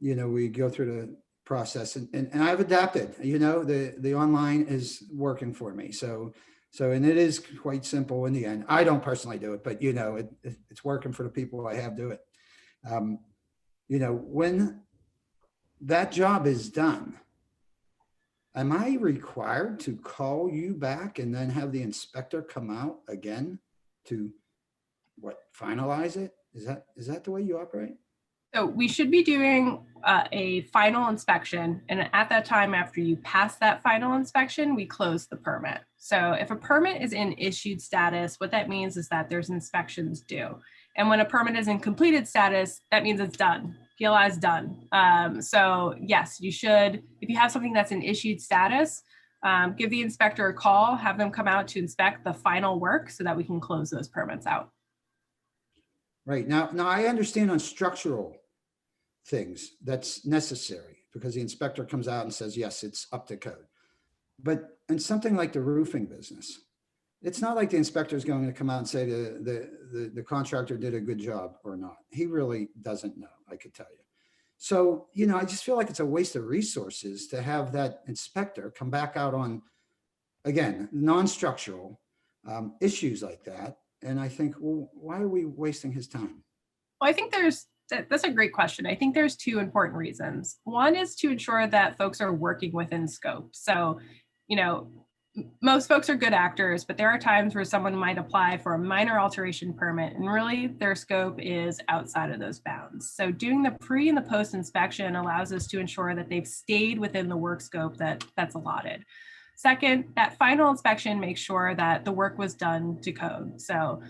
we go through the process and I've adapted, the online is working for me. So, and it is quite simple in the end. I don't personally do it, but it's working for the people I have do it. When that job is done, am I required to call you back and then have the inspector come out again to finalize it? Is that the way you operate? So we should be doing a final inspection. And at that time, after you pass that final inspection, we close the permit. So if a permit is in issued status, what that means is that there's inspections due. And when a permit is in completed status, that means it's done. PLI is done. So yes, you should, if you have something that's in issued status, give the inspector a call, have them come out to inspect the final work so that we can close those permits out. Right. Now I understand on structural things that's necessary because the inspector comes out and says, yes, it's up to code. But in something like the roofing business, it's not like the inspector is going to come out and say the contractor did a good job or not. He really doesn't know, I could tell you. So, I just feel like it's a waste of resources to have that inspector come back out on, again, non-structural issues like that. And I think, well, why are we wasting his time? Well, I think that's a great question. I think there's 2 important reasons. One is to ensure that folks are working within scope. So, most folks are good actors, but there are times where someone might apply for a minor alteration permit and really their scope is outside of those bounds. So doing the pre and the post inspection allows us to ensure that they've stayed within the work scope that's allotted. Second, that final inspection makes sure that the work was done to code. So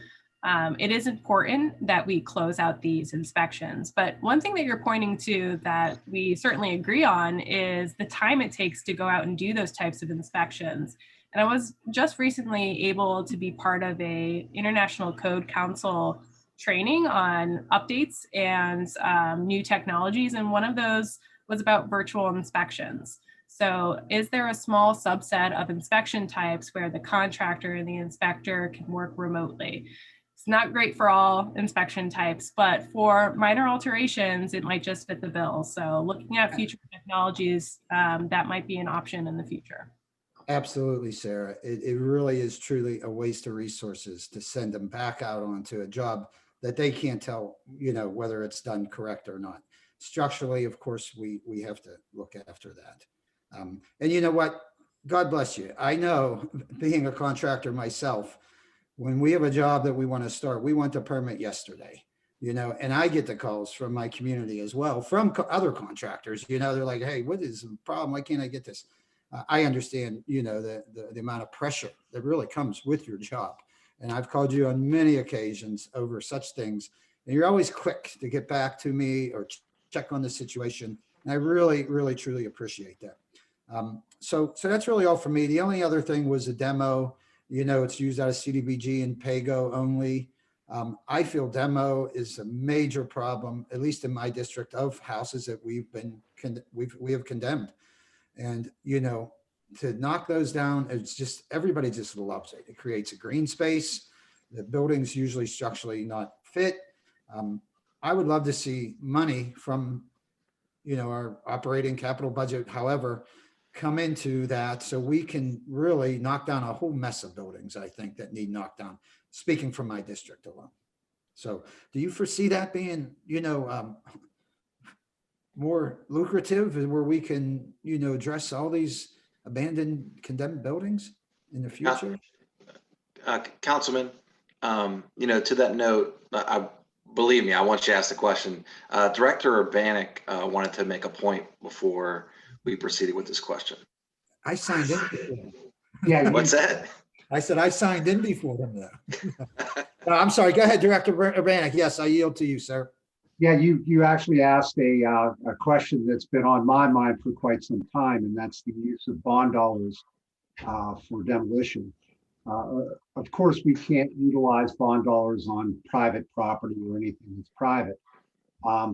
it is important that we close out these inspections. But one thing that you're pointing to that we certainly agree on is the time it takes to go out and do those types of inspections. And I was just recently able to be part of a International Code Council training on updates and new technologies. And one of those was about virtual inspections. So is there a small subset of inspection types where the contractor and the inspector can work remotely? It's not great for all inspection types, but for minor alterations, it might just fit the bill. So looking at future technologies, that might be an option in the future. Absolutely, Sarah. It really is truly a waste of resources to send them back out onto a job that they can't tell, whether it's done correct or not. Structurally, of course, we have to look after that. And you know what? God bless you. I know, being a contractor myself, when we have a job that we want to start, we want the permit yesterday, and I get the calls from my community as well, from other contractors, they're like, hey, what is the problem? Why can't I get this? I understand, the amount of pressure that really comes with your job. And I've called you on many occasions over such things, and you're always quick to get back to me or check on the situation. And I really, really, truly appreciate that. So that's really all for me. The only other thing was a demo. It's used out of CDBG and PAYGO only. I feel demo is a major problem, at least in my district, of houses that we have condemned. And, to knock those down, it's just, everybody just loves it. It creates a green space. The building's usually structurally not fit. I would love to see money from, our operating capital budget, however, come into that so we can really knock down a whole mess of buildings, I think, that need knocked down, speaking from my district alone. So do you foresee that being, more lucrative, where we can, address all these abandoned, condemned buildings in the future? Councilman, to that note, believe me, I want you to ask the question. Director Urbanek wanted to make a point before we proceeded with this question. I signed in before them. Yeah. What's that? I said I signed in before them, though. I'm sorry. Go ahead, Director Urbanek. Yes, I yield to you, sir. Yeah, you actually asked a question that's been on my mind for quite some time, and that's the use of bond dollars for demolition. Of course, we can't utilize bond dollars on private property or anything that's private.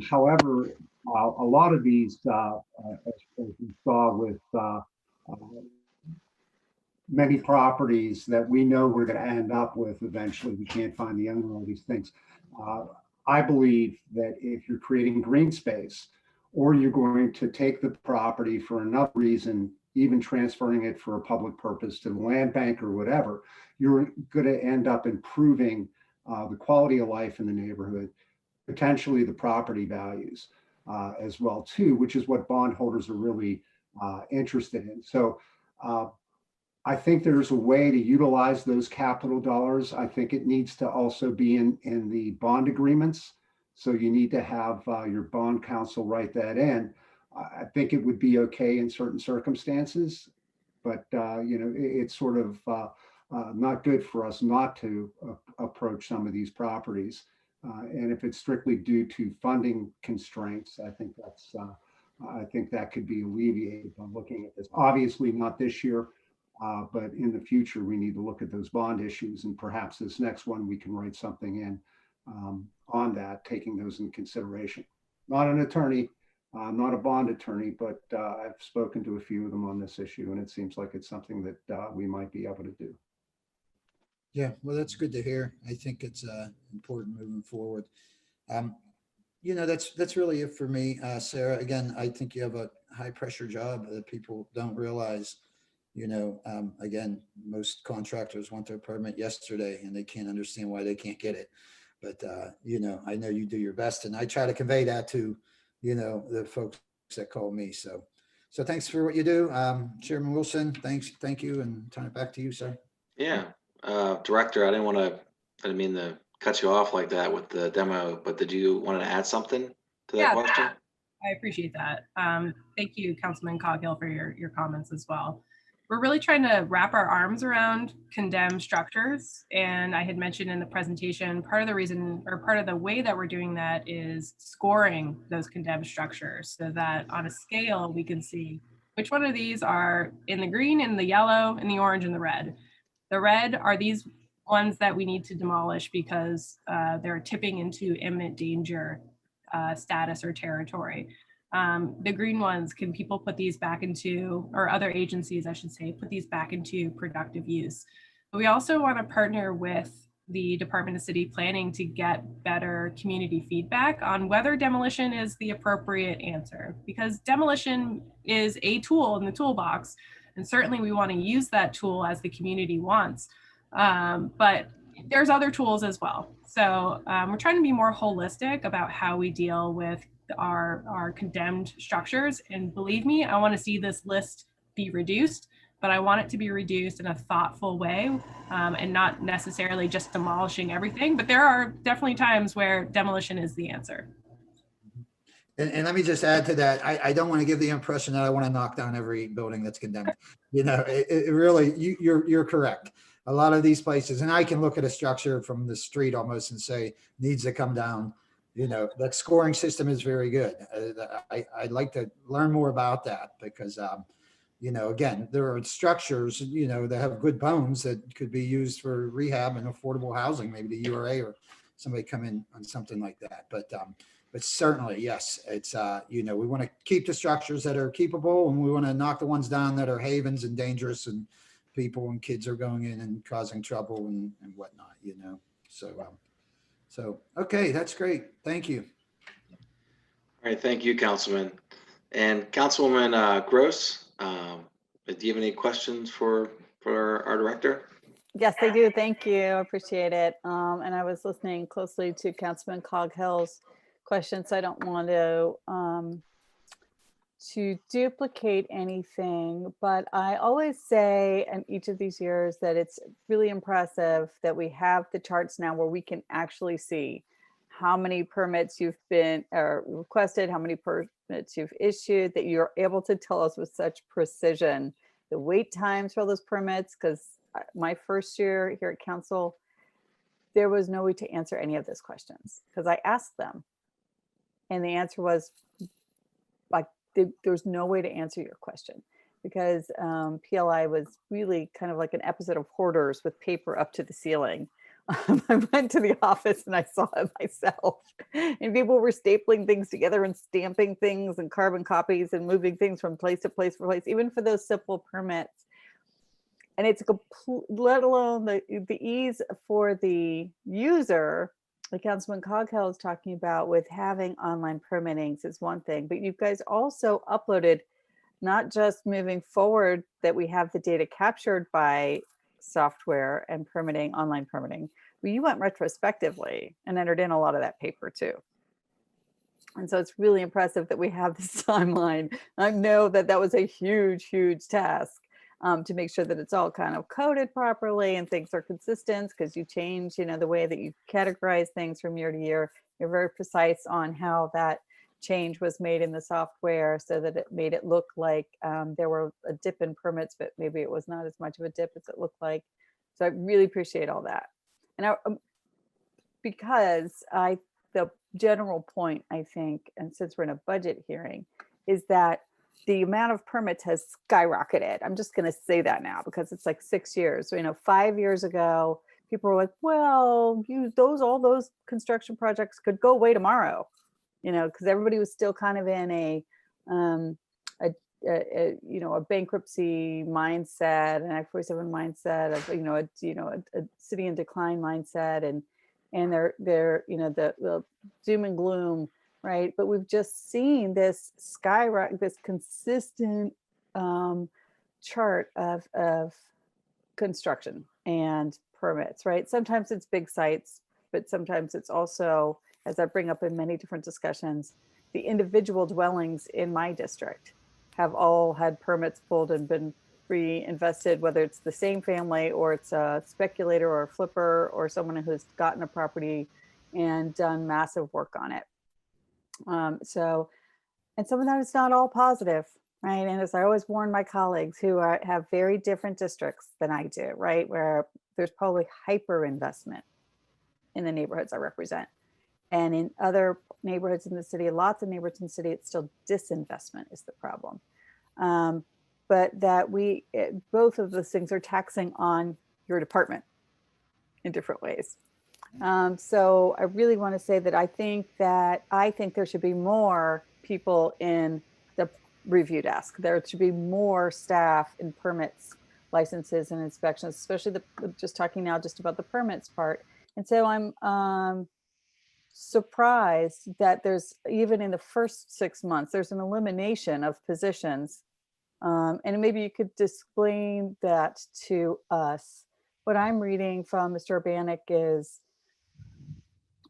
However, a lot of these, as we saw with many properties that we know we're going to end up with eventually, we can't find the owner of all these things. I believe that if you're creating green space, or you're going to take the property for another reason, even transferring it for a public purpose to the land bank or whatever, you're going to end up improving the quality of life in the neighborhood, potentially the property values as well too, which is what bondholders are really interested in. So I think there's a way to utilize those capital dollars. I think it needs to also be in the bond agreements. So you need to have your bond counsel write that in. I think it would be okay in certain circumstances, but it's sort of not good for us not to approach some of these properties. And if it's strictly due to funding constraints, I think that could be alleviated by looking at this. Obviously not this year. But in the future, we need to look at those bond issues, and perhaps this next one, we can write something in on that, taking those into consideration. Not an attorney, not a bond attorney, but I've spoken to a few of them on this issue, and it seems like it's something that we might be able to do. Yeah, well, that's good to hear. I think it's important moving forward. That's really it for me, Sarah. Again, I think you have a high pressure job that people don't realize. Again, most contractors want their permit yesterday and they can't understand why they can't get it. But, I know you do your best, and I try to convey that to, the folks that call me. So thanks for what you do. Chairman Wilson, thank you, and turn it back to you, sir. Yeah, Director, I didn't mean to cut you off like that with the demo, but did you want to add something to that question? I appreciate that. Thank you, Councilman Coghill, for your comments as well. We're really trying to wrap our arms around condemned structures. And I had mentioned in the presentation, part of the reason, or part of the way that we're doing that is scoring those condemned structures so that on a scale, we can see which one of these are in the green, in the yellow, in the orange, and the red. The red are these ones that we need to demolish because they're tipping into imminent danger status or territory. The green ones, can people put these back into, or other agencies, I should say, put these back into productive use? But we also want to partner with the Department of City Planning to get better community feedback on whether demolition is the appropriate answer, because demolition is a tool in the toolbox, And certainly we want to use that tool as the community wants. But there's other tools as well. So we're trying to be more holistic about how we deal with our condemned structures. And believe me, I want to see this list be reduced, but I want it to be reduced in a thoughtful way and not necessarily just demolishing everything. But there are definitely times where demolition is the answer. And let me just add to that. I don't want to give the impression that I want to knock down every building that's condemned. You know, it really, you're correct. A lot of these places, and I can look at a structure from the street almost and say, needs to come down. You know, that scoring system is very good. I'd like to learn more about that because, you know, again, there are structures, you know, that have good bones that could be used for rehab and affordable housing, maybe the URA or somebody come in on something like that. But certainly, yes, it's, you know, we want to keep the structures that are keepable and we want to knock the ones down that are havens and dangerous and people and kids are going in and causing trouble and whatnot, you know. So, okay, that's great. Thank you. All right, thank you, Councilman. And Councilwoman Gross, do you have any questions for our director? Yes, I do. Thank you. I appreciate it. And I was listening closely to Councilman Coghill's questions. I don't want to duplicate anything, but I always say in each of these years that it's really impressive that we have the charts now where we can actually see how many permits you've been requested, how many permits you've issued, that you're able to tell us with such precision the wait times for those permits. Because my first year here at council, there was no way to answer any of those questions because I asked them. And the answer was like, there's no way to answer your question because PLI was really kind of like an episode of Hoarders with paper up to the ceiling. I went to the office and I saw it myself. And people were stapling things together and stamping things and carbon copies and moving things from place to place for place, even for those simple permits. And it's let alone the ease for the user, like Councilman Coghill is talking about with having online permittings is one thing, but you guys also uploaded not just moving forward that we have the data captured by software and permitting, online permitting, but you went retrospectively and entered in a lot of that paper too. And so it's really impressive that we have this timeline. I know that that was a huge, huge task to make sure that it's all kind of coded properly and things are consistent because you change, you know, the way that you categorize things from year to year. You're very precise on how that change was made in the software so that it made it look like there were a dip in permits, but maybe it was not as much of a dip as it looked like. So I really appreciate all that. And because the general point, I think, and since we're in a budget hearing, is that the amount of permits has skyrocketed. I'm just going to say that now because it's like 6 years. So, you know, 5 years ago, people were like, well, all those construction projects could go away tomorrow, you know, because everybody was still kind of in a bankruptcy mindset, an Act 47 mindset of, a city in decline mindset, and they're the doom and gloom, right? But we've just seen this skyrocket, this consistent chart of construction and permits, right? Sometimes it's big sites, but sometimes it's also, as I bring up in many different discussions, the individual dwellings in my district have all had permits pulled and been reinvested, whether it's the same family or it's a speculator or a flipper or someone who's gotten a property and done massive work on it. And some of that is not all positive, right? And as I always warn my colleagues who have very different districts than I do, right? Where there's probably hyper investment in the neighborhoods I represent. And in other neighborhoods in the city, lots of neighborhoods in the city, it's still disinvestment is the problem. But that both of those things are taxing on your department in different ways. So I really want to say that I think there should be more people in the review desk. There should be more staff in permits, licenses, and inspections, especially just talking now just about the permits part. And so I'm surprised that there's, even in the first 6 months, there's an elimination of positions And maybe you could explain that to us. What I'm reading from Mr. Urbanik is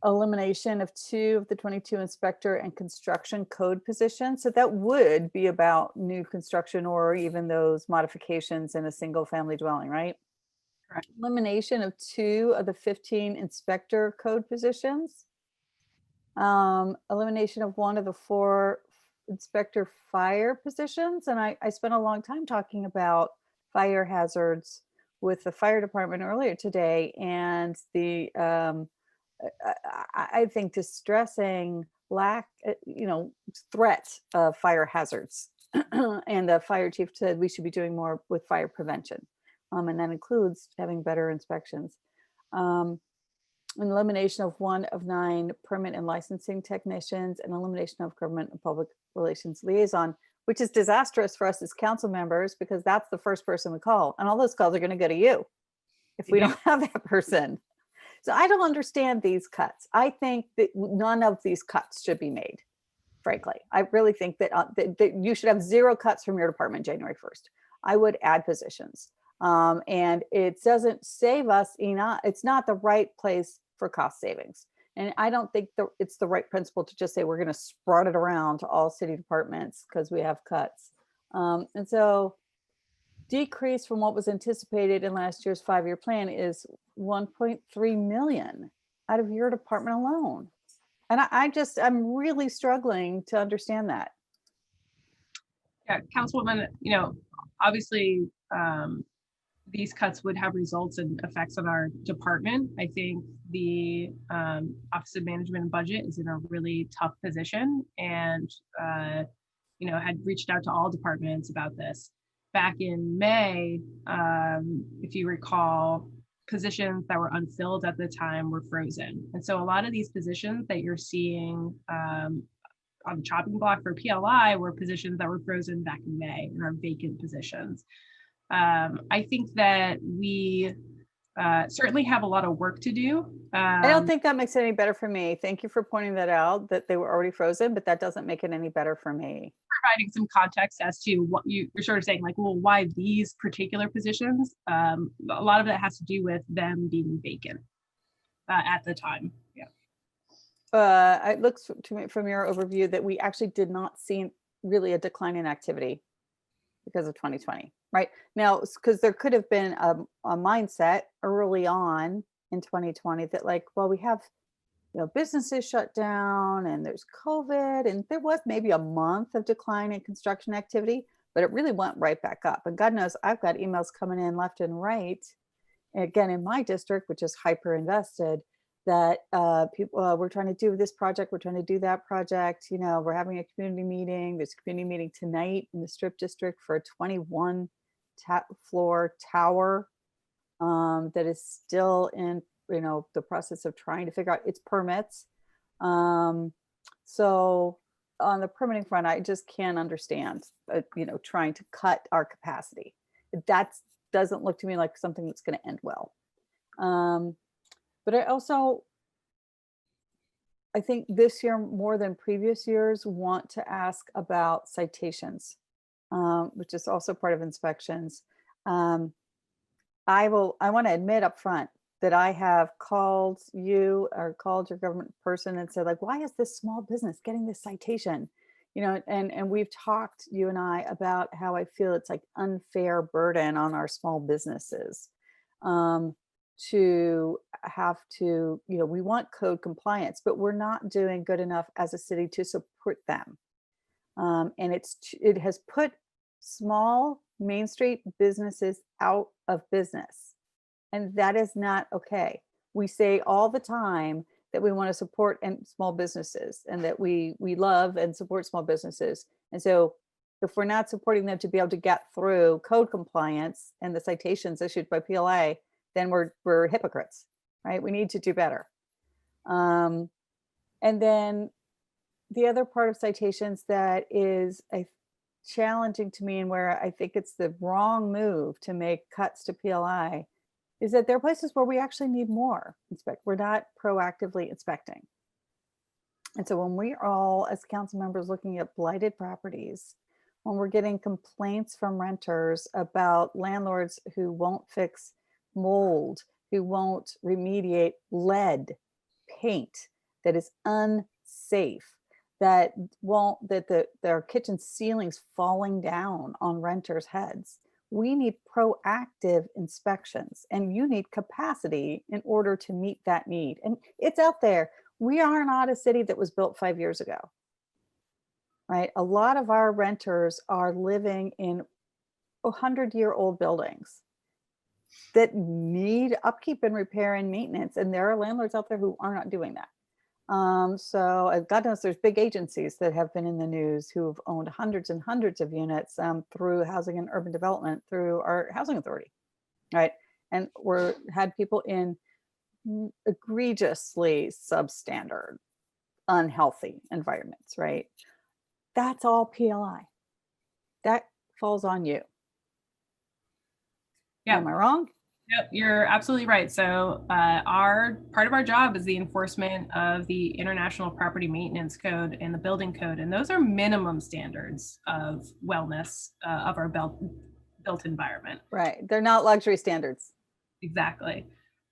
elimination of 2 of the 22 inspector and construction code positions. So that would be about new construction or even those modifications in a single family dwelling, right? Correct. Elimination of 2 of the 15 inspector code positions. Elimination of 1 of the 4 inspector fire positions. And I spent a long time talking about fire hazards with the fire department earlier today, and the I think distressing lack, threat of fire hazards. And the fire chief said we should be doing more with fire prevention. And that includes having better inspections. An elimination of 1 of 9 permit and licensing technicians, and elimination of government and public relations liaison, which is disastrous for us as council members, because that's the first person we call. And all those calls are going to go to you if we don't have that person. So I don't understand these cuts. I think that none of these cuts should be made, frankly. I really think that, that you should have 0 cuts from your department January 1st. I would add positions. And it doesn't save us enough. It's not the right place for cost savings. And I don't think it's the right principle to just say we're going to spread it around to all city departments because we have cuts. And so decrease from what was anticipated in last year's 5-year plan is 1.3 million out of your department alone. And I'm really struggling to understand that. Yeah, Councilwoman, obviously these cuts would have results and effects on our department. I think the Office of Management and Budget is in a really tough position, and had reached out to all departments about this. Back in May, if you recall, positions that were unfilled at the time were frozen. And so a lot of these positions that you're seeing on the chopping block for PLI were positions that were frozen back in May and are vacant positions. I think that we certainly have a lot of work to do. I don't think that makes it any better for me. Thank you for pointing that out, that they were already frozen, but that doesn't make it any better for me. Providing some context as to what you're sort of saying, like, well, why these particular positions? A lot of it has to do with them being vacant at the time. Yeah. It looks to me from your overview that we actually did not see really a decline in activity because of 2020, right? Now, because there could have been a mindset early on in 2020 that, like, well, we have businesses shut down and there's COVID, and there was maybe a month of decline in construction activity, but it really went right back up. And God knows I've got emails coming in left and right, again, in my district, which is hyper invested, that people, we're trying to do this project, we're trying to do that project, we're having a community meeting. There's a community meeting tonight in the Strip District for a 21 floor tower that is still in the process of trying to figure out its permits. So on the permitting front, I just can't understand trying to cut our capacity. That doesn't look to me like something that's going to end well. But I think this year more than previous years want to ask about citations, which is also part of inspections. I want to admit up front that I have called you or called your government person and said, like, why is this small business getting this citation? And we've talked, you and I, about how I feel it's like unfair burden on our small businesses to have to, we want code compliance, but we're not doing good enough as a city to support them. And it has put small Main Street businesses out of business. And that is not okay. We say all the time that we want to support small businesses and that we love and support small businesses. And so if we're not supporting them to be able to get through code compliance and the citations issued by PLA, then we're hypocrites, right? We need to do better. And then the other part of citations that is challenging to me, and where I think it's the wrong move to make cuts to PLI, is that there are places where we actually need more inspect. We're not proactively inspecting. And so when we are all, as council members, looking at blighted properties when we're getting complaints from renters about landlords who won't fix mold, who won't remediate lead paint that is unsafe, that their kitchen ceilings falling down on renters' heads. We need proactive inspections, and you need capacity in order to meet that need. And it's out there. We are not a city that was built 5 years ago, right? A lot of our renters are living in 100-year-old buildings that need upkeep and repair and maintenance. And there are landlords out there who are not doing that. So God knows there's big agencies that have been in the news who have owned hundreds and hundreds of units through housing and urban development, through our housing authority, right? And had people in egregiously substandard, unhealthy environments, right? That's all PLI. That falls on you. Yeah. Am I wrong? Yep, you're absolutely right. So part of our job is the enforcement of the International Property Maintenance Code and the Building Code, and those are minimum standards of wellness of our built environment. Right, they're not luxury standards. Exactly.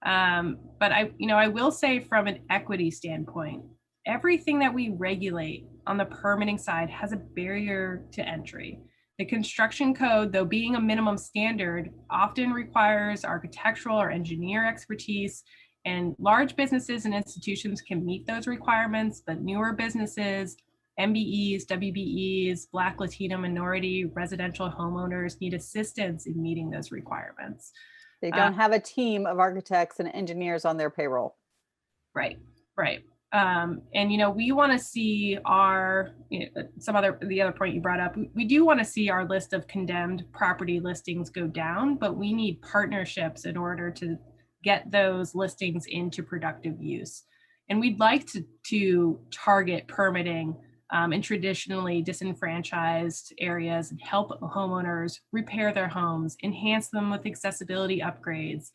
But I will say, from an equity standpoint, everything that we regulate on the permitting side has a barrier to entry. The construction code, though being a minimum standard, often requires architectural or engineer expertise, and large businesses and institutions can meet those requirements, but newer businesses, MBEs, WBEs, Black, Latino, minority, residential homeowners need assistance in meeting those requirements. They don't have a team of architects and engineers on their payroll. Right, right. And we want to see the other point you brought up, we do want to see our list of condemned property listings go down, but we need partnerships in order to get those listings into productive use. And we'd like to target permitting in traditionally disenfranchised areas and help homeowners repair their homes, enhance them with accessibility upgrades,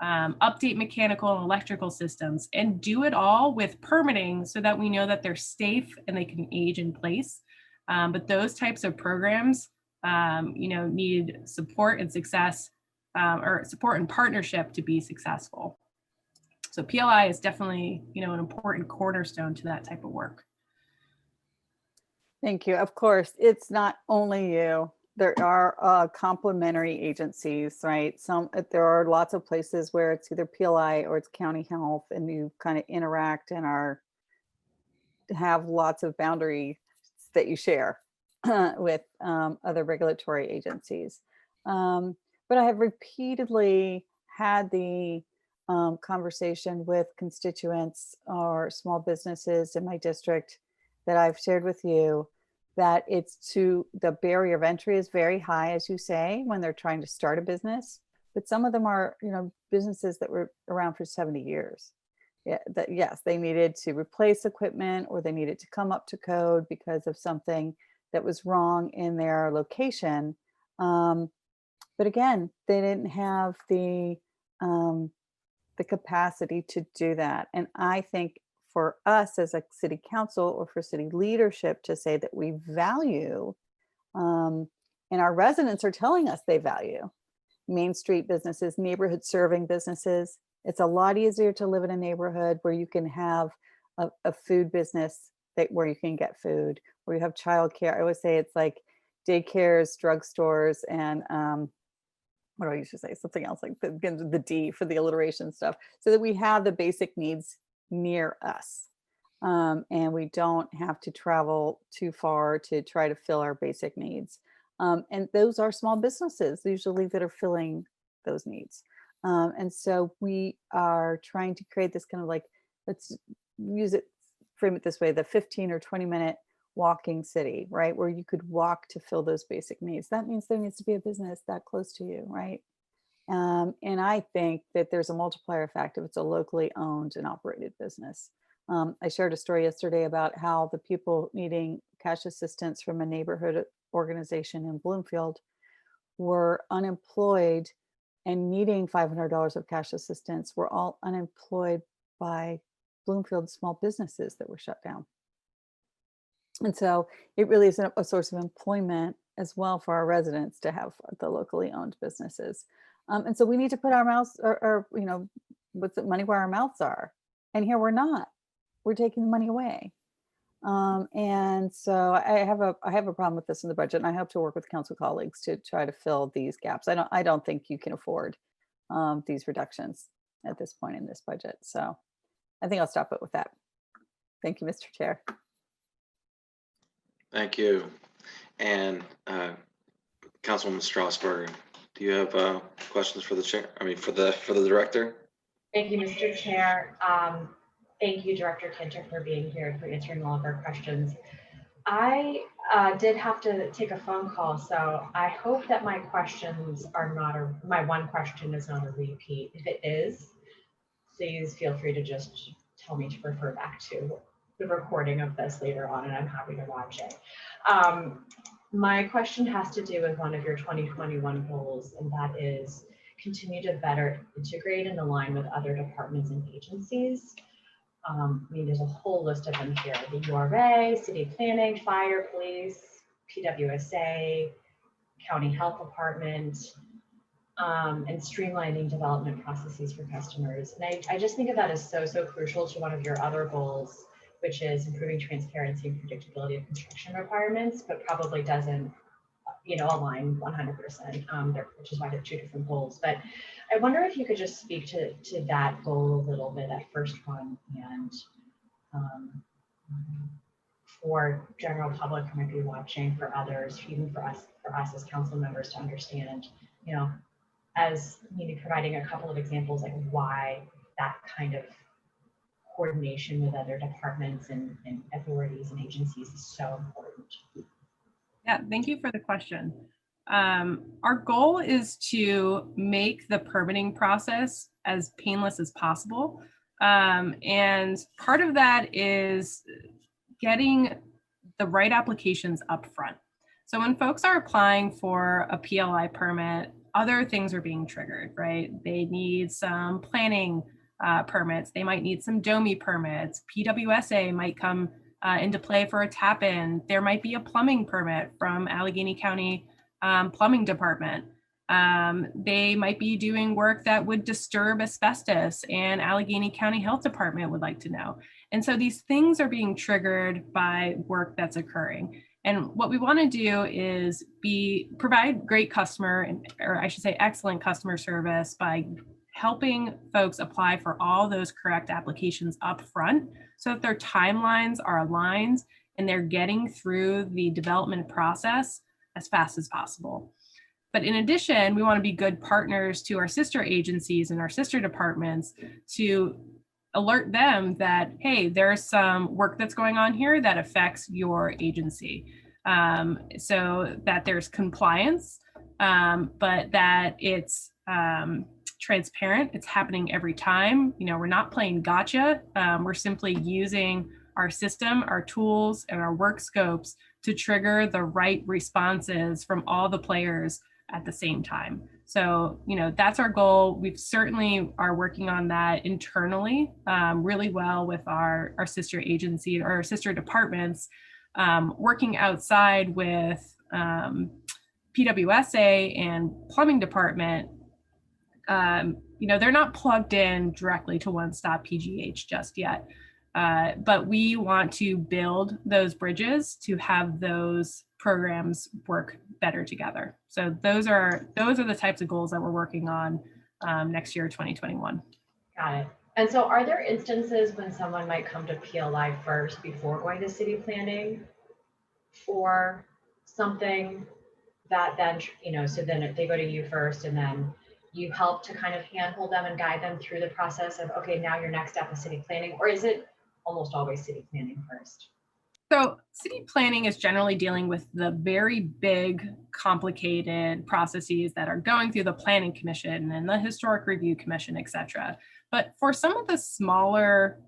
update mechanical and electrical systems, and do it all with permitting so that we know that they're safe and they can age in place. But those types of programs, need support and success, or support and partnership to be successful. So PLI is definitely, an important cornerstone to that type of work. Thank you. Of course, it's not only you. There are complementary agencies, right? There are lots of places where it's either PLI or it's county health, and you kind of interact and have lots of boundaries that you share with other regulatory agencies. But I have repeatedly had the conversation with constituents or small businesses in my district that I've shared with you, that the barrier of entry is very high, as you say, when they're trying to start a business. But some of them are, businesses that were around for 70 years. Yeah, yes, they needed to replace equipment, or they needed to come up to code because of something that was wrong in their location. But again, they didn't have the capacity to do that. And I think for us as a city council, or for city leadership, to say that we value, and our residents are telling us they value, Main Street businesses, neighborhood serving businesses. It's a lot easier to live in a neighborhood where you can have a food business where you can get food, where you have childcare. I always say it's like daycares, drugstores, and what do I usually say? Something else like the D for the alliteration stuff, so that we have the basic needs near us, and we don't have to travel too far to try to fill our basic needs. And those are small businesses usually that are filling those needs. And so we are trying to create this kind of like, let's frame it this way, the 15 or 20 minute walking city, right? Where you could walk to fill those basic needs. That means there needs to be a business that close to you, right? And I think that there's a multiplier effect if it's a locally owned and operated business. I shared a story yesterday about how the people needing cash assistance from a neighborhood organization in Bloomfield were unemployed and needing $500 of cash assistance were all unemployed by Bloomfield small businesses that were shut down. And so it really is a source of employment as well for our residents to have the locally owned businesses. And so we need to put our mouths or with the money where our mouths are. And here we're not. We're taking the money away. And so I have a problem with this in the budget, and I hope to work with council colleagues to try to fill these gaps. I don't think you can afford these reductions at this point in this budget. So I think I'll stop it with that. Thank you, Mr. Chair. Thank you. And Councilwoman Strasburg, do you have questions for the chair? I mean, for the director? Thank you, Mr. Chair. Thank you, Director Kinter, for being here and for answering all of our questions. I did have to take a phone call, so I hope that my questions are not my one question is not a repeat. If it is, please feel free to just tell me to refer back to the recording of this later on, and I'm happy to watch it. My question has to do with one of your 2021 goals, and that is continue to better integrate and align with other departments and agencies. I mean, there's a whole list of them here: the URA, city planning, fire, police, PWSA, county health department, and streamlining development processes for customers. And I just think of that as so crucial to one of your other goals, which is improving transparency and predictability of construction requirements, but probably doesn't, align 100%, which is why they're two different goals. But I wonder if you could just speak to that goal a little bit, that first one, and for general public who might be watching, for others, even for us as council members to understand, as maybe providing a couple of examples like why that kind of coordination with other departments and authorities and agencies is so important. Yeah, thank you for the question. Our goal is to make the permitting process as painless as possible. And part of that is getting the right applications up front. So when folks are applying for a PLI permit, other things are being triggered, right? They need some planning permits. They might need some DOMI permits. PWSA might come into play for a tap-in. There might be a plumbing permit from Allegheny County Plumbing Department. They might be doing work that would disturb asbestos, and Allegheny County Health Department would like to know. And so these things are being triggered by work that's occurring. And what we want to do is provide great excellent customer service by helping folks apply for all those correct applications up front so that their timelines are aligned and they're getting through the development process as fast as possible. But in addition, we want to be good partners to our sister agencies and our sister departments to alert them that, hey, there's some work that's going on here that affects your agency. So that there's compliance, but that it's transparent, it's happening every time. We're not playing gotcha. We're simply using our system, our tools, and our work scopes to trigger the right responses from all the players at the same time. So, that's our goal. We've certainly are working on that internally really well with our sister agency or our sister departments, working outside with PWSA and plumbing department. They're not plugged in directly to One Stop PGH just yet, but we want to build those bridges to have those programs work better together. So those are the types of goals that we're working on next year, 2021. Got it. And so are there instances when someone might come to PLI first before going to city planning for something that then, so then if they go to you first and then you help to kind of handhold them and guide them through the process of, okay, now your next step is city planning, or is it almost always city planning first? So city planning is generally dealing with the very big, complicated processes that are going through the Planning Commission and the Historic Review Commission, et cetera. But for some of the smaller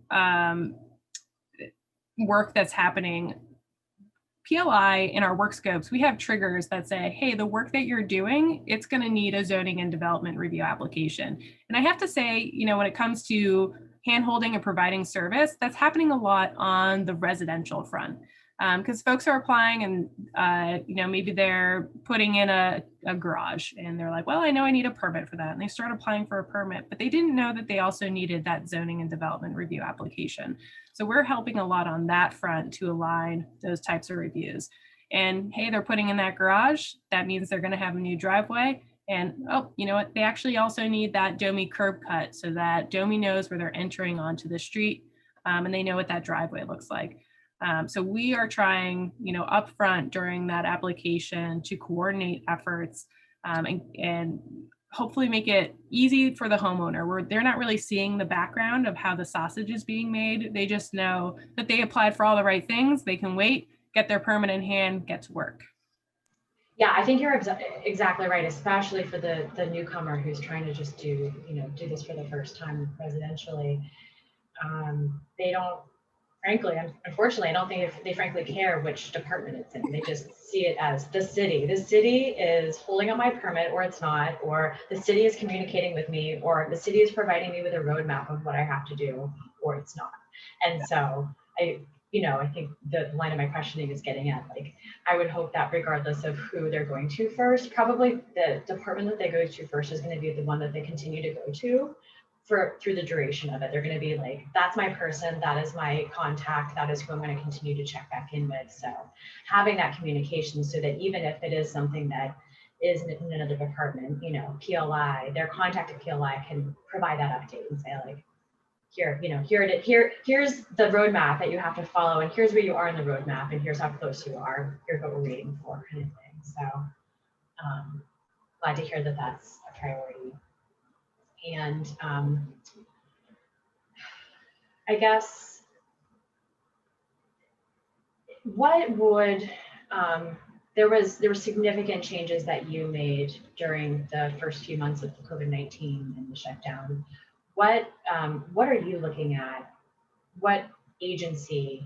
work that's happening, PLI in our work scopes, we have triggers that say, hey, the work that you're doing, it's going to need a zoning and development review application. And I have to say, when it comes to handholding and providing service, that's happening a lot on the residential front. Because folks are applying and, maybe they're putting in a garage and they're like, well, I know I need a permit for that. And they start applying for a permit, but they didn't know that they also needed that zoning and development review application. So we're helping a lot on that front to align those types of reviews. And hey, they're putting in that garage. That means they're going to have a new driveway. And oh, you know what? They actually also need that DOMI curb cut so that DOMI knows where they're entering onto the street and they know what that driveway looks like. So we are trying, upfront during that application to coordinate efforts and hopefully make it easy for the homeowner where they're not really seeing the background of how the sausage is being made. They just know that they applied for all the right things. They can wait, get their permit in hand, get to work. Yeah, I think you're exactly right, especially for the newcomer who's trying to just do this for the first time residentially. They don't, frankly, unfortunately, I don't think they frankly care which department it's in. They just see it as the city. The city is holding up my permit or it's not, or the city is communicating with me, or the city is providing me with a roadmap of what I have to do, or it's not. And so I think the line of my questioning is getting at, like, I would hope that regardless of who they're going to first, probably the department that they go to first is going to be the one that they continue to go to through the duration of it. They're going to be like, that's my person, that is my contact, that is who I'm going to continue to check back in with. So having that communication so that even if it is something that is in another department, PLI, their contact at PLI can provide that update and say, like, here's the roadmap that you have to follow, and here's where you are in the roadmap, and here's how close you are, here's what we're waiting for, kind of thing. So glad to hear that that's a priority. And I guess what would there were significant changes that you made during the first few months of COVID-19 and the shutdown. What are you looking at? What agency,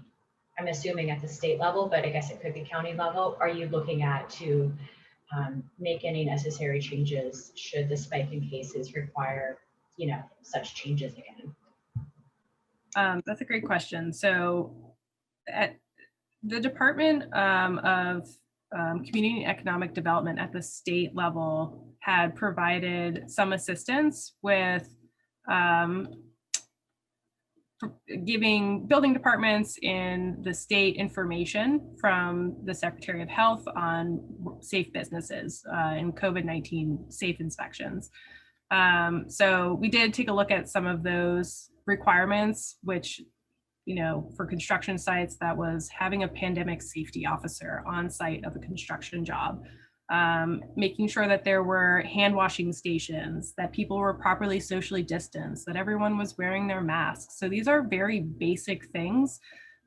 I'm assuming at the state level, but I guess it could be county level, are you looking at to make any necessary changes should the spike in cases require, such changes again? That's a great question. So at the Department of Community and Economic Development at the state level had provided some assistance with giving building departments in the state information from the Secretary of Health on safe businesses and COVID-19 safe inspections. So we did take a look at some of those requirements, which, for construction sites, that was having a pandemic safety officer on site of a construction job, making sure that there were hand washing stations, that people were properly socially distanced, that everyone was wearing their masks. So these are very basic things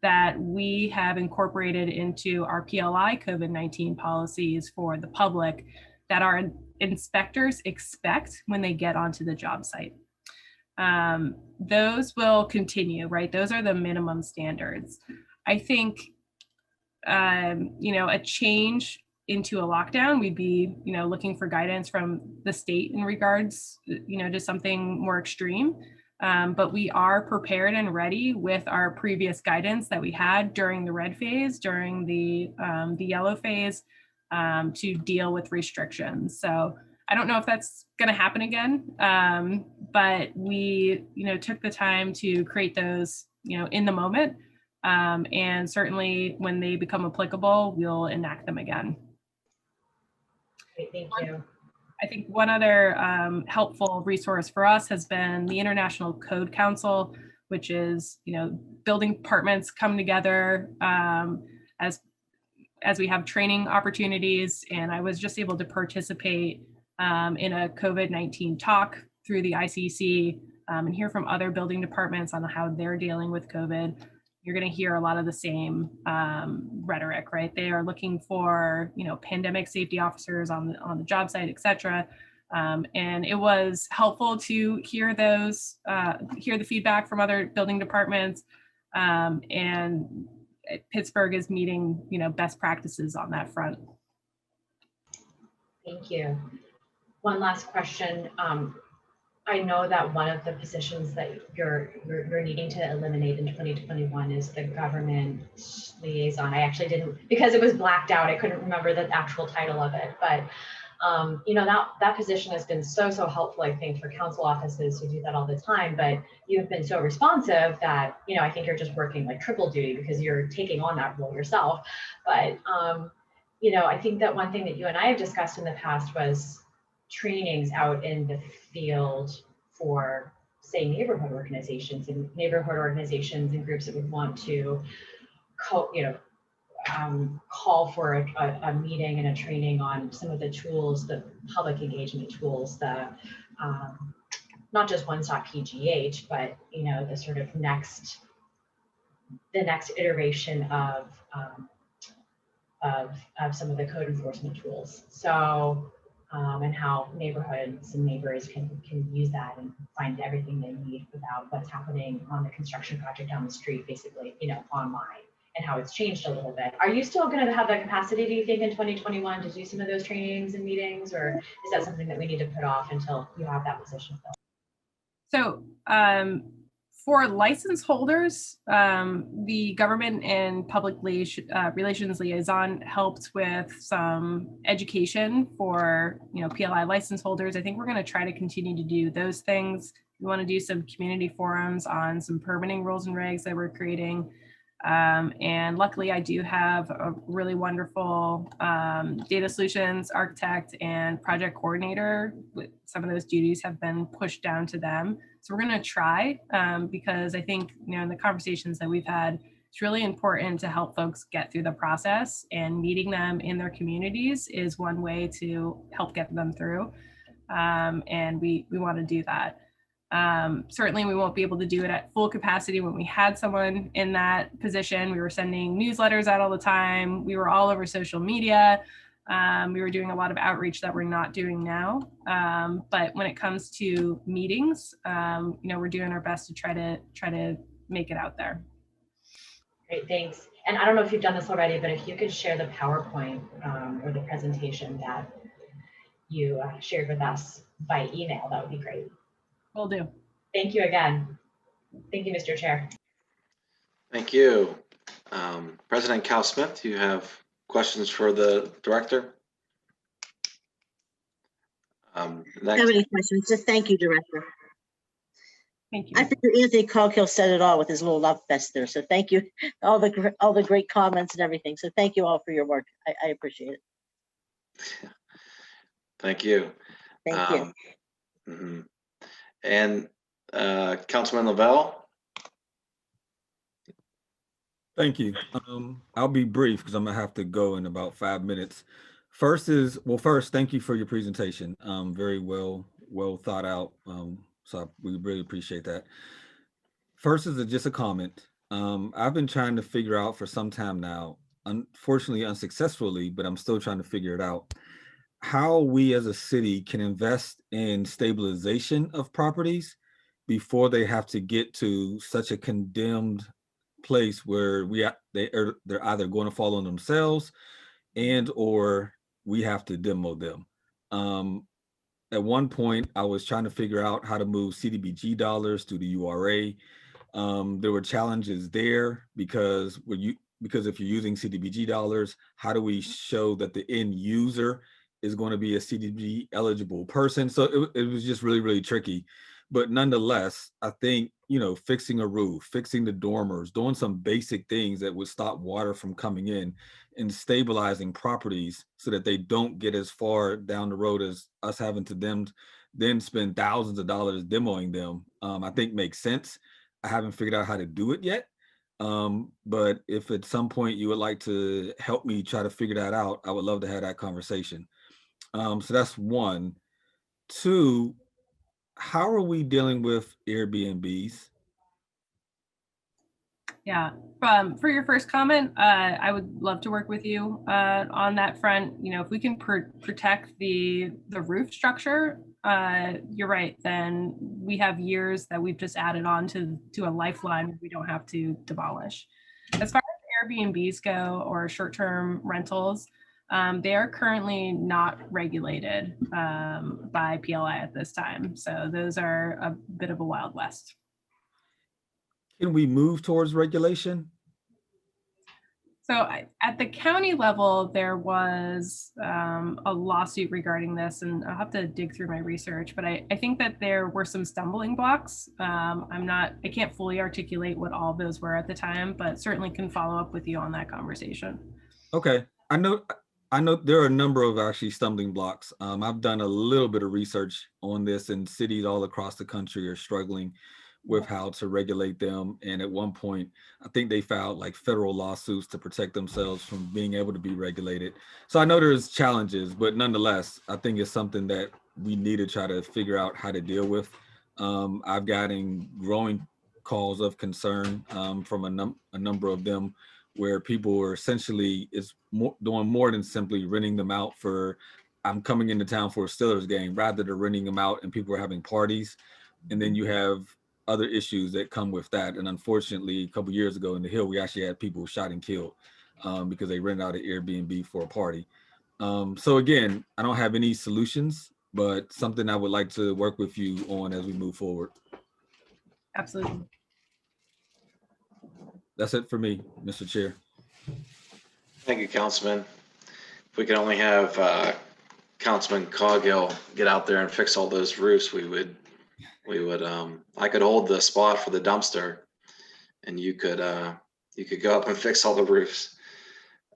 that we have incorporated into our PLI COVID-19 policies for the public that our inspectors expect when they get onto the job site. Those will continue, right? Those are the minimum standards. I think, a change into a lockdown, we'd be, looking for guidance from the state in regards, to something more extreme. But we are prepared and ready with our previous guidance that we had during the red phase, during the yellow phase, to deal with restrictions. So I don't know if that's going to happen again, but we, took the time to create those, in the moment. And certainly when they become applicable, we'll enact them again. Great, thank you. I think one other helpful resource for us has been the International Code Council, which is, building departments come together as we have training opportunities. And I was just able to participate in a COVID-19 talk through the ICC and hear from other building departments on how they're dealing with COVID. You're going to hear a lot of the same rhetoric, right? They are looking for, pandemic safety officers on the job site, et cetera. And it was helpful to hear hear the feedback from other building departments. And Pittsburgh is meeting, best practices on that front. Thank you. One last question. I know that one of the positions that you're needing to eliminate in 2021 is the government liaison. I actually didn't, because it was blacked out, I couldn't remember the actual title of it, but you know, that position has been so helpful, I think, for council offices who do that all the time, but you've been so responsive that, you know, I think you're just working like triple duty because you're taking on that role yourself. But you know, I think that one thing that you and I have discussed in the past was trainings out in the field for, say, neighborhood organizations and groups that would want to call for a meeting and a training on some of the tools, the public engagement tools, the not just One Stop PGH, but you know, the sort of next iteration of some of the code enforcement tools. So and how neighborhoods and neighbors can use that and find everything they need about what's happening on the construction project down the street, basically, you know, online, and how it's changed a little bit. Are you still going to have the capacity, do you think, in 2021 to do some of those trainings and meetings, or is that something that we need to put off until you have that position filled? So for license holders, the government and public relations liaison helped with some education for, you know, PLI license holders. I think we're going to try to continue to do those things. We want to do some community forums on some permitting rules and regs that we're creating. And luckily I do have a really wonderful data solutions architect and project coordinator. Some of those duties have been pushed down to them. So we're going to try because I think, you know, in the conversations that we've had, it's really important to help folks get through the process, and meeting them in their communities is one way to help get them through. And we want to do that. Certainly we won't be able to do it at full capacity. When we had someone in that position, we were sending newsletters out all the time. We were all over social media. We were doing a lot of outreach that we're not doing now. But when it comes to meetings, you know, we're doing our best to try to make it out there. Great, thanks. And I don't know if you've done this already, but if you could share the PowerPoint or the presentation that you shared with us by email, that would be great. Will do. Thank you again. Thank you, Mr. Chair. Thank you. President Cal Smith, do you have questions for the director? I don't have any questions. Just thank you, Director. Thank you. I figure Anthony Coghill said it all with his little love fest there. So thank you, all the great comments and everything. So thank you all for your work. I appreciate it. Thank you. Thank you. Mm-hmm. And Councilman Lavelle? Thank you. I'll be brief because I'm gonna have to go in about 5 minutes. First, thank you for your presentation. Very well thought out. So we really appreciate that. First is just a comment. I've been trying to figure out for some time now, unfortunately unsuccessfully, but I'm still trying to figure it out, how we as a city can invest in stabilization of properties before they have to get to such a condemned place where they're either going to fall on themselves and or we have to demo them. At one point, I was trying to figure out how to move CDBG dollars to the URA. There were challenges there because if you're using CDBG dollars, how do we show that the end user is going to be a CDBG eligible person? So it was just really, really tricky. But nonetheless, I think, you know, fixing a roof, fixing the dormers, doing some basic things that would stop water from coming in, and stabilizing properties so that they don't get as far down the road as us having to then spend thousands of dollars demoing them, I think makes sense. I haven't figured out how to do it yet. But if at some point you would like to help me try to figure that out, I would love to have that conversation. So that's one. Two, how are we dealing with Airbnbs? Yeah, for your first comment, I would love to work with you on that front. You know, if we can protect the roof structure, you're right, then we have years that we've just added on to a lifeline we don't have to demolish. As far as Airbnbs go, or short-term rentals, They are currently not regulated by PLI at this time. So those are a bit of a Wild West. Can we move towards regulation? So at the county level, there was a lawsuit regarding this, and I'll have to dig through my research, but I think that there were some stumbling blocks. I can't fully articulate what all those were at the time, but certainly can follow up with you on that conversation. Okay, I know there are a number of actually stumbling blocks. I've done a little bit of research on this, and cities all across the country are struggling with how to regulate them. And at one point, I think they filed like federal lawsuits to protect themselves from being able to be regulated. So I know there's challenges, but nonetheless, I think it's something that we need to try to figure out how to deal with. I've gotten growing calls of concern from a number of them, where people are essentially doing more than simply renting them out for, I'm coming into town for a Steelers game, rather than renting them out and people are having parties. And then you have other issues that come with that. And unfortunately, a couple years ago in the Hill, we actually had people shot and killed because they rented out an Airbnb for a party. So again, I don't have any solutions, but something I would like to work with you on as we move forward. Absolutely. That's it for me, Mr. Chair. Thank you, Councilman. If we could only have Councilman Coghill get out there and fix all those roofs, we would, I could hold the spot for the dumpster and you could go up and fix all the roofs.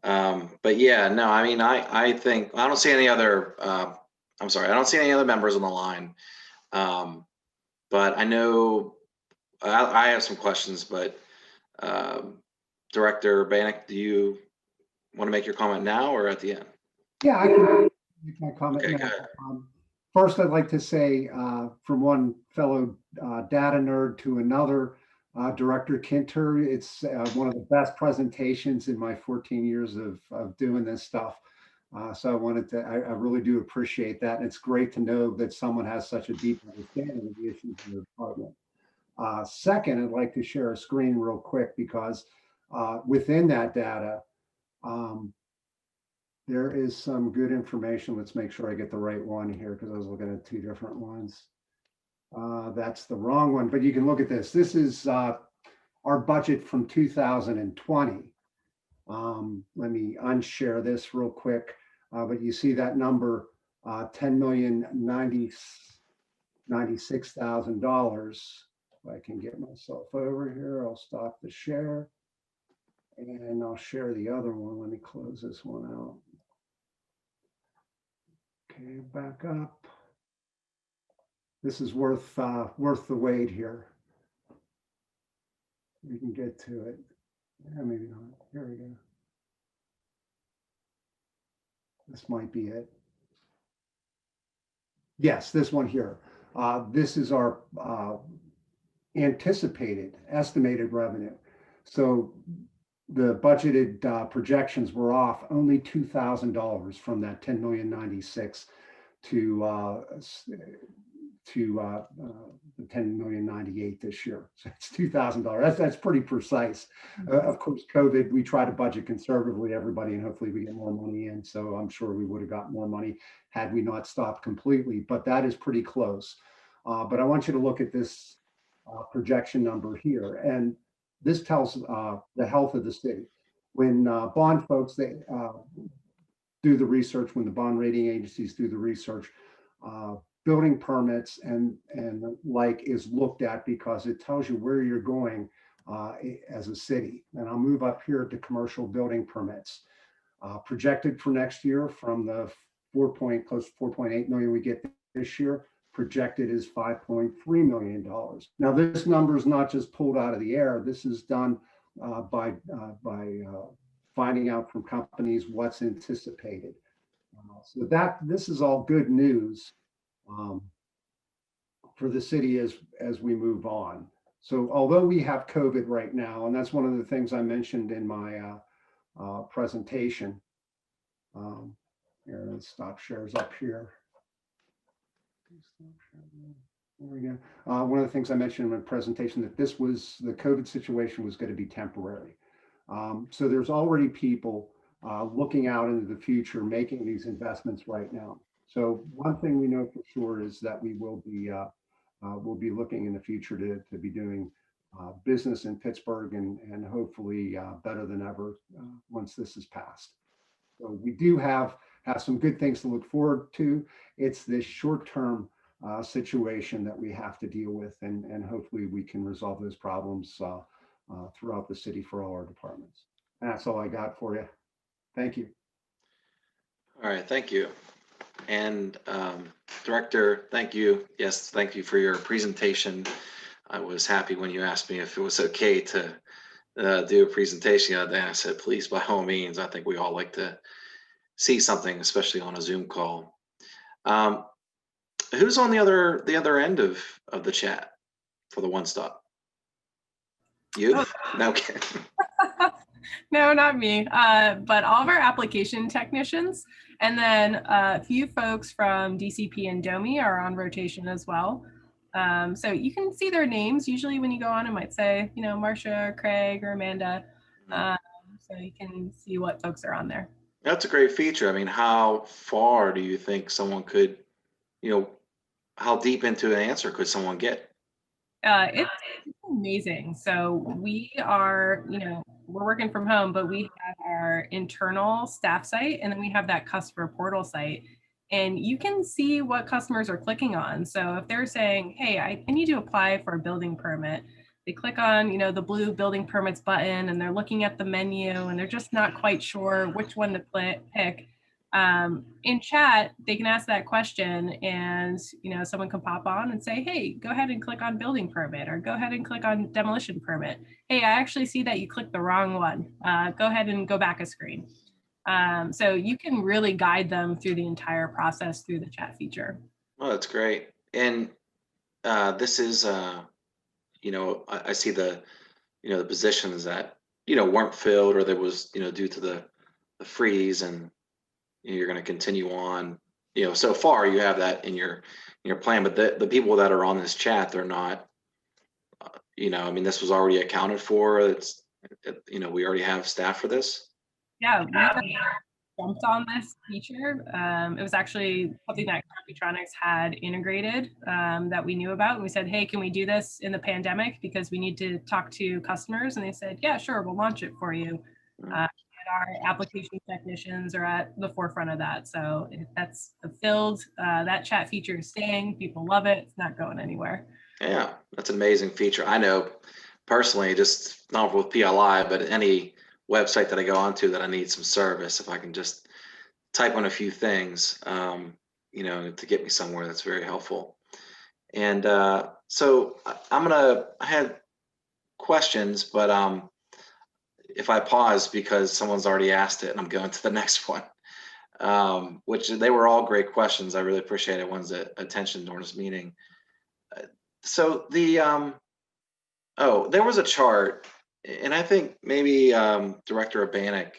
But yeah, no, I mean, I think, I don't see any other, I'm sorry, I don't see any other members on the line. But I know I have some questions, but Director Bannock, do you want to make your comment now or at the end? Yeah, I can make my comment Okay, now. go ahead. First, I'd like to say from one fellow data nerd to another, Director Kinter, it's one of the best presentations in my 14 years of doing this stuff. So I really do appreciate that. And it's great to know that someone has such a deep understanding of the issues in the department. Second, I'd like to share a screen real quick because within that data, there is some good information. Let's make sure I get the right one here because I was looking at two different ones. That's the wrong one, but you can look at this. This is our budget from 2020. Let me unshare this real quick. But you see that number, $10,096,000. If I can get myself over here, I'll stop the share. And I'll share the other one. Let me close this one out. Okay, back up. This is worth the wait here. We can get to it. Yeah, maybe not. Here we go. This might be it. Yes, this one here. This is our anticipated estimated revenue. So the budgeted projections were off only $2,000 from that $10,096,000 to the $10,098,000 this year. So it's $2,000. That's pretty precise. Of course, COVID, we try to budget conservatively, everybody, and hopefully we get more money in. So I'm sure we would have got more money had we not stopped completely, but that is pretty close. But I want you to look at this projection number here. And this tells the health of the city. When bond folks, they do the research, when the bond rating agencies do the research, building permits and like is looked at because it tells you where you're going as a city. And I'll move up here to commercial building permits. Projected for next year from the close to 4.8 million we get this year, projected is $5.3 million. Now this number is not just pulled out of the air. This is done by finding out from companies what's anticipated. So this is all good news for the city as we move on. So although we have COVID right now, and that's one of the things I mentioned in my presentation. Here, let's stop shares up here. There we go. One of the things I mentioned in my presentation that the COVID situation was going to be temporary. So there's already people looking out into the future, making these investments right now. So one thing we know for sure is that we will be looking in the future to be doing business in Pittsburgh and hopefully better than ever once this is passed. So we do have some good things to look forward to. It's this short-term situation that we have to deal with, and hopefully we can resolve those problems throughout the city for all our departments. And that's all I got for you. Thank you. All right, thank you. And Director, thank you. Yes, thank you for your presentation. I was happy when you asked me if it was okay to do a presentation. And I said, please, by all means. I think we all like to see something, especially on a Zoom call. Who's on the other end of the chat for the one stop? You? Oh. No, okay. No, not me, but all of our application technicians, and then a few folks from DCP and DOMI are on rotation as well. So you can see their names. Usually when you go on, it might say, you know, Marcia, or Craig, or Amanda. So you can see what folks are on there. That's a great feature. I mean, how far do you think someone could, you know, how deep into an answer could someone get? It's amazing. So we are, you know, we're working from home, but we have our internal staff site, and then we have that customer portal site, and you can see what customers are clicking on. So if they're saying, hey, I need to apply for a building permit, they click on, you know, the blue building permits button, and they're looking at the menu, and they're just not quite sure which one to pick. In chat, they can ask that question, and you know, someone can pop on and say, hey, go ahead and click on building permit, or go ahead and click on demolition permit. Hey, I actually see that you clicked the wrong one. Go ahead and go back a screen. So you can really guide them through the entire process through the chat feature. Oh, that's great. And this is, you know, I see the, you know, the positions that, you know, weren't filled, or there was, you know, due to the freeze, and you're going to continue on, you know, so far you have that in your plan, but the people that are on this chat, they're not, you know, I mean, this was already accounted for. You know, we already have staff for this. Yeah, we jumped on this feature. It was actually something that Computronics had integrated that we knew about. And we said, hey, can we do this in the pandemic? Because we need to talk to customers. And they said, yeah, sure, we'll launch it for you. Our application technicians are at the forefront of that. So if that's fulfilled, that chat feature is staying. People love it. It's not going anywhere. Yeah, that's an amazing feature. I know personally, just not with PLI, but any website that I go onto that I need some service, if I can just type on a few things, you know, to get me somewhere, that's very helpful. And so I had questions, but if I pause because someone's already asked it and I'm going to the next one, which they were all great questions. I really appreciate everyone's attention during this meeting. So the, oh, there was a chart, and I think maybe Director Urbanek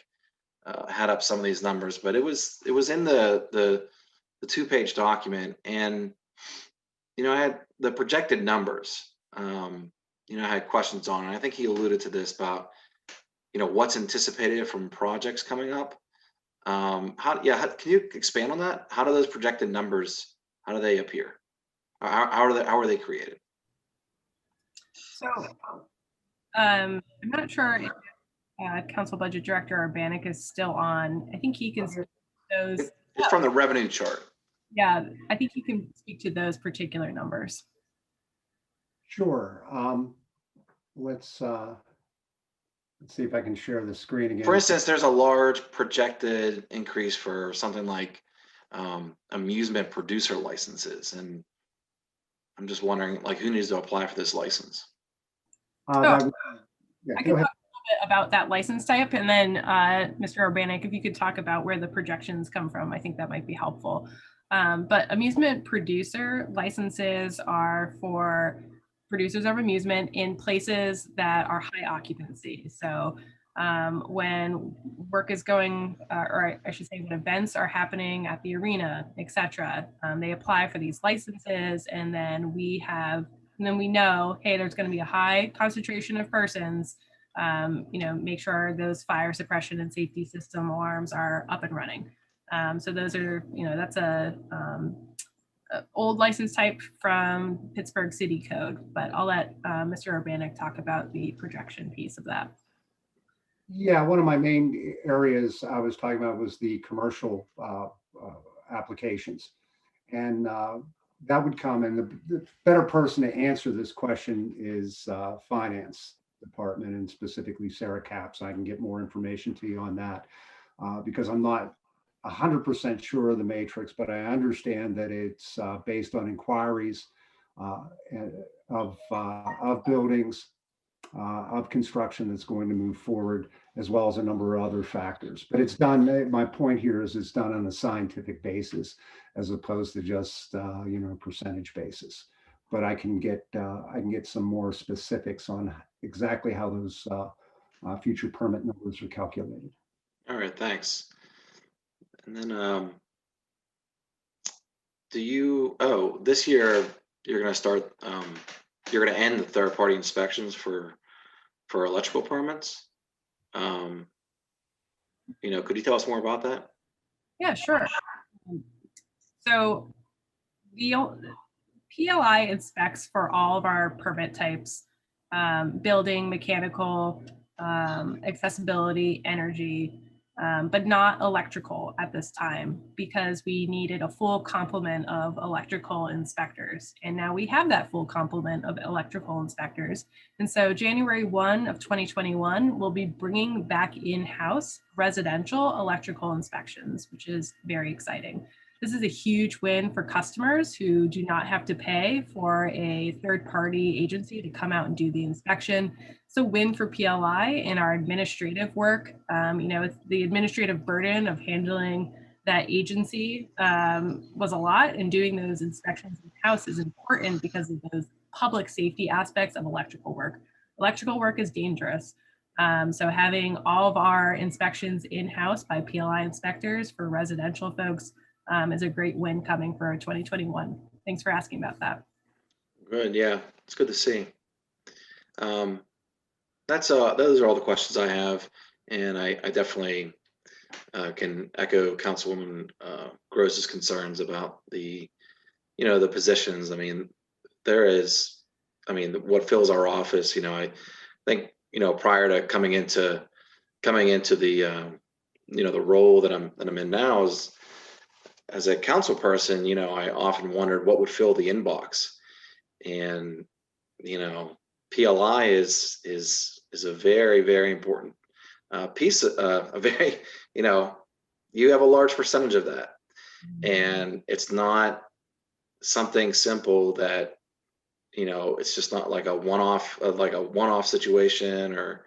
had up some of these numbers, but it was in the 2-page document, and you know, I had the projected numbers. You know, I had questions on it. I think he alluded to this about, you know, what's anticipated from projects coming up. Can you expand on that? How do those projected numbers, how do they appear? How are they created? So I'm not sure if Council Budget Director Urbanek is still on. I think he can speak to those. It's from the revenue chart. Yeah, I think he can speak to those particular numbers. Sure. Let's see if I can share the screen again. For instance, there's a large projected increase for something like amusement producer licenses, and I'm just wondering, like, who needs to apply for this license? Yeah, I go can ahead. talk a little bit about that license type, and then Mr. Urbanek, if you could talk about where the projections come from, I think that might be helpful. But amusement producer licenses are for producers of amusement in places that are high occupancy. So when work is going, or I should say when events are happening at the arena, etc., they apply for these licenses, and then we know, hey, there's going to be a high concentration of persons make sure those fire suppression and safety system alarms are up and running. So those are, that's a old license type from Pittsburgh City Code, but I'll let Mr. Urbanek talk about the projection piece of that. Yeah, one of my main areas I was talking about was the commercial applications. And that would come, and the better person to answer this question is Finance Department, and specifically Sarah Capps. I can get more information to you on that because I'm not 100% sure of the matrix, but I understand that it's based on inquiries of buildings, of construction that's going to move forward, as well as a number of other factors. But it's done, my point here is it's done on a scientific basis as opposed to just, percentage basis. But I can get some more specifics on exactly how those future permit numbers are calculated. All right, thanks. And then this year you're going to start, you're going to end the third-party inspections for electrical permits. Could you tell us more about that? Yeah, sure. So the PLI inspects for all of our permit types, building, mechanical, accessibility, energy, but not electrical at this time because we needed a full complement of electrical inspectors. And now we have that full complement of electrical inspectors. And so January 1 of 2021, we'll be bringing back in-house residential electrical inspections, which is very exciting. This is a huge win for customers who do not have to pay for a third-party agency to come out and do the inspection. It's a win for PLI in our administrative work. It's the administrative burden of handling that agency was a lot, and doing those inspections in-house is important because of those public safety aspects of electrical work. Electrical work is dangerous. So having all of our inspections in-house by PLI inspectors for residential folks is a great win coming for 2021. Thanks for asking about that. Good, yeah, it's good to see. Those are all the questions I have, and I definitely can echo Councilwoman Gross's concerns about the positions. I mean, what fills our office. I think prior to coming into the the role that I'm in now as a council person, I often wondered what would fill the inbox, and PLI is a very, very important piece. You have a large percentage of that, and it's not something simple that it's just not like a one-off situation or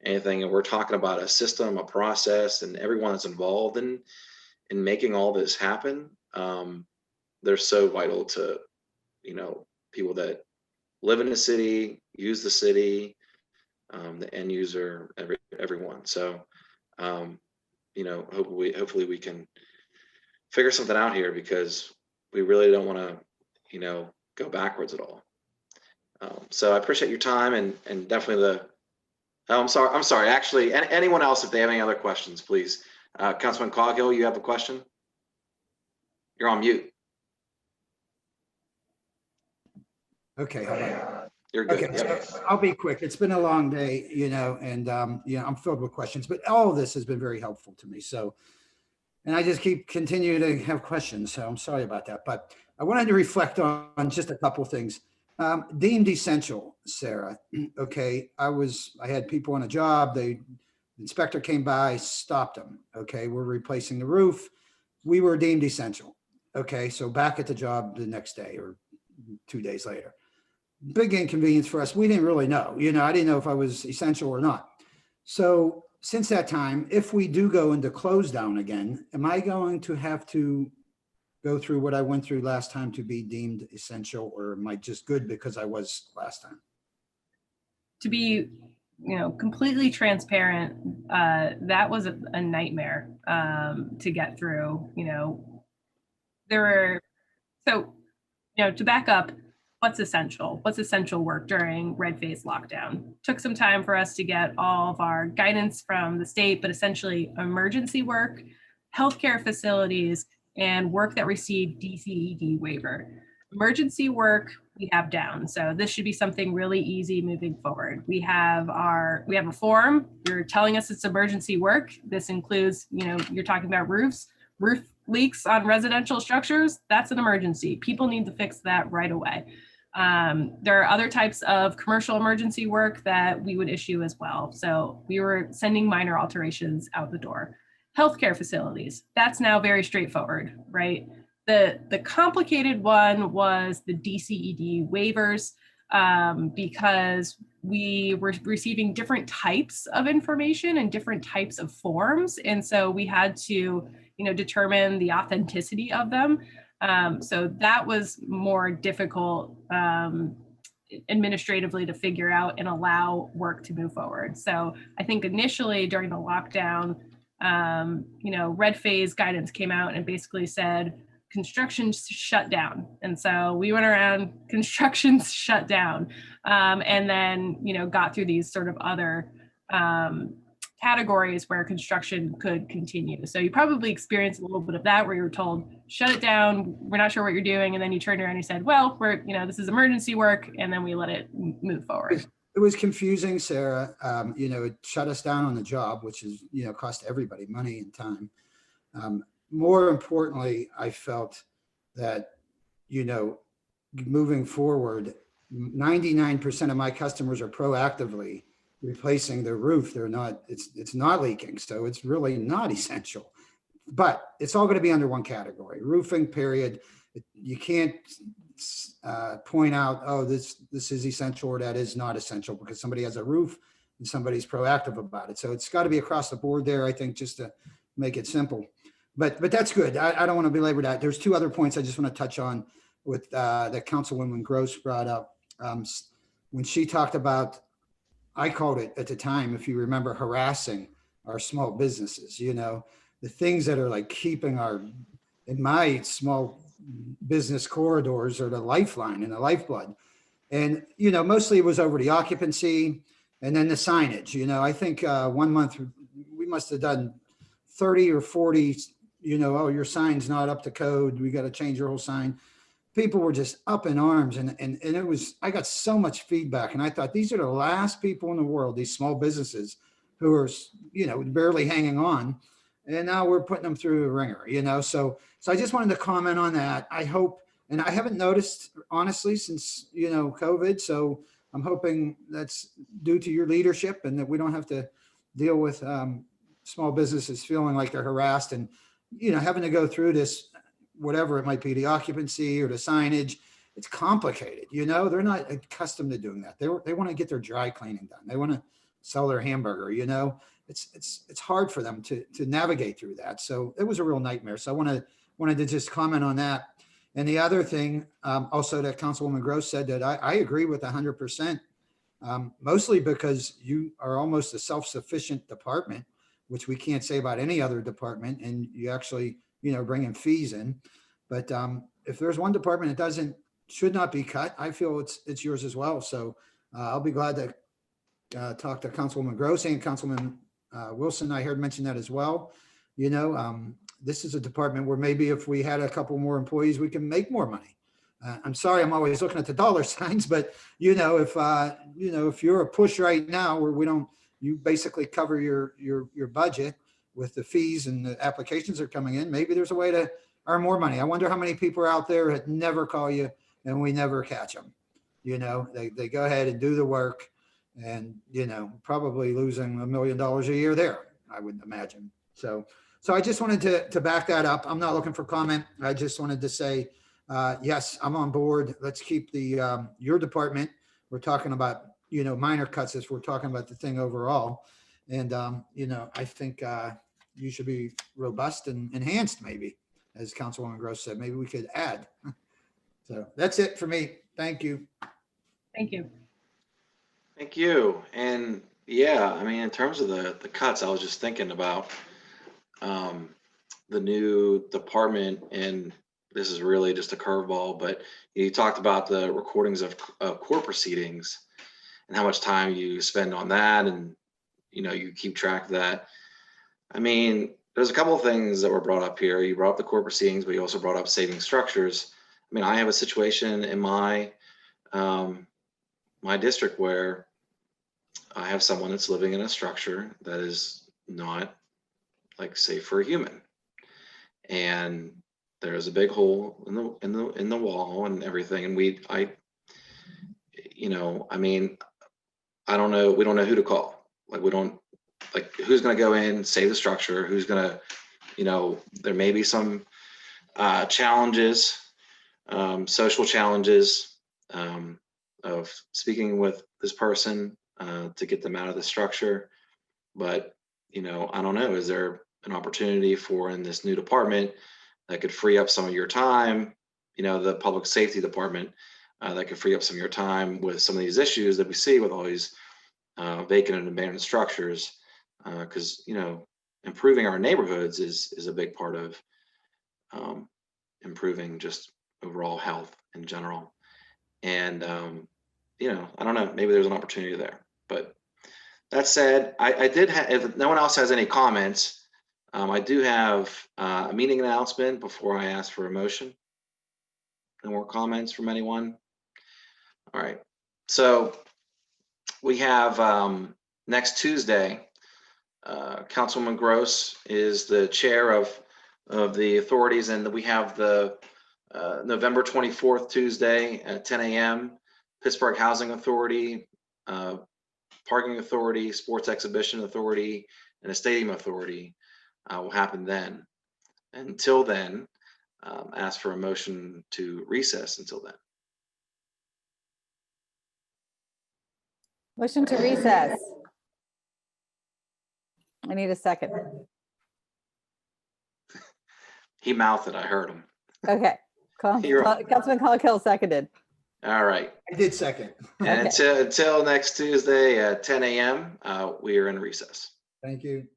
anything. And we're talking about a system, a process, and everyone that's involved in making all this happen. They're so vital to people that live in the city, use the city, the end user, everyone. So hopefully we can figure something out here, because we really don't want to go backwards at all. So I appreciate your time, and definitely I'm sorry actually, anyone else, if they have any other questions, please. Councilman Coghill, you have a question? You're on mute. Okay, how about You're good. Okay, Yep. so I'll be quick. It's been a long day, and I'm filled with questions, but all of this has been very helpful to me. So, and I just continue to have questions, so I'm sorry about that. But I wanted to reflect on just a couple of things. Deemed essential, Sarah. Okay, I had people on a job. The inspector came by, stopped them. Okay, we're replacing the roof. We were deemed essential. Okay, so back at the job the next day or 2 days later. Big inconvenience for us. We didn't really know. I didn't know if I was essential or not. So since that time, if we do go into close down again, am I going to have to go through what I went through last time to be deemed essential, or am I just good because I was last time? To be completely transparent, that was a nightmare to get through. To back up, what's essential work during red phase lockdown. Took some time for us to get all of our guidance from the state, but essentially emergency work, healthcare facilities, and work that received DCED waiver. Emergency work we have down, so this should be something really easy moving forward. We have a form. You're telling us it's emergency work. This includes, you're talking about roof leaks on residential structures. That's an emergency. People need to fix that right away. There are other types of commercial emergency work that we would issue as well. So we were sending minor alterations out the door. Healthcare facilities, that's now very straightforward, right? The complicated one was the DCED waivers, because we were receiving different types of information and different types of forms. And so we had to, determine the authenticity of them. So that was more difficult administratively to figure out and allow work to move forward. So I think initially during the lockdown, red phase guidance came out and basically said, construction shut down. And so we went around, construction's shut down, and then, got through these sort of other categories where construction could continue. So you probably experienced a little bit of that where you were told, shut it down, we're not sure what you're doing. And then you turned around and you said, well, this is emergency work. And then we let it move forward. It was confusing, Sarah. It shut us down on the job, which is, cost everybody money and time. More importantly, I felt that, moving forward, 99% of my customers are proactively replacing their roof. It's not leaking. So it's really not essential, but it's all going to be under one category, roofing, period. You can't point out, oh, this is essential or that is not essential because somebody has a roof and somebody's proactive about it. So it's got to be across the board there, I think, just to make it simple. But that's good. I don't want to belabor that. There's two other points I just want to touch on with that Councilwoman Gross brought up. When she talked about, I called it at the time, if you remember, harassing our small businesses, the things that are like keeping in my small business corridors are the lifeline and the lifeblood. And, mostly it was over the occupancy and then the signage. I think 1 month we must have done 30 or 40, oh, your sign's not up to code. We got to change your whole sign. People were just up in arms and it was, I got so much feedback and I thought these are the last people in the world, these small businesses who are, barely hanging on. And now we're putting them through a ringer, so I just wanted to comment on that. I hope, and I haven't noticed honestly since, COVID. So I'm hoping that's due to your leadership and that we don't have to deal with small businesses feeling like they're harassed and, having to go through this, whatever it might be, the occupancy or the signage. It's complicated. They're not accustomed to doing that. They want to get their dry cleaning done. They want to sell their hamburger, it's hard for them to navigate through that. So it was a real nightmare. So I wanted to just comment on that. And the other thing also that Councilwoman Gross said that I agree with 100%, mostly because you are almost a self-sufficient department, which we can't say about any other department. And you actually, bring in fees in. But if there's one department that should not be cut, I feel it's yours as well. So I'll be glad to talk to Councilwoman Gross and Councilman Wilson. I heard mention that as well. This is a department where maybe if we had a couple more employees, we can make more money. I'm sorry, I'm always looking at the dollar signs, but if you're a push right now where you basically cover your budget with the fees and the applications that are coming in, maybe there's a way to earn more money. I wonder how many people are out there that never call you and we never catch them. They go ahead and do the work and, probably losing $1 million a year there, I would imagine. So I just wanted to back that up. I'm not looking for comment. I just wanted to say, yes, I'm on board. Let's keep your department. We're talking about, minor cuts as we're talking about the thing overall. And, I think you should be robust and enhanced maybe, as Councilwoman Gross said, maybe we could add. So that's it for me. Thank you. Thank you. Thank you. And yeah, in terms of the cuts, I was just thinking about the new department in this is really just a curveball, but you talked about the recordings of court proceedings and how much time you spend on that, and you keep track of that. I mean, there's a couple of things that were brought up here. You brought up the court proceedings, but you also brought up saving structures. I mean, I have a situation in my my district where I have someone that's living in a structure that is not like safe for a human, and there's a big hole in the wall and everything. And I mean, I don't know. We don't know who to call. Like, we don't, like, who's going to go in, save the structure? Who's going to, there may be some challenges, social challenges of speaking with this person to get them out of the structure. But, I don't know, is there an opportunity for in this new department that could free up some of your time, the public safety department, that could free up some of your time with some of these issues that we see with all these vacant and abandoned structures, because improving our neighborhoods is a big part of improving just overall health in general. And I don't know, maybe there's an opportunity there. But that said, I did have, if no one else has any comments, I do have a meeting announcement before I ask for a motion. No more comments from anyone? All right. So we have next Tuesday, Councilwoman Gross is the chair of the authorities, and we have the November 24th, Tuesday at 10 a.m. Pittsburgh Housing Authority, Parking Authority, Sports Exhibition Authority, and a Stadium Authority will happen then. Until then, ask for a motion to recess until then. Motion to recess. I need a second. He mouthed it, I heard him. Okay. Councilman Colkill seconded. All right. I did second. And until next Tuesday at 10 a.m., we are in recess. Thank you.